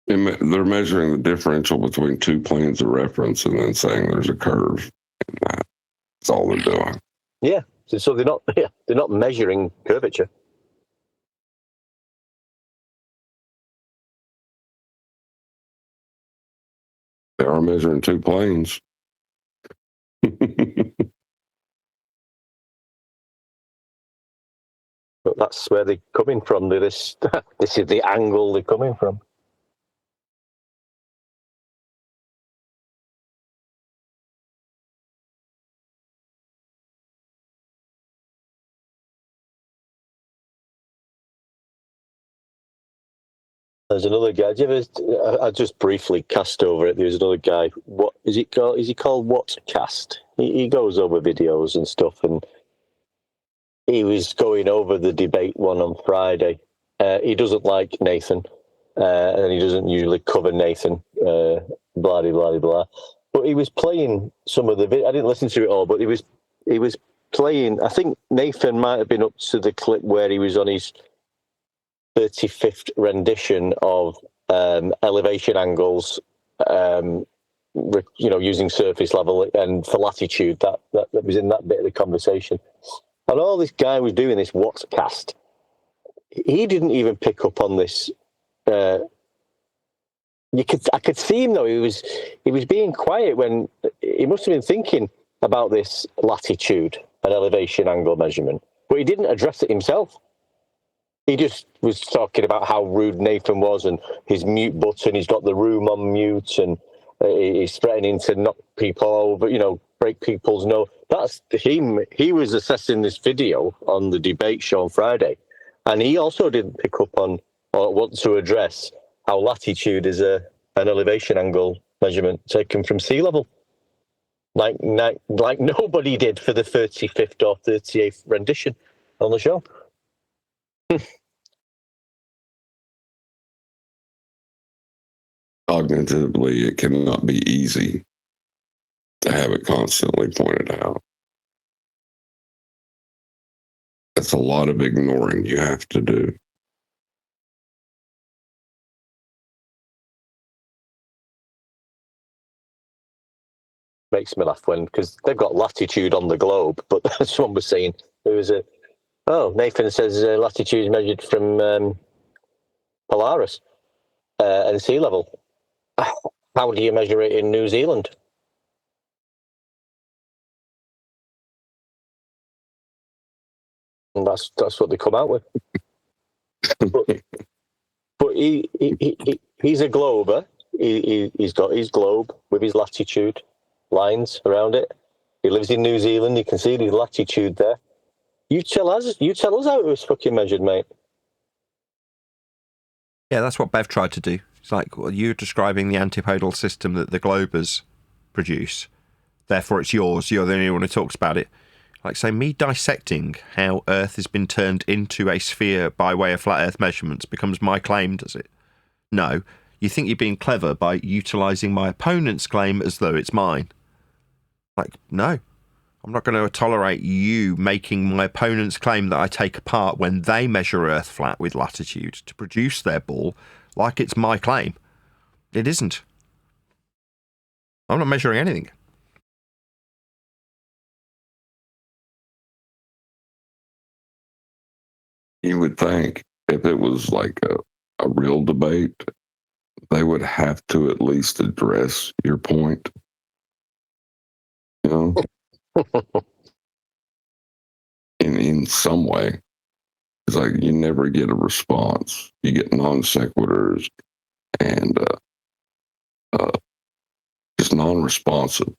Speaker 9: They're measuring the differential between two planes of reference and then saying there's a curve in that. That's all they're doing.
Speaker 10: Yeah. So they're not measuring curvature.
Speaker 9: They are measuring two planes.
Speaker 10: But that's where they're coming from. This is the angle they're coming from. There's another guy. I just briefly cast over it. There's another guy. What is it called? Is he called Whatcast? He goes over videos and stuff, and he was going over the debate one on Friday. He doesn't like Nathan, and he doesn't usually cover Nathan. Blah blah blah blah. But he was playing some of the. I didn't listen to it all, but he was playing. I think Nathan might have been up to the clip where he was on his 35th rendition of elevation angles, using surface level and for latitude. That was in that bit of the conversation. And all this guy was doing, this Whatcast, he didn't even pick up on this I could see him though. He was being quiet when he must have been thinking about this latitude and elevation angle measurement, but he didn't address it himself. He just was talking about how rude Nathan was and his mute button. He's got the room on mute and he's threatening to knock people over, break people's nose. That's him. He was assessing this video on the debate show on Friday, and he also didn't pick up on or want to address how latitude is an elevation angle measurement taken from sea level. Like nobody did for the 35th or 38th rendition on the show.
Speaker 9: Cognitively, it cannot be easy to have it constantly pointed out. That's a lot of ignoring you have to do.
Speaker 10: Makes me laugh because they've got latitude on the globe, but someone was saying there was Nathan says latitude is measured from Polaris and sea level. How do you measure it in New Zealand? And that's what they come out with. but he's a glober. He's got his globe with his latitude lines around it. He lives in New Zealand. You can see his latitude there. You tell us how it was fucking measured, mate.
Speaker 2: Yeah, that's what Bev tried to do. It's like, well, you're describing the antipodal system that the globers produce. Therefore, it's yours. You're the only one who talks about it. Like, say, me dissecting how Earth has been turned into a sphere by way of flat Earth measurements becomes my claim, does it? No. You think you're being clever by utilising my opponent's claim as though it's mine. Like, no. I'm not going to tolerate you making my opponent's claim that I take apart when they measure Earth flat with latitude to produce their ball like it's my claim. It isn't. I'm not measuring anything.
Speaker 9: You would think if it was like a real debate, they would have to at least address your point. In some way. It's like you never get a response. You get non sequiturs and just non-responsive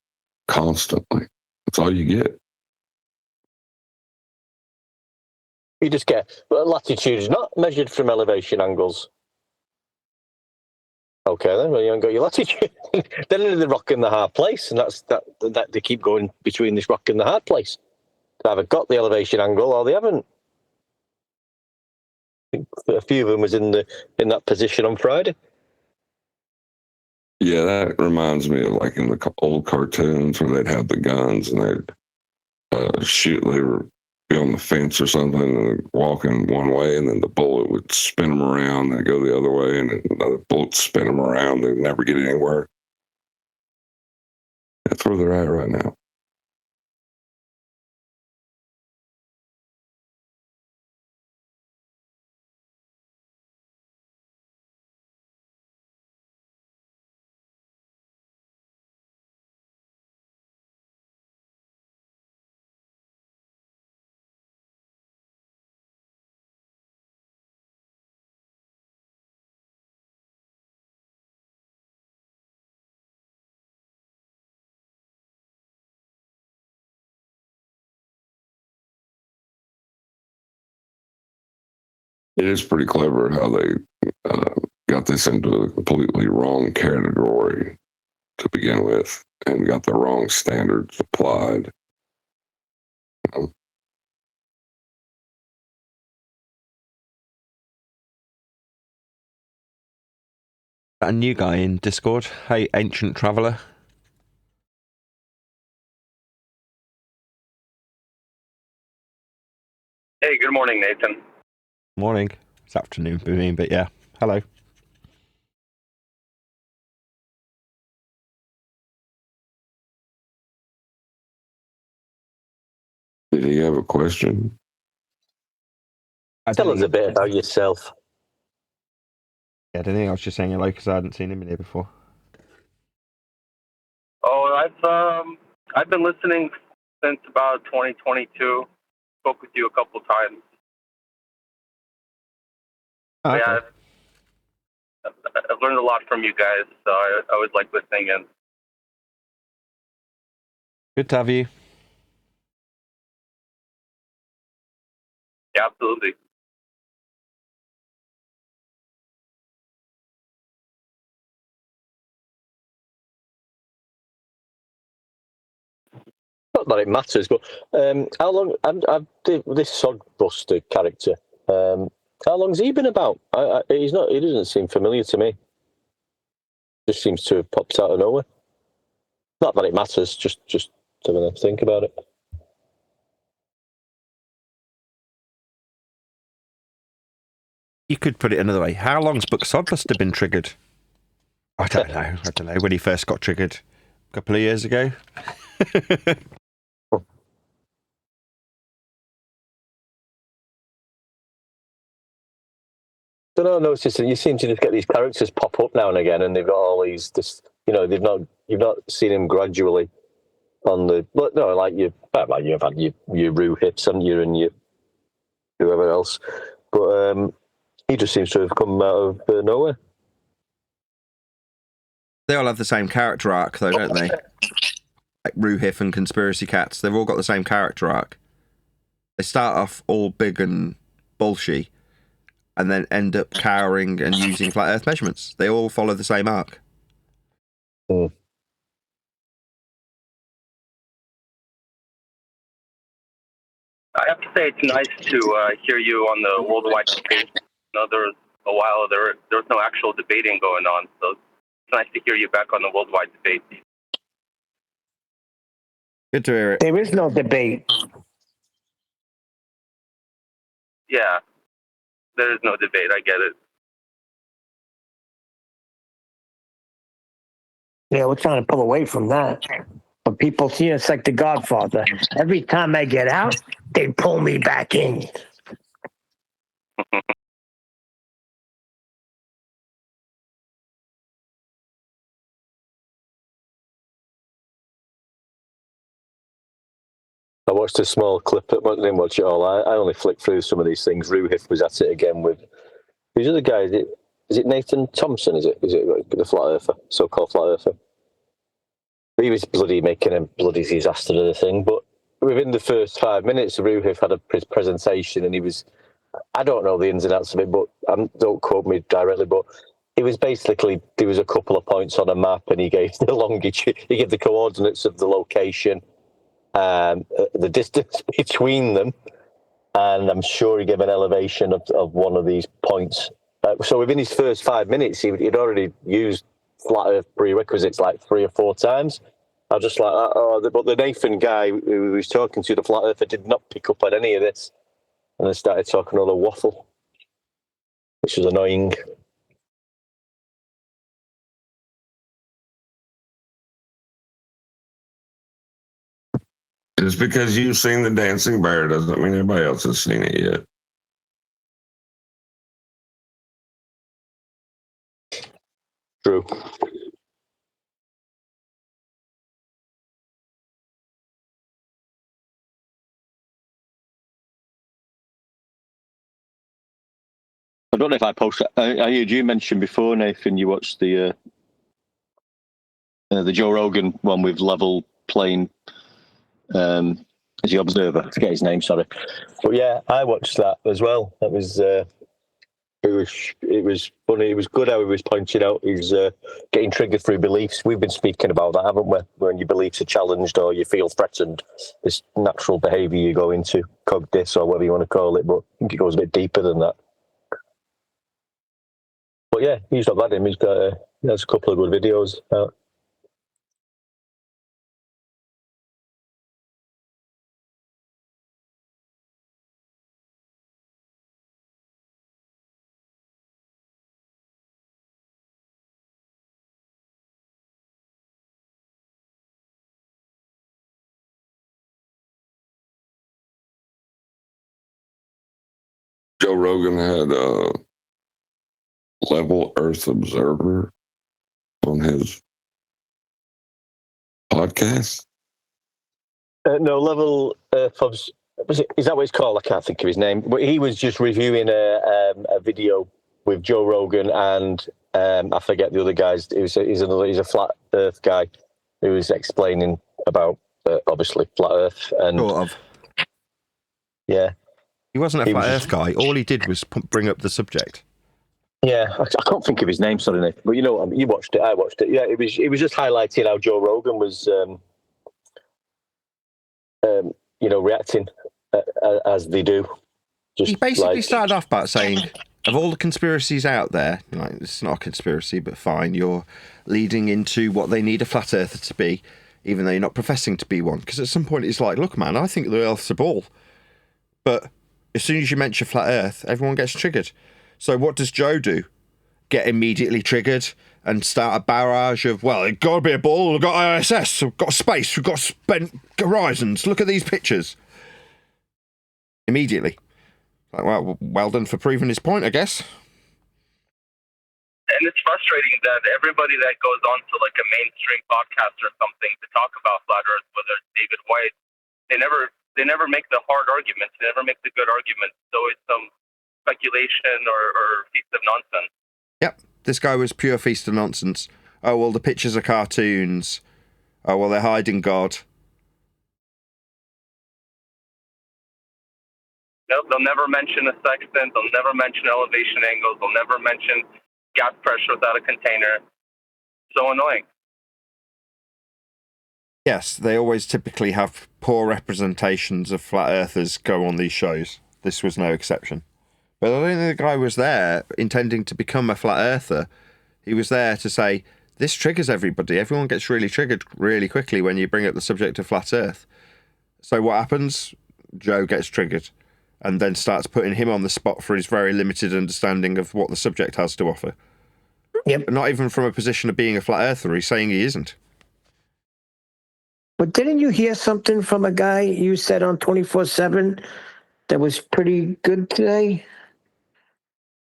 Speaker 9: constantly. That's all you get.
Speaker 10: You just get latitude is not measured from elevation angles. Okay, then well, you haven't got your latitude. Then into the rock and the hard place, and that's that they keep going between this rock and the hard place. They either got the elevation angle or they haven't. I think a few of them was in that position on Friday.
Speaker 9: Yeah, that reminds me of like in the old cartoons where they'd have the guns and they'd shoot. They would be on the fence or something and walking one way, and then the bullet would spin them around. They'd go the other way, and then another bullet spin them around. They'd never get anywhere. That's where they're at right now. It is pretty clever how they got this into a completely wrong category to begin with and got the wrong standards applied.
Speaker 2: A new guy in Discord. Hey, Ancient Traveller.
Speaker 11: Hey, good morning, Nathan.
Speaker 2: Morning. It's afternoon for me, but yeah. Hello.
Speaker 9: Did he have a question?
Speaker 10: Tell us a bit about yourself.
Speaker 2: Yeah, I don't think I was just saying hello because I hadn't seen him in here before.
Speaker 11: Oh, I've been listening since about 2022. Spoke with you a couple times.
Speaker 2: Oh, okay.
Speaker 11: Yeah, I've learned a lot from you guys, so I always like listening in.
Speaker 2: Good to have you.
Speaker 11: Yeah, absolutely.
Speaker 10: Not that it matters, but how long? This Sodbuster character. How long's he been about? He's not. He doesn't seem familiar to me. Just seems to have popped out of nowhere. Not that it matters. Just having a think about it.
Speaker 2: You could put it another way. How long's Book Sodbuster been triggered? I don't know. When he first got triggered a couple of years ago.
Speaker 10: I don't know. It's just you seem to just get these characters pop up now and again, and they've got all these. You've not seen him gradually on the. But no, like you've had your Rue Hips, haven't you, and your whoever else. But he just seems to have come out of nowhere.
Speaker 2: They all have the same character arc, though, don't they? Like Ruhif and Conspiracy Cats, they've all got the same character arc. They start off all big and bullshy, and then end up cowering and using flat Earth measurements. They all follow the same arc.
Speaker 11: I have to say it's nice to hear you on the worldwide debate. There was a while there was no actual debating going on, so it's nice to hear you back on the worldwide debate.
Speaker 2: Good to hear it.
Speaker 3: There is no debate.
Speaker 11: Yeah, there is no debate. I get it.
Speaker 3: Yeah, we're trying to pull away from that. But people see it's like The Godfather. Every time I get out, they pull me back in.
Speaker 10: I watched a small clip. I didn't watch it all. I only flicked through some of these things. Ruhif was at it again with who's the other guy? Is it Nathan Thompson? Is it the flat earther, so-called flat earther? He was bloody making a bloody disaster of the thing. But within the first 5 minutes, Ruhif had his presentation, and he was. I don't know the ins and outs of it, but don't quote me directly. But it was basically there was a couple of points on a map, and he gave the longitude, he gave the coordinates of the location. The distance between them, and I'm sure he gave an elevation of one of these points. So within his first 5 minutes, he'd already used flat Earth prerequisites like 3 or 4 times. I was just like, but the Nathan guy who was talking to, the flat earther, did not pick up on any of this, and then started talking all the waffle, which was annoying.
Speaker 9: Just because you've seen the dancing bear doesn't mean everybody else has seen it yet.
Speaker 10: True. I don't know if I posted. I heard you mention before, Nathan. You watched the Joe Rogan one with Level playing as the observer. I forget his name, sorry. But yeah, I watched that as well. That was it was funny. It was good how he was pointing out he's getting triggered through beliefs. We've been speaking about that, haven't we? When your beliefs are challenged or you feel threatened, this natural behaviour you go into, cognitis or whatever you want to call it. But I think it goes a bit deeper than that. But yeah, he's not bad. He's got he has a couple of good videos out.
Speaker 9: Joe Rogan had Level Earth Observer on his podcast?
Speaker 10: No, Level Earth is that what it's called? I can't think of his name. But he was just reviewing a video with Joe Rogan and I forget the other guys. He's a flat Earth guy who was explaining about obviously flat Earth and
Speaker 2: Sort of.
Speaker 10: Yeah.
Speaker 2: He wasn't a flat Earth guy. All he did was bring up the subject.
Speaker 10: Yeah, I can't think of his name, sorry, Nick. But you watched it. I watched it. Yeah, it was just highlighting how Joe Rogan was, reacting as they do.
Speaker 2: He basically started off by saying, of all the conspiracies out there, like, it's not a conspiracy, but fine, you're leading into what they need a flat earther to be, even though you're not professing to be one. Because at some point it's like, look, man, I think the Earth's a ball. But as soon as you mention flat Earth, everyone gets triggered. So what does Joe do? Get immediately triggered and start a barrage of, well, it's got to be a ball, we've got ISS, we've got space, we've got spent horizons, look at these pictures. Immediately. Like, well done for proving his point, I guess.
Speaker 11: And it's frustrating that everybody that goes on to like a mainstream podcast or something to talk about flat Earth, whether it's David White, they never make the hard arguments, they never make the good arguments. So it's some speculation or piece of nonsense.
Speaker 2: Yep, this guy was pure feast of nonsense. Oh, well, the pictures are cartoons. Oh, well, they're hiding God.
Speaker 11: Nope, they'll never mention a sextant. They'll never mention elevation angles. They'll never mention gas pressure without a container. So annoying.
Speaker 2: Yes, they always typically have poor representations of flat earthers go on these shows. This was no exception. But I don't think the guy was there intending to become a flat earther. He was there to say, this triggers everybody. Everyone gets really triggered really quickly when you bring up the subject of flat earth. So what happens? Joe gets triggered and then starts putting him on the spot for his very limited understanding of what the subject has to offer.
Speaker 3: Yep.
Speaker 2: Not even from a position of being a flat earther. He's saying he isn't.
Speaker 3: But didn't you hear something from a guy you said on 24/7 that was pretty good today?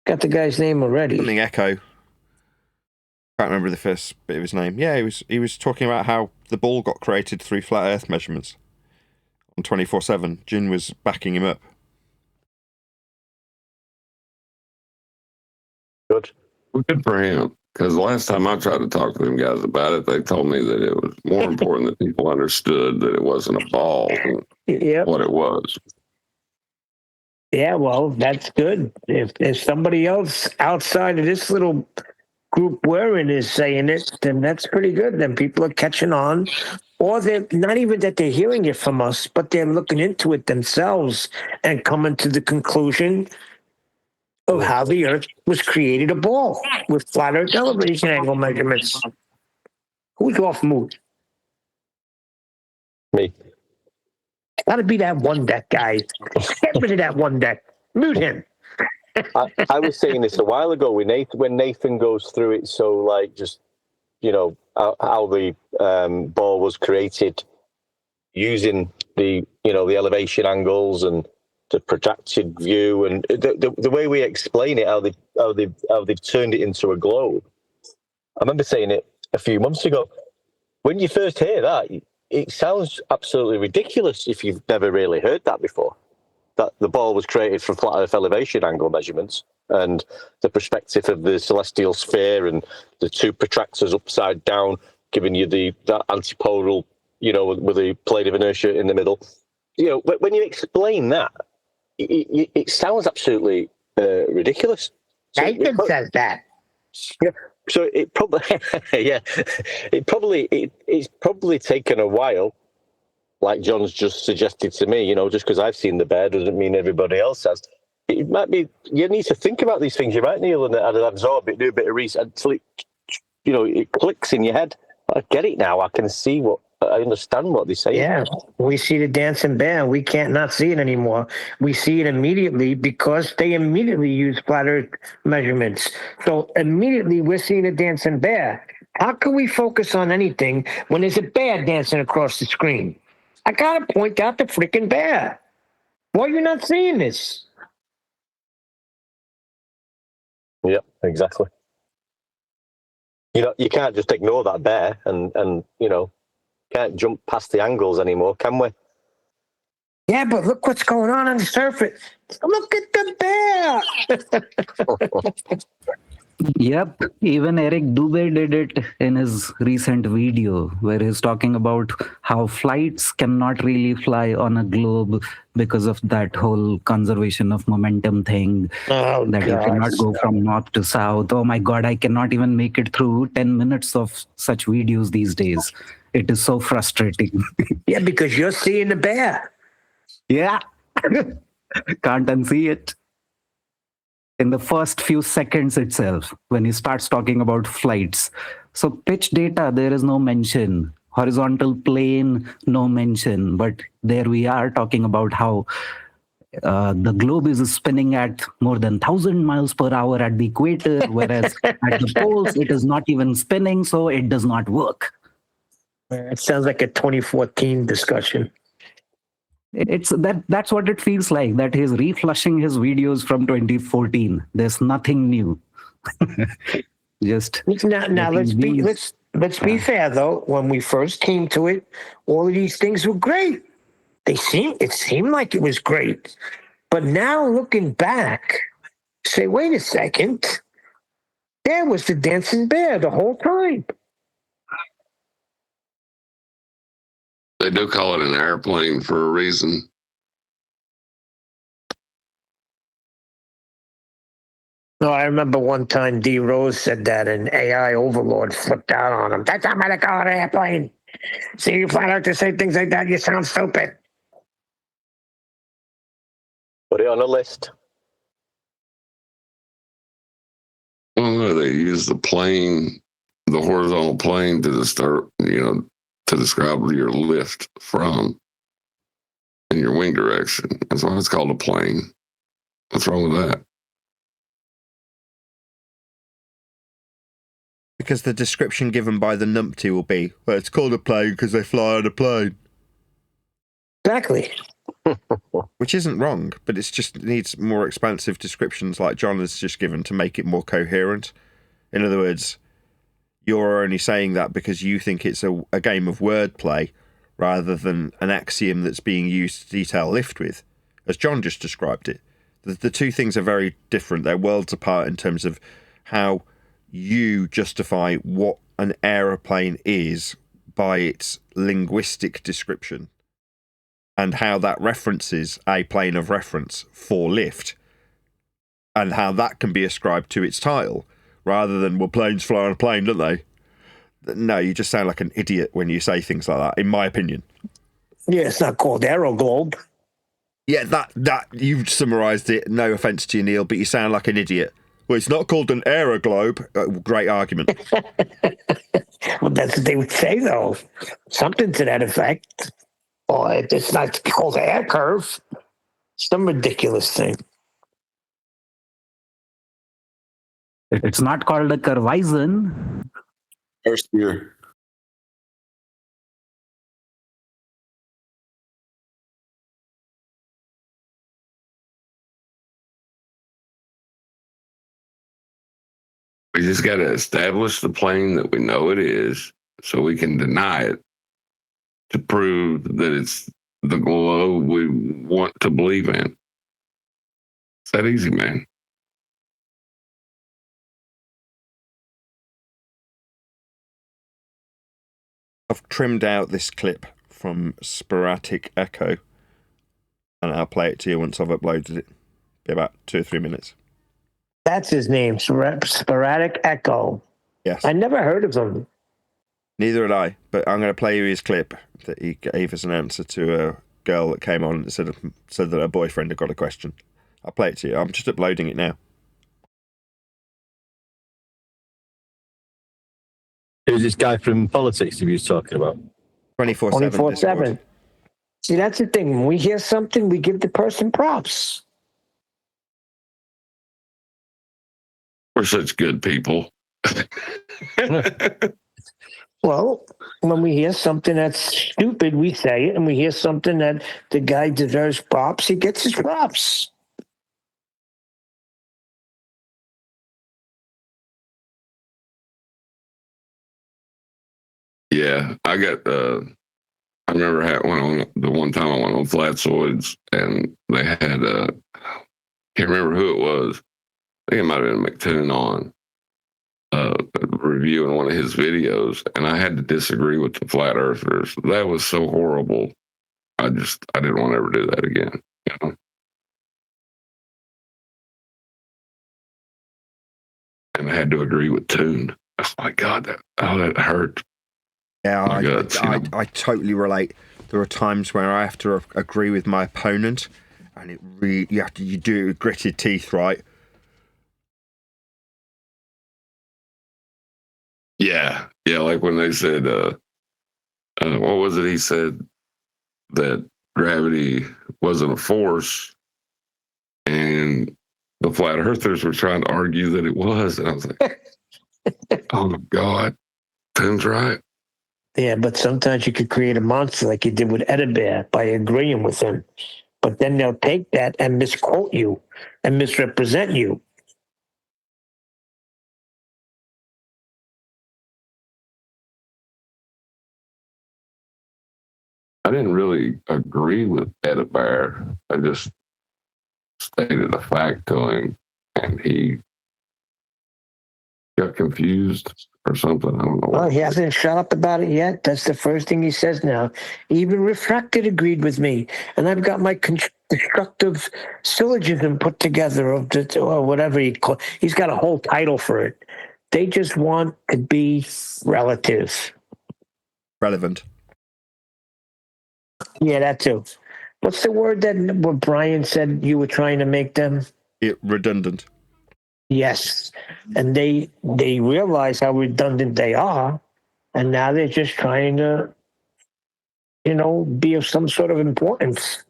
Speaker 3: Got the guy's name already.
Speaker 2: Something Echo. Can't remember the first bit of his name. Yeah, he was talking about how the ball got created through flat Earth measurements on 24/7. Jin was backing him up.
Speaker 10: Good.
Speaker 9: Good for him. Because the last time I tried to talk to them guys about it, they told me that it was more important that people understood that it wasn't a ball than what it was.
Speaker 3: Yeah, well, that's good. If somebody else outside of this little group we're in is saying it, then that's pretty good. Then people are catching on. Or they're not even that they're hearing it from us, but they're looking into it themselves and coming to the conclusion of how the Earth was created a ball with flat Earth elevation angle measurements. Who's off mood?
Speaker 10: Me.
Speaker 3: Gotta be that one deck guy. Get rid of that one deck. Mute him.
Speaker 10: I was saying this a while ago when Nathan goes through it. So like just how the ball was created using the the elevation angles and the protracted view and the way we explain it, how they've turned it into a globe. I remember saying it a few months ago. When you first hear that, it sounds absolutely ridiculous if you've never really heard that before. That the ball was created from flat Earth elevation angle measurements and the perspective of the celestial sphere and the two protractors upside down, giving you that antipodal, with the plane of inertia in the middle. When you explain that, it sounds absolutely ridiculous. So
Speaker 3: Nathan says that.
Speaker 10: Yeah. So it probably, it's probably taken a while. Like John's just suggested to me, just because I've seen the bear doesn't mean everybody else has. It might be you need to think about these things. You might kneel and absorb it, do a bit of research until it clicks in your head. I get it now. I can see I understand what they say.
Speaker 3: Yeah, we see the dancing bear. We can't not see it anymore. We see it immediately because they immediately use flat Earth measurements. So immediately we're seeing a dancing bear. How can we focus on anything when there's a bear dancing across the screen? I gotta point out the freaking bear. Why are you not seeing this?
Speaker 10: Yeah, exactly. You can't just ignore that bear and can't jump past the angles anymore, can we?
Speaker 3: Yeah, but look what's going on the surface. Look at the bear.
Speaker 12: Yep, even Eric Dubé did it in his recent video where he's talking about how flights cannot really fly on a globe because of that whole conservation of momentum thing.
Speaker 3: Oh,
Speaker 12: that
Speaker 3: God.
Speaker 12: You cannot go from north to south. Oh my God, I cannot even make it through 10 minutes of such videos these days. It is so frustrating.
Speaker 3: Yeah, because you're seeing the bear.
Speaker 12: Yeah, can't unsee it. In the first few seconds itself, when he starts talking about flights. So pitch data, there is no mention. Horizontal plane, no mention. But there we are talking about how the globe is spinning at more than 1,000 miles per hour at the equator, whereas at the poles, it is not even spinning, so it does not work.
Speaker 3: It sounds like a 2014 discussion.
Speaker 12: That's what it feels like, that he's reflushing his videos from 2014. There's nothing new. Just
Speaker 3: now let's be fair though. When we first came to it, all of these things were great. It seemed like it was great. But now looking back, say, wait a second, there was the dancing bear the whole time.
Speaker 9: They do call it an airplane for a reason.
Speaker 3: No, I remember one time D. Rose said that an AI overlord flipped out on him. That's not what I call an airplane. See, you flat out to say things like that, you sound stupid.
Speaker 10: Put it on a list.
Speaker 9: Well, they use the horizontal plane to describe your lift from and your wing direction. That's why it's called a plane. What's wrong with that?
Speaker 2: Because the description given by the numpty will be, well, it's called a plane because they fly on a plane.
Speaker 3: Exactly.
Speaker 2: Which isn't wrong, but it just needs more expansive descriptions like John has just given to make it more coherent. In other words, you're only saying that because you think it's a game of wordplay rather than an axiom that's being used to detail lift with, as John just described it. The two things are very different. They're worlds apart in terms of how you justify what an aeroplane is by its linguistic description and how that references a plane of reference for lift and how that can be ascribed to its title rather than, well, planes fly on a plane, don't they? No, you just sound like an idiot when you say things like that, in my opinion.
Speaker 3: Yeah, it's not called Aeroglobe.
Speaker 2: Yeah, that you've summarised it. No offence to you, Neil, but you sound like an idiot. Well, it's not called an aeroglobe. Great argument.
Speaker 3: Well, that's what they would say, though. Something to that effect. Or it's not called air curve. Some ridiculous thing.
Speaker 12: It's not called a curvaison.
Speaker 9: First year. We just got to establish the plane that we know it is so we can deny it to prove that it's the globe we want to believe in. It's that easy, man.
Speaker 2: I've trimmed out this clip from Sporadic Echo and I'll play it to you once I've uploaded it. Be about 2 or 3 minutes.
Speaker 3: That's his name, Sporadic Echo.
Speaker 2: Yes.
Speaker 3: I never heard of him.
Speaker 2: Neither had I, but I'm going to play you his clip that he gave as an answer to a girl that came on and said that her boyfriend had got a question. I'll play it to you. I'm just uploading it now.
Speaker 10: Who's this guy from politics he was talking about?
Speaker 2: 24/7.
Speaker 3: 24/7. See, that's the thing. When we hear something, we give the person props.
Speaker 9: We're such good people.
Speaker 3: Well, when we hear something that's stupid, we say it, and we hear something that the guy deserves props, he gets his props.
Speaker 9: Yeah, I got. I remember the one time I went on Flatsoids, and they had. Can't remember who it was. I think it might have been McToon on reviewing one of his videos, and I had to disagree with the flat earthers. That was so horrible. I didn't want to ever do that again. You know? And I had to agree with Toon. Oh my God, that hurt.
Speaker 2: Yeah,
Speaker 9: I
Speaker 2: totally relate. There are times where I have to agree with my opponent, and it really you do it with gritted teeth, right?
Speaker 9: Yeah, like when they said, what was it? He said that gravity wasn't a force, and the flat earthers were trying to argue that it was, and I was like, oh my God, Tim's right.
Speaker 3: Yeah, but sometimes you could create a monster like you did with Edibear by agreeing with him. But then they'll take that and misquote you and misrepresent you.
Speaker 9: I didn't really agree with Edibear. I just stated a fact to him, and he got confused or something. I don't know.
Speaker 3: Well, he hasn't shut up about it yet. That's the first thing he says now. Even Refracted agreed with me, and I've got my constructive syllogism put together of the, or whatever he's got a whole title for it. They just want to be relative.
Speaker 2: Relevant.
Speaker 3: Yeah, that too. What's the word that what Brian said you were trying to make them?
Speaker 2: Redundant.
Speaker 3: Yes. And they realize how redundant they are, and now they're just trying to, be of some sort of importance.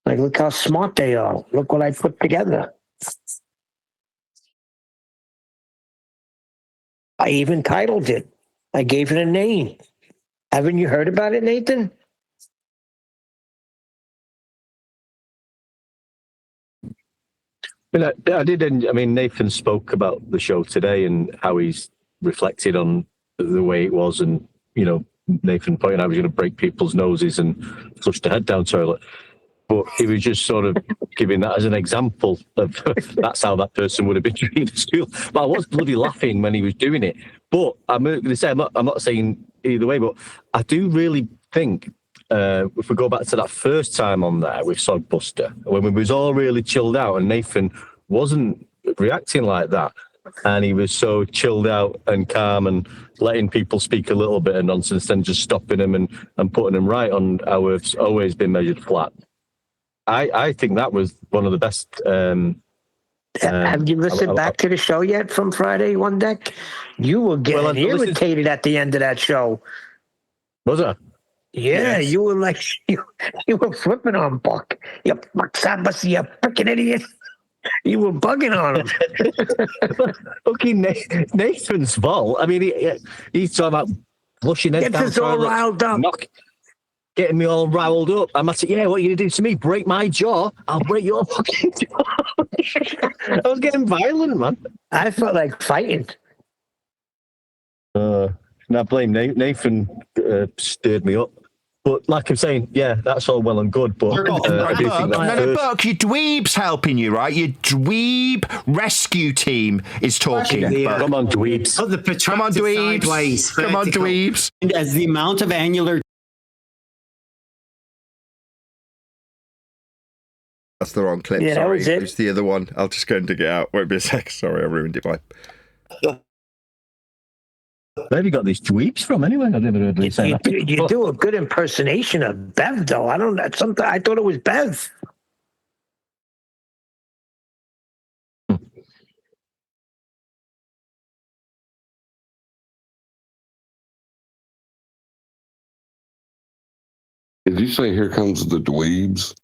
Speaker 3: Like, look how smart they are. Look what I put together. I even titled it. I gave it a name. Haven't you heard about it, Nathan?
Speaker 10: I did. I mean, Nathan spoke about the show today and how he's reflected on the way it was, and Nathan pointed out he was going to break people's noses and flush the head down toilet. But he was just sort of giving that as an example of that's how that person would have been treated at school. But I was bloody laughing when he was doing it. But I'm going to say I'm not saying either way, but I do really think. If we go back to that first time on there with Sogbuster, when we was all really chilled out and Nathan wasn't reacting like that, and he was so chilled out and calm and letting people speak a little bit of nonsense and just stopping them and putting them right on how it's always been measured flat. I think that was one of the best.
Speaker 3: Have you listened back to the show yet from Friday One Deck? You were getting irritated at the end of that show.
Speaker 10: Was I?
Speaker 3: Yeah, yes. You were like, you were flipping on Buck. You freaking idiot. You were bugging on him.
Speaker 10: Okay, Nathan's fault. I mean, he's talking about flushing head down.
Speaker 3: Gets us all riled up.
Speaker 10: Getting me all riled up. I'm like, yeah, what are you going to do to me? Break my jaw? I'll break your fucking jaw. I was getting violent, man.
Speaker 3: I felt like fighting.
Speaker 10: Now blame Nathan stirred me up. But like I'm saying, yeah, that's all well and good. But I do think that
Speaker 2: Buck, your dweeb's helping you, right? Your dweeb rescue team is talking.
Speaker 10: Come on, dweebs.
Speaker 13: Oh,
Speaker 2: Come on, dweebs.
Speaker 13: Sideways,
Speaker 2: come on, dweebs.
Speaker 13: As the amount of annular.
Speaker 2: That's the wrong clip.
Speaker 3: Yeah,
Speaker 2: sorry.
Speaker 3: that was it.
Speaker 2: It's the other one. I'll just go and dig it out. Won't be a sec. Sorry, I ruined it. Bye.
Speaker 10: Where have you got these dweebs from anyway? I never heard you say that.
Speaker 3: You do a good impersonation of Bev, though. I thought it was Bev.
Speaker 9: Did you say here comes the dweebs?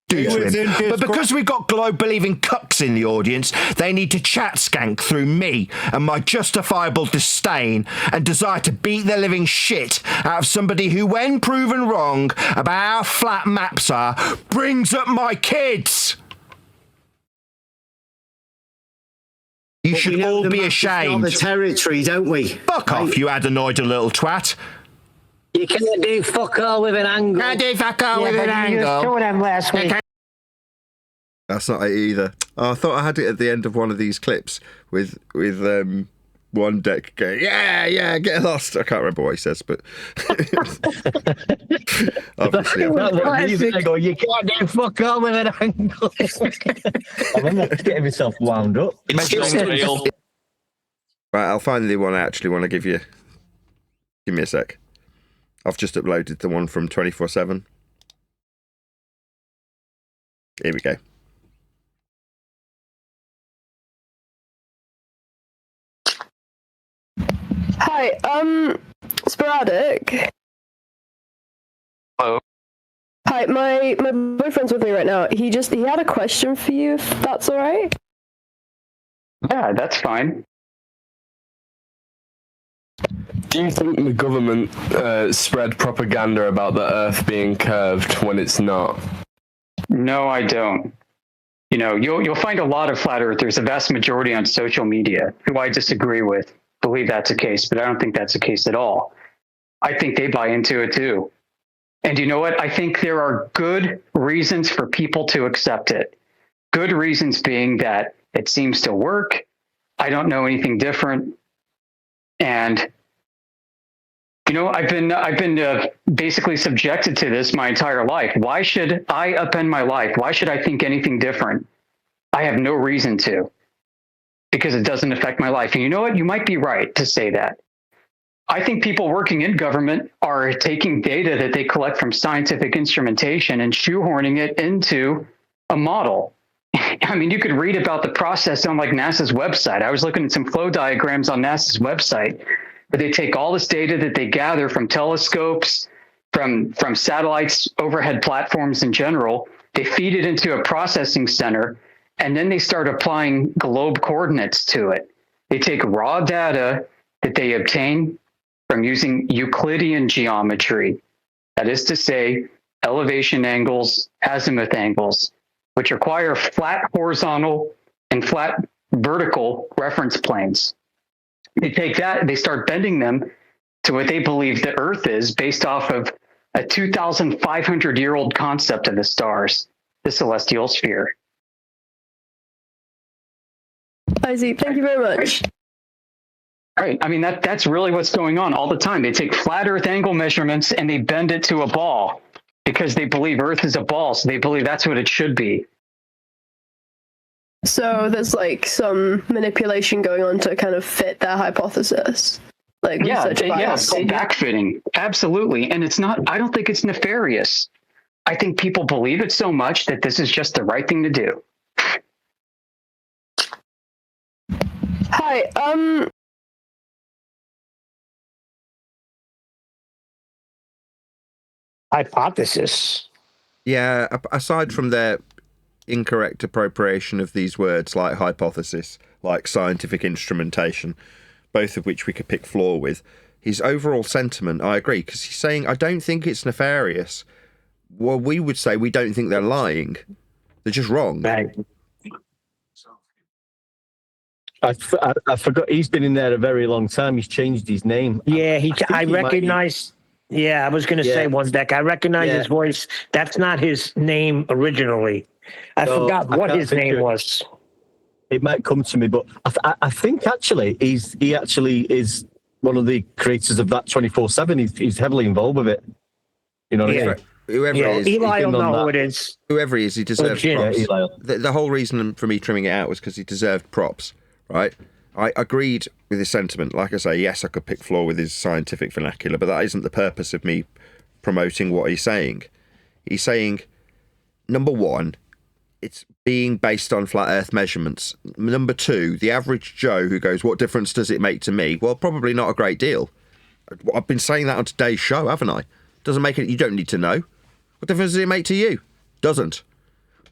Speaker 2: But because we've got globe-believing cucks in the audience, they need to chat skank through me and my justifiable disdain and desire to beat the living shit out of somebody who, when proven wrong about how flat maps are, brings up my kids. You should all be ashamed.
Speaker 13: Not the territory, don't we?
Speaker 2: Fuck off, you adenoidal little twat.
Speaker 10: You can't do fuck all with an angle.
Speaker 3: Yeah, but you just showed them last week.
Speaker 2: That's not it either. Oh, I thought I had it at the end of one of these clips with one deck going, yeah, get lost. I can't remember what he says, but obviously,
Speaker 10: you can't do fuck all with an angle. I remember getting myself wound up.
Speaker 2: Right, I'll find the one I actually want to give you. Give me a sec. I've just uploaded the one from 24/7. Here we go.
Speaker 14: Hi, sporadic.
Speaker 11: Hello.
Speaker 14: Hi, my boyfriend's with me right now. He had a question for you, if that's all right.
Speaker 15: Yeah, that's fine.
Speaker 16: Do you think the government spread propaganda about the Earth being curved when it's not?
Speaker 15: No, I don't. You know, you'll find a lot of flat earthers, a vast majority on social media, who I disagree with, believe that's the case, but I don't think that's the case at all. I think they buy into it too. And you know what? I think there are good reasons for people to accept it. Good reasons being that it seems to work. I don't know anything different. And you know, I've been basically subjected to this my entire life. Why should I upend my life? Why should I think anything different? I have no reason to, because it doesn't affect my life. And you know what? You might be right to say that. I think people working in government are taking data that they collect from scientific instrumentation and shoehorning it into a model. I mean, you could read about the process on like NASA's website. I was looking at some flow diagrams on NASA's website, where they take all this data that they gather from telescopes, from satellites, overhead platforms in general. They feed it into a processing center, and then they start applying globe coordinates to it. They take raw data that they obtain from using Euclidean geometry. That is to say, elevation angles, azimuth angles, which require flat horizontal and flat vertical reference planes. They take that, they start bending them to what they believe the Earth is based off of a 2,500-year-old concept of the stars, the celestial sphere.
Speaker 14: I see. Thank you very much.
Speaker 15: Right. I mean, that's really what's going on all the time. They take flat Earth angle measurements and they bend it to a ball because they believe Earth is a ball, so they believe that's what it should be.
Speaker 14: So there's like some manipulation going on to kind of fit their hypothesis. Like
Speaker 15: backfitting. Absolutely. And it's not, I don't think it's nefarious. I think people believe it so much that this is just the right thing to do.
Speaker 14: Hi,
Speaker 3: hypothesis.
Speaker 2: Yeah, aside from their incorrect appropriation of these words like hypothesis, like scientific instrumentation, both of which we could pick flaw with, his overall sentiment, I agree, because he's saying, I don't think it's nefarious. Well, we would say we don't think they're lying. They're just wrong.
Speaker 10: Right. I forgot, he's been in there a very long time. He's changed his name.
Speaker 3: Yeah, I recognize. Yeah, I was going to say one deck. I recognize his voice. That's not his name originally. I forgot what his name was.
Speaker 10: It might come to me, but I think actually he actually is one of the creators of that 24/7. He's heavily involved with it. You know what I mean?
Speaker 2: Whoever it is,
Speaker 3: Eli will know who it is.
Speaker 2: Whoever he is, he deserves props. The whole reason for me trimming it out was because he deserved props, right? I agreed with his sentiment. Like I say, yes, I could pick flaw with his scientific vernacular, but that isn't the purpose of me promoting what he's saying. He's saying, number one, it's being based on flat Earth measurements. Number two, the average Joe who goes, what difference does it make to me? Well, probably not a great deal. I've been saying that on today's show, haven't I? Doesn't make it, you don't need to know. What difference does it make to you? Doesn't.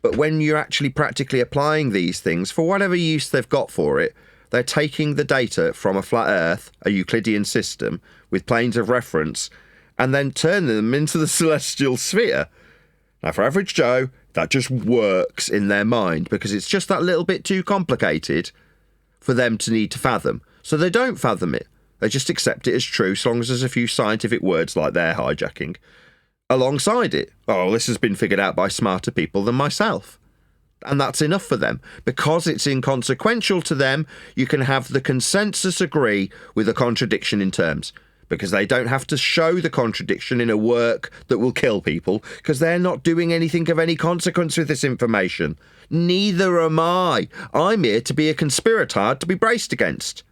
Speaker 2: But when you're actually practically applying these things, for whatever use they've got for it, they're taking the data from a flat Earth, a Euclidean system, with planes of reference, and then turning them into the celestial sphere. Now, for average Joe, that just works in their mind, because it's just that little bit too complicated for them to need to fathom. So they don't fathom it. They just accept it as true, so long as there's a few scientific words like they're hijacking alongside it. Oh, this has been figured out by smarter people than myself. And that's enough for them. Because it's inconsequential to them, you can have the consensus agree with a contradiction in terms. Because they don't have to show the contradiction in a work that will kill people, because they're not doing anything of any consequence with this information. Neither am I. I'm here to be a conspirator to be braced against.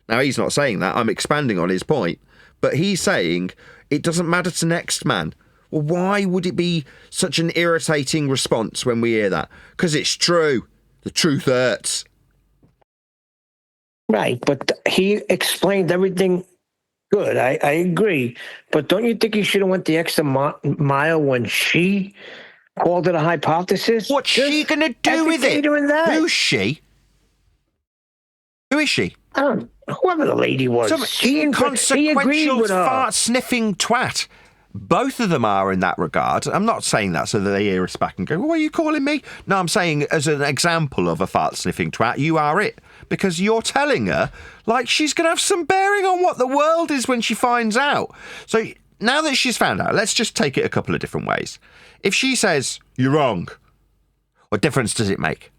Speaker 2: Now, he's not saying that. I'm expanding on his point. But he's saying it doesn't matter to next man. Well, why would it be such an irritating response when we hear that? Because it's true. The truth hurts.
Speaker 3: Right, but he explained everything good. I agree. But don't you think he should have went the extra mile when she called it a hypothesis?
Speaker 2: What's she going to do with it? Who's she? Who is she?
Speaker 3: Whoever the lady was.
Speaker 2: Some inconsequential fart-sniffing twat. Both of them are in that regard. I'm not saying that so that they hear us back and go, what are you calling me? No, I'm saying as an example of a fart-sniffing twat, you are it. Because you're telling her, like, she's going to have some bearing on what the world is when she finds out. So now that she's found out, let's just take it a couple of different ways. If she says, you're wrong, what difference does it make?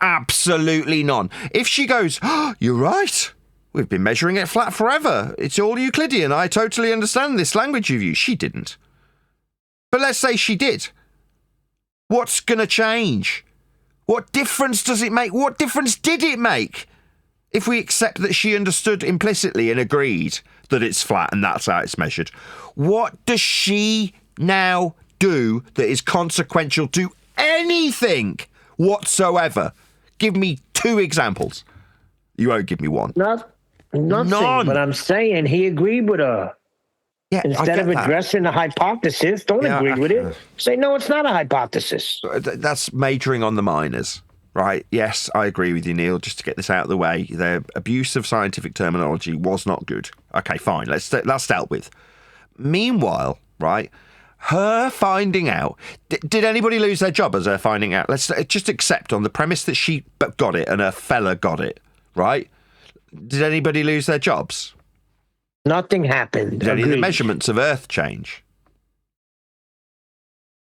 Speaker 2: Absolutely none. If she goes, oh, you're right. We've been measuring it flat forever. It's all Euclidean. I totally understand this language of you. She didn't. But let's say she did. What's going to change? What difference does it make? What difference did it make? If we accept that she understood implicitly and agreed that it's flat and that's how it's measured, what does she now do that is consequential to anything whatsoever? Give me 2 examples. You won't give me one.
Speaker 3: Nothing.
Speaker 2: None.
Speaker 3: But I'm saying he agreed with her.
Speaker 2: Yeah,
Speaker 3: instead of addressing the hypothesis, don't agree with it. Say, no, it's not a hypothesis.
Speaker 2: That's majoring on the minors, right? Yes, I agree with you, Neil. Just to get this out of the way, their abuse of scientific terminology was not good. Okay, fine. That's dealt with. Meanwhile, right, her finding out... Did anybody lose their job as her finding out? Let's just accept on the premise that she got it and her fella got it, right? Did anybody lose their jobs?
Speaker 3: Nothing happened.
Speaker 2: Did any of the measurements of Earth change?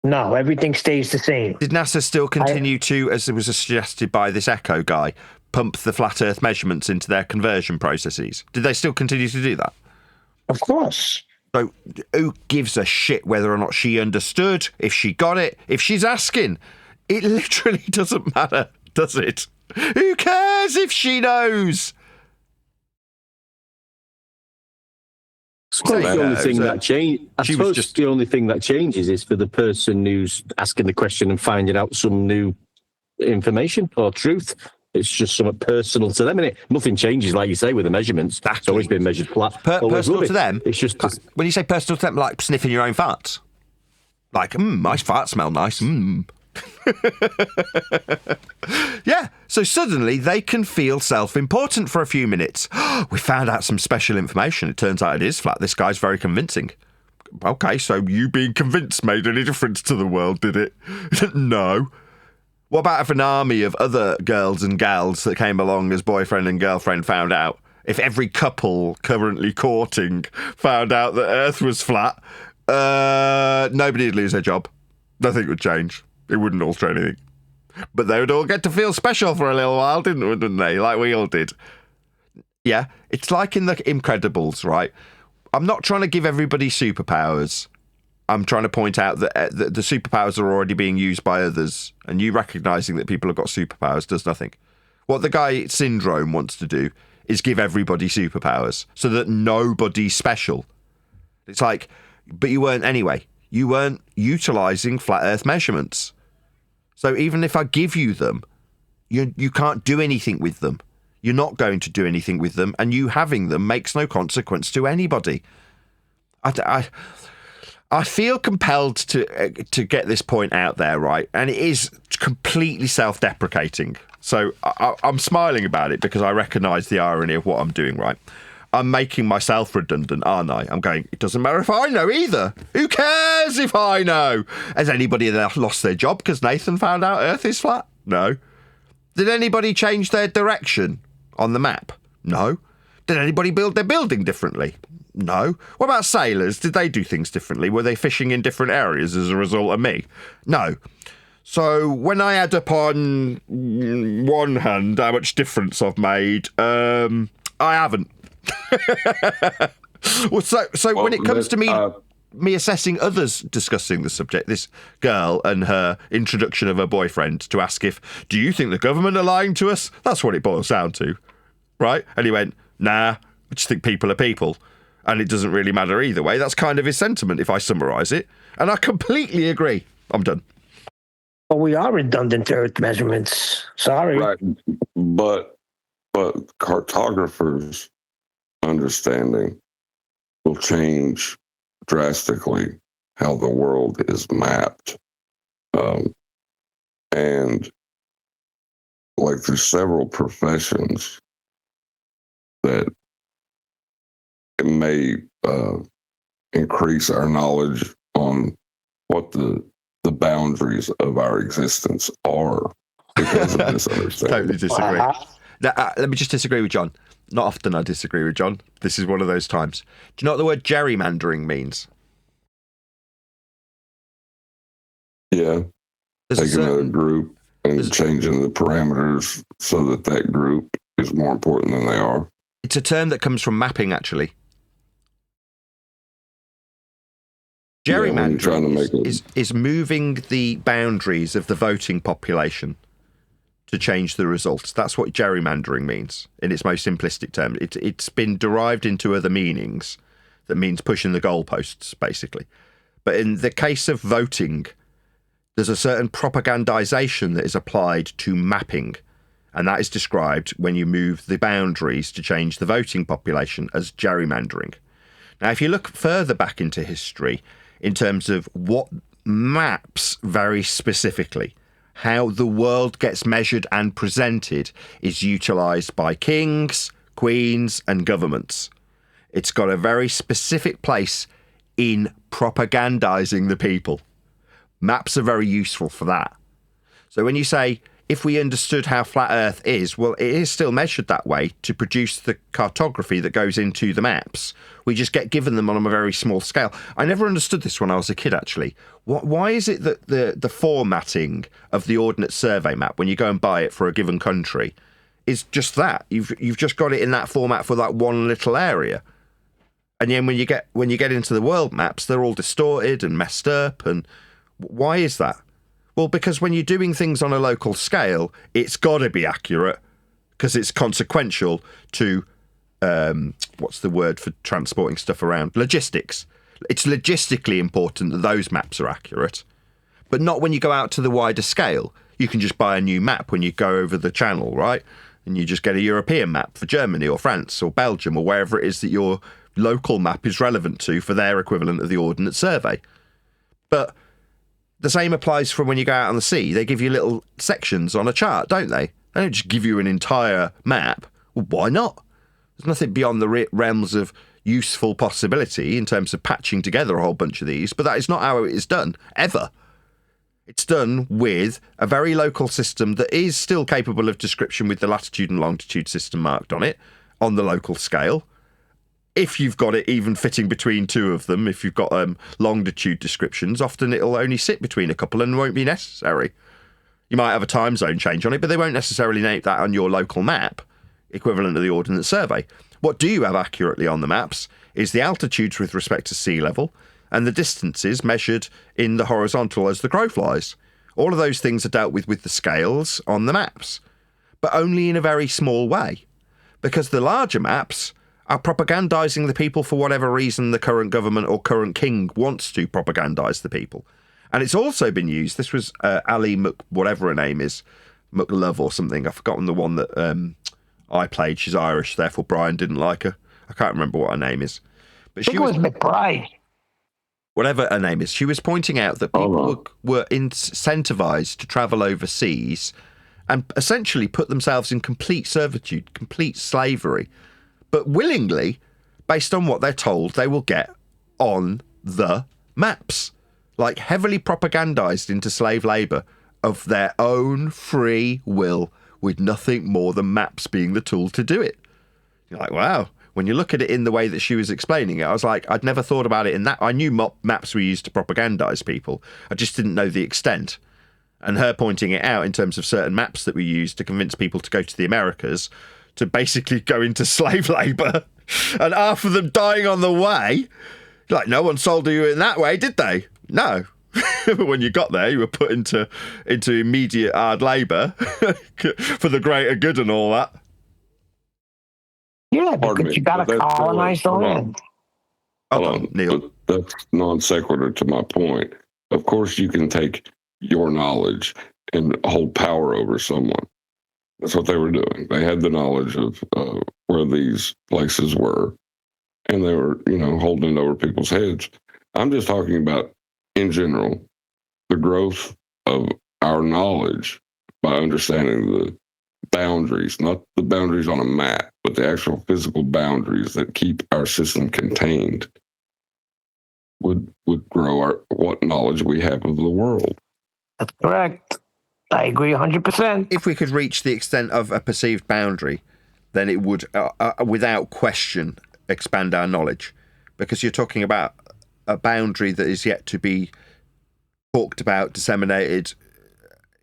Speaker 3: No, everything stays the same.
Speaker 2: Did NASA still continue to, as it was suggested by this Echo guy, pump the flat Earth measurements into their conversion processes? Did they still continue to do that?
Speaker 3: Of course.
Speaker 2: So who gives a shit whether or not she understood, if she got it, if she's asking? It literally doesn't matter, does it? Who cares if she knows?
Speaker 10: The only thing that changes. I suppose the only thing that changes is for the person who's asking the question and finding out some new information or truth. It's just something personal to them, innit? Nothing changes, like you say, with the measurements. It's always been measured flat.
Speaker 2: Personal to them?
Speaker 10: It's just
Speaker 2: when you say personal to them, like sniffing your own farts. Like, my farts smell nice. Yeah, so suddenly they can feel self-important for a few minutes. We found out some special information. It turns out it is flat. This guy's very convincing. Okay, so you being convinced made any difference to the world, did it? No. What about if an army of other girls and gals that came along as boyfriend and girlfriend found out? If every couple currently courting found out that Earth was flat, nobody would lose their job. Nothing would change. It wouldn't alter anything. But they would all get to feel special for a little while, didn't they? Like we all did. Yeah, it's like in The Incredibles, right? I'm not trying to give everybody superpowers. I'm trying to point out that the superpowers are already being used by others, and you recognising that people have got superpowers does nothing. What the guy Syndrome wants to do is give everybody superpowers so that nobody's special. It's like, but you weren't anyway. You weren't utilising flat Earth measurements. So even if I give you them, you can't do anything with them. You're not going to do anything with them, and you having them makes no consequence to anybody. I feel compelled to get this point out there, right? And it is completely self-deprecating. So I'm smiling about it because I recognise the irony of what I'm doing, right? I'm making myself redundant, aren't I? I'm going, it doesn't matter if I know either. Who cares if I know? Has anybody lost their job because Nathan found out Earth is flat? No. Did anybody change their direction on the map? No. Did anybody build their building differently? No. What about sailors? Did they do things differently? Were they fishing in different areas as a result of me? No. So when I add up on one hand how much difference I've made, I haven't. So when it comes to me assessing others discussing the subject, this girl and her introduction of her boyfriend to ask if, do you think the government are lying to us? That's what it boils down to, right? And he went, nah, I just think people are people. And it doesn't really matter either way. That's kind of his sentiment, if I summarise it. And I completely agree. I'm done.
Speaker 3: Well, we are redundant Earth measurements. Sorry.
Speaker 9: Right. But cartographers' understanding will change drastically how the world is mapped. And like there's several professions that it may increase our knowledge on what the boundaries of our existence are because of this understanding.
Speaker 2: Totally disagree. Now, let me just disagree with John. Not often I disagree with John. This is one of those times. Do you know what the word gerrymandering means?
Speaker 9: Yeah. Taking a group and changing the parameters so that that group is more important than they are.
Speaker 2: It's a term that comes from mapping, actually. Gerrymandering is moving the boundaries of the voting population to change the results. That's what gerrymandering means in its most simplistic term. It's been derived into other meanings that means pushing the goalposts, basically. But in the case of voting, there's a certain propagandization that is applied to mapping, and that is described when you move the boundaries to change the voting population as gerrymandering. Now, if you look further back into history, in terms of what maps very specifically, how the world gets measured and presented is utilised by kings, queens and governments. It's got a very specific place in propagandising the people. Maps are very useful for that. So when you say, if we understood how flat Earth is, well, it is still measured that way to produce the cartography that goes into the maps. We just get given them on a very small scale. I never understood this when I was a kid, actually. Why is it that the formatting of the Ordnance Survey map, when you go and buy it for a given country, is just that? You've just got it in that format for that one little area. And then when you get into the world maps, they're all distorted and messed up. And why is that? Well, because when you're doing things on a local scale, it's got to be accurate because it's consequential to, what's the word for transporting stuff around? Logistics. It's logistically important that those maps are accurate, but not when you go out to the wider scale. You can just buy a new map when you go over the channel, right? And you just get a European map for Germany or France or Belgium or wherever it is that your local map is relevant to for their equivalent of the Ordnance Survey. But the same applies for when you go out on the sea. They give you little sections on a chart, don't they? They don't just give you an entire map. Well, why not? There's nothing beyond the realms of useful possibility in terms of patching together a whole bunch of these, but that is not how it is done, ever. It's done with a very local system that is still capable of description with the latitude and longitude system marked on it, on the local scale. If you've got it even fitting between two of them, if you've got longitude descriptions, often it'll only sit between a couple and won't be necessary. You might have a time zone change on it, but they won't necessarily name that on your local map, equivalent to the Ordnance Survey. What do you have accurately on the maps is the altitudes with respect to sea level and the distances measured in the horizontal as the crow flies. All of those things are dealt with the scales on the maps, but only in a very small way, because the larger maps are propagandising the people for whatever reason the current government or current king wants to propagandise the people. And it's also been used, this was Ali whatever her name is, McLove or something, I've forgotten the one that I played, she's Irish, therefore Brian didn't like her. I can't remember what her name is. But she was
Speaker 3: McBride.
Speaker 2: Whatever her name is, she was pointing out that people were incentivised to travel overseas and essentially put themselves in complete servitude, complete slavery, but willingly, based on what they're told they will get on the maps. Like heavily propagandised into slave labour of their own free will, with nothing more than maps being the tool to do it. You're like, wow, when you look at it in the way that she was explaining it, I was like, I'd never thought about it in that. I knew maps were used to propagandize people. I just didn't know the extent. And her pointing it out in terms of certain maps that we used to convince people to go to the Americas, to basically go into slave labor, and half of them dying on the way. Like, no one sold you in that way, did they? No. But when you got there, you were put into immediate hard labor for the greater good and all that.
Speaker 3: Yeah, because you got to colonize the land.
Speaker 2: Hold on, Neil.
Speaker 9: That's non sequitur to my point. Of course, you can take your knowledge and hold power over someone. That's what they were doing. They had the knowledge of where these places were, and they were, holding it over people's heads. I'm just talking about, in general, the growth of our knowledge by understanding the boundaries, not the boundaries on a map, but the actual physical boundaries that keep our system contained would grow what knowledge we have of the world.
Speaker 3: That's correct. I agree 100%.
Speaker 2: If we could reach the extent of a perceived boundary, then it would, without question, expand our knowledge. Because you're talking about a boundary that is yet to be talked about, disseminated.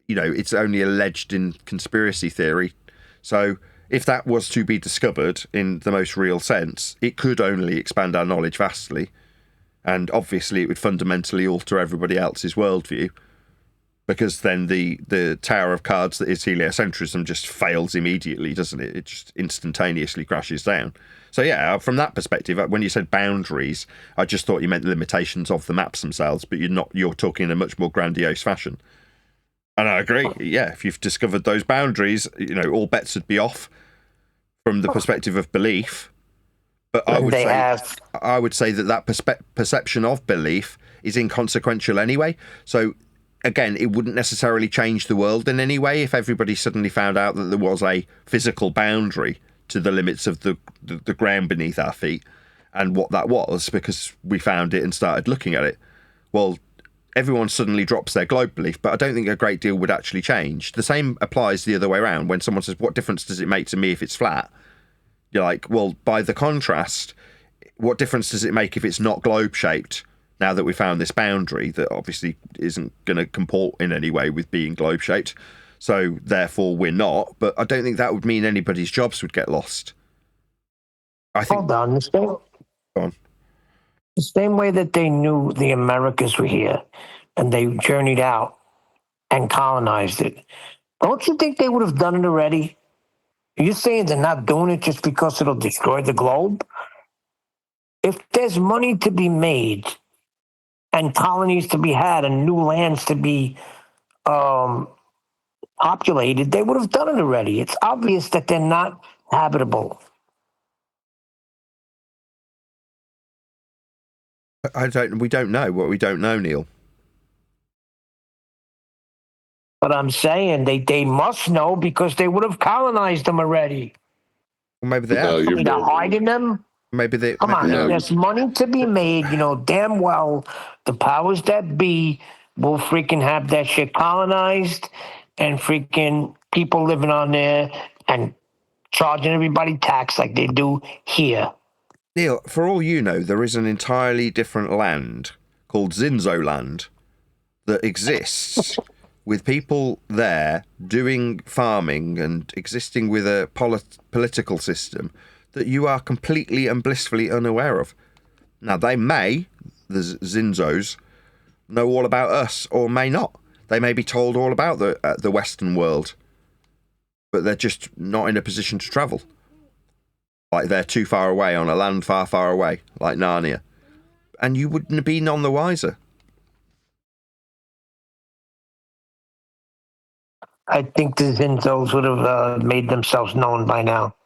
Speaker 2: It's only alleged in conspiracy theory. So if that was to be discovered in the most real sense, it could only expand our knowledge vastly. And obviously it would fundamentally alter everybody else's worldview. Because then the tower of cards that is heliocentrism just fails immediately, doesn't it? It just instantaneously crashes down. So yeah, from that perspective, when you said boundaries, I just thought you meant the limitations of the maps themselves, but you're talking in a much more grandiose fashion. And I agree. Yeah, if you've discovered those boundaries, all bets would be off from the perspective of belief. But I would say that perception of belief is inconsequential anyway. So again, it wouldn't necessarily change the world in any way if everybody suddenly found out that there was a physical boundary to the limits of the ground beneath our feet and what that was, because we found it and started looking at it. Well, everyone suddenly drops their globe belief, but I don't think a great deal would actually change. The same applies the other way around. When someone says, what difference does it make to me if it's flat? You're like, well, by the contrast, what difference does it make if it's not globe-shaped, now that we found this boundary that obviously isn't going to comport in any way with being globe-shaped? So therefore we're not, but I don't think that would mean anybody's jobs would get lost. I think.
Speaker 3: Hold on.
Speaker 2: Go on.
Speaker 3: The same way that they knew the Americas were here and they journeyed out and colonized it, don't you think they would have done it already? Are you saying they're not doing it just because it'll destroy the globe? If there's money to be made and colonies to be had and new lands to be populated, they would have done it already. It's obvious that they're not habitable.
Speaker 2: We don't know what we don't know, Neil.
Speaker 3: But I'm saying they must know, because they would have colonized them already.
Speaker 2: Well, maybe they have.
Speaker 3: They're hiding them.
Speaker 2: Maybe they.
Speaker 3: Come on, there's money to be made. Damn well the powers that be will freaking have that shit colonized, and freaking people living on there and charging everybody tax like they do here.
Speaker 2: Neil, for all you know, there is an entirely different land called Zinzo Land that exists with people there doing farming and existing with a political system that you are completely and blissfully unaware of. Now, they may, the Zinzos, know all about us, or may not. They may be told all about the Western world, but they're just not in a position to travel. Like they're too far away on a land far, far away, like Narnia. And you wouldn't be none the wiser.
Speaker 3: I think the Zinzos would have made themselves known by now.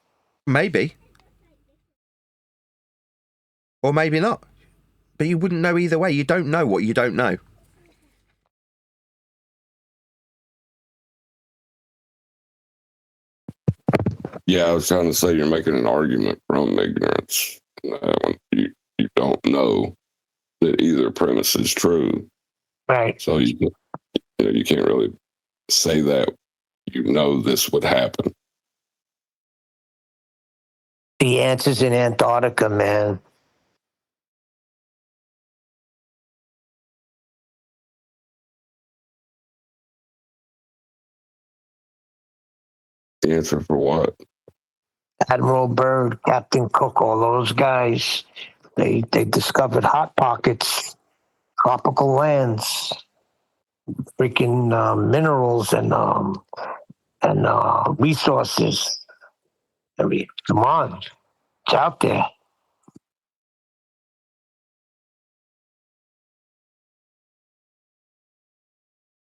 Speaker 2: Maybe. Or maybe not. But you wouldn't know either way. You don't know what you don't know.
Speaker 9: Yeah, I was trying to say you're making an argument from ignorance. You don't know that either premise is true.
Speaker 3: Right.
Speaker 9: So you can't really say that this would happen.
Speaker 3: The answer's in Antarctica, man.
Speaker 9: The answer for what?
Speaker 3: Admiral Byrd, Captain Cook, all those guys, they discovered hot pockets, tropical lands, freaking minerals and resources. I mean, come on, it's out there.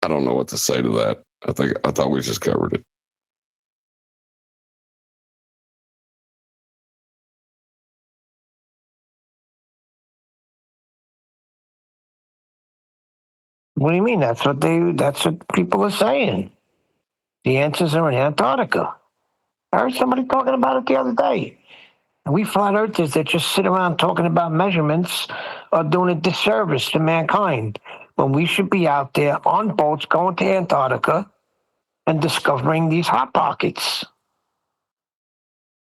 Speaker 9: I don't know what to say to that. I thought we just covered it.
Speaker 3: What do you mean? That's what people are saying. The answers are in Antarctica. I heard somebody talking about it the other day. And we flat earthers that just sit around talking about measurements are doing a disservice to mankind when we should be out there on boats going to Antarctica and discovering these hot pockets.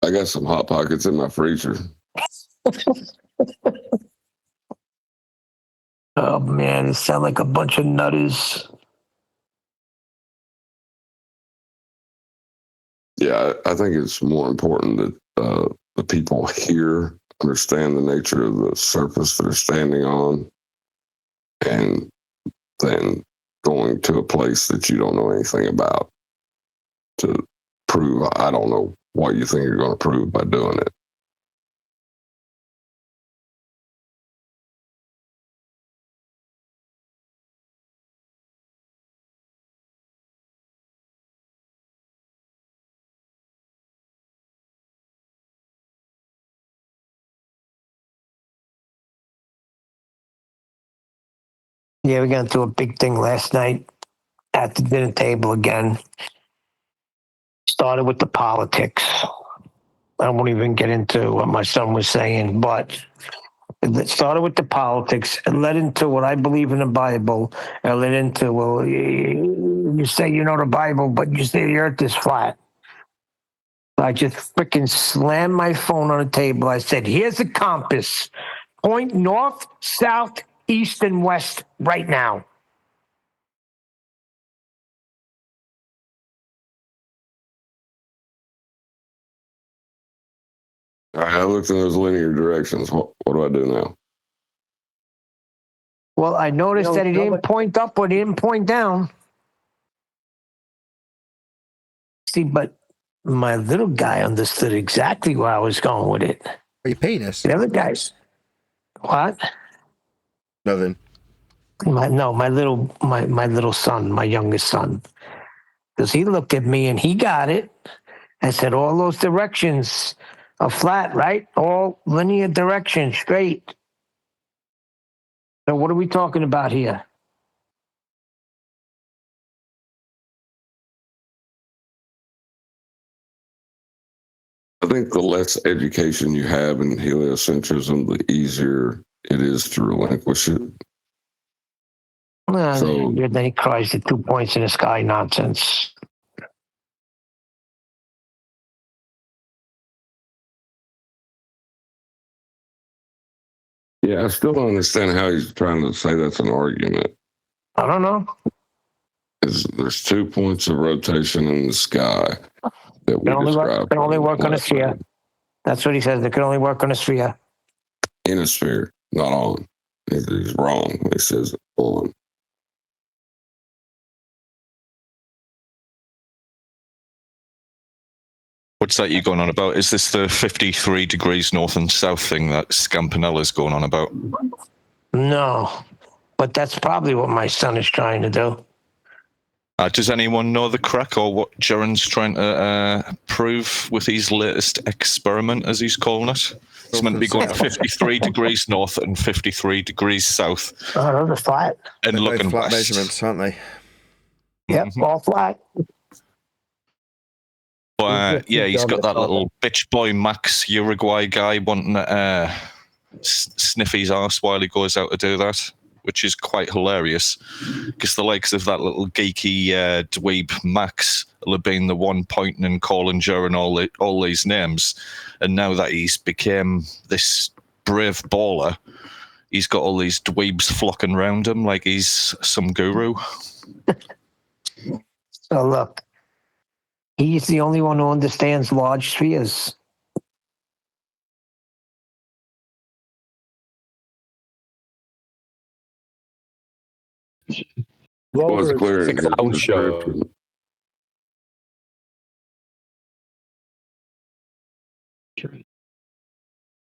Speaker 9: I got some hot pockets in my freezer.
Speaker 3: Oh man, it sounds like a bunch of nutters.
Speaker 9: Yeah, I think it's more important that the people here understand the nature of the surface they're standing on, and then going to a place that you don't know anything about to prove. I don't know what you think you're going to prove by doing it.
Speaker 3: Yeah, we got into a big thing last night at the dinner table again. Started with the politics. I won't even get into what my son was saying, but it started with the politics. It led into what I believe in the Bible. It led into, well, you say you know the Bible, but you say the earth is flat. I just freaking slammed my phone on the table. I said, here's a compass. Point north, south, east, and west right now.
Speaker 9: All right, I looked in those linear directions. What do I do now?
Speaker 3: Well, I noticed that he didn't point up or he didn't point down. See, but my little guy understood exactly where I was going with it.
Speaker 2: Your penis?
Speaker 3: The other guys. What?
Speaker 2: Nothing.
Speaker 3: My little son, my youngest son. Because he looked at me and he got it. I said, all those directions are flat, right? All linear directions, straight. So what are we talking about here?
Speaker 9: I think the less education you have in heliocentrism, the easier it is to relinquish it.
Speaker 3: So then he cries the 2 points in the sky nonsense.
Speaker 9: Yeah, I still don't understand how he's trying to say that's an argument.
Speaker 3: I don't know.
Speaker 9: There's 2 points of rotation in the sky that we describe.
Speaker 3: Can only work on a sphere. That's what he says. They can only work on a sphere.
Speaker 9: In a sphere, not on. He's wrong when he says on.
Speaker 17: What's that you going on about? Is this the 53 degrees north and south thing that Scampanella's going on about?
Speaker 3: No, but that's probably what my son is trying to do.
Speaker 17: Does anyone know the crack or what Jaron's trying to prove with his latest experiment, as he's calling it? It's meant to be going 53 degrees north and 53 degrees south.
Speaker 3: Oh, those are flat.
Speaker 17: And looking
Speaker 2: flat
Speaker 17: west.
Speaker 2: measurements, aren't they?
Speaker 3: Yep, all flat.
Speaker 17: But yeah, he's got that little bitch boy Max Uruguay guy wanting to sniff his arse while he goes out to do that. which is quite hilarious because the likes of that little geeky dweeb Max will have been the one pointing and calling Jaron all these names, and now that he's became this brave baller, he's got all these dweebs flocking around him like he's some guru.
Speaker 3: So look, he's the only one who understands large spheres.
Speaker 9: Well, it's clear in his
Speaker 10: clown show.
Speaker 9: description.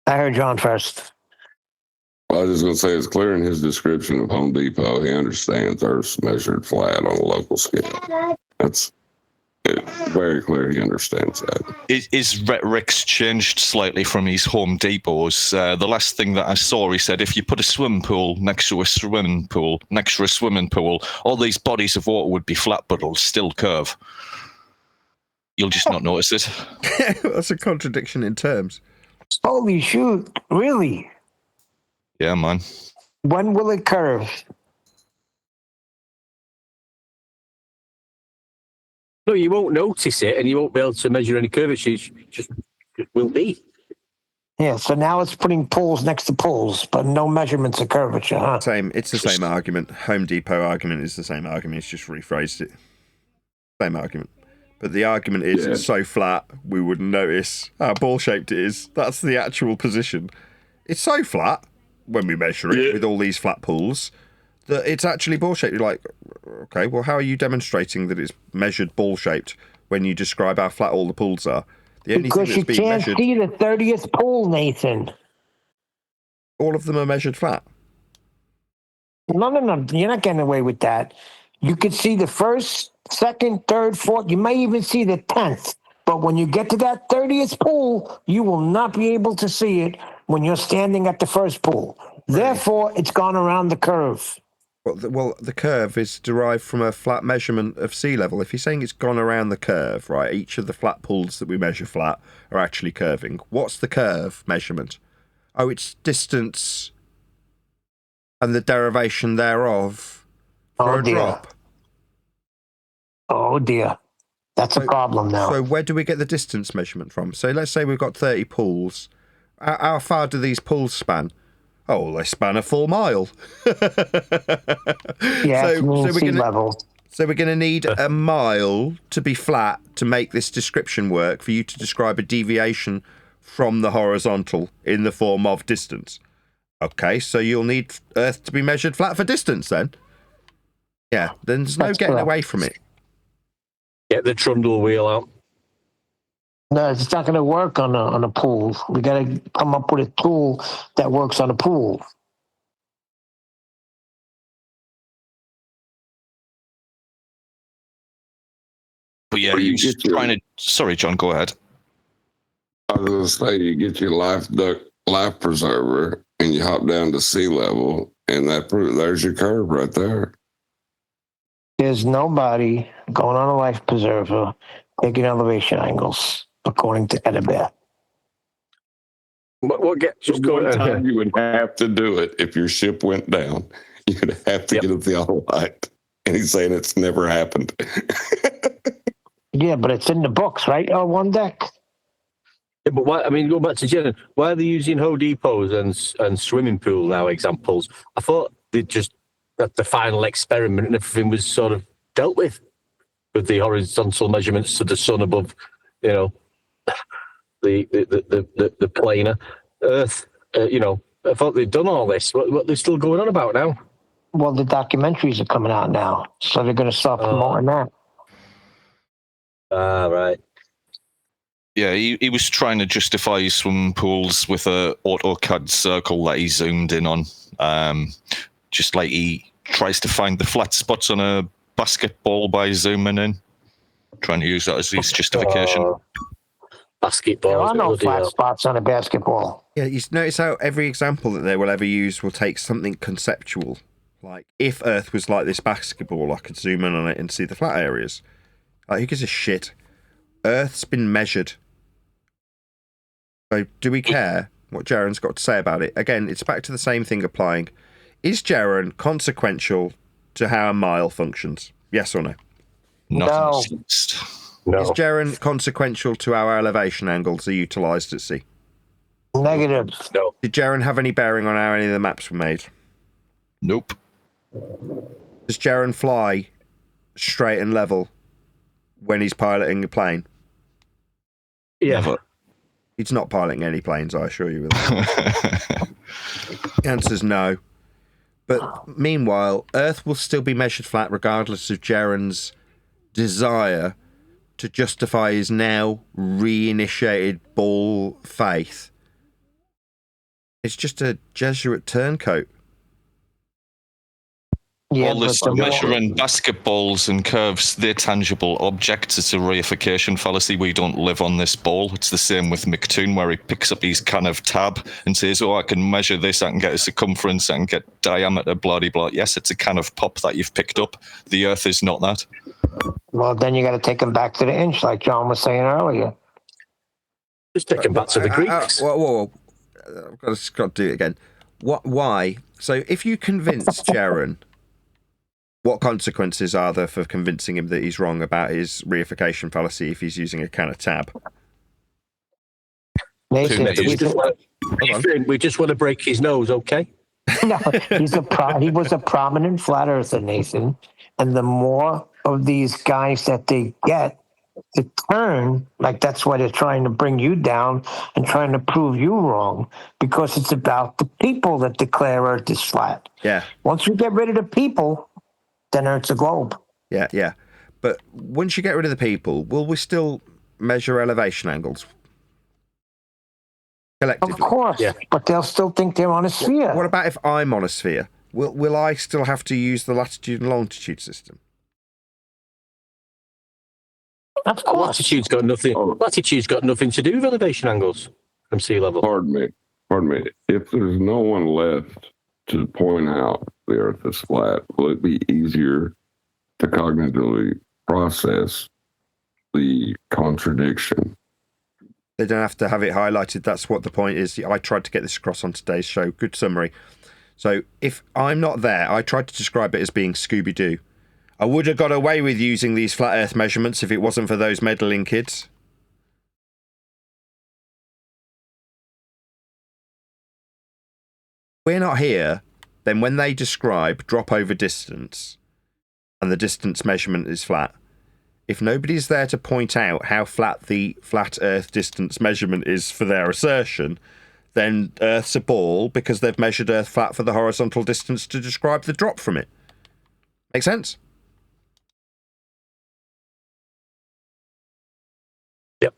Speaker 3: I heard John first.
Speaker 9: I was just going to say, it's clear in his description of Home Depot, he understands Earth's measured flat on a local scale. It's very clear he understands that.
Speaker 17: His rhetoric's changed slightly from his Home Depots. The last thing that I saw, he said, if you put a swimming pool next to a swimming pool, all these bodies of water would be flat, but it'll still curve. You'll just not notice it.
Speaker 2: That's a contradiction in terms.
Speaker 3: Holy shoot, really?
Speaker 17: Yeah, man.
Speaker 3: When will it curve?
Speaker 10: No, you won't notice it, and you won't be able to measure any curvature. It just will be.
Speaker 3: Yeah, so now it's putting pools next to pools, but no measurements of curvature, huh?
Speaker 2: It's the same argument. Home Depot argument is the same argument. It's just rephrased it. Same argument. But the argument is it's so flat, we wouldn't notice how ball-shaped it is. That's the actual position. It's so flat, when we measure it with all these flat pools, that it's actually ball-shaped. You're like, okay, well, how are you demonstrating that it's measured ball-shaped when you describe how flat all the pools are? The only
Speaker 3: Because
Speaker 2: thing that's
Speaker 3: you
Speaker 2: being
Speaker 3: can't
Speaker 2: measured,
Speaker 3: see the 30th pool, Nathan.
Speaker 2: all of them are measured flat.
Speaker 3: No. You're not getting away with that. You could see the first, second, third, fourth. You may even see the 10th. But when you get to that 30th pool, you will not be able to see it when you're standing at the first pool. Therefore, it's gone around the curve.
Speaker 2: Well, the curve is derived from a flat measurement of sea level. If you're saying it's gone around the curve, right, each of the flat pools that we measure flat are actually curving. What's the curve measurement? Oh, it's distance and the derivation thereof for a drop.
Speaker 3: Oh, dear. That's a problem now.
Speaker 2: So where do we get the distance measurement from? So let's say we've got 30 pools. How far do these pools span? Oh, they span a full mile.
Speaker 3: Yeah, sea level.
Speaker 2: So we're going to need a mile to be flat to make this description work for you to describe a deviation from the horizontal in the form of distance. Okay, so you'll need Earth to be measured flat for distance then. Yeah, then there's no getting away from it.
Speaker 10: Get the trundle wheel out.
Speaker 3: No, it's not going to work on a pool. We got to come up with a tool that works on a pool.
Speaker 17: But yeah, you trying to. Sorry, John. Go ahead.
Speaker 9: I was going to say, you get your life preserver and you hop down to sea level, and there's your curve right there.
Speaker 3: There's nobody going on a life preserver taking elevation angles, according to Edinburgh.
Speaker 10: What just
Speaker 9: one time you would have to do it if your ship went down. You'd have to get a theodolite. And he's saying it's never happened.
Speaker 3: Yeah, but it's in the books, right? On one deck.
Speaker 10: Yeah, but why? I mean, going back to Jen, why are they using Home Depots and swimming pool now examples? I thought they just that the final experiment and everything was sort of dealt with the horizontal measurements to the sun above, the planar Earth. I thought they'd done all this. What they're still going on about now?
Speaker 3: Well, the documentaries are coming out now, so they're going to start promoting that.
Speaker 10: Right.
Speaker 17: Yeah, he was trying to justify his swimming pools with a AutoCAD circle that he zoomed in on. Just like he tries to find the flat spots on a basketball by zooming in. Trying to use that as his justification.
Speaker 10: Basketball.
Speaker 3: There are no flat spots on a basketball.
Speaker 2: Yeah, you notice how every example that they will ever use will take something conceptual. Like, if Earth was like this basketball, I could zoom in on it and see the flat areas. Like, who gives a shit? Earth's been measured. So, do we care what Jaron's got to say about it? Again, it's back to the same thing applying. Is Jaren consequential to how a mile functions? Yes or no?
Speaker 10: No.
Speaker 2: No. Is Jaren consequential to how our elevation angles are utilised at sea?
Speaker 3: Negative.
Speaker 10: No.
Speaker 2: Did Jaren have any bearing on how any of the maps were made?
Speaker 17: Nope.
Speaker 2: Does Jaren fly straight and level when he's piloting a plane?
Speaker 10: Yeah.
Speaker 17: Never.
Speaker 2: He's not piloting any planes, I assure you. The answer's no. But meanwhile, Earth will still be measured flat regardless of Jaren's desire to justify his now reinitiated ball faith. It's just a Jesuit turncoat.
Speaker 3: Yeah,
Speaker 17: all this measuring basketballs and curves, they're tangible objects. It's a reification fallacy. We don't live on this ball. It's the same with McToon, where he picks up his can of tab and says, oh, I can measure this, I can get a circumference, I can get diameter, blah, blah, blah. Yes, it's a can of pop that you've picked up. The Earth is not that.
Speaker 3: Well, then you got to take him back to the inch, like John was saying earlier.
Speaker 10: Just take him back to the Greeks.
Speaker 2: Whoa. I've got to do it again. Why? So if you convince Jaren, what consequences are there for convincing him that he's wrong about his reification fallacy if he's using a can of tab?
Speaker 3: Nathan,
Speaker 10: we just want to break his nose, okay?
Speaker 3: No, he was a prominent flat earther, Nathan. And the more of these guys that they get to turn, like that's why they're trying to bring you down and trying to prove you wrong, because it's about the people that declare Earth is flat.
Speaker 2: Yeah.
Speaker 3: Once you get rid of the people, then Earth's a globe.
Speaker 2: Yeah. But once you get rid of the people, will we still measure elevation angles? Collectively?
Speaker 3: Of course, but they'll still think they're on a sphere.
Speaker 2: What about if I'm on a sphere? Will I still have to use the latitude and longitude system?
Speaker 3: Of course.
Speaker 10: Latitude's got nothing to do with elevation angles from sea level.
Speaker 9: Pardon me. If there's no one left to point out the Earth is flat, will it be easier to cognitively process the contradiction?
Speaker 2: They don't have to have it highlighted. That's what the point is. I tried to get this across on today's show. Good summary. So if I'm not there, I tried to describe it as being Scooby-Doo. I would have got away with using these flat Earth measurements if it wasn't for those meddling kids. We're not here, then when they describe drop over distance and the distance measurement is flat, if nobody's there to point out how flat the flat Earth distance measurement is for their assertion, then Earth's a ball because they've measured Earth flat for the horizontal distance to describe the drop from it. Make sense?
Speaker 10: Yep.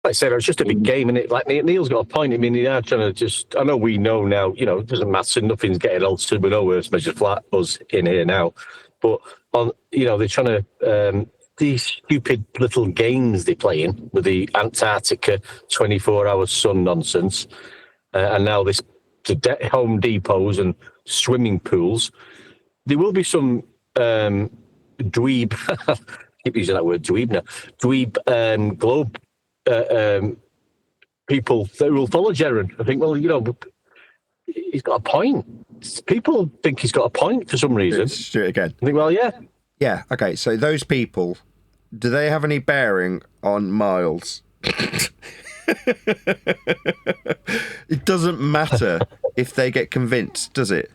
Speaker 10: Like I said, it's just a big game, and it like Neil's got a point. I mean, they're trying to I know we know now, it doesn't matter, nothing's getting altered, we know Earth's measured flat, us in here now. But they're trying to these stupid little games they're playing with the Antarctica 24-hour sun nonsense, and now the Home Depots and swimming pools. There will be some dweeb, I keep using that word dweeb now, globe people that will follow Jaren. I think, he's got a point. People think he's got a point for some reason.
Speaker 2: Let's do it again.
Speaker 10: I think, yeah.
Speaker 2: Yeah, okay, so those people, do they have any bearing on Miles? It doesn't matter if they get convinced, does it?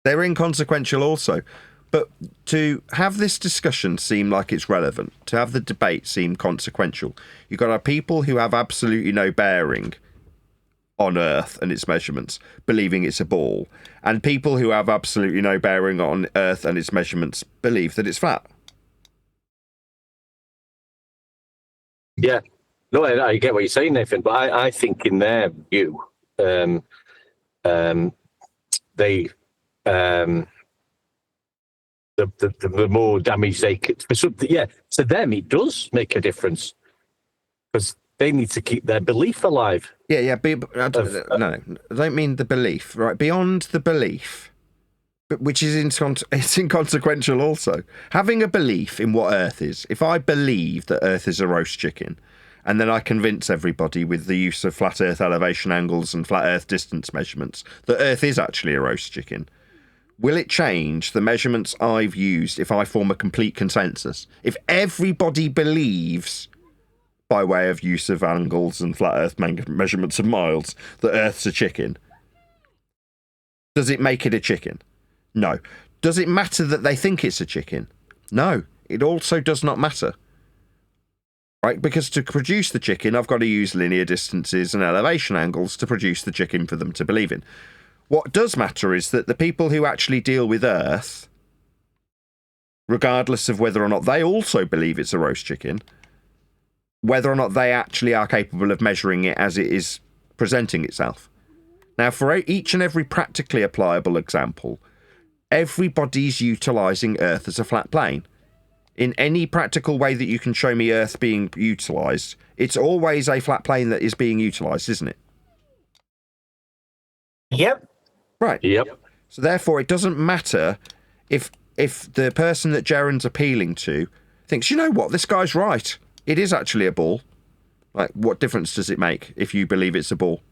Speaker 2: They're inconsequential also. But to have this discussion seem like it's relevant, to have the debate seem consequential, you've got to have people who have absolutely no bearing on Earth and its measurements, believing it's a ball, and people who have absolutely no bearing on Earth and its measurements believe that it's flat.
Speaker 10: Yeah. No, I get what you're saying, Nathan, but I think in their view, they... The more damage they could, for something, to them it does make a difference because they need to keep their belief alive.
Speaker 2: No, I don't mean the belief, right? Beyond the belief, which is it's inconsequential also. Having a belief in what Earth is. If I believe that Earth is a roast chicken, and then I convince everybody with the use of flat Earth elevation angles and flat Earth distance measurements that Earth is actually a roast chicken, will it change the measurements I've used if I form a complete consensus? If everybody believes, by way of use of angles and flat Earth measurements of miles, that Earth's a chicken, does it make it a chicken? No. Does it matter that they think it's a chicken? No. It also does not matter. Right? Because to produce the chicken, I've got to use linear distances and elevation angles to produce the chicken for them to believe in. What does matter is that the people who actually deal with Earth, regardless of whether or not they also believe it's a roast chicken, whether or not they actually are capable of measuring it as it is presenting itself. Now, for each and every practically applicable example, everybody's utilising Earth as a flat plane. In any practical way that you can show me Earth being utilised, it's always a flat plane that is being utilised, isn't it?
Speaker 3: Yep.
Speaker 2: Right.
Speaker 10: Yep.
Speaker 2: So therefore, it doesn't matter if the person that Jaren's appealing to thinks, you know what, this guy's right. It is actually a ball. Like, what difference does it make if you believe it's a ball?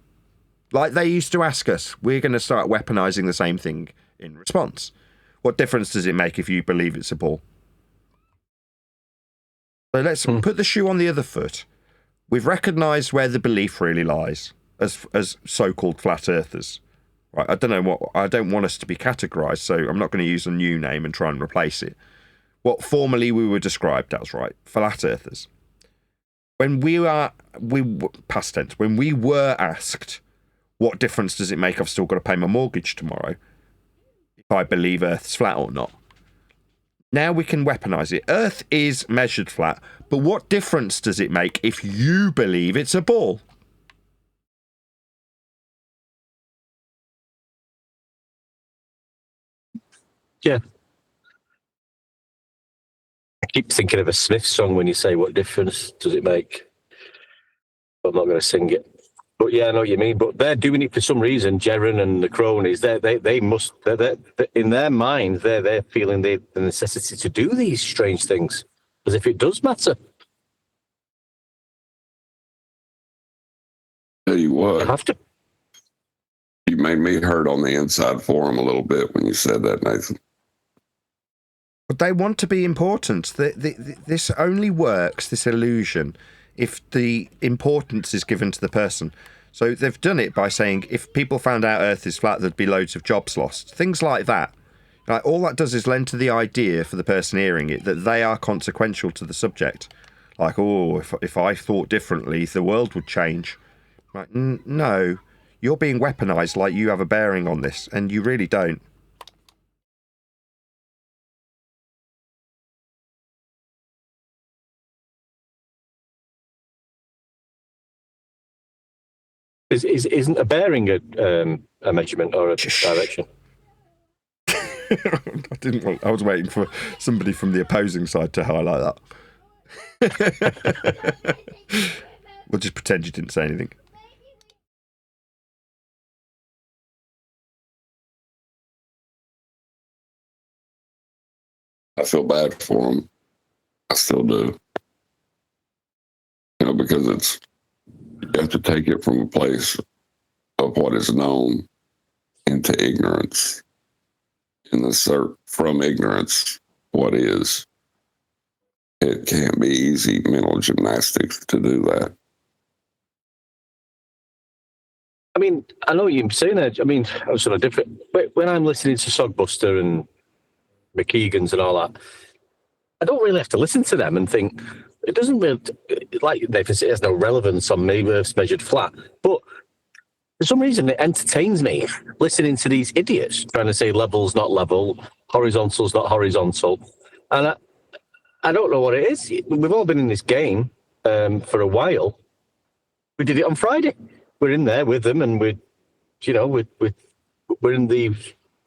Speaker 2: Like they used to ask us, we're going to start weaponising the same thing in response. What difference does it make if you believe it's a ball? So let's put the shoe on the other foot. We've recognised where the belief really lies as so-called flat earthers. Right? I don't want us to be categorised, so I'm not going to use a new name and try and replace it. What formerly we were described as, right? Flat earthers. When past tense, when we were asked, what difference does it make I've still got to pay my mortgage tomorrow if I believe Earth's flat or not? Now we can weaponise it. Earth is measured flat, but what difference does it make if you believe it's a ball?
Speaker 10: Yeah. I keep thinking of a Smith song when you say, what difference does it make? But I'm not going to sing it. But yeah, I know what you mean. But they're doing it for some reason, Jeren and the cronies. They must, in their mind, they're feeling the necessity to do these strange things, as if it does matter.
Speaker 9: Tell you what,
Speaker 10: You have to.
Speaker 9: You made me hurt on the inside for him a little bit when you said that, Nathan.
Speaker 2: But they want to be important. This only works, this illusion, if the importance is given to the person. So they've done it by saying if people found out Earth is flat, there'd be loads of jobs lost. Things like that. Like, all that does is lend to the idea for the person hearing it that they are consequential to the subject. Like, oh, if I thought differently, the world would change. Like, no, you're being weaponized like you have a bearing on this, and you really don't.
Speaker 10: Isn't a bearing a measurement or a direction?
Speaker 2: I was waiting for somebody from the opposing side to highlight that. We'll just pretend you didn't say anything.
Speaker 9: I feel bad for him. I still do. You know, because you have to take it from a place of what is known into ignorance. And assert from ignorance what is. It can't be easy mental gymnastics to do that.
Speaker 10: I mean, I know what you're saying there. I mean, I'm sort of different. When I'm listening to Sogbuster and McKeegan's and all that, I don't really have to listen to them and think, it doesn't really, like Nathan said, it has no relevance on me, Earth's measured flat. But for some reason, it entertains me listening to these idiots trying to say level's not level, horizontal's not horizontal. And I don't know what it is. We've all been in this game for a while. We did it on Friday. We're in there with them, and we're in the.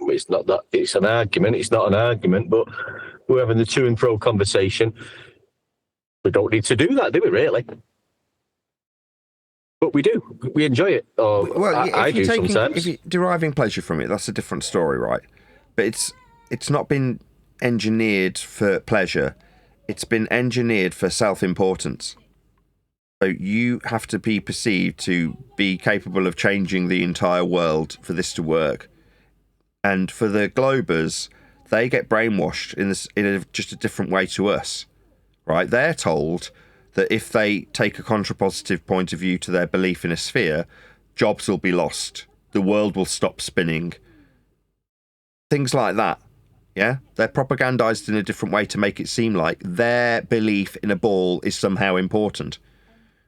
Speaker 10: It's not that it's an argument. It's not an argument, but we're having the to and fro conversation. We don't need to do that, do we? Really? But we do. We enjoy it. I do sometimes.
Speaker 2: If you're deriving pleasure from it, that's a different story, right? But it's not been engineered for pleasure. It's been engineered for self-importance. So you have to be perceived to be capable of changing the entire world for this to work. And for the Globers, they get brainwashed in just a different way to us, right? They're told that if they take a contrapositive point of view to their belief in a sphere, jobs will be lost, the world will stop spinning, things like that. Yeah, they're propagandized in a different way to make it seem like their belief in a ball is somehow important.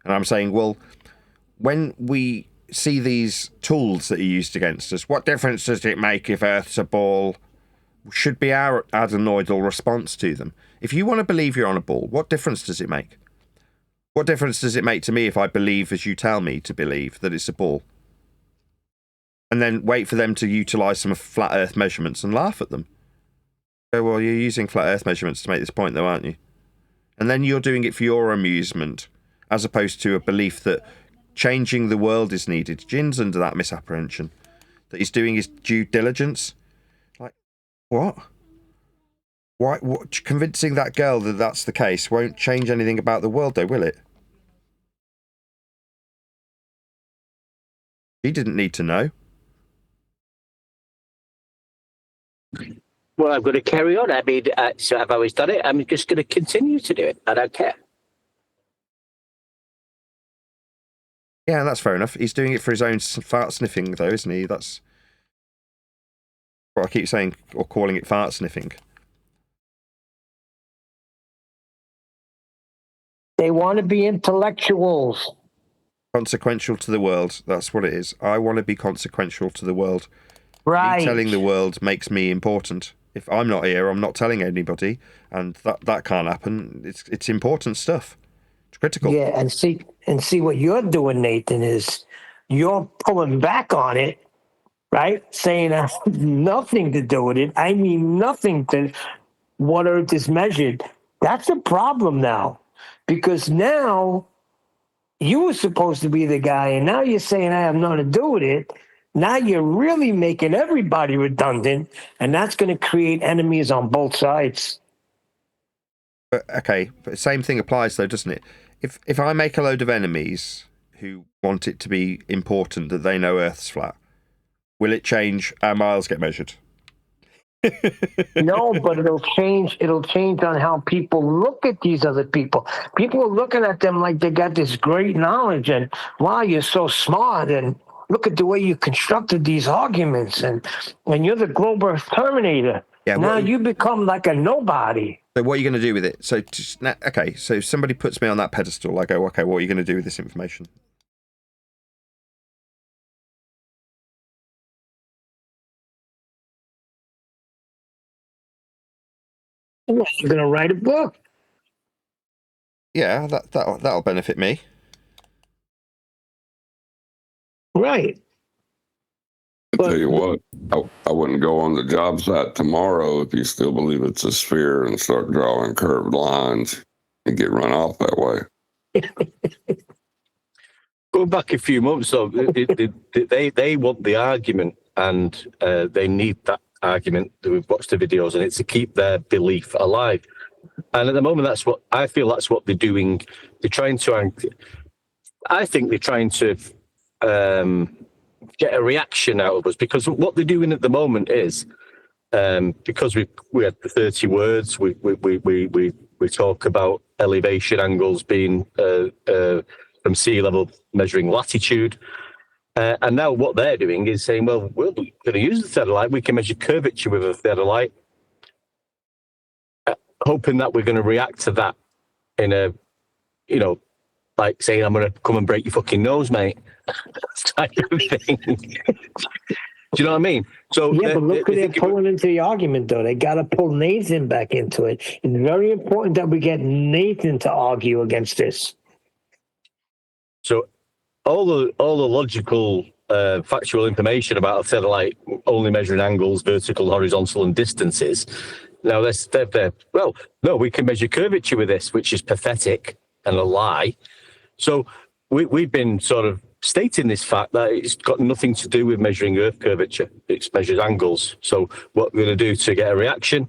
Speaker 2: And I'm saying, well, when we see these tools that are used against us, what difference does it make if Earth's a ball? Should be our adenoidal response to them. If you want to believe you're on a ball, what difference does it make? What difference does it make to me if I believe as you tell me to believe that it's a ball? And then wait for them to utilize some flat Earth measurements and laugh at them. Go, well, you're using flat Earth measurements to make this point, though, aren't you? And then you're doing it for your amusement, as opposed to a belief that changing the world is needed. Jin's under that misapprehension, that he's doing his due diligence. Like, what? Why? What? Convincing that girl that that's the case won't change anything about the world, though, will it? He didn't need to know.
Speaker 10: Well, I'm going to carry on. I mean, so I've always done it. I'm just going to continue to do it. I don't care.
Speaker 2: Yeah, that's fair enough. He's doing it for his own fart sniffing, though, isn't he? That's what I keep saying, or calling it fart sniffing.
Speaker 3: They want to be intellectuals.
Speaker 2: Consequential to the world. That's what it is. I want to be consequential to the world.
Speaker 3: Right.
Speaker 2: Me telling the world makes me important. If I'm not here, I'm not telling anybody, and that can't happen. It's important stuff. It's critical.
Speaker 3: Yeah, and see what you're doing, Nathan, is you're pulling back on it, right? Saying I have nothing to do with it. I mean nothing to what Earth is measured. That's a problem now, because now you were supposed to be the guy, and now you're saying I have nothing to do with it. Now you're really making everybody redundant, and that's going to create enemies on both sides.
Speaker 2: But, okay, but same thing applies though, doesn't it? If I make a load of enemies who want it to be important that they know Earth's flat, will it change how miles get measured?
Speaker 3: No, but it'll change on how people look at these other people. People are looking at them like they got this great knowledge, and wow, you're so smart, and look at the way you constructed these arguments, and when you're the global terminator. Yeah, now you become like a nobody.
Speaker 2: So what are you going to do with it? So okay, so if somebody puts me on that pedestal, I go, okay, what are you going to do with this information?
Speaker 3: Well, you're going to write a book.
Speaker 2: Yeah, that'll benefit me.
Speaker 3: Right.
Speaker 9: I tell you what, I wouldn't go on the job site tomorrow if you still believe it's a sphere and start drawing curved lines and get run off that way.
Speaker 10: Going back a few months, so they want the argument, and they need that argument. We've watched the videos, and it's to keep their belief alive. And at the moment, that's what they're doing. They're trying to. I think they're trying to get a reaction out of us, because what they're doing at the moment is because we had the 30 words. We talk about elevation angles being from sea level, measuring latitude. And now what they're doing is saying, well, we're going to use the theodolite. We can measure curvature with a theodolite, hoping that we're going to react to that in a, like saying, I'm going to come and break your fucking nose, mate. Type of thing. Do you know what I mean? So
Speaker 3: yeah, but look who they're pulling into the argument, though. They got to pull Nathan back into it. It's very important that we get Nathan to argue against this.
Speaker 10: So all the logical, factual information about a theodolite only measuring angles, vertical, horizontal, and distances. Now they're well, no, we can measure curvature with this, which is pathetic and a lie. So we've been sort of stating this fact that it's got nothing to do with measuring Earth curvature. It measures angles. So what we're going to do to get a reaction,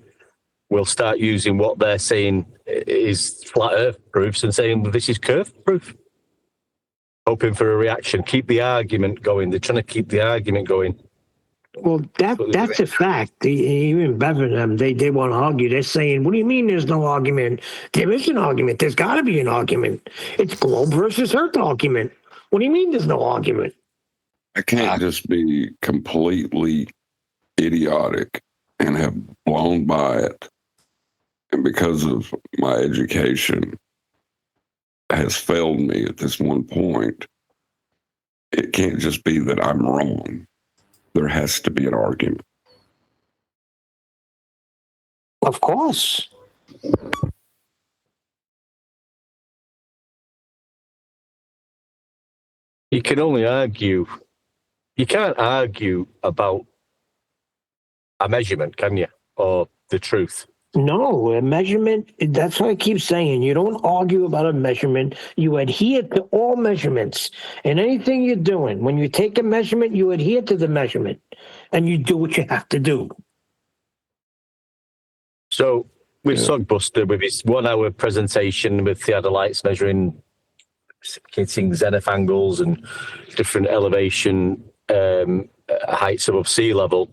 Speaker 10: we'll start using what they're saying is flat Earth proofs and saying, well, this is curve proof. hoping for a reaction. Keep the argument going. They're trying to keep the argument going.
Speaker 3: Well, that's a fact. Even better than them, they want to argue. They're saying, what do you mean there's no argument? There is an argument. There's got to be an argument. It's globe versus Earth argument. What do you mean there's no argument?
Speaker 9: I can't just be completely idiotic and have blown by it. And because of my education has failed me at this one point, it can't just be that I'm wrong. There has to be an argument.
Speaker 3: Of course.
Speaker 10: You can only argue. You can't argue about a measurement, can you? Or the truth.
Speaker 3: No, a measurement, that's what I keep saying. You don't argue about a measurement. You adhere to all measurements. And anything you're doing, when you take a measurement, you adhere to the measurement. And you do what you have to do.
Speaker 10: So with Sogbuster, with his 1 hour presentation with theodolites measuring zenith angles and different elevation heights above sea level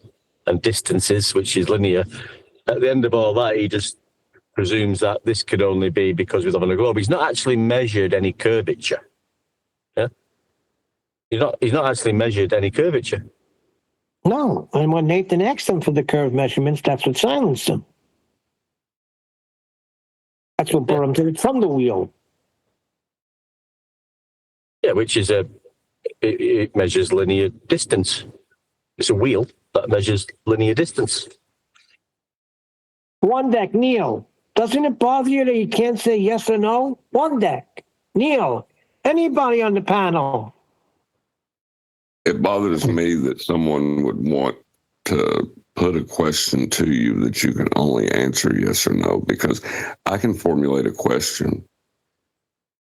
Speaker 10: and distances, which is linear, at the end of all that, he just presumes that this could only be because we live on a globe. He's not actually measured any curvature. Yeah, he's not actually measured any curvature.
Speaker 3: No, and when Nathan asked him for the curve measurements, that's what silenced him. That's what brought him to the trundle wheel.
Speaker 10: Yeah, which is it measures linear distance. It's a wheel that measures linear distance.
Speaker 3: One deck, Neil. Doesn't it bother you that you can't say yes or no? One deck. Neil. Anybody on the panel?
Speaker 9: It bothers me that someone would want to put a question to you that you can only answer yes or no, because I can formulate a question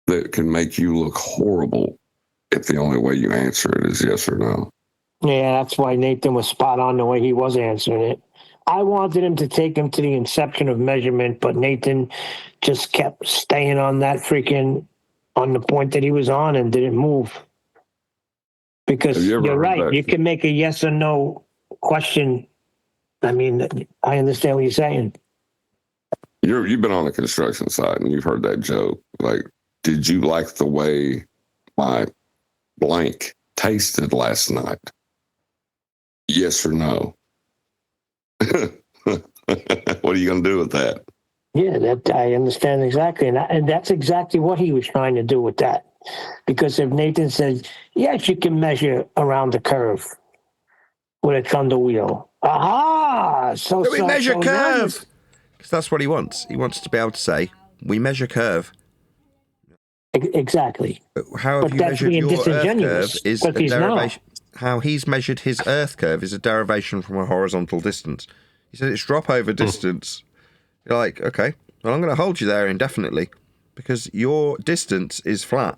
Speaker 9: that can make you look horrible if the only way you answer it is yes or no.
Speaker 3: Yeah, that's why Nathan was spot on the way he was answering it. I wanted him to take him to the inception of measurement, but Nathan just kept staying on that on the point that he was on and didn't move. Because you're right, you can make a yes or no question. I mean, I understand what you're saying.
Speaker 9: You've been on the construction side and you've heard that joke. Like, did you like the way my blank tasted last night? Yes or no? What are you going to do with that?
Speaker 3: Yeah, that I understand exactly. And that's exactly what he was trying to do with that. Because if Nathan says, yes, you can measure around the curve with a trundle wheel. Aha! So
Speaker 2: we measure curve!
Speaker 3: Because
Speaker 2: Because that's what he wants. He wants to be able to say, we measure curve.
Speaker 3: Exactly.
Speaker 2: But how have you measured your Earth curve is a derivation. How he's measured his Earth curve is a derivation from a horizontal distance. He said it's drop over distance. You're like, okay, well, I'm going to hold you there indefinitely because your distance is flat.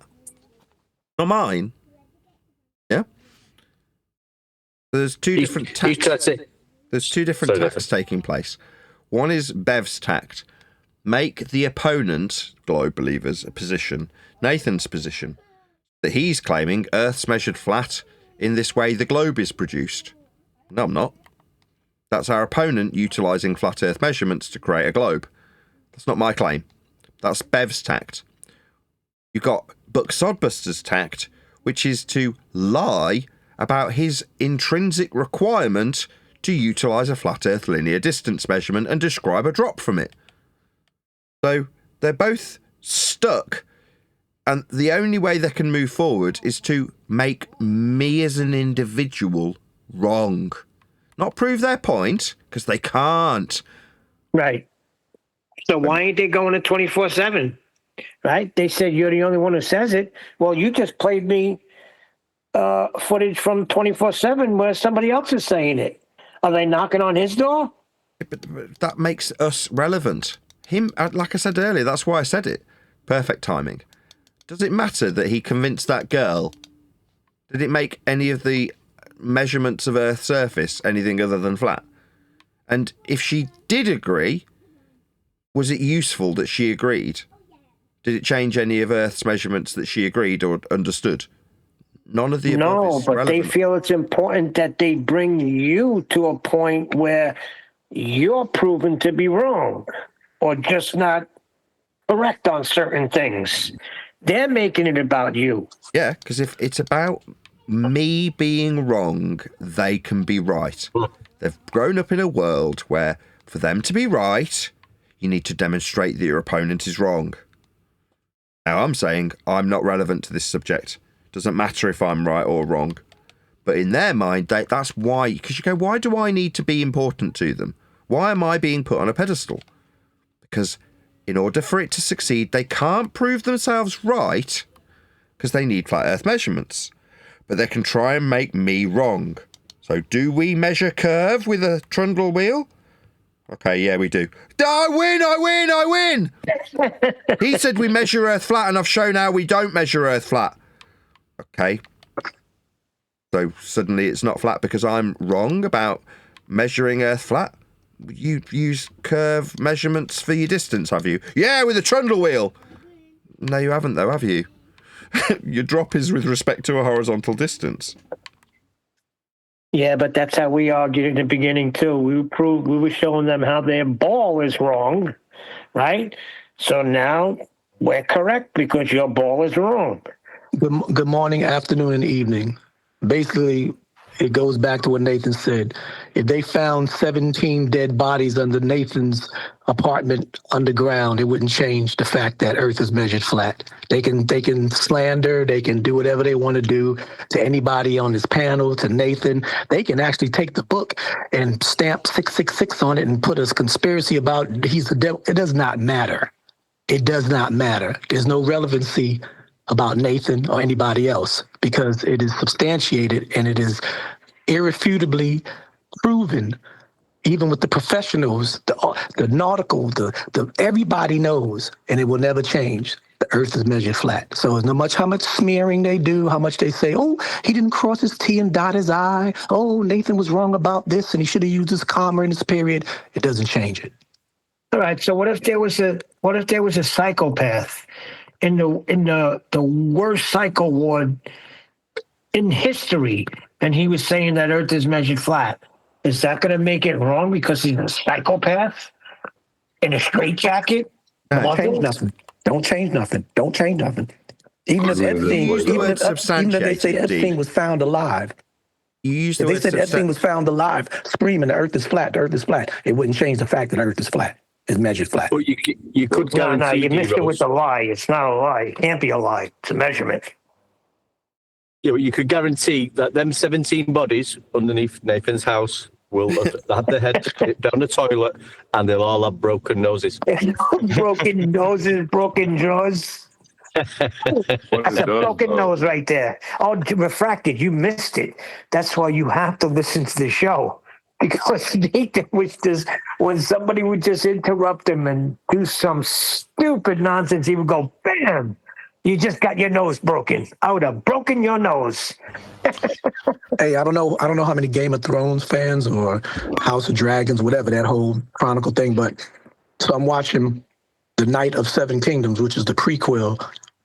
Speaker 2: Not mine. Yeah? There's two different tacts. There's two different tacts taking place. One is Bev's tact. Make the opponent, globe believers, a position, Nathan's position, that he's claiming Earth's measured flat in this way the globe is produced. No, I'm not. That's our opponent utilising flat Earth measurements to create a globe. That's not my claim. That's Bev's tact. You've got Buck Sodbuster's tact, which is to lie about his intrinsic requirement to utilise a flat Earth linear distance measurement and describe a drop from it. So they're both stuck, and the only way they can move forward is to make me as an individual wrong. Not prove their point, because they can't.
Speaker 3: Right. So why ain't they going to 24/7? Right? They said you're the only one who says it. Well, you just played me footage from 24/7 where somebody else is saying it. Are they knocking on his door?
Speaker 2: But that makes us relevant. Him, like I said earlier, that's why I said it. Perfect timing. Does it matter that he convinced that girl? Did it make any of the measurements of Earth's surface anything other than flat? And if she did agree, was it useful that she agreed? Did it change any of Earth's measurements that she agreed or understood? None of the above
Speaker 3: No,
Speaker 2: is
Speaker 3: but they
Speaker 2: relevant.
Speaker 3: feel it's important that they bring you to a point where you're proven to be wrong or just not correct on certain things. They're making it about you.
Speaker 2: Yeah, because if it's about me being wrong, they can be right. They've grown up in a world where for them to be right, you need to demonstrate that your opponent is wrong. Now, I'm saying I'm not relevant to this subject. Doesn't matter if I'm right or wrong. But in their mind, that's why. Because you go, why do I need to be important to them? Why am I being put on a pedestal? Because in order for it to succeed, they can't prove themselves right because they need flat Earth measurements. But they can try and make me wrong. So do we measure curve with a trundle wheel? Okay, yeah, we do. I win! He said we measure Earth flat, and I've shown how we don't measure Earth flat. Okay. So suddenly it's not flat because I'm wrong about measuring Earth flat? You use curve measurements for your distance, have you? Yeah, with a trundle wheel. No, you haven't, though, have you? Your drop is with respect to a horizontal distance.
Speaker 3: Yeah, but that's how we argued in the beginning, too. We were showing them how their ball is wrong, right? So now we're correct because your ball is wrong.
Speaker 18: Good morning, afternoon, and evening. Basically, it goes back to what Nathan said. If they found 17 dead bodies under Nathan's apartment underground, it wouldn't change the fact that Earth is measured flat. They can slander, they can do whatever they want to do to anybody on this panel, to Nathan. They can actually take the book and stamp 666 on it and put a conspiracy about he's the devil. It does not matter. It does not matter. There's no relevancy about Nathan or anybody else because it is substantiated and it is irrefutably proven, even with the professionals, the nautical, the everybody knows, and it will never change. The Earth is measured flat. So no much how much smearing they do, how much they say, oh, he didn't cross his T and dot his I. Oh, Nathan was wrong about this, and he should have used his comma in this period. It doesn't change it.
Speaker 3: All right. So what if there was a psychopath in the worst psycho ward in history, and he was saying that Earth is measured flat? Is that going to make it wrong because he's a psychopath in a straitjacket?
Speaker 18: Don't change nothing. Don't change nothing. Don't change nothing. Even if they say Epstein was found alive, if they said Epstein was found alive, screaming the Earth is flat, the Earth is flat, it wouldn't change the fact that the Earth is flat. It's measured flat.
Speaker 10: But you could guarantee.
Speaker 3: No, you missed it with the lie. It's not a lie. It can't be a lie. It's a measurement.
Speaker 10: Yeah, but you could guarantee that them 17 bodies underneath Nathan's house will have their head down the toilet and they'll all have broken noses.
Speaker 3: Broken noses, broken jaws. That's a broken nose right there. Oh, refracted. You missed it. That's why you have to listen to the show. Because Nathan was just, when somebody would just interrupt him and do some stupid nonsense, he would go, bam, you just got your nose broken. I would have broken your nose.
Speaker 18: Hey, I don't know how many Game of Thrones fans or House of Dragons, whatever, that whole Chronicle thing, but so I'm watching The Night of Seven Kingdoms, which is the prequel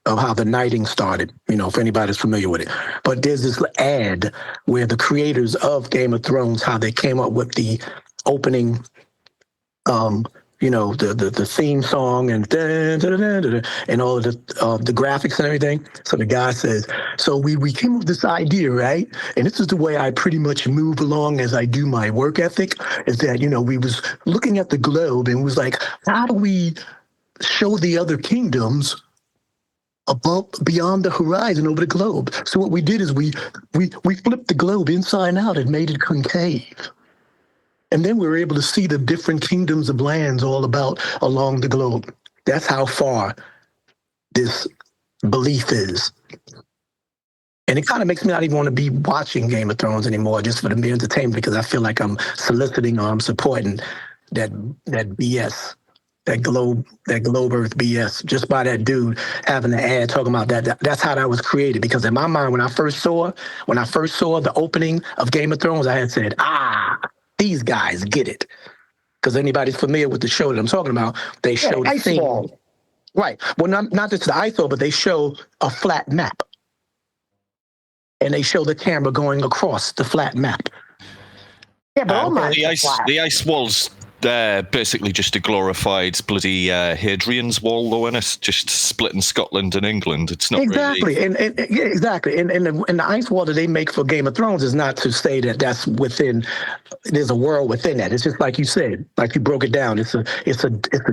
Speaker 18: of how the knighting started, if anybody's familiar with it. But there's this ad where the creators of Game of Thrones, how they came up with the opening, the theme song and all of the graphics and everything. So the guy says, so we came up with this idea, right? And this is the way I pretty much move along as I do my work ethic, is that, we was looking at the globe and was like, how do we show the other kingdoms above, beyond the horizon over the globe? So what we did is we flipped the globe inside out and made it concave. And then we were able to see the different kingdoms of lands all about along the globe. That's how far this belief is. And it kind of makes me not even want to be watching Game of Thrones anymore, just for the mere entertainment, because I feel like I'm soliciting or I'm supporting that BS. That globe Earth BS, just by that dude having an ad talking about that. That's how that was created. Because in my mind, when I first saw the opening of Game of Thrones, I had said, these guys get it. Because anybody's familiar with the show that I'm talking about, they show the scene. Right. Well, not just the ice ball, but they show a flat map. and they show the camera going across the flat map.
Speaker 3: Yeah, but all maps are flat.
Speaker 17: The ice wall's basically just a glorified bloody Hadrian's Wall, though, isn't it? Just splitting Scotland and England. It's not
Speaker 18: exactly.
Speaker 17: really...
Speaker 18: Exactly. And the ice wall that they make for Game of Thrones is not to say that that's within. There's a world within that. It's just like you said, like you broke it down. It's a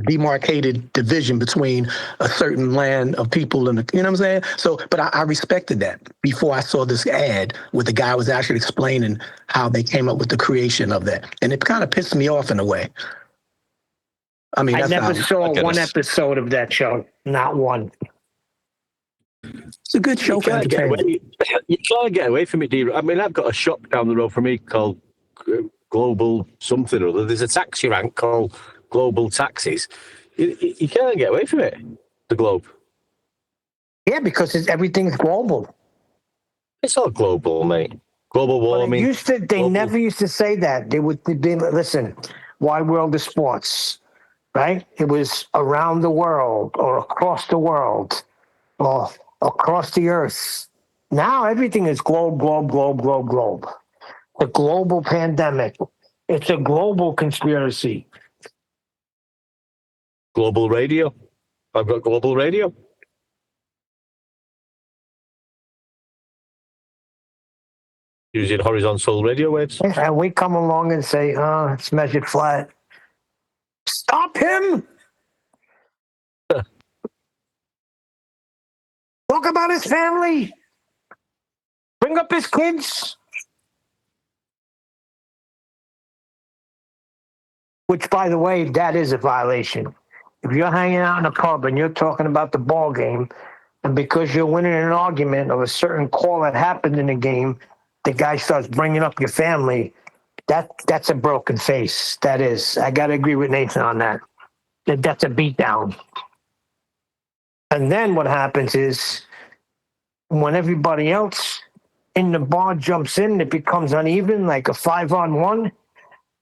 Speaker 18: demarcated division between a certain land of people and you know what I'm saying. So, but I respected that before I saw this ad where the guy was actually explaining how they came up with the creation of that, and it kind of pissed me off in a way. I mean,
Speaker 3: I never saw one episode of that show. Not one.
Speaker 18: It's a good show for entertainment.
Speaker 10: You can't get away from it, D. I mean, I've got a shop down the road from me called Global something or other. There's a taxi rank called Global Taxis. You can't get away from it, the Globe.
Speaker 3: Yeah, because everything's global.
Speaker 10: It's all global, mate. Global warming.
Speaker 3: They never used to say that. They would be, listen, Wide World of Sports, right? It was around the world or across the world or across the earth. Now everything is globe, globe, globe, globe, globe. The global pandemic. It's a global conspiracy.
Speaker 10: Global radio. I've got global radio. Using horizontal radio waves.
Speaker 3: And we come along and say, it's measured flat. Stop him! Talk about his family. Bring up his kids. Which, by the way, that is a violation. If you're hanging out in a pub and you're talking about the ball game, and because you're winning an argument of a certain call that happened in the game, the guy starts bringing up your family, that's a broken face. That is. I got to agree with Nathan on that. That's a beatdown. And then what happens is when everybody else in the bar jumps in, it becomes uneven, like a 5-on-1,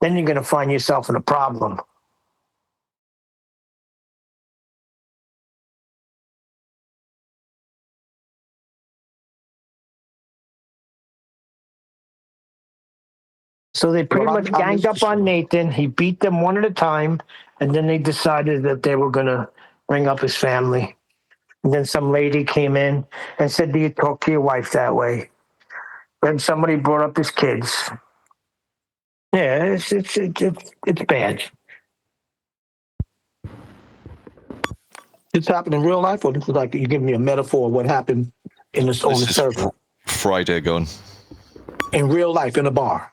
Speaker 3: then you're going to find yourself in a problem. So they pretty much ganged up on Nathan. He beat them one at a time, and then they decided that they were going to bring up his family. And then some lady came in and said, do you talk to your wife that way? Then somebody brought up his kids. Yeah, it's bad.
Speaker 18: This happened in real life, or this is like you give me a metaphor of what happened on the surface?
Speaker 17: Friday gone.
Speaker 18: In real life, in a bar.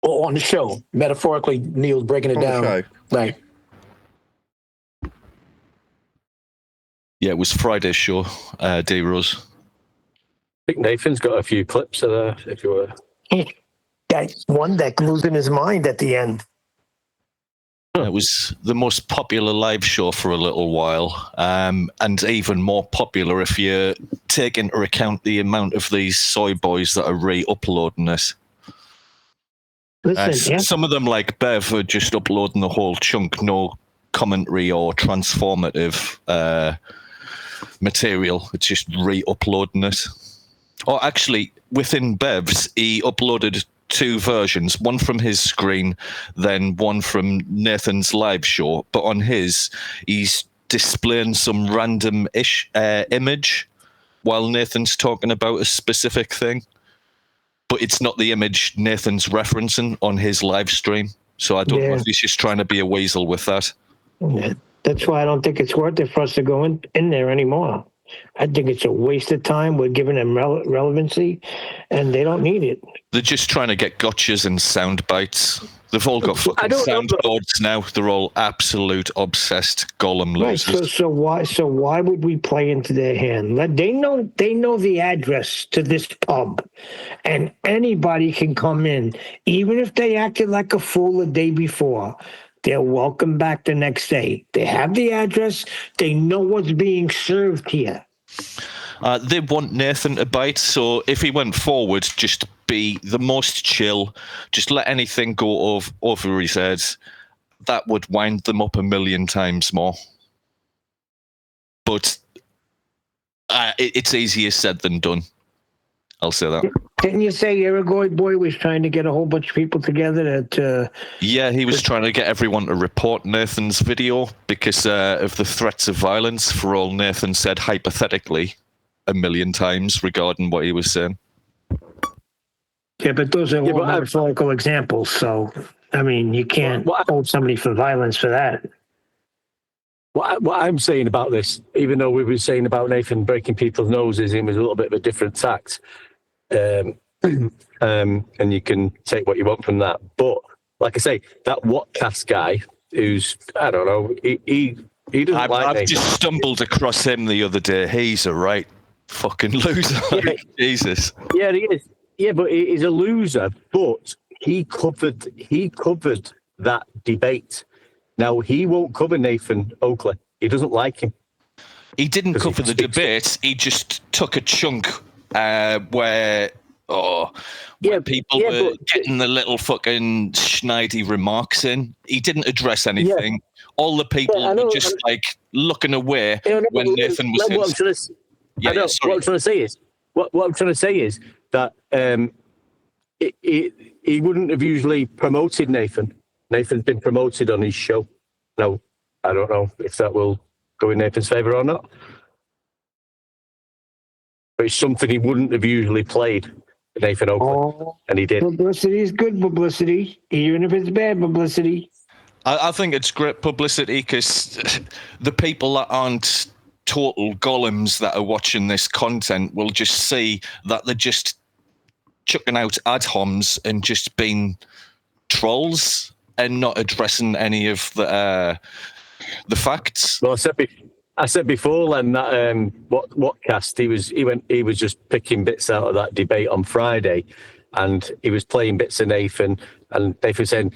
Speaker 18: Or on the show. Metaphorically, Neil's breaking it down.
Speaker 2: The show.
Speaker 18: Like,
Speaker 17: yeah, it was Friday's show, D-Rose.
Speaker 10: I think Nathan's got a few clips of that, if you were.
Speaker 3: That one that losing his mind at the end.
Speaker 17: It was the most popular live show for a little while, and even more popular if you take into account the amount of these soy boys that are re-uploading it.
Speaker 3: Listen,
Speaker 17: some of them, like Bev, are just uploading the whole chunk, no commentary or transformative material. It's just re-uploading it. Or actually, within Bev's, he uploaded two versions, one from his screen, then one from Nathan's live show. But on his, he's displaying some random-ish image while Nathan's talking about a specific thing. But it's not the image Nathan's referencing on his live stream. So I don't know if he's just trying to be a weasel with that.
Speaker 3: Yeah, that's why I don't think it's worth it for us to go in there anymore. I think it's a waste of time. We're giving them relevancy, and they don't need it.
Speaker 17: They're just trying to get gotchas and sound bites. They've all got fucking soundboards now. They're all absolute obsessed Gollum losers.
Speaker 3: Right. So why would we play into their hand? They know the address to this pub, and anybody can come in, even if they acted like a fool the day before. They're welcome back the next day. They have the address. They know what's being served here.
Speaker 17: They want Nathan to bite, so if he went forward, just be the most chill, just let anything go over his head. That would wind them up 1,000,000 times more. But It's easier said than done. I'll say that.
Speaker 3: Didn't you say Uruguay boy was trying to get a whole bunch of people together to?
Speaker 17: Yeah, he was trying to get everyone to report Nathan's video because of the threats of violence for all Nathan said hypothetically 1 million times regarding what he was saying.
Speaker 3: Yeah, but those are all metaphorical examples. So, I mean, you can't hold somebody for violence for that.
Speaker 10: What I'm saying about this, even though we were saying about Nathan breaking people's noses, it was a little bit of a different tact. And you can take what you want from that. But like I say, that Whatcast guy who's, I don't know, he doesn't I've Nathan.
Speaker 17: Just stumbled across him the other day. He's a right fucking loser.
Speaker 10: Yeah.
Speaker 17: Jesus.
Speaker 10: Yeah, he is. Yeah, but he's a loser. But he covered that debate. Now, he won't cover Nathan Oakley. He doesn't like him.
Speaker 17: He didn't cover the debate. He just took a chunk where people were getting the little fucking schneidi remarks in. He didn't address anything. Yeah. All the people were just like looking away when Nathan was.
Speaker 10: What I'm trying to say is that he wouldn't have usually promoted Nathan. Nathan's been promoted on his show. Now, I don't know if that will go in Nathan's favour or not. But it's something he wouldn't have usually played, Nathan Oakley, and he did.
Speaker 3: Publicity is good publicity, even if it's bad publicity.
Speaker 17: I think it's great publicity because the people that aren't total golems that are watching this content will just see that they're just chucking out ad homs and just being trolls and not addressing any of the facts.
Speaker 10: Well, I said before then that Whatcast he was just picking bits out of that debate on Friday, and he was playing bits of Nathan, and Nathan was saying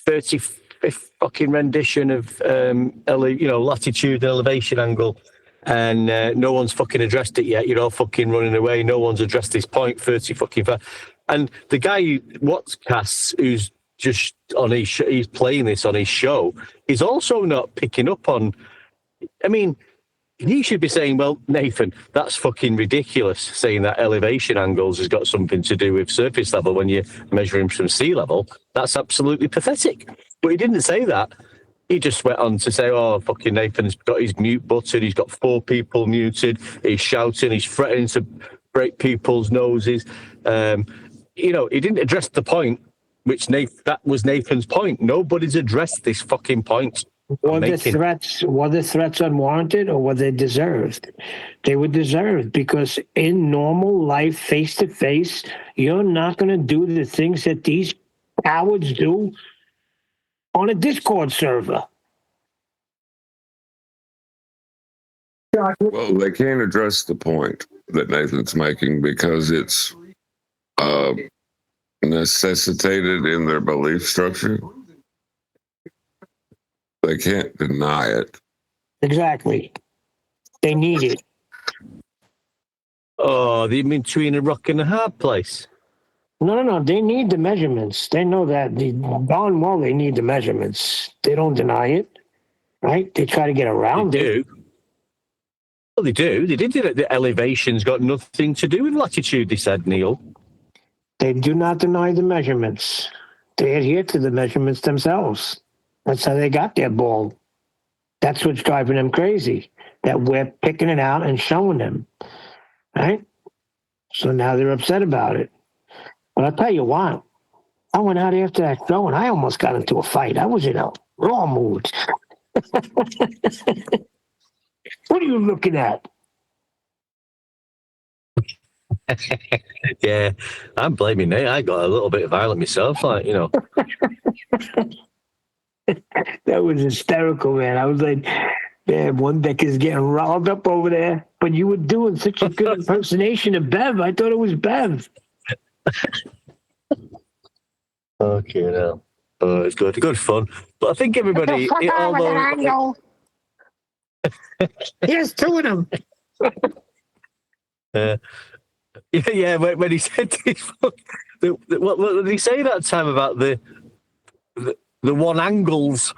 Speaker 10: 35th fucking rendition of latitude and elevation angle, and no one's fucking addressed it yet. You're all fucking running away. No one's addressed this point. 30 fucking far. And the guy Whatcast who's just on his he's playing this on his show, he's also not picking up on. I mean, he should be saying, well, Nathan, that's fucking ridiculous, saying that elevation angles has got something to do with surface level when you're measuring from sea level. That's absolutely pathetic. But he didn't say that. He just went on to say, oh, fucking Nathan's got his mute button. He's got 4 people muted. He's shouting. He's threatening to break people's noses. He didn't address the point, which that was Nathan's point. Nobody's addressed this fucking point.
Speaker 3: Were the threats unwarranted or were they deserved? They were deserved because in normal life, face to face, you're not going to do the things that these cowards do on a Discord server.
Speaker 9: Well, they can't address the point that Nathan's making because it's necessitated in their belief structure. They can't deny it.
Speaker 3: Exactly. They need it.
Speaker 10: Oh, they mean between a rock and a hard place.
Speaker 3: No. They need the measurements. They know that. Darn well they need the measurements. They don't deny it, right? They try to get around it.
Speaker 10: Well, they do. They did it. The elevation's got nothing to do with latitude, they said, Neil.
Speaker 3: They do not deny the measurements. They adhere to the measurements themselves. That's how they got their ball. That's what's driving them crazy, that we're picking it out and showing them, right? So now they're upset about it. But I'll tell you what, I went out after that show and I almost got into a fight. I was in a raw mood. What are you looking at?
Speaker 10: Yeah, I'm blaming Nate. I got a little bit violent myself,
Speaker 3: That was hysterical, man. I was like, man, one deck is getting riled up over there. But you were doing such a good impersonation of Bev. I thought it was Bev.
Speaker 10: Okay, now. Oh, it's good fun. But I think everybody...
Speaker 3: Here's 2 of them.
Speaker 10: Yeah, when he said this, what did he say that time about the one angles?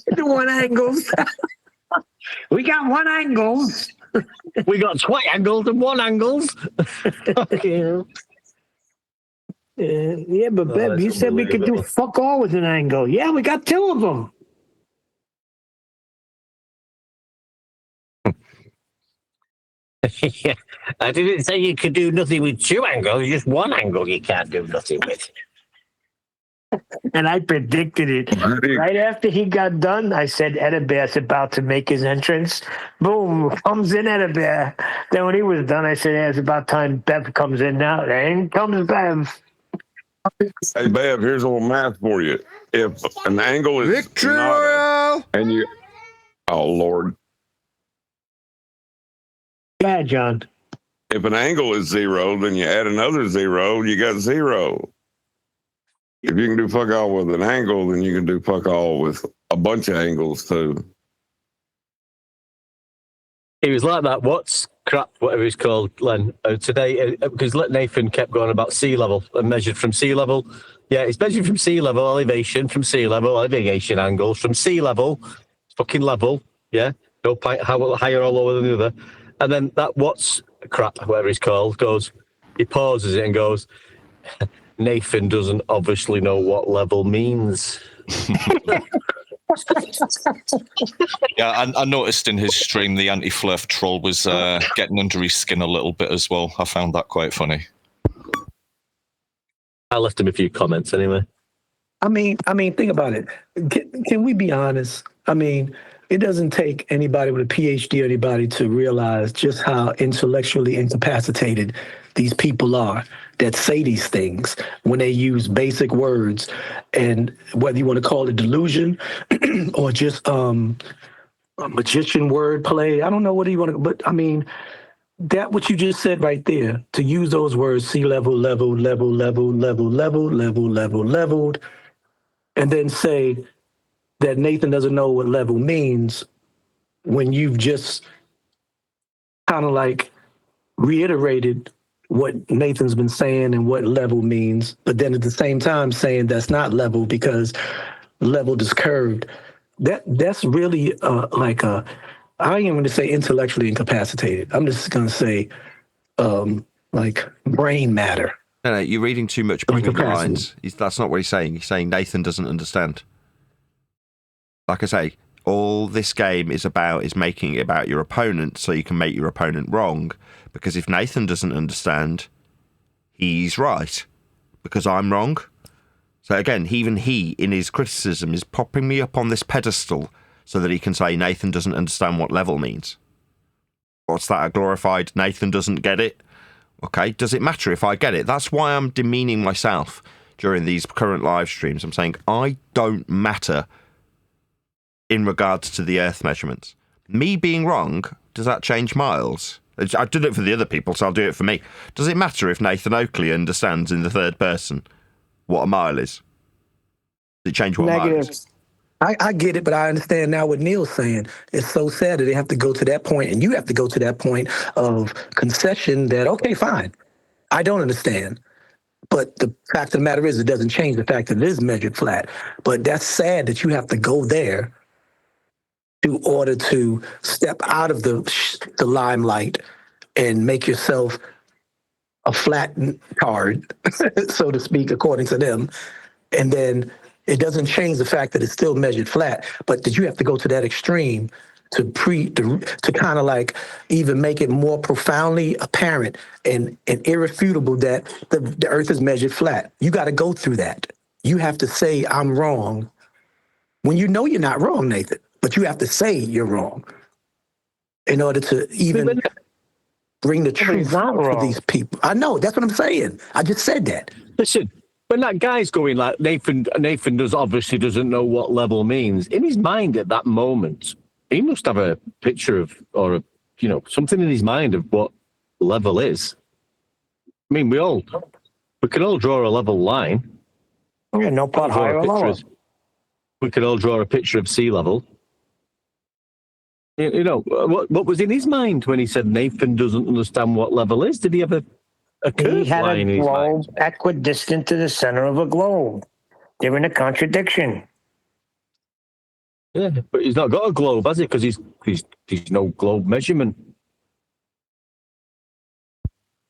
Speaker 3: The one angles. We got one angles.
Speaker 10: We got triangles and one angles.
Speaker 3: Yeah, but Bev, you said we could do fuck all with an angle. Yeah, we got two of them.
Speaker 10: Yeah, I didn't say you could do nothing with two angles, just one angle you can't do nothing with.
Speaker 3: And I predicted it. Right after he got done, I said Edibear's about to make his entrance. Boom, comes in Edibear. Then when he was done, I said, it's about time Bev comes in now. And comes Bev.
Speaker 9: Hey, Bev, here's a little math for you. If an angle is
Speaker 2: Victory
Speaker 9: not
Speaker 2: Royale!
Speaker 9: and you, oh Lord,
Speaker 3: Yeah, John.
Speaker 9: if an angle is 0, then you add another 0, you got 0. If you can do fuck all with an angle, then you can do fuck all with a bunch of angles too.
Speaker 10: He was like that. What's crap? Whatever he's called, Len. Today, because Nathan kept going about sea level and measured from sea level. Yeah, it's measured from sea level, elevation from sea level, elevation angles from sea level, fucking level. Yeah, no point higher or lower than the other. And then that what's crap? Whatever he's called goes. He pauses it and goes. Nathan doesn't obviously know what level means.
Speaker 17: Yeah, I noticed in his stream the anti-flurf troll was getting under his skin a little bit as well. I found that quite funny.
Speaker 10: I left him a few comments anyway.
Speaker 18: I mean, think about it. Can we be honest? I mean, it doesn't take anybody with a PhD or anybody to realize just how intellectually incapacitated these people are that say these things when they use basic words, and whether you want to call it delusion or just a magician word play. I don't know what you want to, but I mean, that what you just said right there, to use those words, sea level, leveled, and then say that Nathan doesn't know what level means when you've just kind of like reiterated what Nathan's been saying and what level means, but then at the same time saying that's not level because leveled is curved. That's really like I ain't even going to say intellectually incapacitated. I'm just going to say like brain matter.
Speaker 2: No, you're reading too much between the lines. That's not what he's saying. He's saying Nathan doesn't understand. Like I say, all this game is about is making it about your opponent so you can make your opponent wrong. Because if Nathan doesn't understand, he's right. Because I'm wrong. So again, even he, in his criticism, is popping me up on this pedestal so that he can say Nathan doesn't understand what level means. What's that, a glorified Nathan doesn't get it? Okay, does it matter if I get it? That's why I'm demeaning myself during these current live streams. I'm saying I don't matter in regards to the Earth measurements. Me being wrong, does that change miles? I did it for the other people, so I'll do it for me. Does it matter if Nathan Oakley understands in the third person what a mile is? Does it change what a mile is?
Speaker 18: I get it, but I understand now what Neil's saying. It's so sad that they have to go to that point, and you have to go to that point of concession that, okay, fine, I don't understand. But the fact of the matter is, it doesn't change the fact that it is measured flat. But that's sad that you have to go there in order to step out of the limelight and make yourself a flat card, so to speak, according to them. And then it doesn't change the fact that it's still measured flat, but that you have to go to that extreme to kind of like even make it more profoundly apparent and irrefutable that the earth is measured flat. You got to go through that. You have to say, I'm wrong, when you know you're not wrong, Nathan, but you have to say you're wrong in order to even bring the truth to these people. I know, that's what I'm saying. I just said that.
Speaker 10: Listen, when that guy's going like, Nathan obviously doesn't know what level means, in his mind at that moment, he must have a picture of, or something in his mind of what level is. I mean, we can all draw a level line.
Speaker 3: Yeah, no part higher or lower.
Speaker 10: We could all draw a picture of sea level. What was in his mind when he said Nathan doesn't understand what level is? Did he have a curved
Speaker 3: He had
Speaker 10: line
Speaker 3: a
Speaker 10: in his mind?
Speaker 3: globe equidistant to the center of a globe. They're in a contradiction.
Speaker 10: Yeah, but he's not got a globe, has he? Because he's no globe measurement.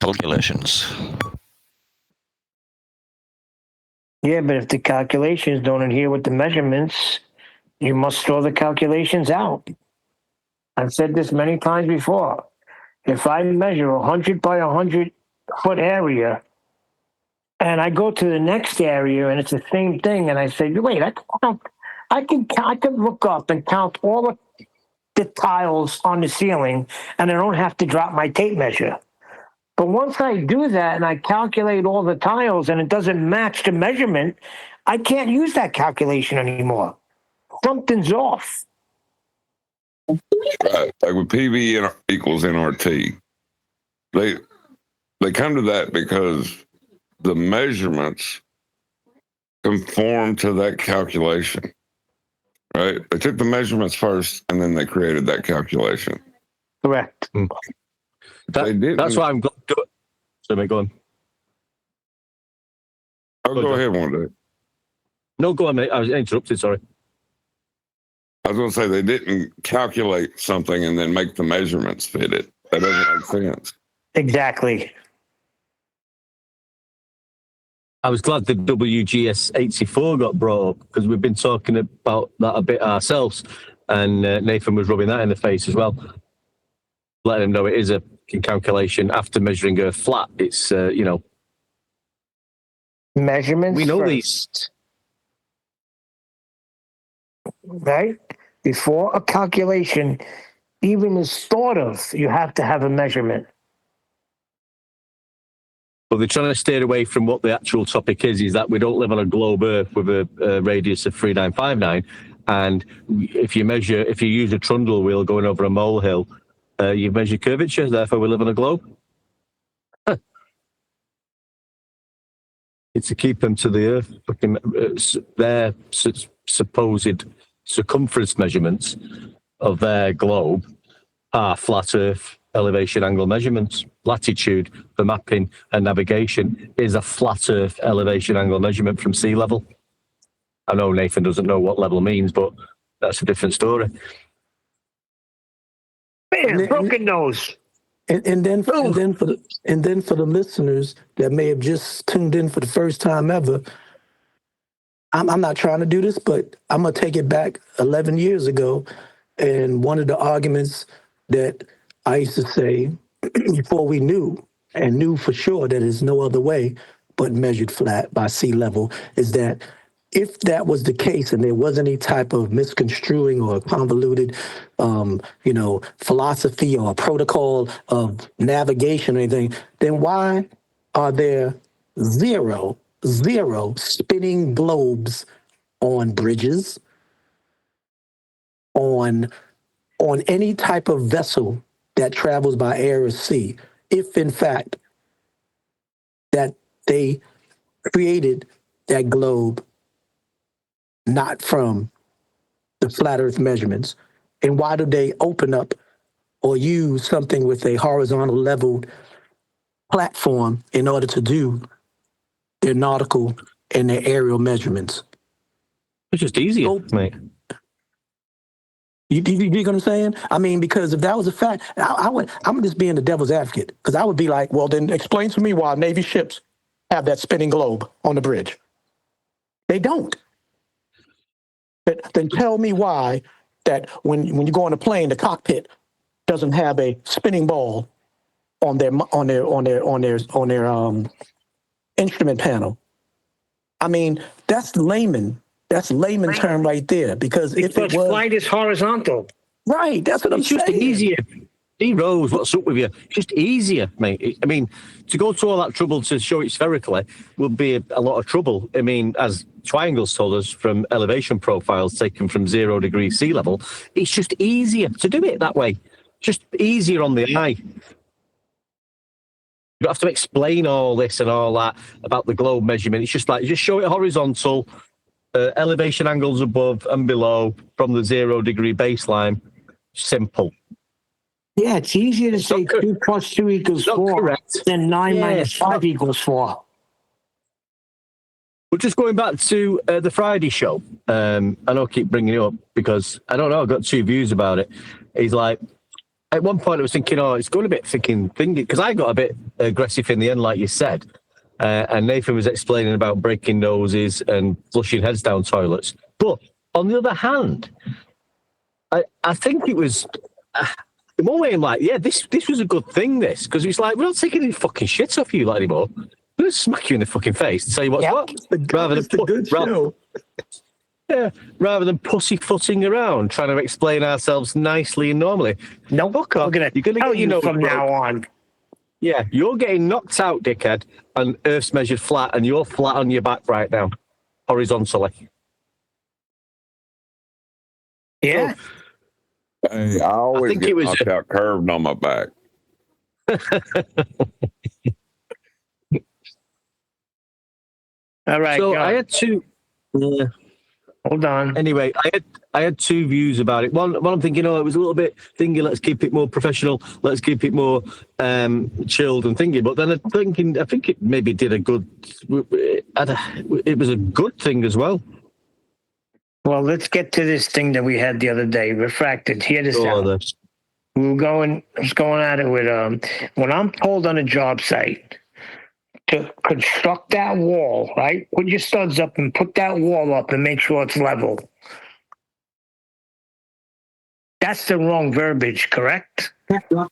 Speaker 17: calculations.
Speaker 3: Yeah, but if the calculations don't adhere with the measurements, you must throw the calculations out. I've said this many times before. If I measure a 100 by 100 foot area and I go to the next area and it's the same thing, and I say, wait, I can look up and count all the tiles on the ceiling and I don't have to drop my tape measure. But once I do that and I calculate all the tiles and it doesn't match the measurement, I can't use that calculation anymore. Something's off.
Speaker 9: Right. Like with PV equals NRT, they come to that because the measurements conform to that calculation. Right? They took the measurements first and then they created that calculation.
Speaker 3: Correct.
Speaker 10: That's why I'm glad. So, go on.
Speaker 9: Oh, go ahead, one day.
Speaker 10: No, go on, mate. I was interrupted. Sorry.
Speaker 9: I was going to say they didn't calculate something and then make the measurements fit it. That doesn't make sense.
Speaker 3: Exactly.
Speaker 10: I was glad the WGS 84 got brought up because we've been talking about that a bit ourselves, and Nathan was rubbing that in the face as well, letting him know it is a calculation after measuring a flat. It's
Speaker 3: measurements.
Speaker 10: We know
Speaker 3: first.
Speaker 10: these,
Speaker 3: right? Before a calculation even is thought of, you have to have a measurement.
Speaker 10: but they're trying to steer away from what the actual topic is that we don't live on a globe Earth with a radius of 3959, and if you use a trundle wheel going over a molehill, you measure curvature, therefore we live on a globe. It's to keep them to the Earth. Their supposed circumference measurements of their globe are flat Earth elevation angle measurements. Latitude for mapping and navigation is a flat Earth elevation angle measurement from sea level. I know Nathan doesn't know what level means, but that's a different story.
Speaker 3: Man, broken nose.
Speaker 18: And then for the listeners that may have just tuned in for the first time ever, I'm not trying to do this, but I'm gonna take it back 11 years ago, and one of the arguments that I used to say before we knew for sure that there's no other way but measured flat by sea level is that if that was the case and there wasn't any type of misconstruing or convoluted, philosophy or protocol of navigation or anything, then why are there zero spinning globes on bridges, on any type of vessel that travels by air or sea, if in fact that they created that globe not from the flat earth measurements? And why do they open up or use something with a horizontal leveled platform in order to do their nautical and their aerial measurements?
Speaker 10: It's just easier, mate.
Speaker 18: You get what I'm saying? I mean, because if that was a fact, I'm just being the devil's advocate, because I would be like, well, then explain to me why Navy ships have that spinning globe on the bridge. They don't. Then tell me why that when you go on a plane, the cockpit doesn't have a spinning ball on their instrument panel. I mean, that's layman term right there. Because if it was,
Speaker 3: flight is horizontal.
Speaker 18: Right, that's what I'm saying.
Speaker 10: It's just easier. D Rose, what's up with you? It's just easier, mate. I mean, to go to all that trouble to show it spherically would be a lot of trouble. I mean, as Triangles told us from elevation profiles taken from 0 degrees sea level, it's just easier to do it that way. Just easier on the eye. You don't have to explain all this and all that about the globe measurement. It's just like, you just show it horizontal, elevation angles above and below from the 0 degree baseline. Simple.
Speaker 3: Yeah, it's easier to say 2 plus 2 equals 4 than 9 minus 5 equals 4.
Speaker 10: But just going back to the Friday show, I know I keep bringing it up because I don't know, I've got 2 views about it. He's like,
Speaker 19: at one point I was thinking, oh, it's going a bit thingy, because I got a bit aggressive in the end, like you said. And Nathan was explaining about breaking noses and flushing heads down toilets. But on the other hand, I think it was, in one way I'm like, yeah, this was a good thing, this, because it's like, we're not taking any fucking shit off you like anymore. We're going to smack you in the fucking face and tell you what's what. Rather than pussyfooting around trying to explain ourselves nicely and normally.
Speaker 3: No,
Speaker 19: fuck off.
Speaker 3: You're going to tell you from now on.
Speaker 19: Yeah, you're getting knocked out, dickhead, and Earth's measured flat, and you're flat on your back right now, horizontally.
Speaker 3: Yeah.
Speaker 9: Hey, I always get knocked out curved on my back.
Speaker 3: All right.
Speaker 19: So I had two.
Speaker 3: Hold on.
Speaker 19: Anyway, I had two views about it. One I'm thinking, it was a little bit thingy. Let's keep it more professional. Let's keep it more chilled and thingy. But then I think it maybe did a good. It was a good thing as well.
Speaker 3: Well, let's get to this thing that we had the other day. Refracted. Hear this out. I was going at it with when I'm told on a job site to construct that wall, right? Put your studs up and put that wall up and make sure it's level. That's the wrong verbiage, correct?
Speaker 9: Yeah, put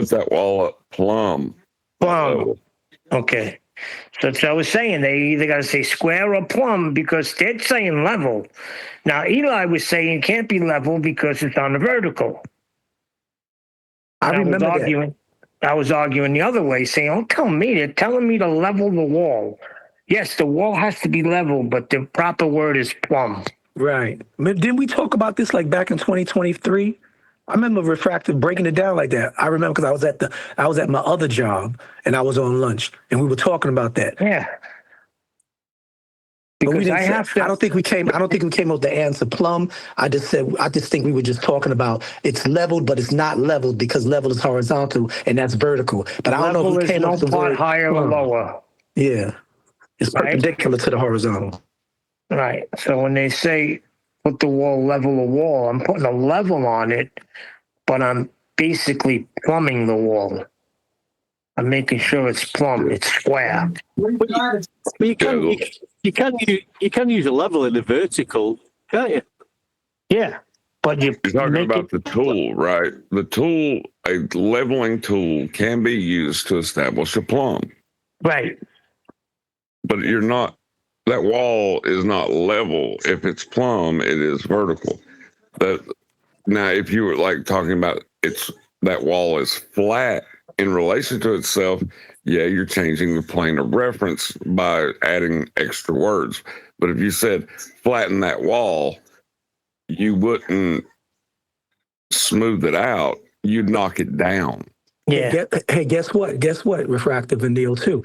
Speaker 9: that wall up plumb.
Speaker 3: Plumb. Okay. So that's what I was saying. They either got to say square or plumb because they're saying level. Now, Eli was saying it can't be level because it's on the vertical.
Speaker 18: I remember that.
Speaker 3: I was arguing the other way, saying, "Oh, tell me, they're telling me to level the wall. Yes, the wall has to be level, but the proper word is plumb."
Speaker 18: Right. Didn't we talk about this like back in 2023? I remember Refractive breaking it down like that. I remember because I was at my other job and I was on lunch and we were talking about that.
Speaker 3: Yeah.
Speaker 18: Because I don't think we came up with the answer plumb. I just think we were just talking about it's leveled, but it's not leveled because level is horizontal and that's vertical. But I don't know if we came up with the word
Speaker 3: higher or lower.
Speaker 18: Yeah. It's perpendicular to the horizontal.
Speaker 3: Right. So when they say put the wall level the wall, I'm putting a level on it, but I'm basically plumbing the wall. I'm making sure it's plumb, it's square.
Speaker 19: But you can use a level in the vertical, can't you?
Speaker 3: Yeah, but
Speaker 9: you're talking about the tool, right? The tool, a leveling tool, can be used to establish a plumb.
Speaker 3: Right.
Speaker 9: But that wall is not level. If it's plumb, it is vertical. Now, if you were like talking about that wall is flat in relation to itself, yeah, you're changing the plane of reference by adding extra words. But if you said flatten that wall, you wouldn't smooth it out. You'd knock it down.
Speaker 3: Yeah.
Speaker 18: Hey, guess what? Refractive and Neil too.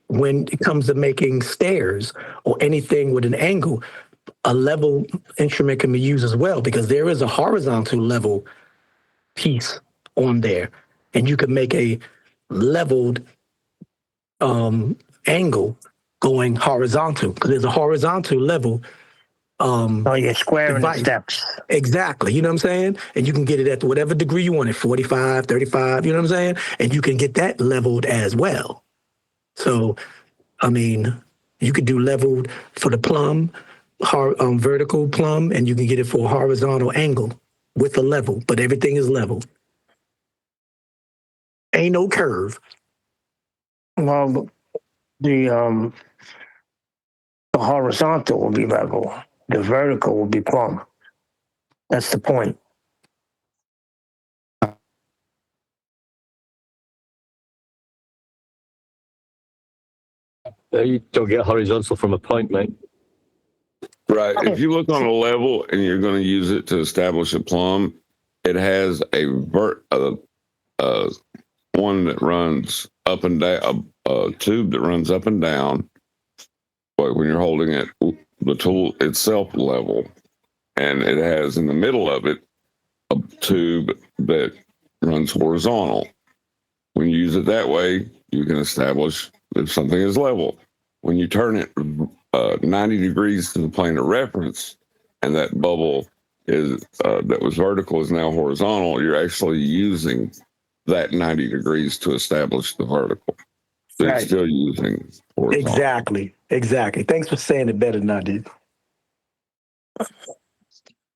Speaker 18: When it comes to making stairs or anything with an angle, a level instrument can be used as well because there is a horizontal level piece on there, and you can make a leveled angle going horizontal because there's a horizontal level.
Speaker 3: You're squaring the steps.
Speaker 18: Exactly. You know what I'm saying? And you can get it at whatever degree you want it, 45, 35, you know what I'm saying? And you can get that leveled as well. So, I mean, you could do leveled for the plumb, vertical plumb, and you can get it for a horizontal angle with a level, but everything is level. Ain't no curve.
Speaker 3: Well, the horizontal will be level. The vertical will be plumb. That's the point.
Speaker 19: You don't get horizontal from a point, mate.
Speaker 9: Right. If you look on a level and you're going to use it to establish a plumb, it has a one that runs up and down, a tube that runs up and down. But when you're holding it, the tool itself level, and it has in the middle of it a tube that runs horizontal. When you use it that way, you can establish if something is level. When you turn it 90 degrees to the plane of reference, and that bubble is that was vertical is now horizontal, you're actually using that 90 degrees to establish the vertical. So
Speaker 18: Right.
Speaker 9: you're still using horizontal.
Speaker 18: Exactly. Thanks for saying it better than I did.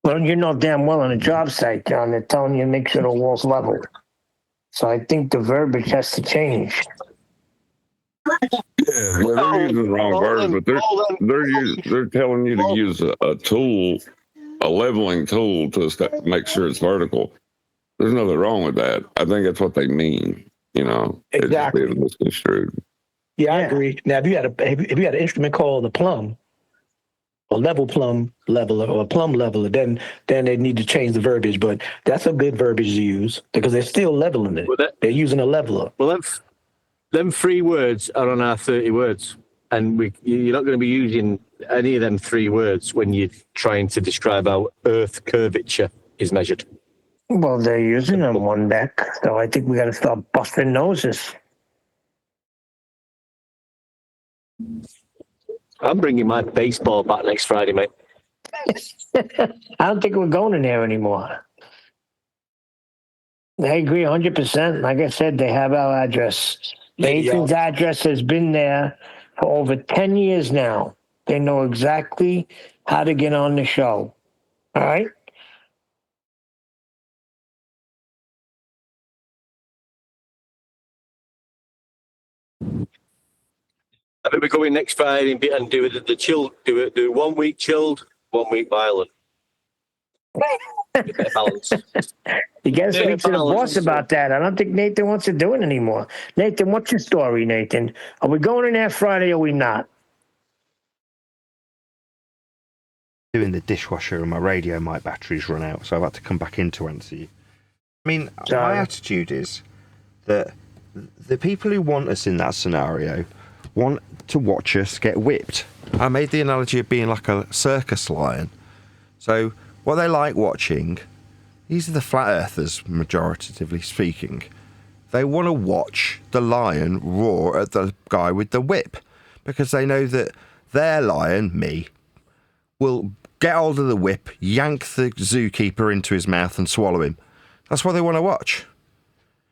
Speaker 3: Well, you know damn well on a job site, John, they're telling you to make sure the wall's level. So I think the verbiage has to change.
Speaker 9: Yeah, well, they're using the wrong verb, but they're telling you to use a tool, a leveling tool to make sure it's vertical. There's nothing wrong with that. I think that's what they mean. You know,
Speaker 18: Exactly.
Speaker 9: It's being misconstrued.
Speaker 18: Yeah, I agree. Now, if you had an instrument called a plumb, or level plumb leveler, or a plumb leveler, then they need to change the verbiage. But that's a good verbiage to use because they're still leveling it. They're using a leveler.
Speaker 19: Well, them 3 words are on our 30 words, and you're not going to be using any of them 3 words when you're trying to describe how Earth curvature is measured.
Speaker 3: Well, they're using them on deck, so I think we got to start busting noses.
Speaker 19: I'm bringing my baseball back next Friday, mate.
Speaker 3: I don't think we're going in there anymore. I agree 100%. Like I said, they have our address. Nathan's address has been there for over 10 years now. They know exactly how to get on the show. All right?
Speaker 19: I think we're going next Friday and do the chill. Do 1 week chilled, 1 week violent. Balance.
Speaker 3: You got to speak to the boss about that. I don't think Nathan wants to do it anymore. Nathan, what's your story, Nathan? Are we going in there Friday or are we not?
Speaker 2: Doing the dishwasher and my radio mic battery's run out, so I've had to come back in to answer you. I mean, my attitude is that the people who want us in that scenario want to watch us get whipped. I made the analogy of being like a circus lion. So what they like watching, these are the flat earthers, majoritatively speaking. They want to watch the lion roar at the guy with the whip because they know that their lion, me, will get hold of the whip, yank the zookeeper into his mouth and swallow him. That's what they want to watch.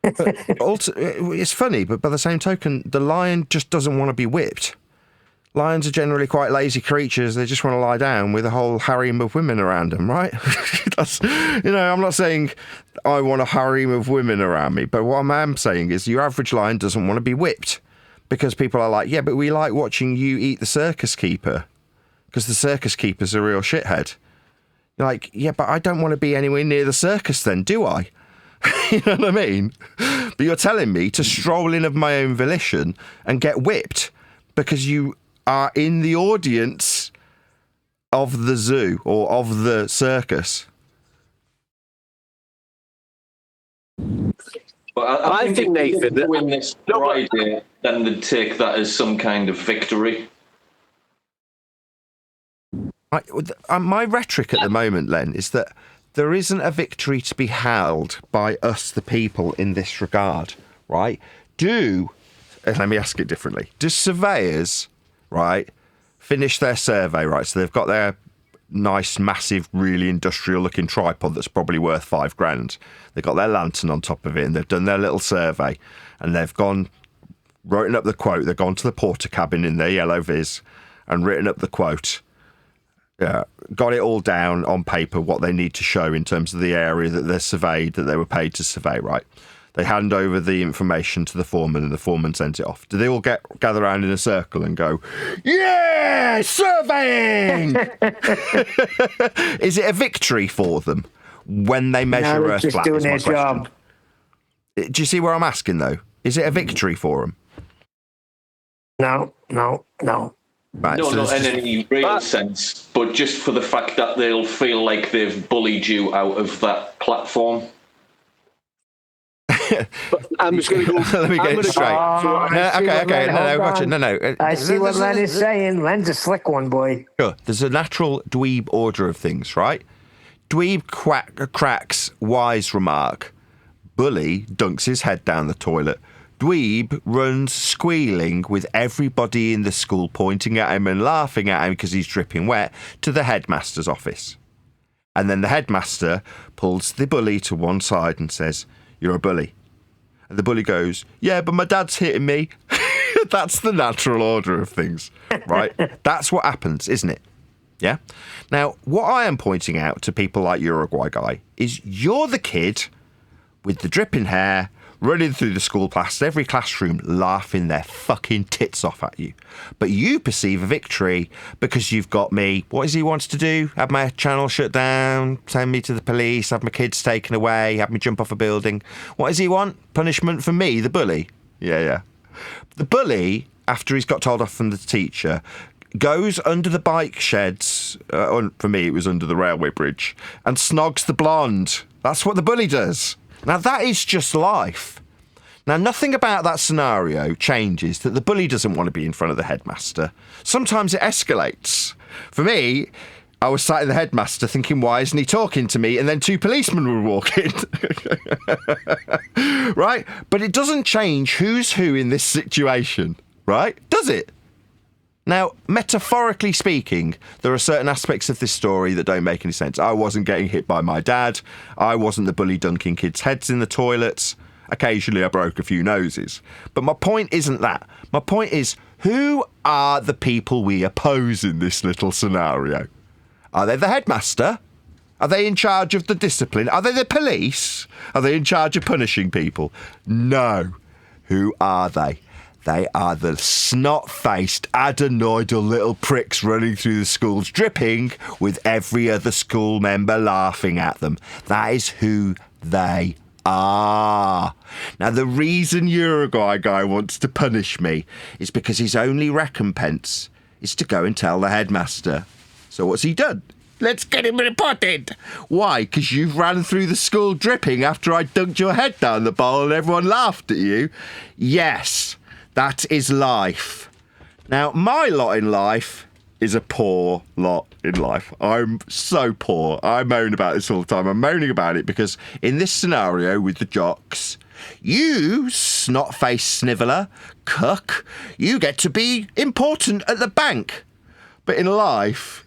Speaker 2: But also, it's funny, but by the same token, the lion just doesn't want to be whipped. Lions are generally quite lazy creatures. They just want to lie down with a whole harem of women around them, right? I'm not saying I want a harem of women around me, but what I am saying is your average lion doesn't want to be whipped because people are like, yeah, but we like watching you eat the circus keeper because the circus keeper's a real shithead. You're like, yeah, but I don't want to be anywhere near the circus then, do I? You know what I mean? But you're telling me to stroll in of my own volition and get whipped because you are in the audience of the zoo or of the circus.
Speaker 20: But I think Nathan, that win this Friday, then they'd take that as some kind of victory.
Speaker 2: My rhetoric at the moment, Len, is that there isn't a victory to be held by us, the people, in this regard, right? Let me ask it differently. Do surveyors, right, finish their survey, right? So they've got their nice, massive, really industrial-looking tripod that's probably worth $5,000. They've got their lantern on top of it, and they've done their little survey, and they've written up the quote. They've gone to the porter cabin in their yellow viz and written up the quote. Yeah, got it all down on paper, what they need to show in terms of the area that they're surveyed, that they were paid to survey, right? They hand over the information to the foreman and the foreman sends it off. Do they all gather around in a circle and go, yeah, surveying? Is it a victory for them when they measure Earth flat? Doing their job. Do you see where I'm asking, though? Is it a victory for them?
Speaker 3: No.
Speaker 2: Right,
Speaker 20: no, not in any real sense, but just for the fact that they'll feel like they've bullied you out of that platform.
Speaker 19: I'm just going to go.
Speaker 2: Let me get it straight. No.
Speaker 3: I see what Len is saying. Len's a slick one, boy.
Speaker 2: Sure. There's a natural dweeb order of things, right? Dweeb cracks wise remark. Bully dunks his head down the toilet. Dweeb runs squealing with everybody in the school pointing at him and laughing at him because he's dripping wet to the headmaster's office. And then the headmaster pulls the bully to one side and says, "You're a bully." And the bully goes, "Yeah, but my dad's hitting me." That's the natural order of things, right? That's what happens, isn't it? Yeah? Now, what I am pointing out to people like Uruguay guy is you're the kid with the dripping hair running through the school past every classroom laughing their fucking tits off at you. But you perceive a victory because you've got me. What does he want to do? Have my channel shut down, send me to the police, have my kids taken away, have me jump off a building. What does he want? Punishment for me, the bully? Yeah. The bully, after he's got told off from the teacher, goes under the bike sheds, for me it was under the railway bridge, and snogs the blonde. That's what the bully does. Now that is just life. Now nothing about that scenario changes that the bully doesn't want to be in front of the headmaster. Sometimes it escalates. For me, I was sat in the headmaster thinking, why isn't he talking to me? And then 2 policemen would walk in. Right? But it doesn't change who's who in this situation, right? Does it? Now, metaphorically speaking, there are certain aspects of this story that don't make any sense. I wasn't getting hit by my dad. I wasn't the bully dunking kids' heads in the toilets. Occasionally I broke a few noses. But my point isn't that. My point is, who are the people we oppose in this little scenario? Are they the headmaster? Are they in charge of the discipline? Are they the police? Are they in charge of punishing people? No. Who are they? They are the snot-faced, adenoidal little pricks running through the schools, dripping with every other school member laughing at them. That is who they are. Now, the reason Uruguay guy wants to punish me is because his only recompense is to go and tell the headmaster. So what's he done? Let's get him reported. Why? Because you've ran through the school dripping after I dunked your head down the bowl and everyone laughed at you? Yes, that is life. Now, my lot in life is a poor lot in life. I'm so poor. I moan about this all the time. I'm moaning about it because in this scenario with the jocks, you, snot-faced sniveller, cuck, you get to be important at the bank. But in life,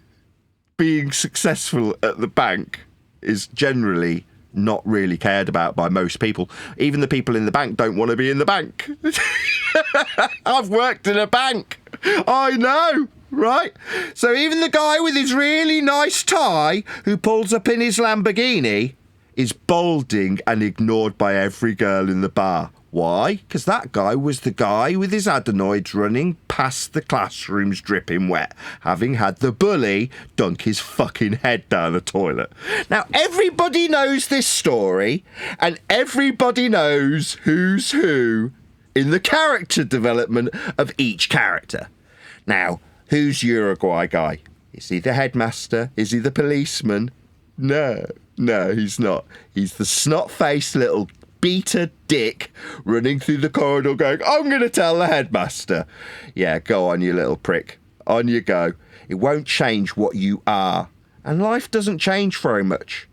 Speaker 2: being successful at the bank is generally not really cared about by most people. Even the people in the bank don't want to be in the bank. I've worked in a bank. I know, right? So even the guy with his really nice tie who pulls up in his Lamborghini is balding and ignored by every girl in the bar. Why? Because that guy was the guy with his adenoids running past the classrooms dripping wet, having had the bully dunk his fucking head down the toilet. Now, everybody knows this story, and everybody knows who's who in the character development of each character. Now, who's Uruguay guy? Is he the headmaster? Is he the policeman? No, he's not. He's the snot-faced little beater dick running through the corridor going, I'm going to tell the headmaster. Yeah, go on, you little prick. On you go. It won't change what you are. And life doesn't change very much.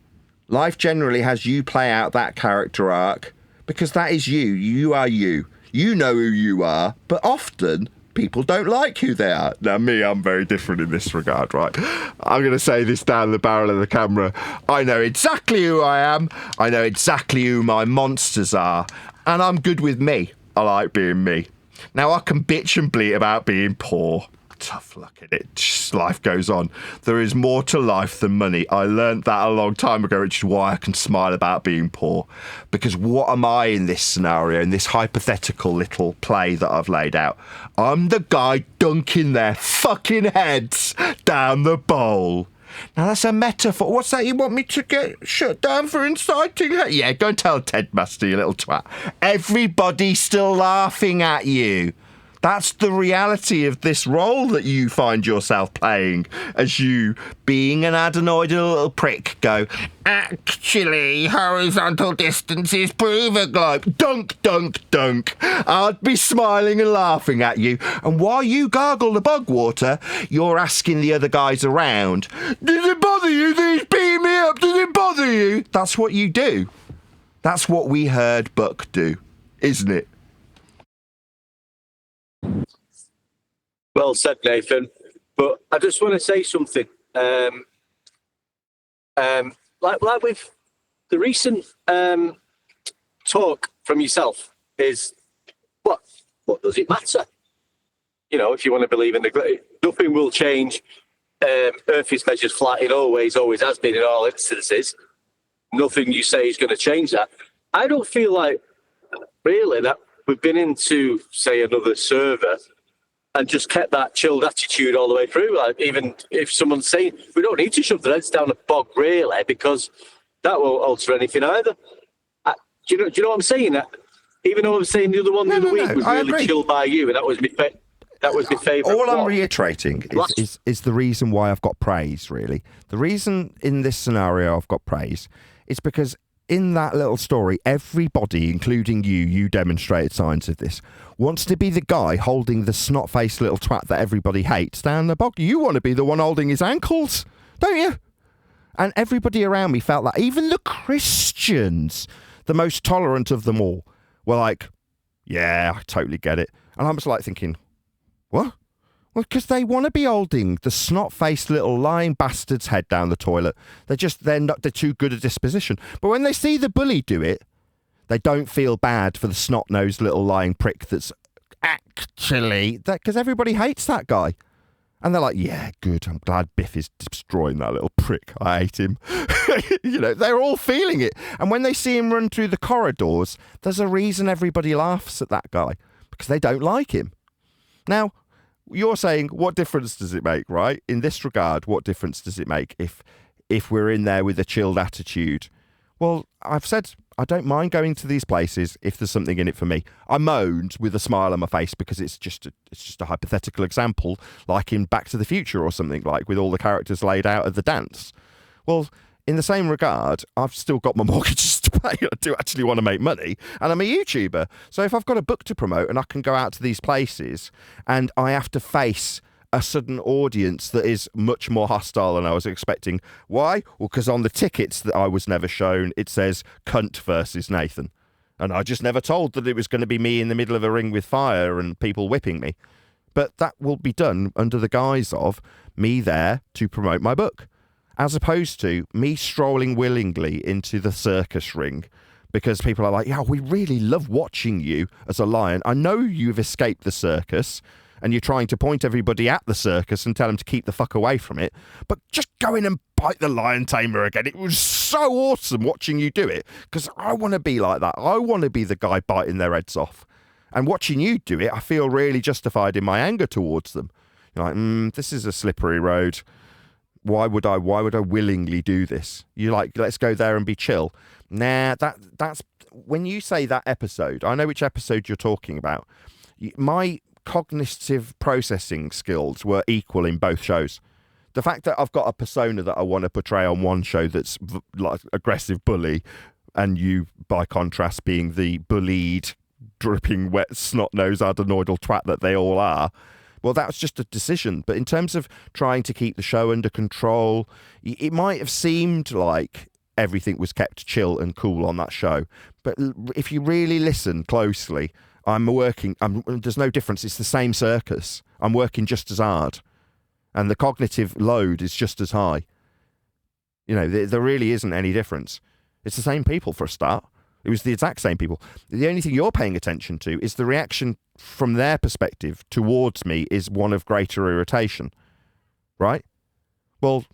Speaker 2: Life generally has you play out that character arc because that is you. You are you. You know who you are, but often people don't like who they are. Now, me, I'm very different in this regard, right? I'm going to say this down the barrel of the camera. I know exactly who I am. I know exactly who my monsters are. And I'm good with me. I like being me. Now, I can bitch and bleat about being poor. Tough luck at it. Just life goes on. There is more to life than money. I learned that a long time ago, which is why I can smile about being poor. Because what am I in this scenario, in this hypothetical little play that I've laid out? I'm the guy dunking their fucking heads down the bowl. Now, that's a metaphor. What's that? You want me to get shut down for inciting her? Yeah, go and tell Ted Master, you little twat. Everybody's still laughing at you. That's the reality of this role that you find yourself playing as you, being an adenoidal little prick, go, actually, horizontal distances prove a globe. Dunk, dunk, dunk. I'd be smiling and laughing at you. And while you gargle the bug water, you're asking the other guys around, does it bother you that he's beating me up? Does it bother you? That's what you do. That's what we heard Buck do, isn't it?
Speaker 19: Well said, Nathan. But I just want to say something. Like with the recent talk from yourself is, what does it matter? You know, if you want to believe in nothing will change. Earth is measured flat in always has been in all instances. Nothing you say is going to change that. I don't feel like really that we've been into, say, another server and just kept that chilled attitude all the way through. Like, even if someone's saying we don't need to shove their heads down a bog, really, because that won't alter anything either. Do you know what I'm saying? Even though I'm saying the other one the other week was really chilled by you, and that was my favourite.
Speaker 2: All I'm reiterating is the reason why I've got praise, really. The reason in this scenario I've got praise is because in that little story, everybody, including you demonstrated signs of this, wants to be the guy holding the snot-faced little twat that everybody hates down the bog. You want to be the one holding his ankles, don't you? And everybody around me felt that. Even the Christians, the most tolerant of them all, were like, yeah, I totally get it. And I was like thinking, what? Well, because they want to be holding the snot-faced little lying bastard's head down the toilet. They're too good a disposition. But when they see the bully do it, they don't feel bad for the snot-nosed little lying prick that's actually... Because everybody hates that guy. And they're like, yeah, good, I'm glad Biff is destroying that little prick. I hate him. You know, they're all feeling it. And when they see him run through the corridors, there's a reason everybody laughs at that guy. Because they don't like him. Now... You're saying, what difference does it make, right? In this regard, what difference does it make if we're in there with a chilled attitude? Well, I've said I don't mind going to these places if there's something in it for me. I moaned with a smile on my face because it's just a hypothetical example, like in Back to the Future or something, like with all the characters laid out at the dance. Well, in the same regard, I've still got my mortgages to pay. I do actually want to make money, and I'm a YouTuber. So if I've got a book to promote and I can go out to these places and I have to face a sudden audience that is much more hostile than I was expecting. Why? Well, because on the tickets that I was never shown, it says cunt versus Nathan. And I just never told that it was going to be me in the middle of a ring with fire and people whipping me. But that will be done under the guise of me there to promote my book. As opposed to me strolling willingly into the circus ring because people are like, yeah, we really love watching you as a lion. I know you've escaped the circus and you're trying to point everybody at the circus and tell them to keep the fuck away from it. But just go in and bite the lion tamer again. It was so awesome watching you do it because I want to be like that. I want to be the guy biting their heads off. And watching you do it, I feel really justified in my anger towards them. You're like, this is a slippery road. Why would I willingly do this? You're like, let's go there and be chill. Nah, that's when you say that episode, I know which episode you're talking about. My cognitive processing skills were equal in both shows. The fact that I've got a persona that I want to portray on one show that's like aggressive bully, and you, by contrast, being the bullied, dripping, wet, snot-nosed, adenoidal twat that they all are, well, that's just a decision. But in terms of trying to keep the show under control, it might have seemed like everything was kept chill and cool on that show. But if you really listen closely, there's no difference. It's the same circus. I'm working just as hard. And the cognitive load is just as high. You know, there really isn't any difference. It's the same people for a start. It was the exact same people. The only thing you're paying attention to is the reaction from their perspective towards me is one of greater irritation, right? Well,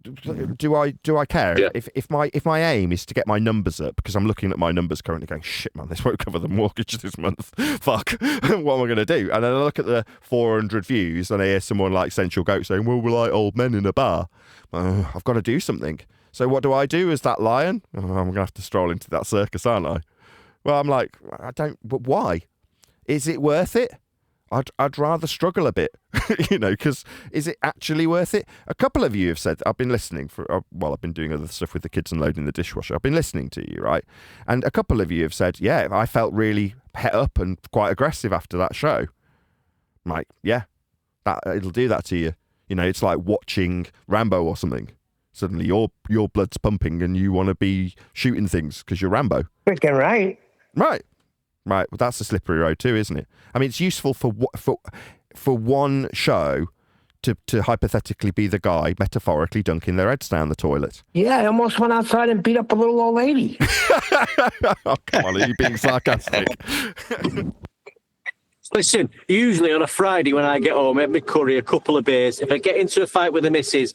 Speaker 2: do I care? Yeah. If my aim is to get my numbers up, because I'm looking at my numbers currently going, shit, man, this won't cover the mortgage this month. Fuck, what am I going to do? And then I look at the 400 views and I hear someone like Sensual Goat saying, well, we're like old men in a bar. I've got to do something. So what do I do as that lion? I'm going to have to stroll into that circus, aren't I? Well, I'm like, but why? Is it worth it? I'd rather struggle a bit, you know, because is it actually worth it? A couple of you have said, I've been listening I've been doing other stuff with the kids and loading the dishwasher. I've been listening to you, right? And a couple of you have said, yeah, I felt really het up and quite aggressive after that show. I'm like, yeah, it'll do that to you. You know, it's like watching Rambo or something. Suddenly your blood's pumping and you want to be shooting things because you're Rambo.
Speaker 3: Freaking right.
Speaker 2: Right. Well, that's a slippery road too, isn't it? I mean, it's useful for one show to hypothetically be the guy metaphorically dunking their heads down the toilet.
Speaker 3: Yeah, I almost went outside and beat up a little old lady.
Speaker 2: Oh, come on, are you being sarcastic?
Speaker 19: Listen, usually on a Friday when I get home, I have my curry, a couple of beers. If I get into a fight with the missus,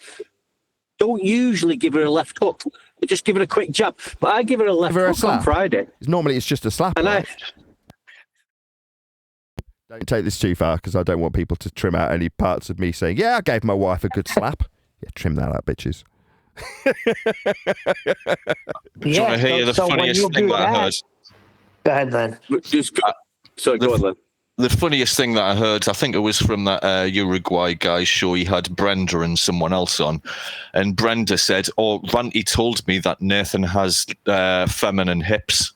Speaker 19: don't usually give her a left hook. I just give her a quick jab. But I give her a left hook on Friday.
Speaker 2: Normally it's just a slap.
Speaker 19: And
Speaker 2: right? Don't take this too far, because I don't want people to trim out any parts of me saying, yeah, I gave my wife a good slap. Yeah, trim that out, bitches.
Speaker 17: Do you want to hear the funniest thing that I heard?
Speaker 3: Go ahead, Len.
Speaker 19: Sorry, go on, Len.
Speaker 17: The funniest thing that I heard, I think it was from that Uruguay guy show. He had Brenda and someone else on. And Brenda said, Ranty told me that Nathan has feminine hips.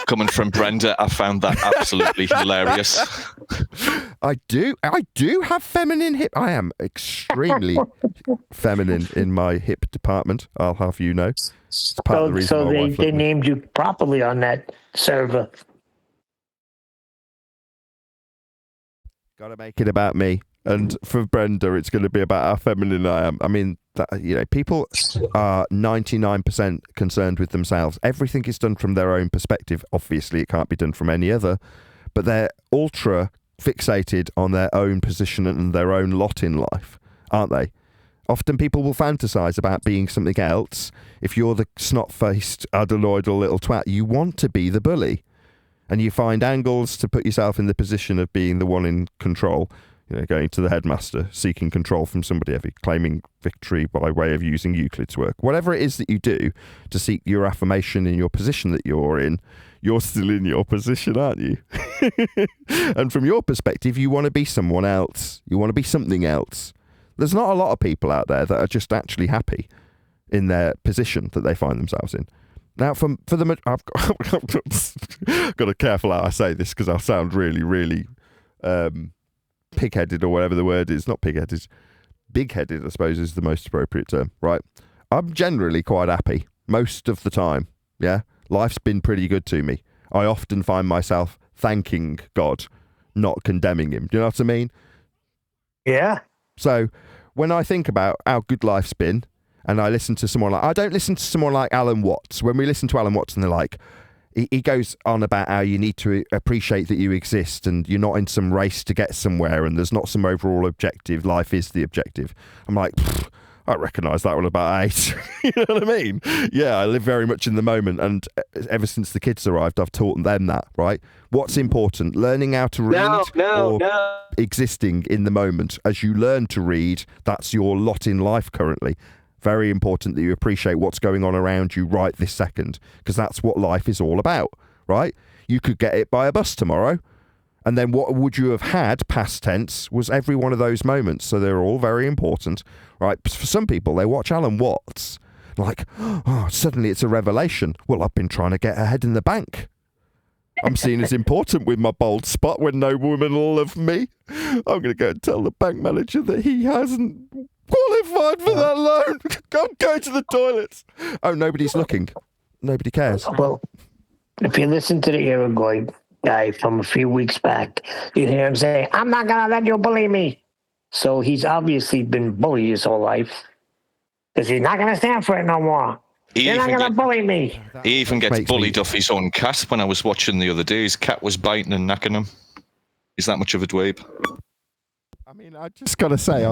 Speaker 17: Coming from Brenda, I found that absolutely hilarious.
Speaker 2: I do have feminine hip. I am extremely feminine in my hip department, I'll have you know. It's part of the reason
Speaker 3: so
Speaker 2: my
Speaker 3: they,
Speaker 2: wife
Speaker 3: they
Speaker 2: loved me.
Speaker 3: named you properly on that server.
Speaker 2: Gotta make it about me. And for Brenda, it's going to be about how feminine I am. I mean, people are 99% concerned with themselves. Everything is done from their own perspective. Obviously, it can't be done from any other. But they're ultra fixated on their own position and their own lot in life, aren't they? Often people will fantasize about being something else. If you're the snot-faced, adenoidal little twat, you want to be the bully. And you find angles to put yourself in the position of being the one in control. You know, going to the headmaster, seeking control from somebody, claiming victory by way of using Euclid's work. Whatever it is that you do to seek your affirmation in your position that you're in, you're still in your position, aren't you? And from your perspective, you want to be someone else. You want to be something else. There's not a lot of people out there that are just actually happy in their position that they find themselves in. Now, I've got to be careful how I say this, because I'll sound really, really pig-headed, or whatever the word is. Not pig-headed, big-headed, I suppose, is the most appropriate term, right? I'm generally quite happy most of the time, yeah? Life's been pretty good to me. I often find myself thanking God, not condemning him. Do you know what I mean?
Speaker 3: Yeah.
Speaker 2: So when I think about how good life's been, and I listen to someone like, I don't listen to someone like Alan Watts. When we listen to Alan Watts and they're like, he goes on about how you need to appreciate that you exist and you're not in some race to get somewhere and there's not some overall objective. Life is the objective. I'm like, I recognise that one about 8. You know what I mean? Yeah, I live very much in the moment, and ever since the kids arrived, I've taught them that, right? What's important? Learning how to read or existing in the moment. As you learn to read, that's your lot in life currently. Very important that you appreciate what's going on around you right this second, because that's what life is all about, right? You could get hit by a bus tomorrow, and then what would you have had, past tense, was every one of those moments. So they're all very important, right? For some people, they watch Alan Watts, like, oh, suddenly it's a revelation. Well, I've been trying to get ahead in the bank. I'm seen as important with my bold spot when no woman will love me. I'm going to go and tell the bank manager that he hasn't qualified for that loan. I'm going to the toilets. Oh, nobody's looking. Nobody cares.
Speaker 3: Well, if you listen to the Uruguay guy from a few weeks back, you hear him say, I'm not going to let you bully me. So he's obviously been bullied his whole life, because he's not going to stand for it no more. You're not going to bully me.
Speaker 17: He even gets bullied off his own cat. When I was watching the other day, his cat was biting and knacking him. He's that much of a dweeb.
Speaker 2: I mean, I just got to say,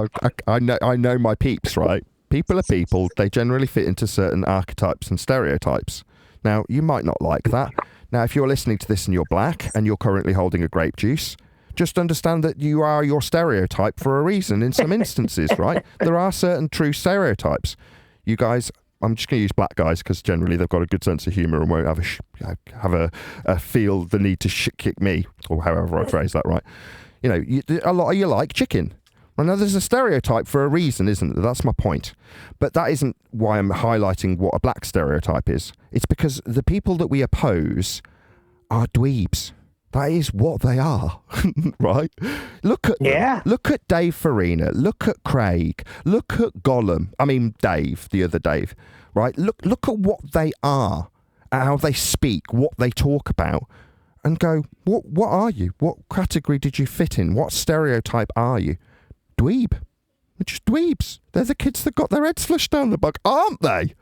Speaker 2: I know my peeps, right? People are people. They generally fit into certain archetypes and stereotypes. Now, you might not like that. Now, if you're listening to this and you're black and you're currently holding a grape juice, just understand that you are your stereotype for a reason in some instances, right? There are certain true stereotypes. You guys, I'm just going to use black guys because generally they've got a good sense of humour and won't feel the need to kick me, or however I phrase that, right? You know, a lot of you like chicken. I know there's a stereotype for a reason, isn't there? That's my point. But that isn't why I'm highlighting what a black stereotype is. It's because the people that we oppose are dweebs. That is what they are, right? Look at them. Look at Dave Farina. Look at Craig. Look at Gollum. I mean, Dave, the other Dave, right? Look at what they are, how they speak, what they talk about, and go, what are you? What category did you fit in? What stereotype are you? dweeb. They're just dweebs. They're the kids that got their heads flushed down the bug, aren't they?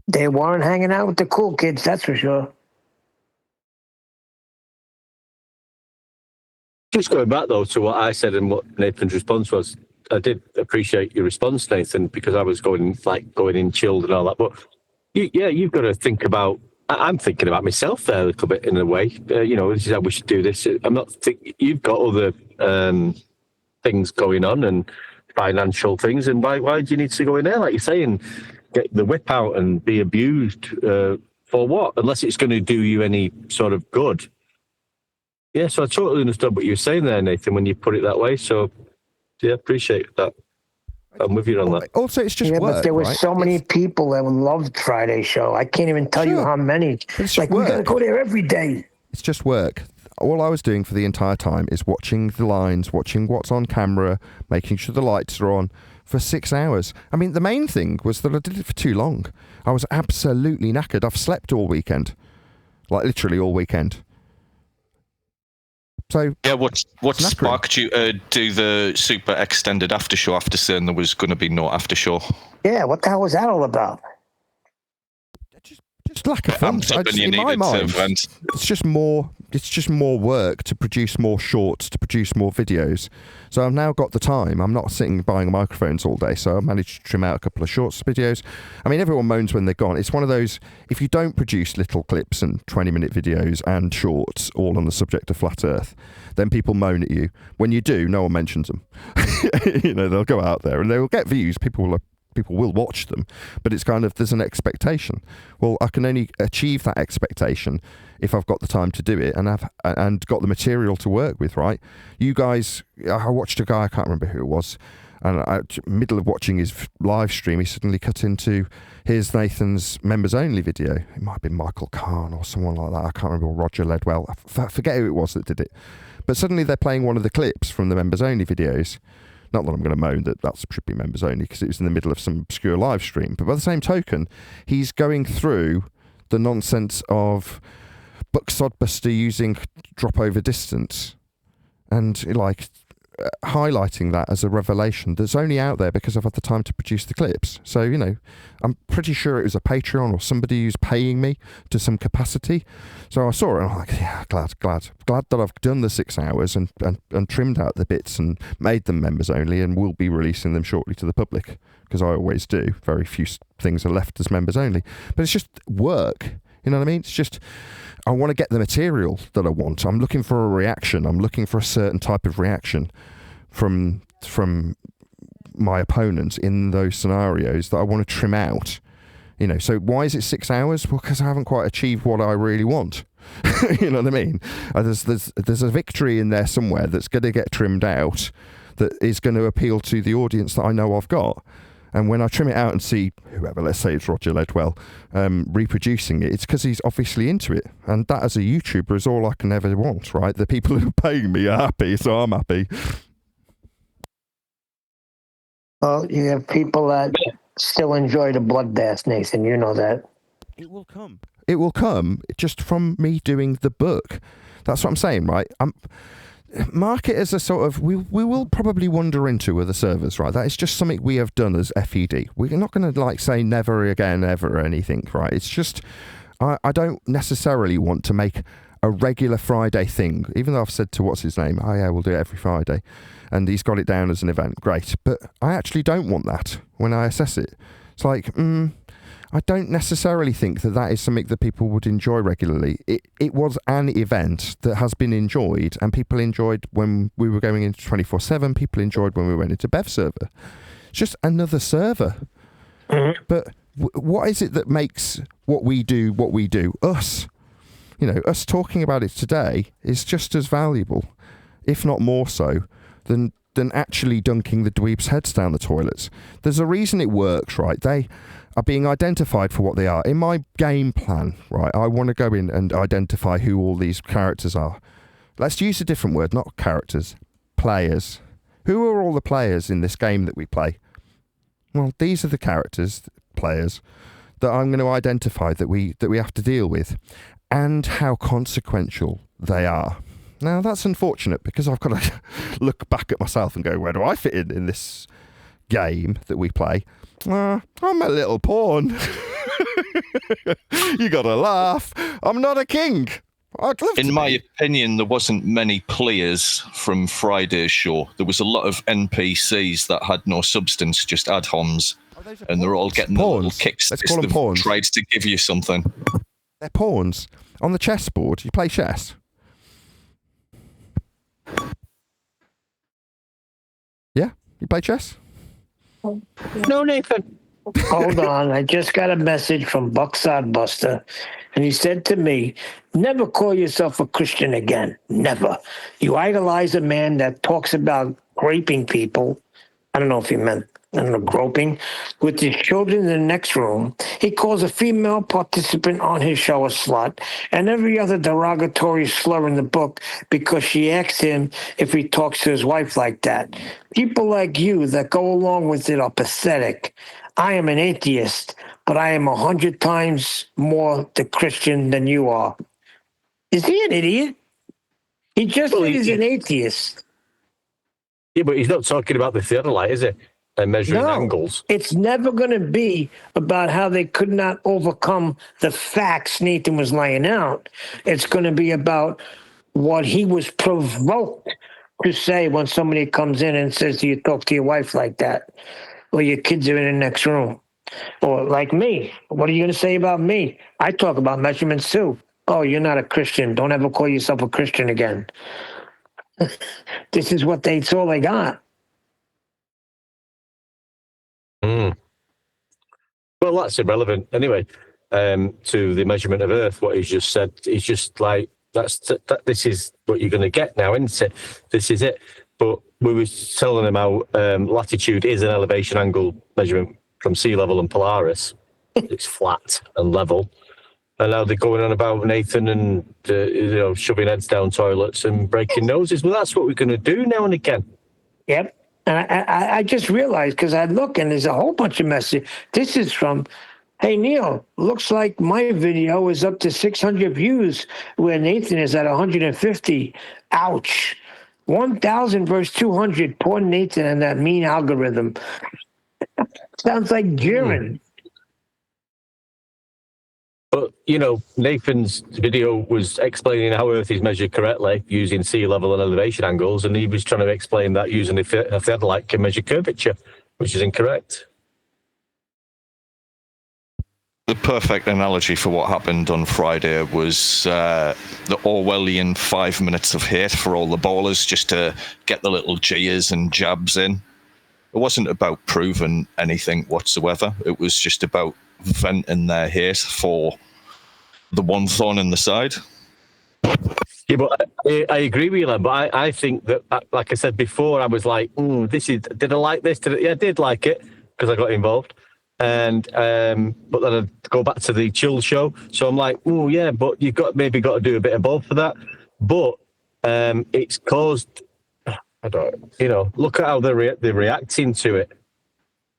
Speaker 3: They weren't hanging out with the cool kids, that's for sure.
Speaker 19: Just going back, though, to what I said and what Nathan's response was, I did appreciate your response, Nathan, because I was going in chilled and all that. But, you've got to think about, I'm thinking about myself there a little bit in a way. This is how we should do this. I'm not thinking, you've got other things going on and financial things, and why do you need to go in there, like you say, and get the whip out and be abused for what? Unless it's going to do you any sort of good. Yeah, so I totally understood what you were saying there, Nathan, when you put it that way. So, yeah, appreciate that. I'm with you on that.
Speaker 2: Also, it's just work,
Speaker 3: but there were
Speaker 2: right?
Speaker 3: so many people that loved Friday's show. I can't even tell you how many.
Speaker 2: It's
Speaker 3: like, we got to go there every day.
Speaker 2: It's just work. All I was doing for the entire time is watching the lines, watching what's on camera, making sure the lights are on for 6 hours. I mean, the main thing was that I did it for too long. I was absolutely knackered. I've slept all weekend. Like, literally all weekend. So
Speaker 17: yeah, what sparked you to do the super extended after show after saying there was going to be no after show?
Speaker 3: Yeah, what the hell was that all about?
Speaker 2: Just lack of fun. In my mind, it's just more work to produce more shorts, to produce more videos. So I've now got the time. I'm not sitting buying microphones all day, so I've managed to trim out a couple of shorts videos. I mean, everyone moans when they're gone. It's one of those, if you don't produce little clips and 20-minute videos and shorts all on the subject of flat Earth, then people moan at you. When you do, no one mentions them. They'll go out there and they will get views. People will watch them, but it's kind of, there's an expectation. Well, I can only achieve that expectation if I've got the time to do it and got the material to work with, right? You guys, I watched a guy, I can't remember who it was, and middle of watching his live stream, he suddenly cut into, here's Nathan's members only video. It might have been Michael Kahn or someone like that. I can't remember, Roger Ledwell. I forget who it was that did it. But suddenly they're playing one of the clips from the members only videos. Not that I'm going to moan that should be members only because it was in the middle of some obscure live stream. But by the same token, he's going through the nonsense of Buck Sodbuster using drop over distance and highlighting that as a revelation that's only out there because I've had the time to produce the clips. So, I'm pretty sure it was a Patreon or somebody who's paying me to some capacity. So I saw it and I'm like, yeah, glad that I've done the 6 hours and trimmed out the bits and made them members only, and will be releasing them shortly to the public, because I always do. Very few things are left as members only. But it's just work. You know what I mean? It's just, I want to get the material that I want. I'm looking for a reaction. I'm looking for a certain type of reaction from my opponents in those scenarios that I want to trim out. So why is it 6 hours? Well, because I haven't quite achieved what I really want. You know what I mean? There's a victory in there somewhere that's going to get trimmed out that is going to appeal to the audience that I know I've got. And when I trim it out and see whoever, let's say it's Roger Ledwell, reproducing it, it's because he's obviously into it. And that, as a YouTuber, is all I can ever want, right? The people who are paying me are happy, so I'm happy.
Speaker 3: Well, you have people that still enjoy the bloodbath, Nathan. You know that.
Speaker 2: It will come. It will come just from me doing the book. That's what I'm saying, right? Mark it as a sort of, we will probably wander into other servers, right? That is just something we have done as FED. We're not going to say never again, ever, or anything, right? It's just, I don't necessarily want to make a regular Friday thing, even though I've said to what's his name, oh yeah, we'll do it every Friday, and he's got it down as an event, great. But I actually don't want that when I assess it. It's like, I don't necessarily think that is something that people would enjoy regularly. It was an event that has been enjoyed, and people enjoyed when we were going into 24/7. People enjoyed when we went into Bev server. It's just another server. Mm-hmm. But what is it that makes what we do? Us. Us talking about it today is just as valuable, if not more so, than actually dunking the dweebs' heads down the toilets. There's a reason it works, right? They are being identified for what they are. In my game plan, right, I want to go in and identify who all these characters are. Let's use a different word, not characters, players. Who are all the players in this game that we play? Well, these are the characters, players, that I'm going to identify that we have to deal with, and how consequential they are. Now, that's unfortunate because I've got to look back at myself and go, where do I fit in this game that we play? I'm a little pawn. You got to laugh. I'm not a king. I'd love
Speaker 17: In
Speaker 2: to
Speaker 17: my
Speaker 2: be.
Speaker 17: opinion, there wasn't many players from Friday's show. There was a lot of NPCs that had no substance, just ad homs, and they're all getting the little kicks.
Speaker 2: Let's call them pawns.
Speaker 17: Tried to give you something.
Speaker 2: They're pawns. On the chessboard, you play chess. Yeah? You play chess?
Speaker 10: No, Nathan.
Speaker 3: Hold on. I just got a message from Buck Sodbuster, and he said to me, never call yourself a Christian again. Never. You idolize a man that talks about raping people. I don't know if he meant, groping, with his children in the next room. He calls a female participant on his show a slut and every other derogatory slur in the book because she asked him if he talks to his wife like that. People like you that go along with it are pathetic. I am an atheist, but I am 100 times more the Christian than you are. Is he an idiot? He just said he's an atheist.
Speaker 10: Yeah, but he's not talking about the theodolite, is it? And measuring angles.
Speaker 3: It's never going to be about how they could not overcome the facts Nathan was laying out. It's going to be about what he was provoked to say when somebody comes in and says, do you talk to your wife like that? Or your kids are in the next room. Or like me. What are you going to say about me? I talk about measurements too. Oh, you're not a Christian. Don't ever call yourself a Christian again. This is what it's all they got.
Speaker 10: Well, that's irrelevant anyway. To the measurement of Earth, what he's just said, he's just like this is what you're going to get now, isn't it? This is it. But we were telling him how latitude is an elevation angle measurement from sea level and Polaris. It's flat and level. And now they're going on about Nathan and shoving heads down toilets and breaking noses. Well, that's what we're going to do now and again.
Speaker 3: Yep. And I just realized, because I look and there's a whole bunch of messages. This is from, hey, Neil, looks like my video is up to 600 views where Nathan is at 150. Ouch. 1,000 versus 200. Poor Nathan and that mean algorithm. Sounds like Jiren.
Speaker 10: But, Nathan's video was explaining how Earth is measured correctly using sea level and elevation angles, and he was trying to explain that using a theodolite can measure curvature, which is incorrect.
Speaker 17: The perfect analogy for what happened on Friday was the Orwellian 5 minutes of hate for all the ballers just to get the little jeers and jabs in. It wasn't about proving anything whatsoever. It was just about venting their hate for the one thorn in the side.
Speaker 10: Yeah, but I agree with you, Len, but I think that, like I said before, I was like, did I like this? Yeah, I did like it because I got involved. And but then I go back to the chill show. So I'm like, yeah, but you've maybe got to do a bit of both for that. But it's caused, look at how they're reacting to it.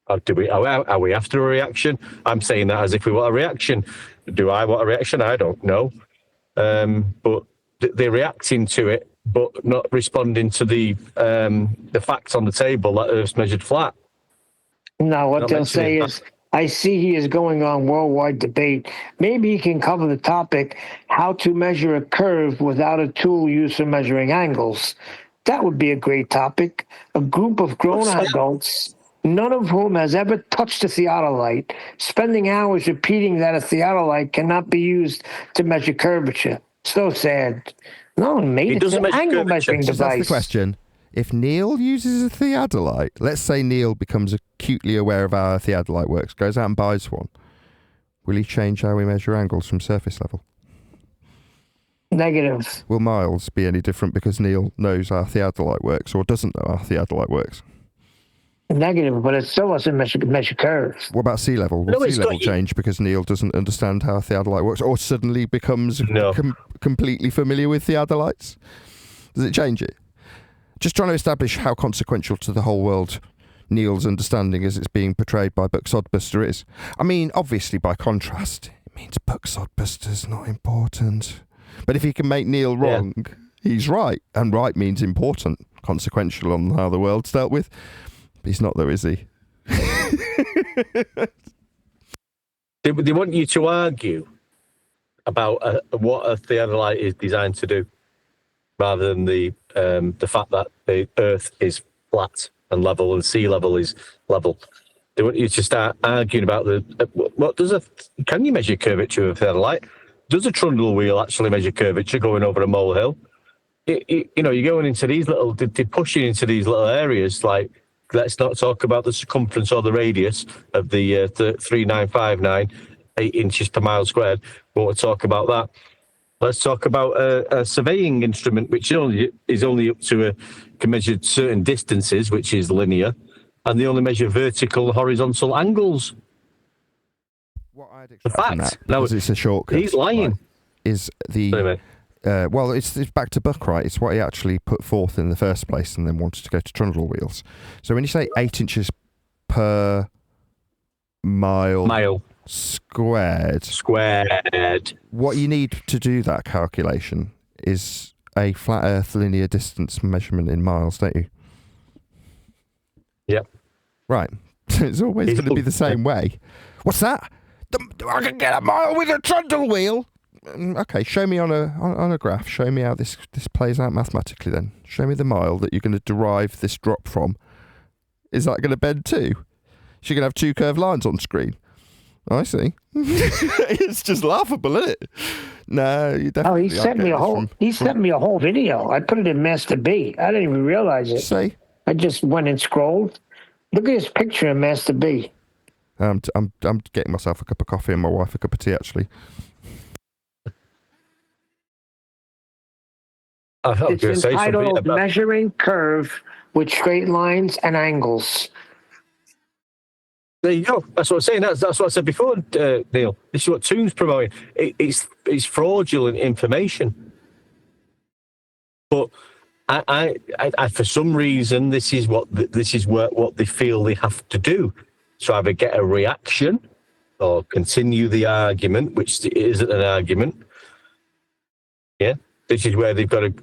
Speaker 10: Are we after a reaction? I'm saying that as if we want a reaction. Do I want a reaction? I don't know. But they're reacting to it, but not responding to the facts on the table that Earth's measured flat.
Speaker 3: No, what they'll say is, I see he is going on worldwide debate. Maybe he can cover the topic, how to measure a curve without a tool used for measuring angles. That would be a great topic. A group of grown adults, none of whom has ever touched a theodolite, spending hours repeating that a theodolite cannot be used to measure curvature. So sad. No one made it. It's an angle measuring device.
Speaker 2: That's the question. If Neil uses a theodolite, let's say Neil becomes acutely aware of how a theodolite works, goes out and buys one, will he change how we measure angles from surface level?
Speaker 3: Negative.
Speaker 2: Will Miles be any different because Neil knows how theodolite works or doesn't know how theodolite works?
Speaker 3: Negative, but it still doesn't measure curves.
Speaker 2: What about sea level? Will sea level change because Neil doesn't understand how theodolite works or suddenly becomes completely familiar with theodolites? Does it change it? Just trying to establish how consequential to the whole world Neil's understanding as it's being portrayed by Buck Sodbuster is. I mean, obviously, by contrast, it means Buck Sodbuster's not important. But if he can make Neil wrong, He's right, and right means important, consequential on how the world's dealt with. But he's not, though, is he?
Speaker 19: They want you to argue about what a theodolite is designed to do, rather than the fact that the Earth is flat and level and sea level is level. They want you to start arguing about can you measure curvature of a theodolite? Does a trundle wheel actually measure curvature going over a molehill? You're going into these they're pushing into these little areas, like, let's not talk about the circumference or the radius of the 3959, 8 inches per mile squared. We want to talk about that. Let's talk about a surveying instrument, which is only up to can measure certain distances, which is linear, and they only measure vertical, horizontal angles.
Speaker 2: What I'd
Speaker 19: expect from
Speaker 2: that, because it's a shortcut.
Speaker 19: He's lying.
Speaker 2: Right, is the well, it's back to Buck, right? It's what he actually put forth in the first place, and then wanted to go to trundle wheels. So when you say 8 inches per mile squared, what you need to do that calculation is a flat Earth linear distance measurement in miles, don't you?
Speaker 19: Yep.
Speaker 2: Right. It's always going to be the same way. What's that? I can get a mile with a trundle wheel. Okay, show me on a graph. Show me how this plays out mathematically. Then show me the mile that you're going to derive this drop from. Is that going to bend too? So you're going to have two curved lines on screen. I see. It's just laughable, isn't it? No, you definitely.
Speaker 3: Oh, he sent me a whole video. I put it in Master B. I didn't even realize it.
Speaker 2: See?
Speaker 3: I just went and scrolled. Look at his picture in Master B.
Speaker 2: I'm getting myself a cup of coffee and my wife a cup of tea, actually.
Speaker 3: It's entitled Measuring Curve with Straight Lines and Angles.
Speaker 19: There you go. That's what I'm saying. That's what I said before, Neil. This is what Toon's promoting. It's fraudulent information. But I for some reason, this is what they feel they have to do. So either get a reaction or continue the argument, which isn't an argument. Yeah, this is where they've got to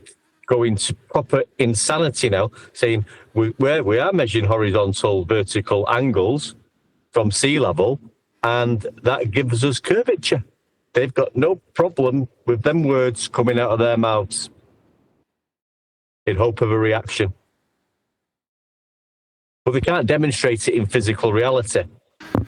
Speaker 19: go into proper insanity now, saying we are measuring horizontal, vertical angles from sea level, and that gives us curvature. They've got no problem with them words coming out of their mouths in hope of a reaction. But they can't demonstrate it in physical reality.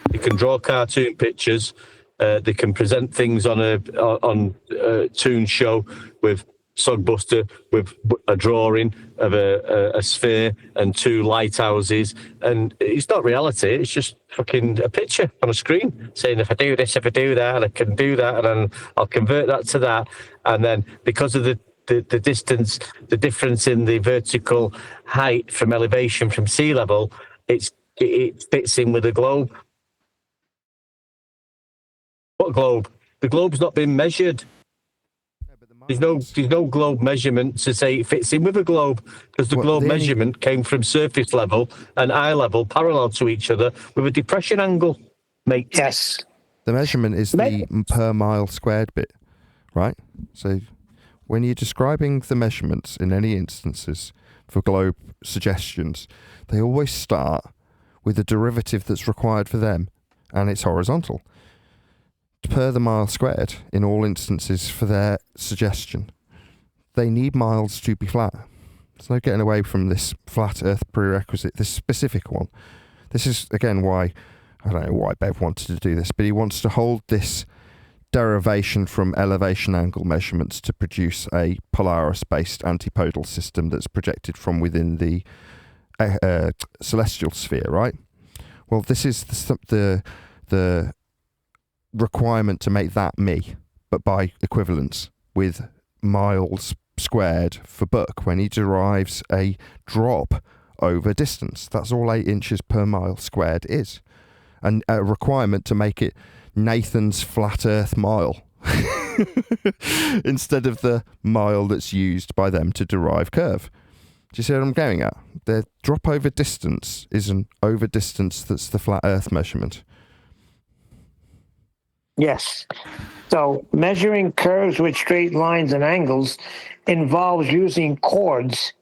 Speaker 19: They can draw cartoon pictures. They can present things on a Toon show with Sogbuster with a drawing of a sphere and two lighthouses, and it's not reality. It's just fucking a picture on a screen saying, if I do this, if I do that, I can do that, and then I'll convert that to that, and then because of the distance, the difference in the vertical height from elevation from sea level, it fits in with the globe. What globe? The globe's not been measured. There's no globe measurement to say it fits in with a globe, because the globe measurement came from surface level and eye level parallel to each other with a depression angle, mate.
Speaker 3: Yes.
Speaker 2: The measurement is the per mile squared bit, right? So when you're describing the measurements in any instances for globe suggestions, they always start with the derivative that's required for them, and it's horizontal. Per the mile squared in all instances for their suggestion. They need miles to be flat. There's no getting away from this flat Earth prerequisite, this specific one. This is, again, why, I don't know why Bev wanted to do this, but he wants to hold this derivation from elevation angle measurements to produce a Polaris-based antipodal system that's projected from within the celestial sphere, right? Well, this is the requirement to make that me, but by equivalence with miles squared for Buck when he derives a drop over distance. That's all 8 inches per mile squared is. And a requirement to make it Nathan's flat earth mile instead of the mile that's used by them to derive curve. Do you see what I'm going at? The drop over distance is an over distance that's the flat earth measurement.
Speaker 3: Yes. So measuring curves with straight lines and angles involves using chords,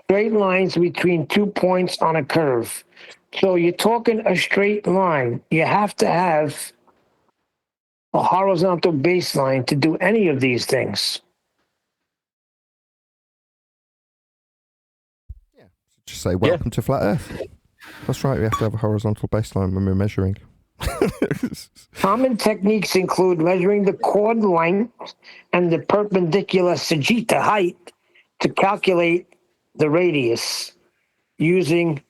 Speaker 3: straight lines between 2 points on a curve. So you're talking a straight line. You have to have a horizontal baseline to do any of these things.
Speaker 2: Just say welcome to flat Earth. That's right. We have to have a horizontal baseline when we're measuring.
Speaker 3: Common techniques include measuring the chord length and the perpendicular sagitta height to calculate the radius, using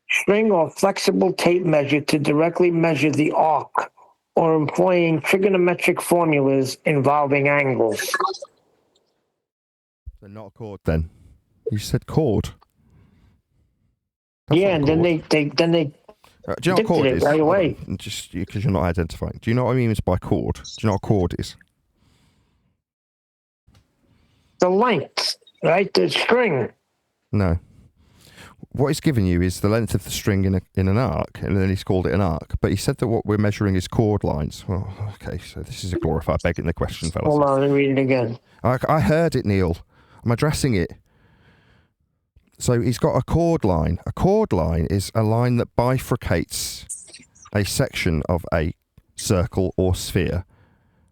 Speaker 3: string or flexible tape measure to directly measure the arc, or employing trigonometric formulas involving angles.
Speaker 2: They're not a chord then. You said chord.
Speaker 3: Yeah, and then they
Speaker 2: do you know what chord is?
Speaker 3: right away.
Speaker 2: Just because you're not identifying. Do you know what I mean by chord? Do you know what chord is?
Speaker 3: The length, right? The string.
Speaker 2: No. What he's given you is the length of the string in an arc, and then he's called it an arc. But he said that what we're measuring is chord lines. Well, okay, so this is a glorified begging the question, fellas.
Speaker 3: Hold on, let me read it again.
Speaker 2: I heard it, Neil. I'm addressing it. So he's got a chord line. A chord line is a line that bifurcates a section of a circle or sphere.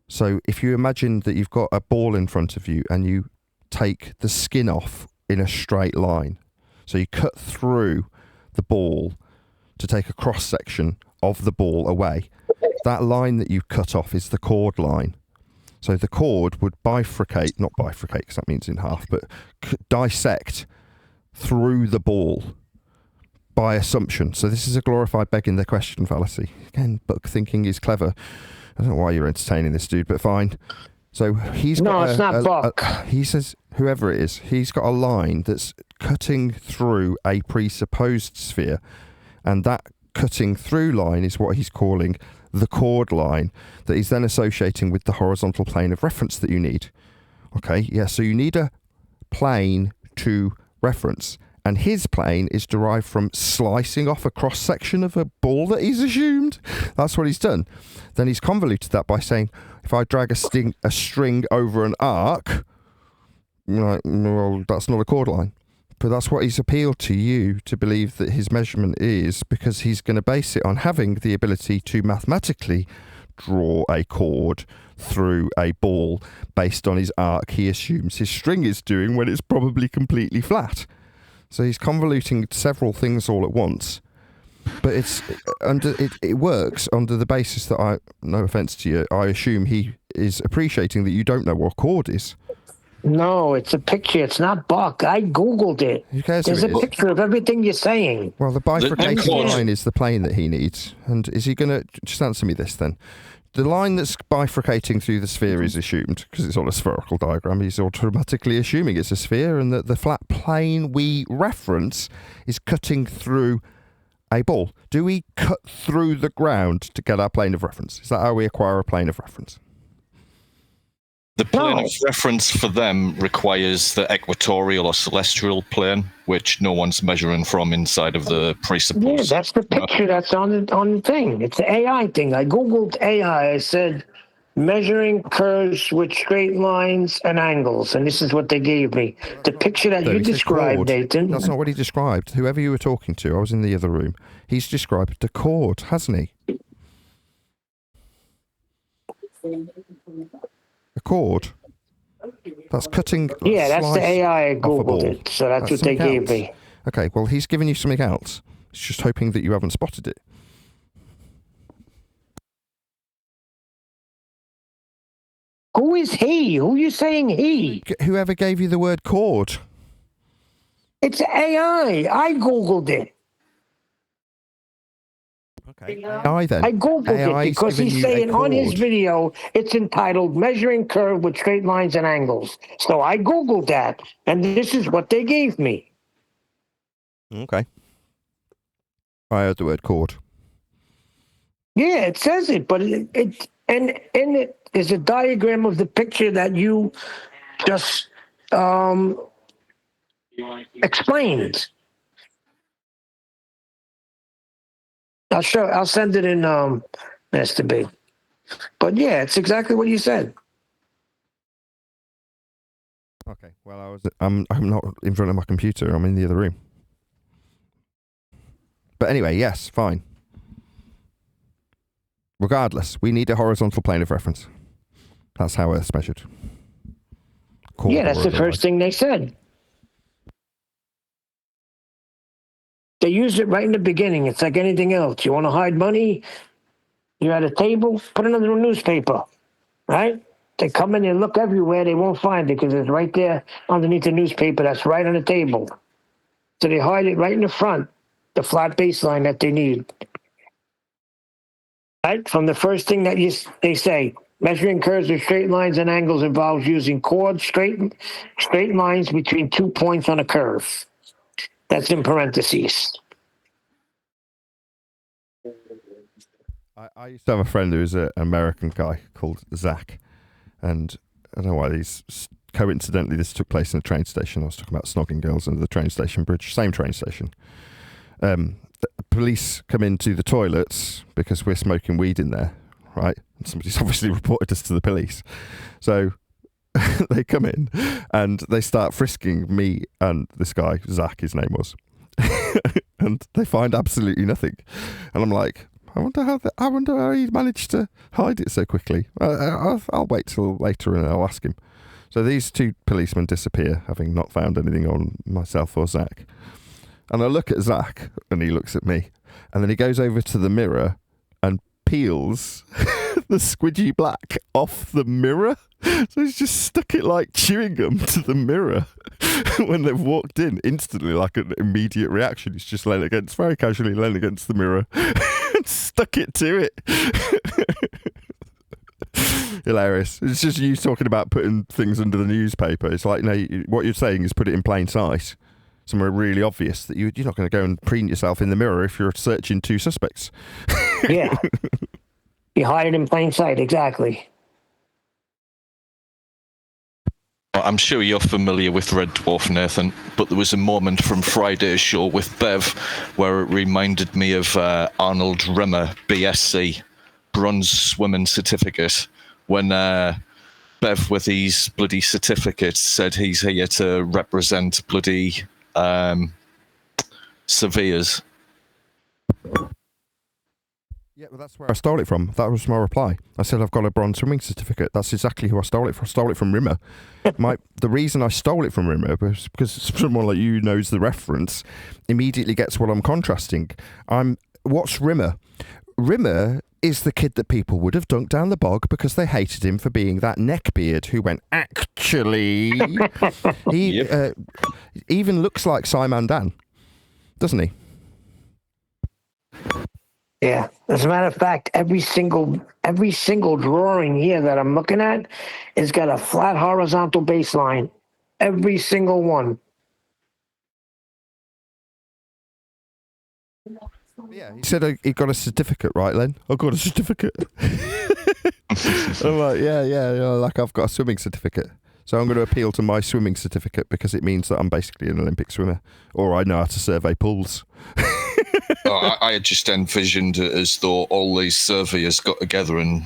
Speaker 2: So if you imagine that you've got a ball in front of you and you take the skin off in a straight line. So you cut through the ball to take a cross section of the ball away. That line that you cut off is the chord line. So the chord would bifurcate, not bifurcate because that means in half, but dissect through the ball by assumption. So this is a glorified begging the question fallacy. Again, book thinking is clever. I don't know why you're entertaining this dude, but fine. So he's got
Speaker 3: it's not Buck.
Speaker 2: He says, whoever it is, he's got a line that's cutting through a presupposed sphere, and that cutting through line is what he's calling the chord line that he's then associating with the horizontal plane of reference that you need. Okay, yeah, so you need a plane to reference, and his plane is derived from slicing off a cross section of a ball that he's assumed. That's what he's done. Then he's convoluted that by saying, if I drag a string over an arc, like, well, that's not a chord line. But that's what he's appealed to you to believe that his measurement is, because he's going to base it on having the ability to mathematically draw a chord through a ball based on his arc he assumes his string is doing when it's probably completely flat. So he's convoluting several things all at once. But it works under the basis that no offense to you, I assume he is appreciating that you don't know what chord is.
Speaker 3: No, it's a picture. It's not Buck. I Googled it.
Speaker 2: Who cares?
Speaker 3: There's a picture of everything you're saying.
Speaker 2: Well, the bifurcated line is the plane that he needs. And is he going to... Just answer me this then. The line that's bifurcating through the sphere is assumed, because it's on a spherical diagram. He's automatically assuming it's a sphere, and that the flat plane we reference is cutting through a ball. Do we cut through the ground to get our plane of reference? Is that how we acquire a plane of reference?
Speaker 17: The plane of reference for them requires the equatorial or celestial plane, which no one's measuring from inside of the presupposed.
Speaker 3: Yeah, that's the picture that's on the thing. It's the AI thing. I Googled AI. I said, measuring curves with straight lines and angles. And this is what they gave me. The picture that you described, Nathan.
Speaker 2: That's not what he described. Whoever you were talking to, I was in the other room. He's described the chord, hasn't he? A chord. That's cutting.
Speaker 3: Yeah, that's the AI. I Googled it. So that's what they gave me.
Speaker 2: Okay, well, he's given you something else. He's just hoping that you haven't spotted it.
Speaker 3: Who is he? Who are you saying he?
Speaker 2: Whoever gave you the word chord.
Speaker 3: It's AI. I Googled it.
Speaker 2: Okay. AI then.
Speaker 3: I Googled
Speaker 2: AI
Speaker 3: it because he's saying on his video, it's entitled Measuring Curve with Straight Lines and Angles. So I Googled that, and this is what they gave me.
Speaker 2: Okay. I heard the word chord.
Speaker 3: Yeah, it says it, but and in it is a diagram of the picture that you just explained. I'll send it in Master B. But yeah, it's exactly what you said.
Speaker 2: Okay, well, I'm not in front of my computer. I'm in the other room. But anyway, yes, fine. Regardless, we need a horizontal plane of reference. That's how Earth's measured.
Speaker 3: Yeah, that's the first thing they said. They used it right in the beginning. It's like anything else. You want to hide money? You're at a table, put it under a newspaper, right? They come in, they look everywhere, they won't find it because it's right there underneath the newspaper that's right on the table. So they hide it right in the front, the flat baseline that they need. Right? From the first thing that they say, measuring curves with straight lines and angles involves using chords, straight lines between 2 points on a curve. That's in parentheses.
Speaker 2: I used to have a friend who was an American guy called Zach, and I don't know why coincidentally this took place in a train station. I was talking about snogging girls under the train station bridge, same train station. The police come into the toilets because we're smoking weed in there, right? And somebody's obviously reported us to the police. So they come in and they start frisking me and this guy, Zach, his name was. And they find absolutely nothing. And I'm like, I wonder how he managed to hide it so quickly. I'll wait till later and I'll ask him. So these two policemen disappear, having not found anything on myself or Zach. And I look at Zach, and he looks at me. And then he goes over to the mirror and peels the squidgy black off the mirror. So he's just stuck it like chewing gum to the mirror. When they've walked in, instantly, like an immediate reaction, he's just very casually leaned against the mirror and stuck it to it. Hilarious. It's just you talking about putting things under the newspaper. It's like, no, what you're saying is put it in plain sight. Somewhere really obvious that you're not going to go and preen yourself in the mirror if you're searching two suspects.
Speaker 3: Yeah. You hide it in plain sight, exactly.
Speaker 17: I'm sure you're familiar with Red Dwarf, Nathan, but there was a moment from Friday's show with Bev where it reminded me of Arnold Rimmer, BSc, bronze swimming certificate, when Bev with his bloody certificate said he's here to represent bloody surveyors.
Speaker 2: Yeah, well, that's where I stole it from. That was my reply. I said I've got a bronze swimming certificate. That's exactly who I stole it from. I stole it from Rimmer. The reason I stole it from Rimmer was because someone like you knows the reference, immediately gets what I'm contrasting. What's Rimmer? Rimmer is the kid that people would have dunked down the bog because they hated him for being that neckbeard who went, actually. He even looks like Simon Dan, doesn't he?
Speaker 3: Yeah. As a matter of fact, every single drawing here that I'm looking at has got a flat horizontal baseline. Every single one.
Speaker 2: Yeah, he said he got a certificate, right, Len? I got a certificate. I'm like, yeah, like I've got a swimming certificate. So I'm going to appeal to my swimming certificate because it means that I'm basically an Olympic swimmer, or I know how to survey pools.
Speaker 17: I had just envisioned it as though all these surveyors got together and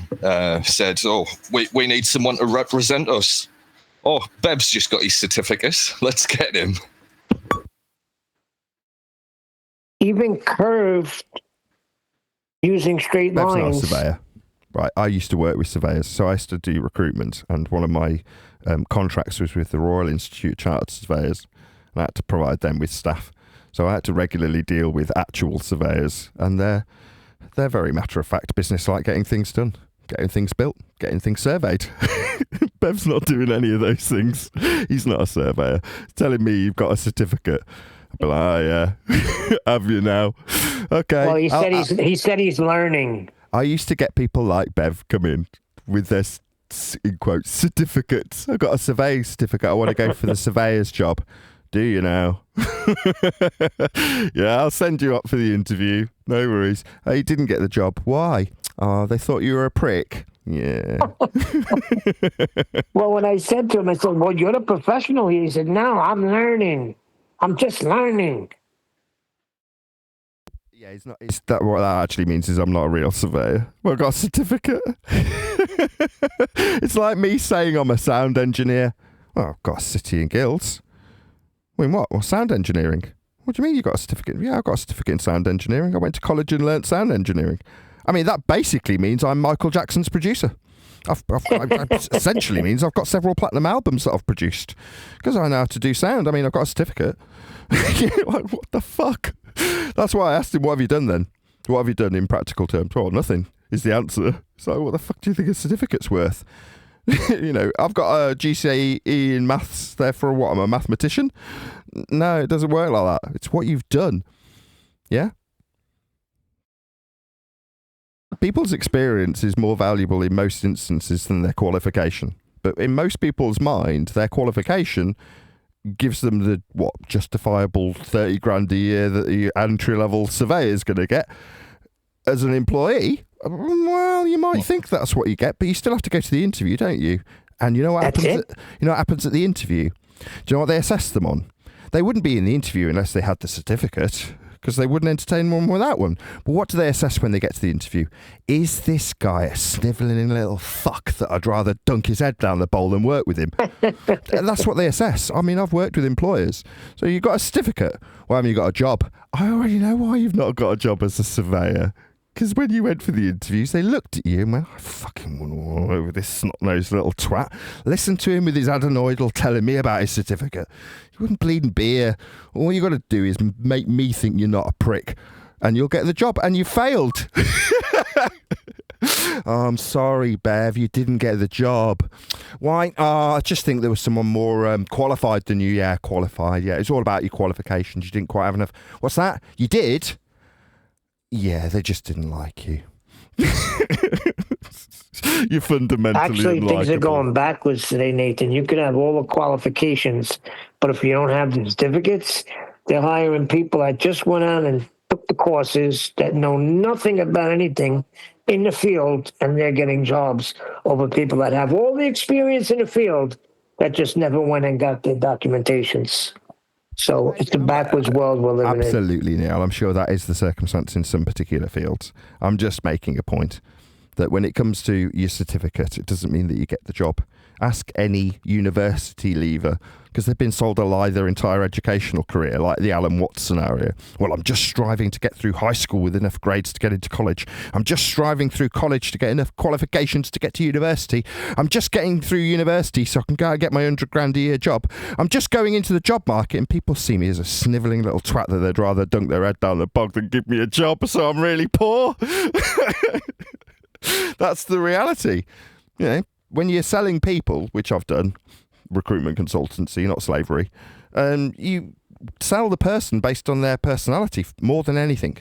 Speaker 17: said, oh, we need someone to represent us. Oh, Bev's just got his certificate. Let's get him.
Speaker 3: Even curved using straight
Speaker 2: Bev's
Speaker 3: lines.
Speaker 2: not a surveyor. Right, I used to work with surveyors, so I used to do recruitment, and one of my contracts was with the Royal Institute of Chartered Surveyors, and I had to provide them with staff. So I had to regularly deal with actual surveyors, and they're very matter-of-fact business, like getting things done, getting things built, getting things surveyed. Bev's not doing any of those things. He's not a surveyor. Telling me you've got a certificate. I'll be like, oh, yeah. Have you now? Okay.
Speaker 3: Well, he said he's learning.
Speaker 2: I used to get people like Bev come in with their, in quotes, certificates. I got a surveying certificate. I want to go for the surveyor's job. Do you now? Yeah, I'll send you up for the interview. No worries. Oh, you didn't get the job. Why? Oh, they thought you were a prick. Yeah.
Speaker 3: Well, when I said to him, I said, well, you're the professional here. He said, no, I'm learning. I'm just learning.
Speaker 2: Yeah, it's not. It's that. What that actually means is I'm not a real surveyor. Well, I've got a certificate. It's like me saying I'm a sound engineer. Well, I've got a city and guilds. I mean, what? Well, sound engineering. What do you mean you got a certificate? Yeah, I've got a certificate in sound engineering. I went to college and learnt sound engineering. I mean, that basically means I'm Michael Jackson's producer. Essentially means I've got several platinum albums that I've produced because I know how to do sound. I mean, I've got a certificate. Like, what the fuck? That's why I asked him, what have you done then? What have you done in practical terms? Well, nothing is the answer. So what the fuck do you think a certificate's worth? You know, I've got a GCSE in maths, therefore what, I'm a mathematician? No, it doesn't work like that. It's what you've done. Yeah? People's experience is more valuable in most instances than their qualification. But in most people's mind, their qualification gives them the, justifiable 30 grand a year that the entry-level surveyor is going to get. As an employee, well, you might think that's what you get, but you still have to go to the interview, don't you? And you know what happens? You know what happens at the interview? Do you know what they assess them on? They wouldn't be in the interview unless they had the certificate, because they wouldn't entertain one without one. But what do they assess when they get to the interview? Is this guy a snivelling little fuck that I'd rather dunk his head down the bowl than work with him? That's what they assess. I mean, I've worked with employers. So you've got a certificate. Why haven't you got a job? I already know why you've not got a job as a surveyor. Because when you went for the interviews, they looked at you and went, I fucking want to all over this snot-nosed little twat. Listen to him with his adenoidal telling me about his certificate. You wouldn't bleed in beer. All you got to do is make me think you're not a prick. And you'll get the job. And you failed. Oh, I'm sorry, Bev, you didn't get the job. Why? Oh, I just think there was someone more qualified than you. Yeah, qualified. Yeah, it's all about your qualifications. You didn't quite have enough. What's that? You did? Yeah, they just didn't like you. You're fundamentally
Speaker 3: Actually, things are
Speaker 2: unlikable.
Speaker 3: going backwards today, Nathan. You can have all the qualifications, but if you don't have the certificates, they're hiring people that just went on and took the courses that know nothing about anything in the field, and they're getting jobs over people that have all the experience in the field that just never went and got their documentations. So it's a backwards world we're living in.
Speaker 2: Absolutely, Neil. I'm sure that is the circumstance in some particular fields. I'm just making a point that when it comes to your certificate, it doesn't mean that you get the job. Ask any university leaver, because they've been sold a lie their entire educational career, like the Alan Watts scenario. Well, I'm just striving to get through high school with enough grades to get into college. I'm just striving through college to get enough qualifications to get to university. I'm just getting through university so I can go and get my 100 grand a year job. I'm just going into the job market and people see me as a snivelling little twat that they'd rather dunk their head down the bog than give me a job, so I'm really poor. That's the reality. You know, when you're selling people, which I've done, recruitment consultancy, not slavery, you sell the person based on their personality more than anything.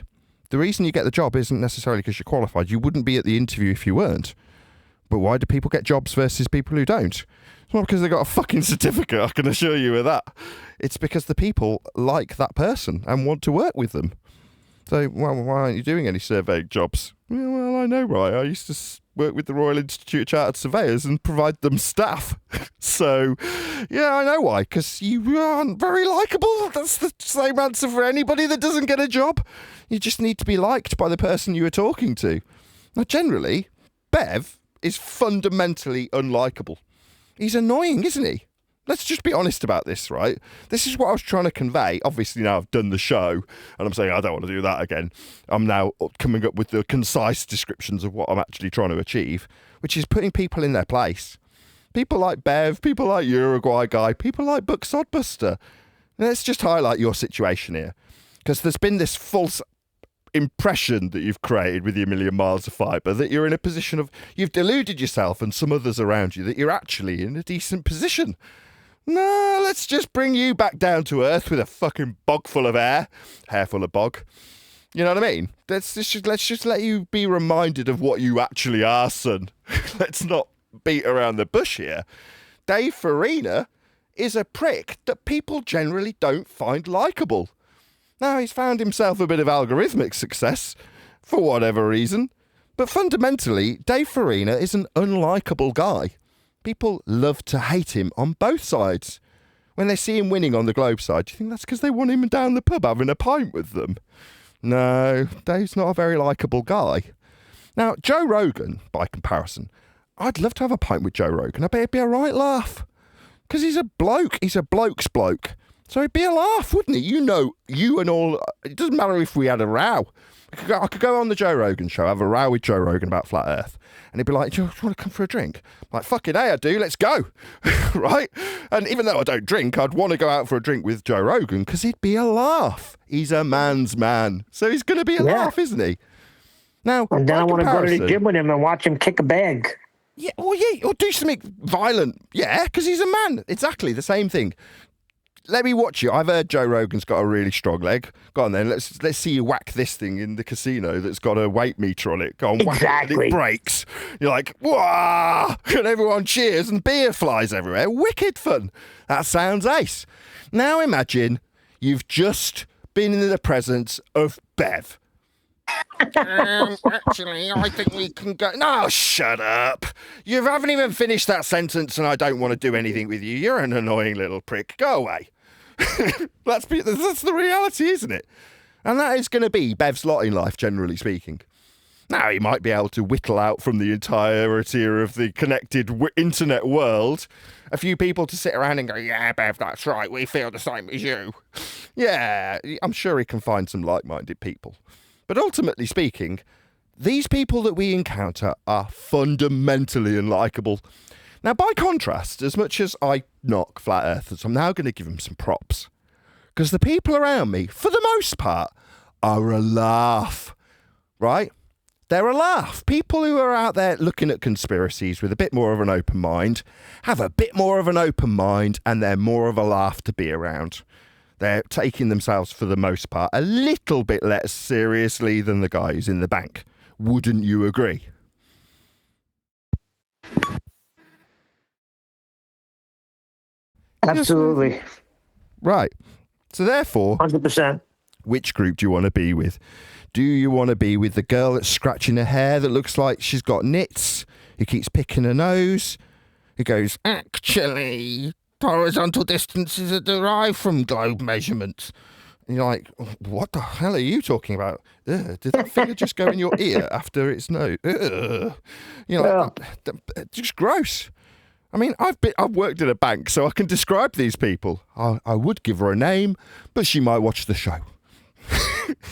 Speaker 2: The reason you get the job isn't necessarily because you're qualified. You wouldn't be at the interview if you weren't. But why do people get jobs versus people who don't? It's not because they got a fucking certificate, I can assure you of that. It's because the people like that person and want to work with them. So, well, why aren't you doing any surveying jobs? Well, I know, right? I used to work with the Royal Institute of Chartered Surveyors and provide them staff. So, yeah, I know why. Because you aren't very likeable. That's the same answer for anybody that doesn't get a job. You just need to be liked by the person you were talking to. Now, generally, Bev is fundamentally unlikable. He's annoying, isn't he? Let's just be honest about this, right? This is what I was trying to convey. Obviously, now I've done the show, and I'm saying I don't want to do that again. I'm now coming up with the concise descriptions of what I'm actually trying to achieve, which is putting people in their place. People like Bev, people like Uruguay Guy, people like Buck Sodbuster. Let's just highlight your situation here, because there's been this false impression that you've created with your million miles of fibre, that you're in a position of, you've deluded yourself and some others around you that you're actually in a decent position. No, let's just bring you back down to earth with a fucking bog full of hair full of bog. You know what I mean? Let's just let you be reminded of what you actually are, son. Let's not beat around the bush here. Dave Farina is a prick that people generally don't find likeable. Now, he's found himself a bit of algorithmic success, for whatever reason, but fundamentally, Dave Farina is an unlikable guy. People love to hate him on both sides. When they see him winning on the Globe side, do you think that's because they want him down the pub having a pint with them? No, Dave's not a very likeable guy. Now, Joe Rogan, by comparison, I'd love to have a pint with Joe Rogan. I bet it'd be a right laugh. Because he's a bloke. He's a bloke's bloke. So it'd be a laugh, wouldn't it? You know, you and all... It doesn't matter if we had a row. I could go on the Joe Rogan show, have a row with Joe Rogan about Flat Earth. And he'd be like, do you want to come for a drink? I'm like, fucking hey, I do. Let's go. Right? And even though I don't drink, I'd want to go out for a drink with Joe Rogan because he'd be a laugh. He's a man's man. So he's going to be a laugh, isn't he? Now,
Speaker 3: and then I want to go to the gym with him and watch him kick a bag.
Speaker 2: Yeah, well, yeah, or do something violent. Yeah, because he's a man. Exactly the same thing. Let me watch you. I've heard Joe Rogan's got a really strong leg. Go on then. Let's see you whack this thing in the casino that's got a weight meter on it. Go on, whack it and it breaks. You're like, wah! And everyone cheers and beer flies everywhere. Wicked fun. That sounds ace. Now imagine you've just been in the presence of Bev. Actually, I think we can go... No, shut up. You haven't even finished that sentence and I don't want to do anything with you. You're an annoying little prick. Go away. That's the reality, isn't it? And that is going to be Bev's lot in life, generally speaking. Now, he might be able to whittle out from the entirety of the connected internet world a few people to sit around and go, yeah, Bev, that's right, we feel the same as you. Yeah, I'm sure he can find some like-minded people. But ultimately speaking, these people that we encounter are fundamentally unlikable. Now, by contrast, as much as I knock flat earthers, I'm now going to give them some props. Because the people around me, for the most part, are a laugh. Right? They're a laugh. People who are out there looking at conspiracies with a bit more of an open mind, have a bit more of an open mind, and they're more of a laugh to be around. They're taking themselves, for the most part, a little bit less seriously than the guy who's in the bank. Wouldn't you agree?
Speaker 3: Absolutely.
Speaker 2: Right. So therefore,
Speaker 3: 100%.
Speaker 2: Which group do you want to be with? Do you want to be with the girl that's scratching her hair that looks like she's got nits, who keeps picking her nose, who goes, actually, horizontal distances are derived from globe measurements? And you're like, what the hell are you talking about? Ugh, did that finger just go in your ear after its nose? Ugh. You know, just gross. I mean, I've worked in a bank, so I can describe these people. I would give her a name, but she might watch the show.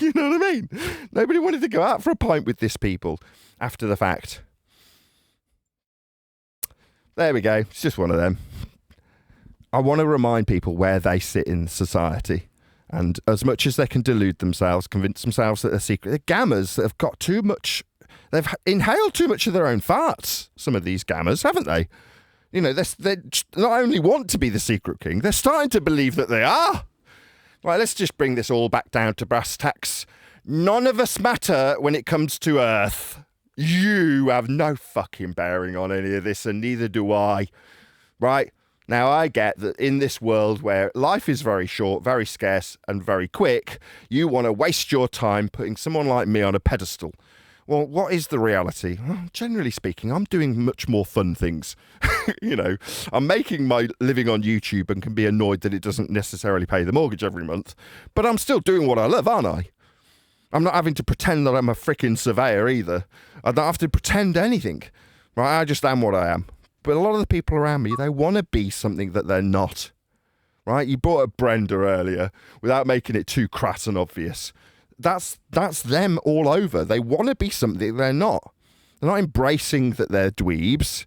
Speaker 2: You know what I mean? Nobody wanted to go out for a pint with this people after the fact. There we go. It's just one of them. I want to remind people where they sit in society. And as much as they can delude themselves, convince themselves that they're secret, they're gammers that have got too much. They've inhaled too much of their own farts, some of these gammers, haven't they? You know, they not only want to be the secret king, they're starting to believe that they are. Right, let's just bring this all back down to brass tacks. None of us matter when it comes to Earth. You have no fucking bearing on any of this, and neither do I. Right? Now, I get that in this world where life is very short, very scarce, and very quick, you want to waste your time putting someone like me on a pedestal. Well, what is the reality? Well, generally speaking, I'm doing much more fun things. You know, I'm making my living on YouTube and can be annoyed that it doesn't necessarily pay the mortgage every month. But I'm still doing what I love, aren't I? I'm not having to pretend that I'm a freaking surveyor either. I don't have to pretend anything. Right? I just am what I am. But a lot of the people around me, they want to be something that they're not. Right? You brought up Brenda earlier without making it too crass and obvious. That's them all over. They want to be something they're not. They're not embracing that they're dweebs.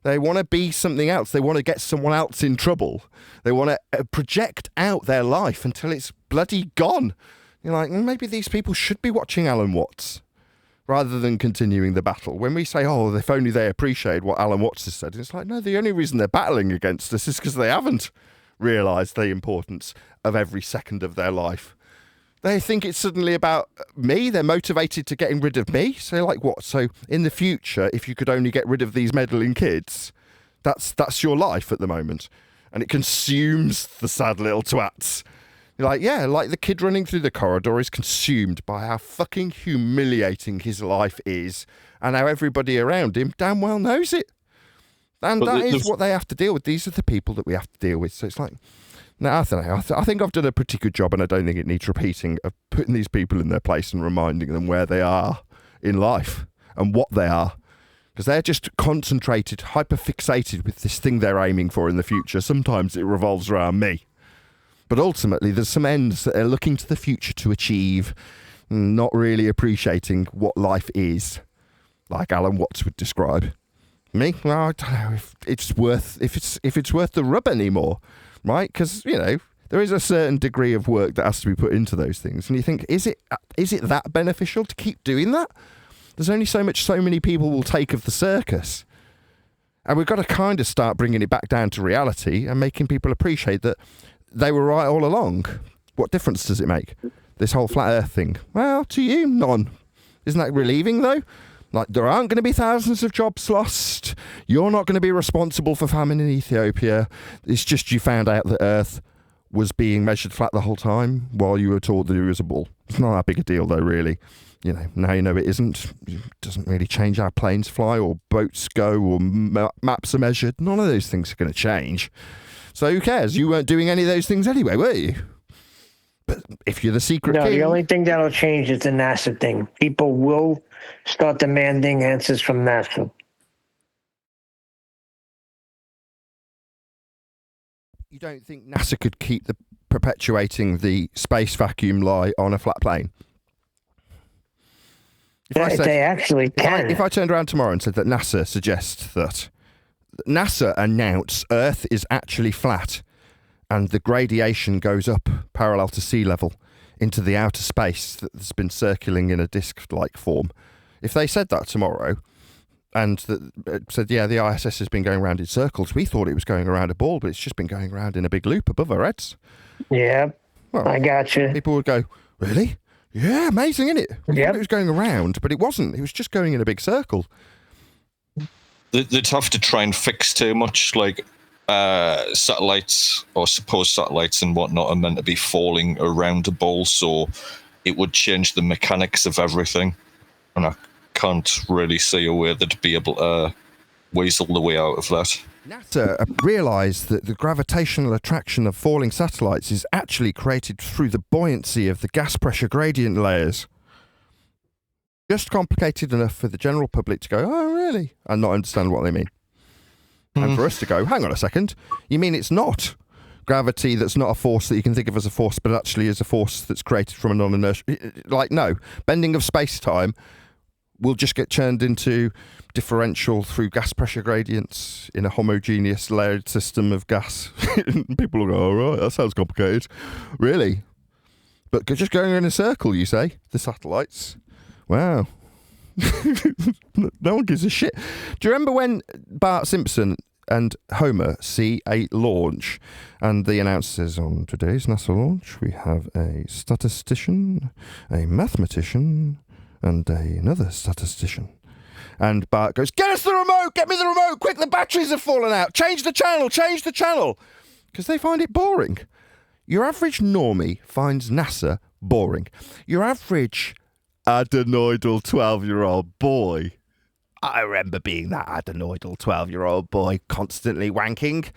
Speaker 2: They want to be something else. They want to get someone else in trouble. They want to project out their life until it's bloody gone. You're like, maybe these people should be watching Alan Watts rather than continuing the battle. When we say, oh, if only they appreciate what Alan Watts has said, it's like, no, the only reason they're battling against us is because they haven't realised the importance of every second of their life. They think it's suddenly about me. They're motivated to getting rid of me. So like what? So in the future, if you could only get rid of these meddling kids, that's your life at the moment. And it consumes the sad little twats. You're like, yeah, like the kid running through the corridor is consumed by how fucking humiliating his life is and how everybody around him damn well knows it. And that is what they have to deal with. These are the people that we have to deal with. So it's like, Now, I don't know. I think I've done a pretty good job, and I don't think it needs repeating, of putting these people in their place and reminding them where they are in life and what they are. Because they're just concentrated, hyper-fixated with this thing they're aiming for in the future. Sometimes it revolves around me. But ultimately, there's some ends that they're looking to the future to achieve, not really appreciating what life is, like Alan Watts would describe. Me? Well, I don't know if it's worth the rub anymore, right? Because, you know, there is a certain degree of work that has to be put into those things. And you think, is it that beneficial to keep doing that? There's only so many people will take of the circus. And we've got to kind of start bringing it back down to reality and making people appreciate that they were right all along. What difference does it make? This whole flat earth thing. Well, to you, none. Isn't that relieving, though? Like, there aren't going to be thousands of jobs lost. You're not going to be responsible for famine in Ethiopia. It's just you found out that Earth was being measured flat the whole time while you were taught that it was a ball. It's not that big a deal, though, really. You know, now you know it isn't. It doesn't really change how planes fly or boats go or maps are measured. None of those things are going to change. So who cares? You weren't doing any of those things anyway, were you? But if you're the secret king...
Speaker 3: the only thing that'll change is the NASA thing. People will start demanding answers from NASA.
Speaker 2: You don't think NASA could keep perpetuating the space vacuum lie on a flat plane?
Speaker 3: They actually can.
Speaker 2: If I turned around tomorrow and said that NASA suggests that NASA announce Earth is actually flat and the gradation goes up parallel to sea level into the outer space that's been circling in a disc-like form. If they said that tomorrow and said, yeah, the ISS has been going around in circles, we thought it was going around a ball, but it's just been going around in a big loop above our heads.
Speaker 3: Yeah,
Speaker 2: well,
Speaker 3: I got you.
Speaker 2: People would go, really? Yeah, amazing, isn't it?
Speaker 3: Yeah,
Speaker 2: it was going around, but it wasn't. It was just going in a big circle.
Speaker 17: They'd have to try and fix too much, like satellites or supposed satellites and whatnot are meant to be falling around a ball, so it would change the mechanics of everything. And I can't really see a way they'd be able to weasel the way out of that.
Speaker 2: NASA realised that the gravitational attraction of falling satellites is actually created through the buoyancy of the gas pressure gradient layers. Just complicated enough for the general public to go, oh, really? And not understand what they mean. And for us to go, hang on a second, you mean it's not gravity that's not a force that you can think of as a force, but actually is a force that's created from a non-inertial... Like, no. Bending of space-time will just get churned into differential through gas pressure gradients in a homogeneous layered system of gas. People will go, all right, that sounds complicated. Really? But just going in a circle, you say? The satellites? Wow. No one gives a shit. Do you remember when Bart Simpson and Homer see a launch and the announcer says, on today's NASA launch we have a statistician, a mathematician and another statistician, and Bart goes, get us the remote, get me the remote quick, the batteries have fallen out, change the channel, because they find it boring. Your average normie finds NASA boring. Your average adenoidal 12-year-old boy, I remember being that adenoidal 12-year-old boy constantly wanking,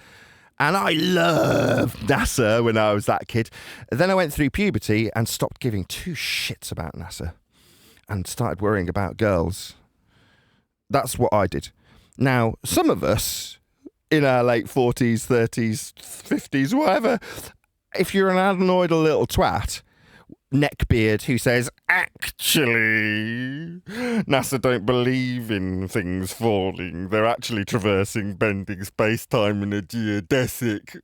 Speaker 2: and I loved NASA when I was that kid. Then I went through puberty and stopped giving two shits about NASA and started worrying about girls. That's what I did. Now, some of us in our late 40s, 30s, 50s, whatever, if you're an adenoidal little twat, neckbeard who says, actually, NASA don't believe in things falling. They're actually traversing bending space-time in a geodesic.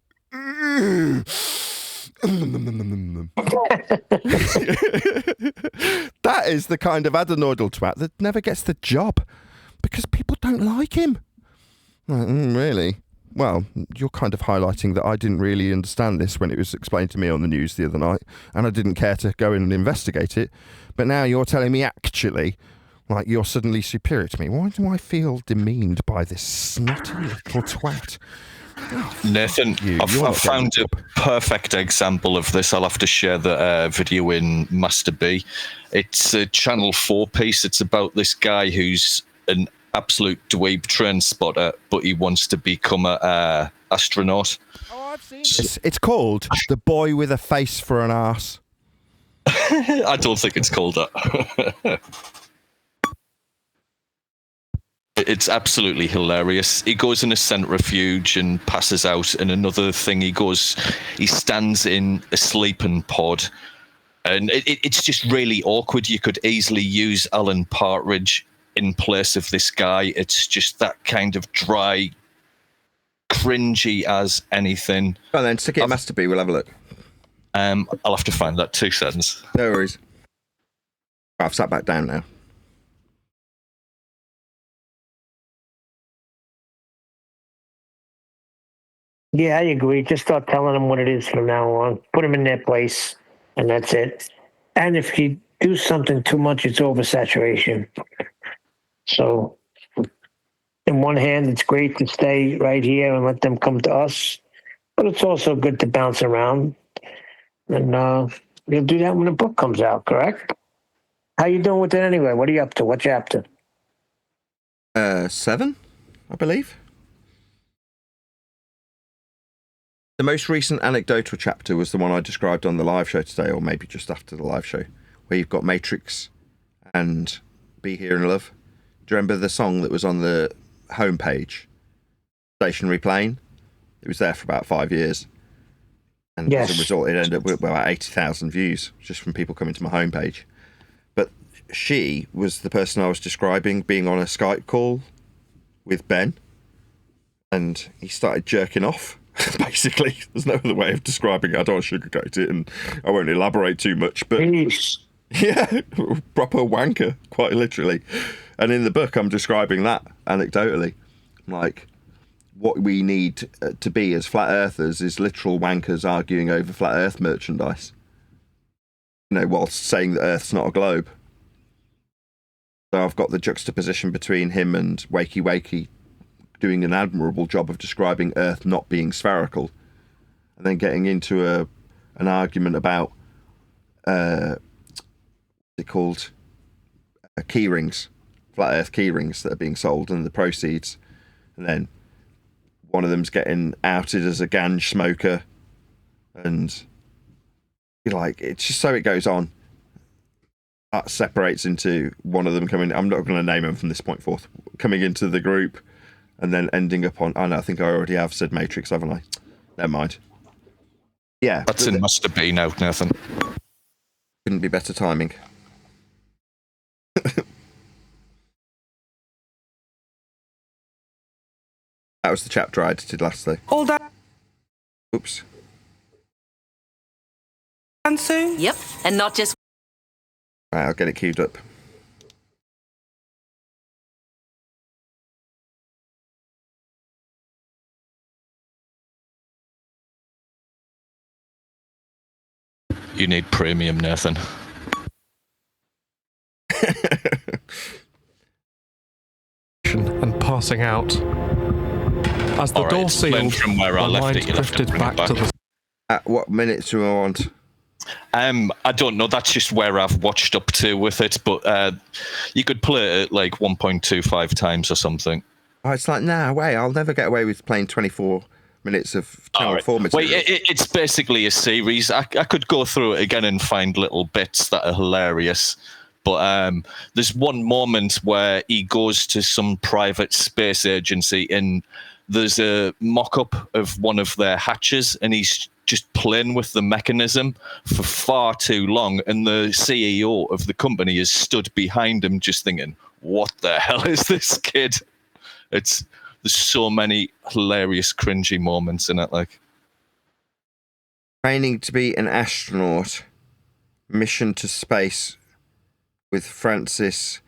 Speaker 2: That is the kind of adenoidal twat that never gets the job because people don't like him. Like, really? Well, you're kind of highlighting that I didn't really understand this when it was explained to me on the news the other night, and I didn't care to go in and investigate it. But now you're telling me actually, like, you're suddenly superior to me. Why do I feel demeaned by this snotty little twat?
Speaker 17: Nathan, I've found a perfect example of this. I'll have to share the video in Master B. It's a Channel 4 piece. It's about this guy who's an absolute dweeb train spotter, but he wants to become a astronaut.
Speaker 2: Oh, I've seen It's called The Boy with a Face for an Arse.
Speaker 17: I don't think it's called that. It's absolutely hilarious. He goes in a centrifuge and passes out, and another thing he stands in a sleeping pod, and it's just really awkward. You could easily use Alan Partridge in place of this guy. It's just that kind of dry, cringy as anything.
Speaker 2: Well, then stick it in Master B. We'll have a look.
Speaker 17: I'll have to find that 2 seconds.
Speaker 2: No worries. I've sat back down now.
Speaker 3: Yeah, I agree. Just start telling them what it is from now on. Put them in their place, and that's it. And if you do something too much, it's oversaturation. So, in one hand, it's great to stay right here and let them come to us, but it's also good to bounce around. And you'll do that when the book comes out, correct? How you doing with it anyway? What are you up to? What chapter?
Speaker 2: 7, I believe. The most recent anecdotal chapter was the one I described on the live show today, or maybe just after the live show, where you've got Matrix and Be Here in Love. Do you remember the song that was on the homepage? Stationary Plane. It was there for about 5 years. And as a result, it ended up with about 80,000 views just from people coming to my homepage. But she was the person I was describing being on a Skype call with Ben, and he started jerking off. Basically, there's no other way of describing it. I don't want to sugarcoat it, and I won't elaborate too much. But yeah, proper wanker, quite literally. And in the book, I'm describing that anecdotally. Like, what we need to be as flat earthers is literal wankers arguing over flat earth merchandise. You know, whilst saying that Earth's not a globe. So I've got the juxtaposition between him and Wakey Wakey doing an admirable job of describing Earth not being spherical, and then getting into an argument about what's it called, key rings, flat Earth key rings that are being sold and the proceeds, and then one of them's getting outed as a ganj smoker, and you're like, it's just so it goes on. That separates into one of them coming. I'm not going to name him from this point forth. Coming into the group. And then ending up on... Oh, no, I think I already have said Matrix, haven't I? Never mind. Yeah.
Speaker 17: That's in Master B now, Nathan.
Speaker 2: Couldn't be better timing. That was the chapter I edited last, though.
Speaker 21: All done.
Speaker 2: Oops.
Speaker 21: And Sue?
Speaker 4: Yep, and not just...
Speaker 2: Right, I'll get it queued up.
Speaker 17: You need premium, Nathan.
Speaker 22: And passing out. As the door sealed,
Speaker 17: from where I left it,
Speaker 22: drifted back to the...
Speaker 2: At what minutes do I want?
Speaker 17: I don't know. That's just where I've watched up to with it, but you could play it like 1.25 times or something.
Speaker 2: Oh, it's like, nah, wait, I'll never get away with playing 24 minutes of Channel 4 material.
Speaker 17: Wait, it's basically a series. I could go through it again and find little bits that are hilarious. But there's one moment where he goes to some private space agency and there's a mock-up of one of their hatches and he's just playing with the mechanism for far too long. And the CEO of the company is stood behind him just thinking, what the hell is this kid? There's so many hilarious, cringy moments in it. Like
Speaker 2: training to be an astronaut, mission to space with Francis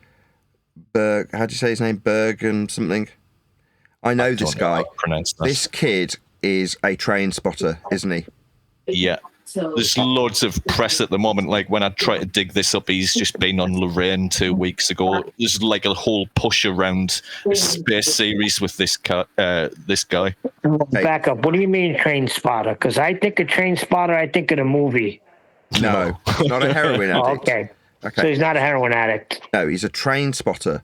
Speaker 2: Berg. How do you say his name? Bergen something. I know this guy. This kid is a train spotter, isn't he?
Speaker 17: Yeah. There's loads of press at the moment. Like when I try to dig this up, he's just been on Lorraine 2 weeks ago. There's like a whole push around a space series with this guy.
Speaker 3: Back up. What do you mean train spotter? Because I think a train spotter, I think of a movie.
Speaker 2: No, not a heroin addict.
Speaker 3: Okay. So he's not a heroin addict.
Speaker 2: No, he's a train spotter.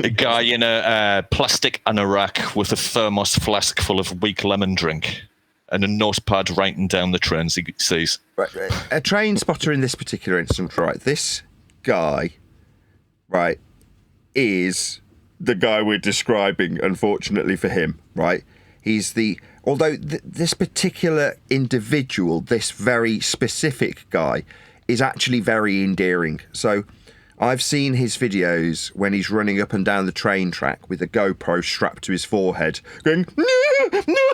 Speaker 17: A guy in a plastic anorak with a thermos flask full of weak lemon drink. and a notepad writing down the trains he sees.
Speaker 2: Right, a train spotter in this particular instance, right? This guy, right, is the guy we're describing, unfortunately for him, right? He's although this particular individual, this very specific guy, is actually very endearing. So I've seen his videos when he's running up and down the train track with a GoPro strapped to his forehead, going, no, no, no, no.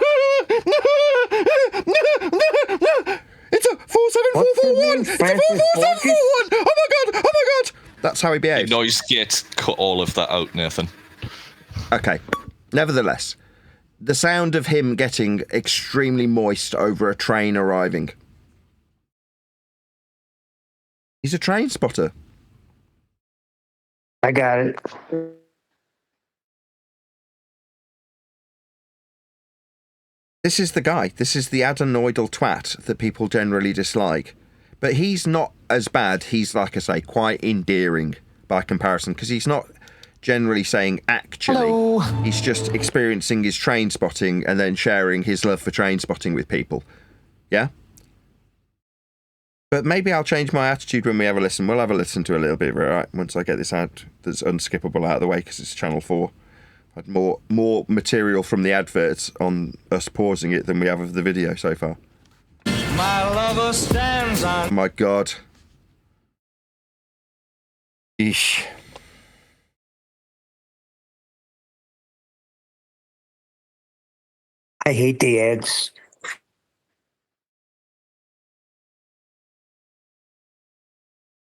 Speaker 2: It's a 47441! It's a 47441! Oh my god! Oh my god! That's how he behaves.
Speaker 17: The noise gate cut all of that out, Nathan.
Speaker 2: Okay. Nevertheless, the sound of him getting extremely moist over a train arriving. He's a train spotter.
Speaker 3: I got it.
Speaker 2: This is the guy. This is the adenoidal twat that people generally dislike. But he's not as bad. He's, like I say, quite endearing by comparison, because he's not generally saying actually. Hello. He's just experiencing his train spotting and then sharing his love for train spotting with people. Yeah? But maybe I'll change my attitude when we have a listen. We'll have a listen to a little bit, right? Once I get this out that's unskippable out of the way, because it's Channel 4. Had more material from the adverts on us pausing it than we have of the video so far. My lover stands on. Oh my god. Eesh.
Speaker 3: I hate the ads.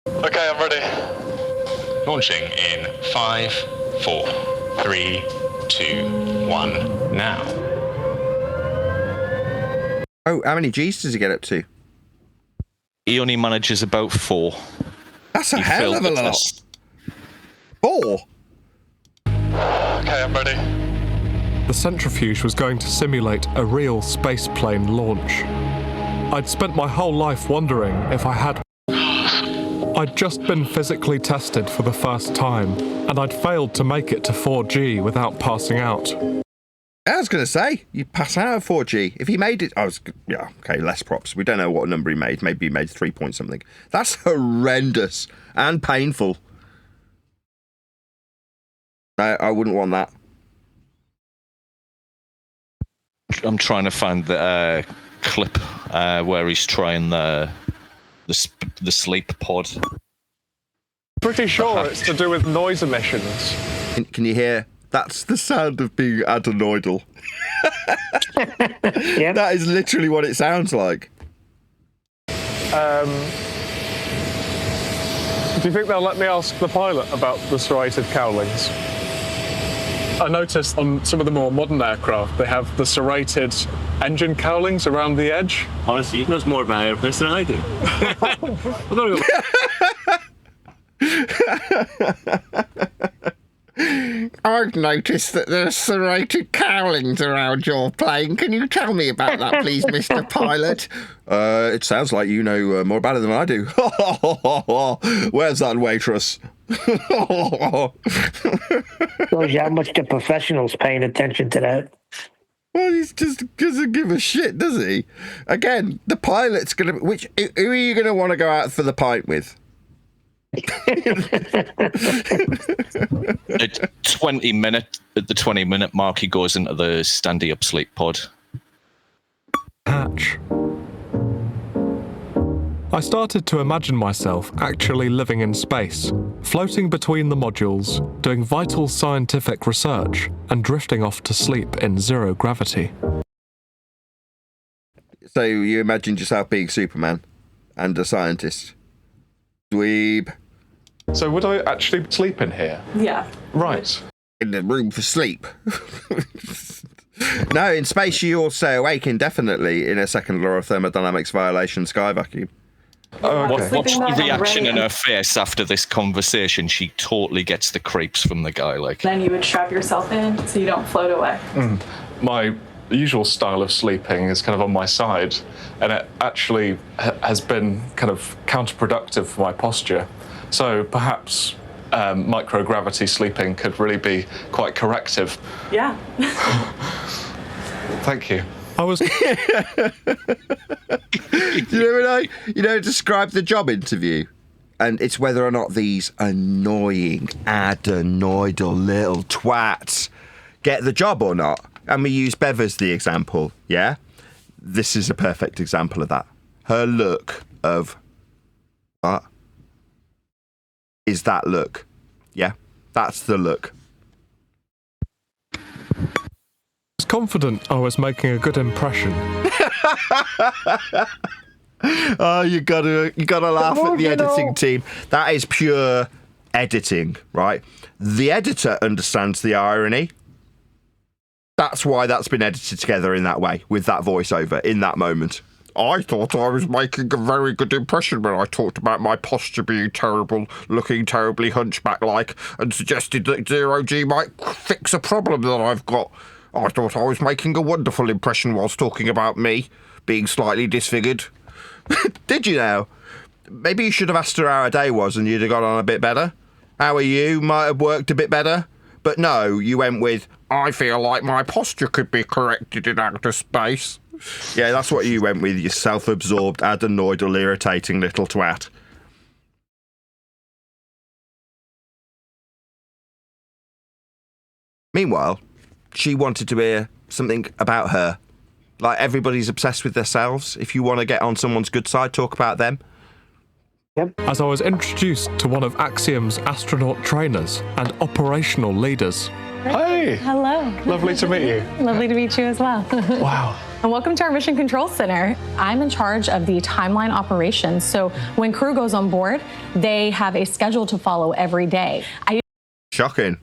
Speaker 1: Okay, I'm ready. Launching in 5, 4, 3, 2, 1, now.
Speaker 2: Oh, how many G's does he get up to?
Speaker 17: He only manages about 4.
Speaker 2: That's a hell of a lot. 4?
Speaker 1: Okay, I'm ready.
Speaker 22: The centrifuge was going to simulate a real spaceplane launch. I'd spent my whole life wondering if I had. I'd just been physically tested for the first time, and I'd failed to make it to 4G without passing out.
Speaker 2: I was going to say, you'd pass out at 4G. If he made it, yeah, okay, less props. We don't know what number he made. Maybe he made 3 point something. That's horrendous and painful. I wouldn't want that.
Speaker 17: I'm trying to find the clip where he's trying the sleep pod.
Speaker 22: Pretty sure it's to do with noise emissions.
Speaker 2: Can you hear? That's the sound of being adenoidal.
Speaker 3: Yep.
Speaker 2: That is literally what it sounds like.
Speaker 22: Do you think they'll let me ask the pilot about the serrated cowlings? I noticed on some of the more modern aircraft, they have the serrated engine cowlings around the edge.
Speaker 21: Honestly, he knows more about airplanes than I do.
Speaker 2: I've noticed that there are serrated cowlings around your plane. Can you tell me about that, please, Mr. Pilot? It sounds like you know more about it than I do. Where's that waitress?
Speaker 3: Shows you how much the professional's paying attention to that.
Speaker 2: Well, he just doesn't give a shit, does he? Again, the pilot's going to... Who are you going to want to go out for the pint with?
Speaker 17: At the 20-minute mark, he goes into the standy-up sleep pod.
Speaker 22: Hatch. I started to imagine myself actually living in space, floating between the modules, doing vital scientific research, and drifting off to sleep in zero gravity.
Speaker 2: So you imagined yourself being Superman and a scientist. Dweeb.
Speaker 22: So would I actually sleep in here?
Speaker 14: Yeah.
Speaker 22: Right.
Speaker 2: In the room for sleep. No, in space you all stay awake indefinitely in a second law of thermodynamics violation sky vacuum.
Speaker 22: Oh, okay.
Speaker 17: What's the reaction in her face after this conversation? She totally gets the creeps from the guy. Like,
Speaker 14: Then you would strap yourself in so you don't float away.
Speaker 22: My usual style of sleeping is kind of on my side, and it actually has been kind of counterproductive for my posture. So perhaps microgravity sleeping could really be quite corrective.
Speaker 14: Yeah.
Speaker 22: Thank you. I was.
Speaker 2: Describe the job interview. And it's whether or not these annoying, adenoidal little twats get the job or not. And we use Bev as the example, yeah? This is a perfect example of that. Her look of... What? Is that look. Yeah, that's the look.
Speaker 22: I was confident I was making a good impression.
Speaker 2: Oh, you gotta laugh at the editing team. That is pure editing, right? The editor understands the irony. That's why that's been edited together in that way, with that voiceover in that moment. I thought I was making a very good impression when I talked about my posture being terrible, looking terribly hunchback-like, and suggested that zero-G might fix a problem that I've got. I thought I was making a wonderful impression whilst talking about me being slightly disfigured. Did you now? Maybe you should have asked her how her day was and you'd have got on a bit better. How are you? Might have worked a bit better. But no, you went with, I feel like my posture could be corrected in outer space. Yeah, that's what you went with, you self-absorbed, adenoidal, irritating little twat. Meanwhile, she wanted to hear something about her. Like, everybody's obsessed with themselves. If you want to get on someone's good side, talk about them.
Speaker 22: Yep. As I was introduced to one of Axiom's astronaut trainers and operational leaders.
Speaker 5: Hey!
Speaker 7: Hello.
Speaker 5: Lovely to meet you.
Speaker 7: Lovely to meet you as well.
Speaker 5: Wow.
Speaker 7: And welcome to our Mission Control Center. I'm in charge of the timeline operations. So when crew goes on board, they have a schedule to follow every day.
Speaker 2: Shocking.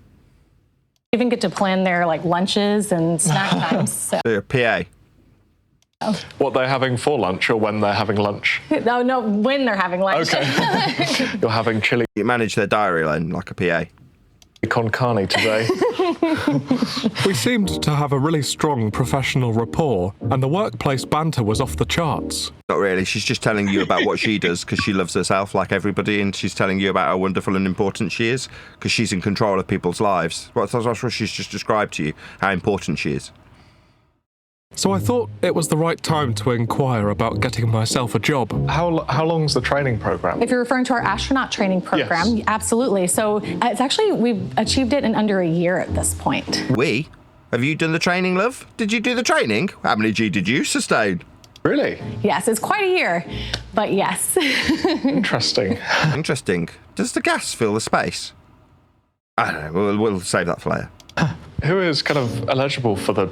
Speaker 7: Even get to plan their lunches and snack times. So.
Speaker 2: They're a PA.
Speaker 5: What they're having for lunch or when they're having lunch?
Speaker 7: No, when they're having lunch.
Speaker 5: Okay. You're having chili.
Speaker 2: You manage their diary line like a PA.
Speaker 5: Con carne today.
Speaker 22: We seemed to have a really strong professional rapport, and the workplace banter was off the charts.
Speaker 2: Not really. She's just telling you about what she does because she loves herself like everybody, and she's telling you about how wonderful and important she is because she's in control of people's lives. That's what she's just described to you, how important she is.
Speaker 22: So I thought it was the right time to inquire about getting myself a job.
Speaker 5: How long's the training program?
Speaker 7: If you're referring to our astronaut training program, yes. Absolutely. So it's actually, we've achieved it in under a year at this point.
Speaker 2: We? Have you done the training, love? Did you do the training? How many G did you sustain?
Speaker 5: Really?
Speaker 7: Yes, it's quite a year, but yes.
Speaker 5: Interesting.
Speaker 2: Interesting. Does the gas fill the space? I don't know. We'll save that for later.
Speaker 5: Who is kind of eligible for the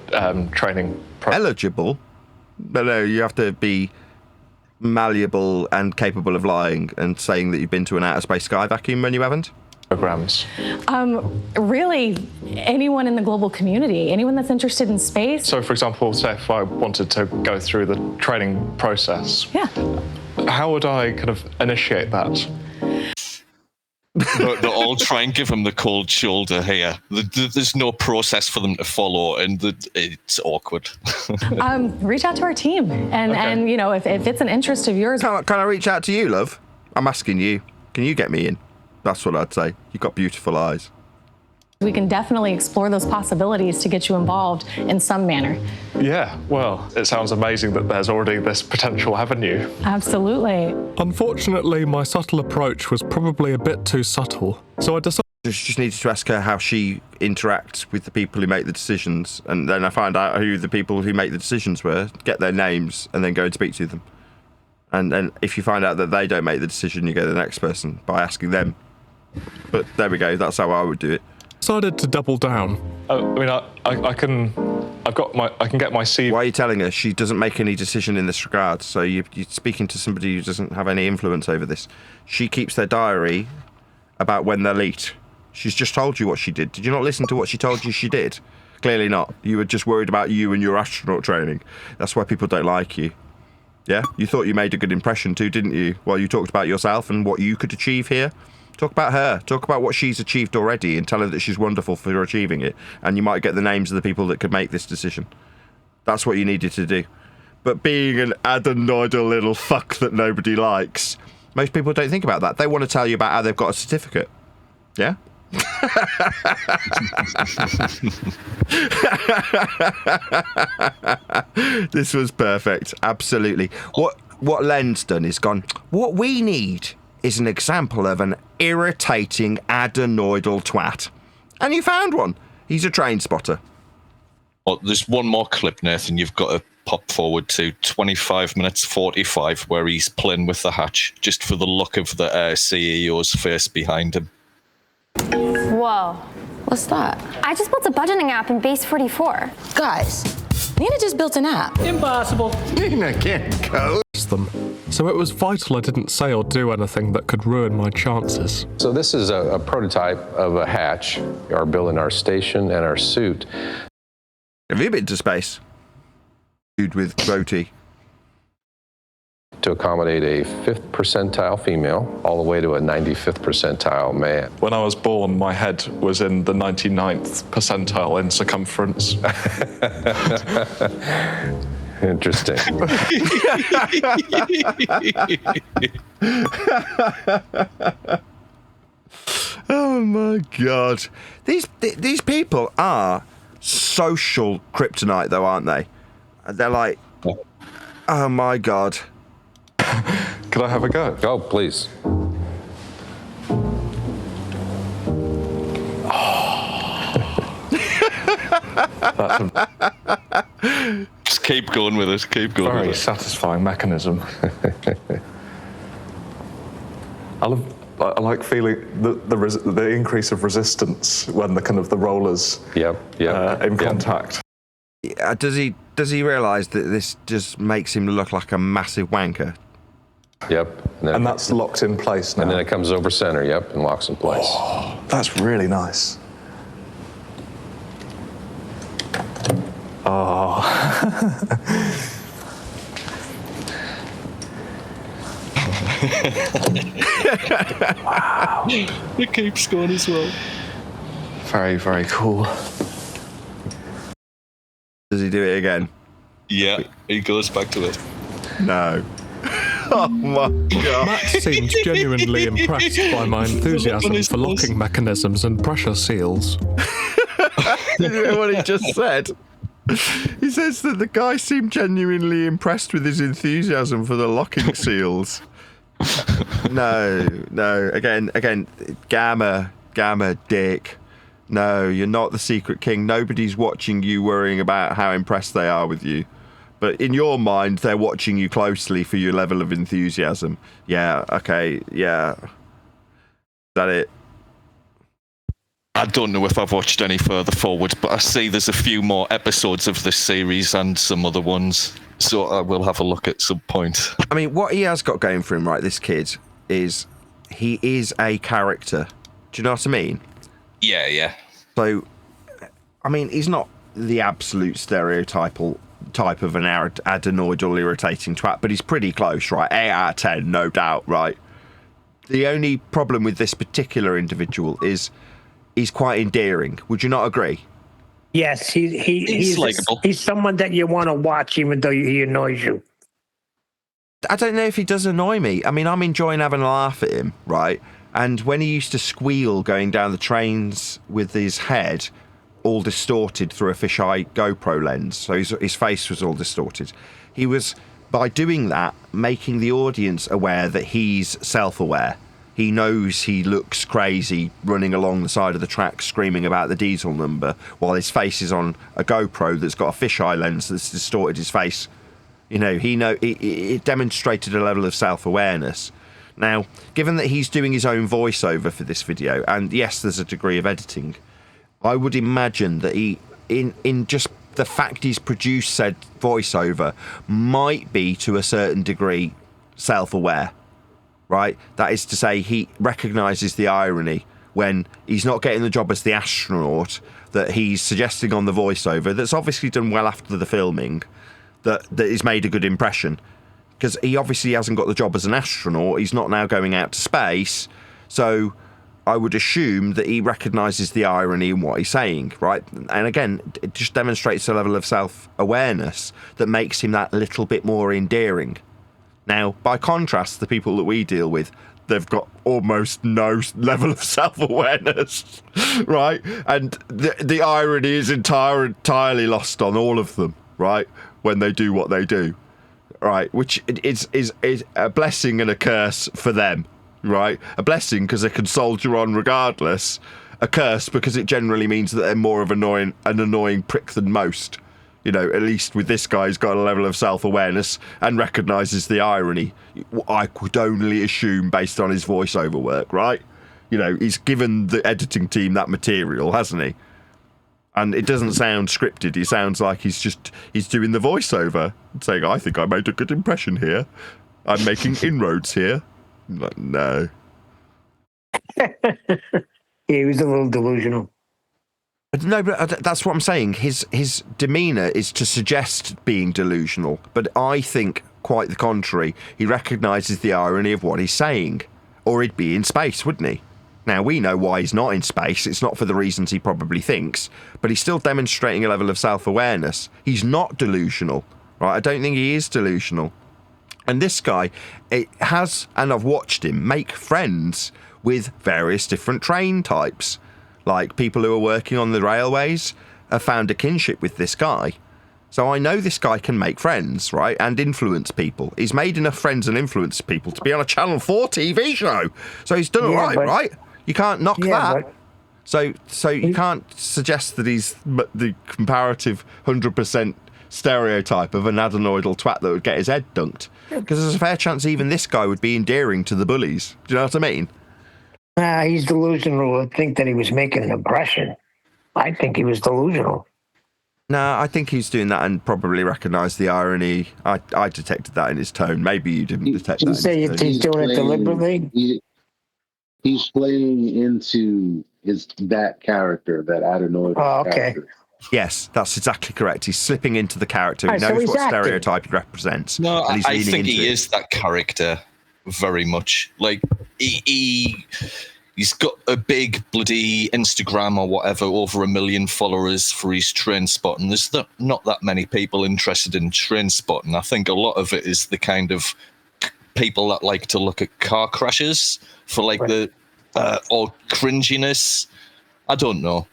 Speaker 5: training program?
Speaker 2: Eligible? No, you have to be malleable and capable of lying and saying that you've been to an outer space sky vacuum when you haven't.
Speaker 5: Programs.
Speaker 7: Really, anyone in the global community, anyone that's interested in space.
Speaker 5: So, for example, say if I wanted to go through the training process, how would I kind of initiate that?
Speaker 17: They'll all try and give them the cold shoulder here. There's no process for them to follow, and it's awkward.
Speaker 7: Reach out to our team, and you know, if it's an interest of yours.
Speaker 2: Can I reach out to you, love? I'm asking you. Can you get me in? That's what I'd say. You've got beautiful eyes.
Speaker 7: We can definitely explore those possibilities to get you involved in some manner.
Speaker 5: Yeah, well, it sounds amazing that there's already this potential avenue.
Speaker 7: Absolutely.
Speaker 22: Unfortunately, my subtle approach was probably a bit too subtle, so I decided...
Speaker 2: Just needed to ask her how she interacts with the people who make the decisions, and then I find out who the people who make the decisions were, get their names, and then go and speak to them. And then if you find out that they don't make the decision, you go to the next person by asking them. But there we go, that's how I would do it.
Speaker 22: Decided to double down.
Speaker 5: I mean, I can get my CV.
Speaker 2: Why are you telling her she doesn't make any decision in this regard? So you're speaking to somebody who doesn't have any influence over this. She keeps their diary about when they'll eat. She's just told you what she did. Did you not listen to what she told you she did? Clearly not. You were just worried about you and your astronaut training. That's why people don't like you. Yeah? You thought you made a good impression too, didn't you? While you talked about yourself and what you could achieve here. Talk about her. Talk about what she's achieved already and tell her that she's wonderful for achieving it. And you might get the names of the people that could make this decision. That's what you needed to do. But being an adenoidal little fuck that nobody likes, most people don't think about that. They want to tell you about how they've got a certificate. Yeah? This was perfect. Absolutely. What Len's done is gone, what we need is an example of an irritating adenoidal twat. And you found one. He's a train spotter.
Speaker 17: Well, there's one more clip, Nathan, you've got to pop forward to 25 minutes 45, where he's playing with the hatch, just for the look of the CEO's face behind him.
Speaker 6: Whoa. What's that? I just built a budgeting app in Base 44.
Speaker 4: Guys, Nina just built an app.
Speaker 13: Impossible.
Speaker 2: Nina can't code.
Speaker 22: Them. So it was vital I didn't say or do anything that could ruin my chances.
Speaker 8: So this is a prototype of a hatch, our building our station and our suit.
Speaker 2: Have you been to space? Dude with goatee.
Speaker 8: To accommodate a 5th percentile female all the way to a 95th percentile man.
Speaker 5: When I was born, my head was in the 99th percentile in circumference.
Speaker 8: Interesting.
Speaker 2: Oh my God. These people are social kryptonite though, aren't they? They're like, oh my God.
Speaker 5: Could I have a go?
Speaker 8: Go, please.
Speaker 17: Just keep going with it. Keep going
Speaker 5: Very
Speaker 17: with it.
Speaker 5: satisfying mechanism. I like feeling the increase of resistance when the kind of the rollers in contact.
Speaker 2: Does he realise that this just makes him look like a massive wanker?
Speaker 8: Yep.
Speaker 5: And that's locked in place now.
Speaker 8: And then it comes over center, and locks in place.
Speaker 5: Oh, that's really nice. Oh.
Speaker 17: Wow. It keeps going as well.
Speaker 5: Very, very cool.
Speaker 2: Does he do it again?
Speaker 17: Yeah, he goes back to it.
Speaker 2: No. Oh my God.
Speaker 22: Matt seemed genuinely impressed by my enthusiasm for locking mechanisms and pressure seals.
Speaker 2: Did you hear what he just said? He says that the guy seemed genuinely impressed with his enthusiasm for the locking seals. No. Again, gamma, dick. No, you're not the secret king. Nobody's watching you worrying about how impressed they are with you. But in your mind, they're watching you closely for your level of enthusiasm. Yeah, okay, yeah. Is that it?
Speaker 17: I don't know if I've watched any further forward, but I see there's a few more episodes of this series and some other ones, so I will have a look at some point.
Speaker 2: I mean, what he has got going for him, right, this kid, is he is a character. Do you know what I mean?
Speaker 17: Yeah.
Speaker 2: So, I mean, he's not the absolute stereotypal type of an adenoidal irritating twat, but he's pretty close, right? 8 out of 10, no doubt, right? The only problem with this particular individual is he's quite endearing. Would you not agree?
Speaker 3: Yes, he's someone that you want to watch, even though he annoys you.
Speaker 2: I don't know if he does annoy me. I mean, I'm enjoying having a laugh at him, right? And when he used to squeal going down the trains with his head all distorted through a fisheye GoPro lens, so his face was all distorted, he was, by doing that, making the audience aware that he's self-aware. He knows he looks crazy running along the side of the track screaming about the diesel number while his face is on a GoPro that's got a fisheye lens that's distorted his face. You know, it demonstrated a level of self-awareness. Now, given that he's doing his own voiceover for this video, and yes, there's a degree of editing, I would imagine that he, in just the fact he's produced said voiceover, might be to a certain degree self-aware, right? That is to say, he recognises the irony when he's not getting the job as the astronaut that he's suggesting on the voiceover, that's obviously done well after the filming, that he's made a good impression. Because he obviously hasn't got the job as an astronaut, he's not now going out to space, so I would assume that he recognises the irony in what he's saying, right? And again, it just demonstrates a level of self-awareness that makes him that little bit more endearing. Now, by contrast, the people that we deal with, they've got almost no level of self-awareness, right? And the irony is entirely lost on all of them, right? When they do what they do, right? Which is a blessing and a curse for them, right? A blessing because they can soldier on regardless. A curse because it generally means that they're more of an annoying prick than most. You know, at least with this guy, he's got a level of self-awareness and recognises the irony. I could only assume based on his voiceover work, right? You know, he's given the editing team that material, hasn't he? And it doesn't sound scripted. It sounds like he's doing the voiceover, saying, I think I made a good impression here. I'm making inroads here. Like, no.
Speaker 3: Yeah, he was a little delusional.
Speaker 2: No, but that's what I'm saying. His demeanour is to suggest being delusional, but I think quite the contrary. He recognises the irony of what he's saying, or he'd be in space, wouldn't he? Now, we know why he's not in space. It's not for the reasons he probably thinks, but he's still demonstrating a level of self-awareness. He's not delusional, right? I don't think he is delusional. And this guy has, and I've watched him, make friends with various different train types. Like, people who are working on the railways have found a kinship with this guy. So I know this guy can make friends, right, and influence people. He's made enough friends and influenced people to be on a Channel 4 TV show. So he's done all right, right? You can't knock that. So you can't suggest that he's the comparative 100% stereotype of an adenoidal twat that would get his head dunked. Because there's a fair chance even this guy would be endearing to the bullies. Do you know what I mean?
Speaker 3: He's delusional to think that he was making an impression. I think he was delusional.
Speaker 2: No, I think he's doing that and probably recognised the irony. I detected that in his tone. Maybe you didn't detect that.
Speaker 3: You say he's doing it deliberately?
Speaker 11: He's playing into that character, that adenoid character.
Speaker 2: Yes, that's exactly correct. He's slipping into the character. He
Speaker 3: so
Speaker 2: knows
Speaker 3: he's
Speaker 2: what
Speaker 3: acting.
Speaker 2: stereotype he represents.
Speaker 17: No,
Speaker 2: and he's
Speaker 17: I
Speaker 2: leaning
Speaker 17: think
Speaker 2: into
Speaker 17: he
Speaker 2: it.
Speaker 17: is that character very much. Like, he's got a big bloody Instagram or whatever, over 1 million followers for his train spotting. There's not that many people interested in train spotting. I think a lot of it is the kind of people that like to look at car crashes for like the or cringiness. I don't know.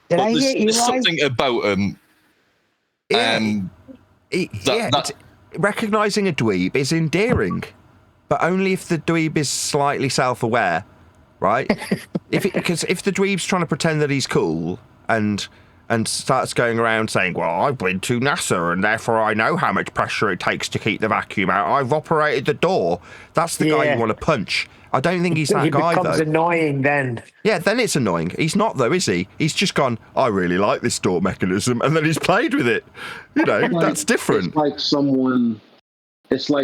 Speaker 17: There's something about him.
Speaker 2: Recognising a dweeb is endearing, but only if the dweeb is slightly self-aware, right? Because if the dweeb's trying to pretend that he's cool and starts going around saying, well, I've been to NASA and therefore I know how much pressure it takes to keep the vacuum out. I've operated the door. That's the guy you want to punch. I don't think he's that guy, though.
Speaker 3: He becomes annoying then.
Speaker 2: Yeah, then it's annoying. He's not, though, is he? He's just gone, I really like this door mechanism, and then he's played with it. You know, that's different.
Speaker 11: It's like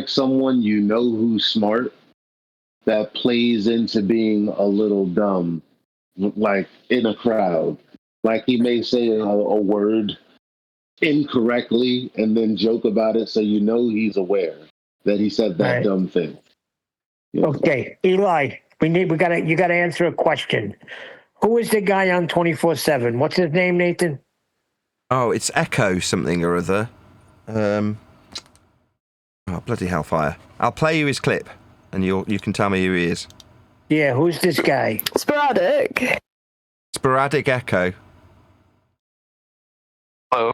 Speaker 11: someone you know who's smart that plays into being a little dumb, like in a crowd. Like he may say a word incorrectly and then joke about it so you know he's aware that he said that dumb thing.
Speaker 3: Okay, Eli, you gotta answer a question. Who is the guy on 24/7? What's his name, Nathan?
Speaker 2: Oh, it's Echo something or other. Oh, bloody hellfire! I'll play you his clip, and you can tell me who he is.
Speaker 3: Yeah, who's this guy?
Speaker 14: Sporadic
Speaker 2: Echo.
Speaker 17: Hello.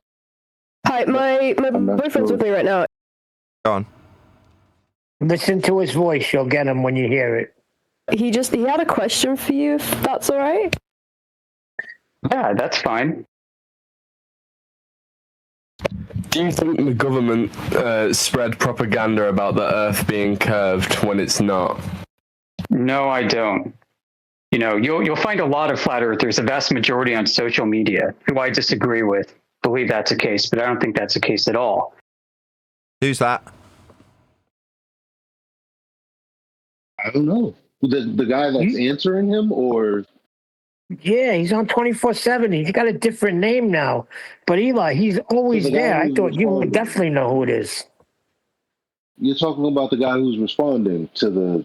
Speaker 14: Hi, my boyfriend's with me right now.
Speaker 2: Go on.
Speaker 3: Listen to his voice. You'll get him when you hear it.
Speaker 14: He had a question for you, if that's all right.
Speaker 15: Yeah, that's fine.
Speaker 16: Do you think the government spread propaganda about the Earth being curved when it's not?
Speaker 15: No, I don't. You know, you'll find a lot of flat earthers, the vast majority on social media, who I disagree with, believe that's the case, but I don't think that's the case at all.
Speaker 2: Who's that?
Speaker 11: I don't know. The guy that's answering him, or?
Speaker 3: Yeah, he's on 24/7. He's got a different name now. But Eli, he's always there. I thought you would definitely know who it is.
Speaker 11: You're talking about the guy who's responding to the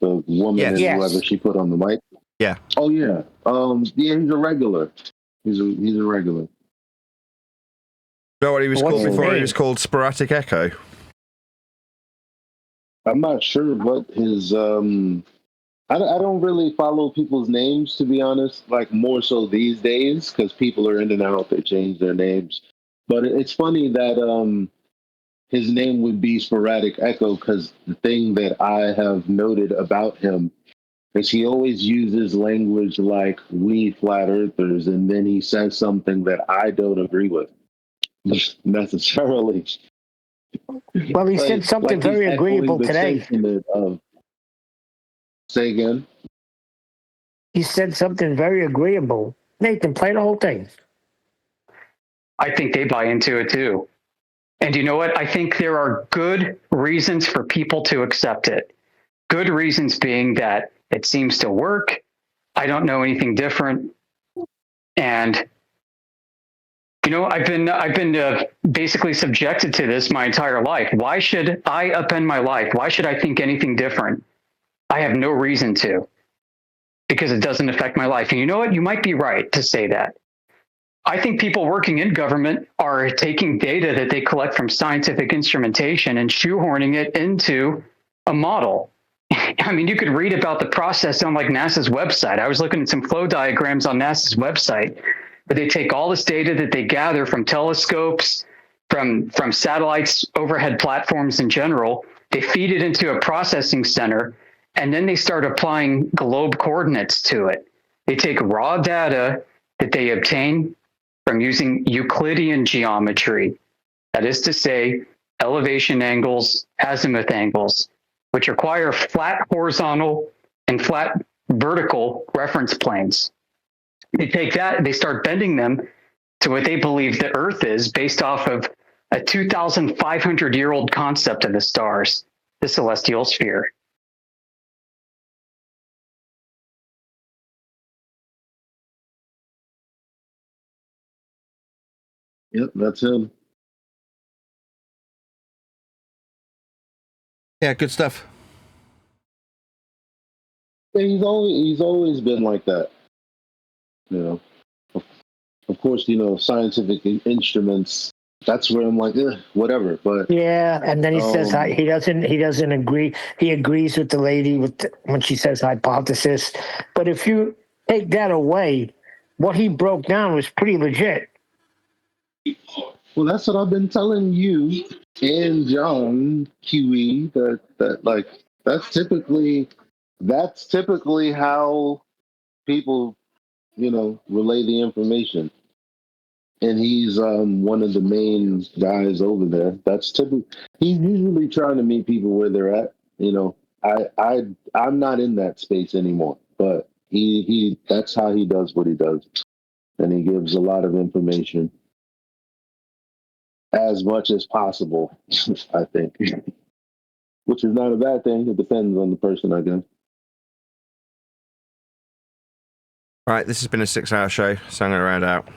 Speaker 11: woman and whoever she put on the mic?
Speaker 2: Yeah.
Speaker 11: Oh, yeah. Yeah, he's a regular. He's a regular.
Speaker 2: You know what he was called before? He was called Sporadic Echo.
Speaker 11: I'm not sure what his. I don't really follow people's names, to be honest. Like more so these days, because people are in and out. They change their names. But it's funny that his name would be Sporadic Echo, because the thing that I have noted about him is he always uses language like "we flat earthers," and then he says something that I don't agree with necessarily.
Speaker 3: Well, he said something very agreeable today.
Speaker 11: Say again.
Speaker 3: He said something very agreeable. Nathan, play the whole thing.
Speaker 15: I think they buy into it too. And you know what? I think there are good reasons for people to accept it. Good reasons being that it seems to work. I don't know anything different. And, you know, I've been basically subjected to this my entire life. Why should I upend my life? Why should I think anything different? I have no reason to, because it doesn't affect my life. And you know what? You might be right to say that. I think people working in government are taking data that they collect from scientific instrumentation and shoehorning it into a model. I mean, you could read about the process on like NASA's website. I was looking at some flow diagrams on NASA's website, where they take all this data that they gather from telescopes, from satellites, overhead platforms in general. They feed it into a processing center, and then they start applying globe coordinates to it. They take raw data that they obtain from using Euclidean geometry. That is to say, elevation angles, azimuth angles, which require flat horizontal and flat vertical reference planes. They take that, they start bending them to what they believe the Earth is based off of a 2,500-year-old concept of the stars, the celestial sphere.
Speaker 11: Yep, that's him.
Speaker 2: Yeah, good stuff.
Speaker 11: Yeah, he's always been like that. You know, of course, you know, scientific instruments. That's where I'm like, whatever. But
Speaker 3: yeah, and then he says he doesn't agree. He agrees with the lady when she says hypothesis. But if you take that away, what he broke down was pretty legit.
Speaker 11: Well, that's what I've been telling you and John QE that like that's typically how people, you know, relay the information. And he's one of the main guys over there. That's typical. He's usually trying to meet people where they're at. You know, I'm not in that space anymore, but he that's how he does what he does, and he gives a lot of information. As much as possible, I think, which is not a bad thing. It depends on the person, I guess.
Speaker 2: All right, this has been a 6-hour show, so I'm going to round out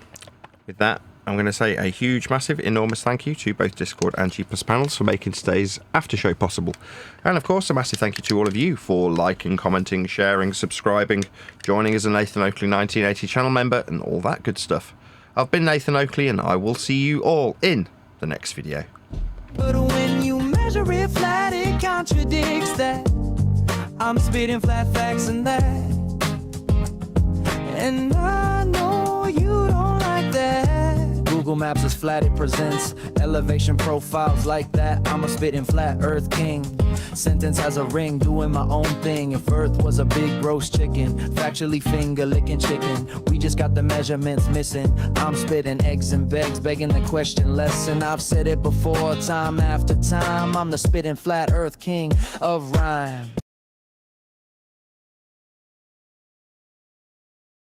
Speaker 2: with that. I'm going to say a huge, massive, enormous thank you to both Discord and G+ panels for making today's after show possible. And of course, a massive thank you to all of you for liking, commenting, sharing, subscribing, joining as a Nathan Oakley 1980 channel member, and all that good stuff. I've been Nathan Oakley, and I will see you all in the next video.
Speaker 9: But when you measure it flat, it contradicts that. I'm spitting flat facts and that, and I know you don't like that. Google Maps is flat, it presents elevation profiles like that. I'm a spitting flat earth king. Sentence has a ring, doing my own thing. If Earth was a big roast chicken, factually finger licking chicken, we just got the measurements missing. I'm spitting eggs and begs, begging the question lesson. I've said it before, time after time. I'm the spitting flat earth king of rhyme.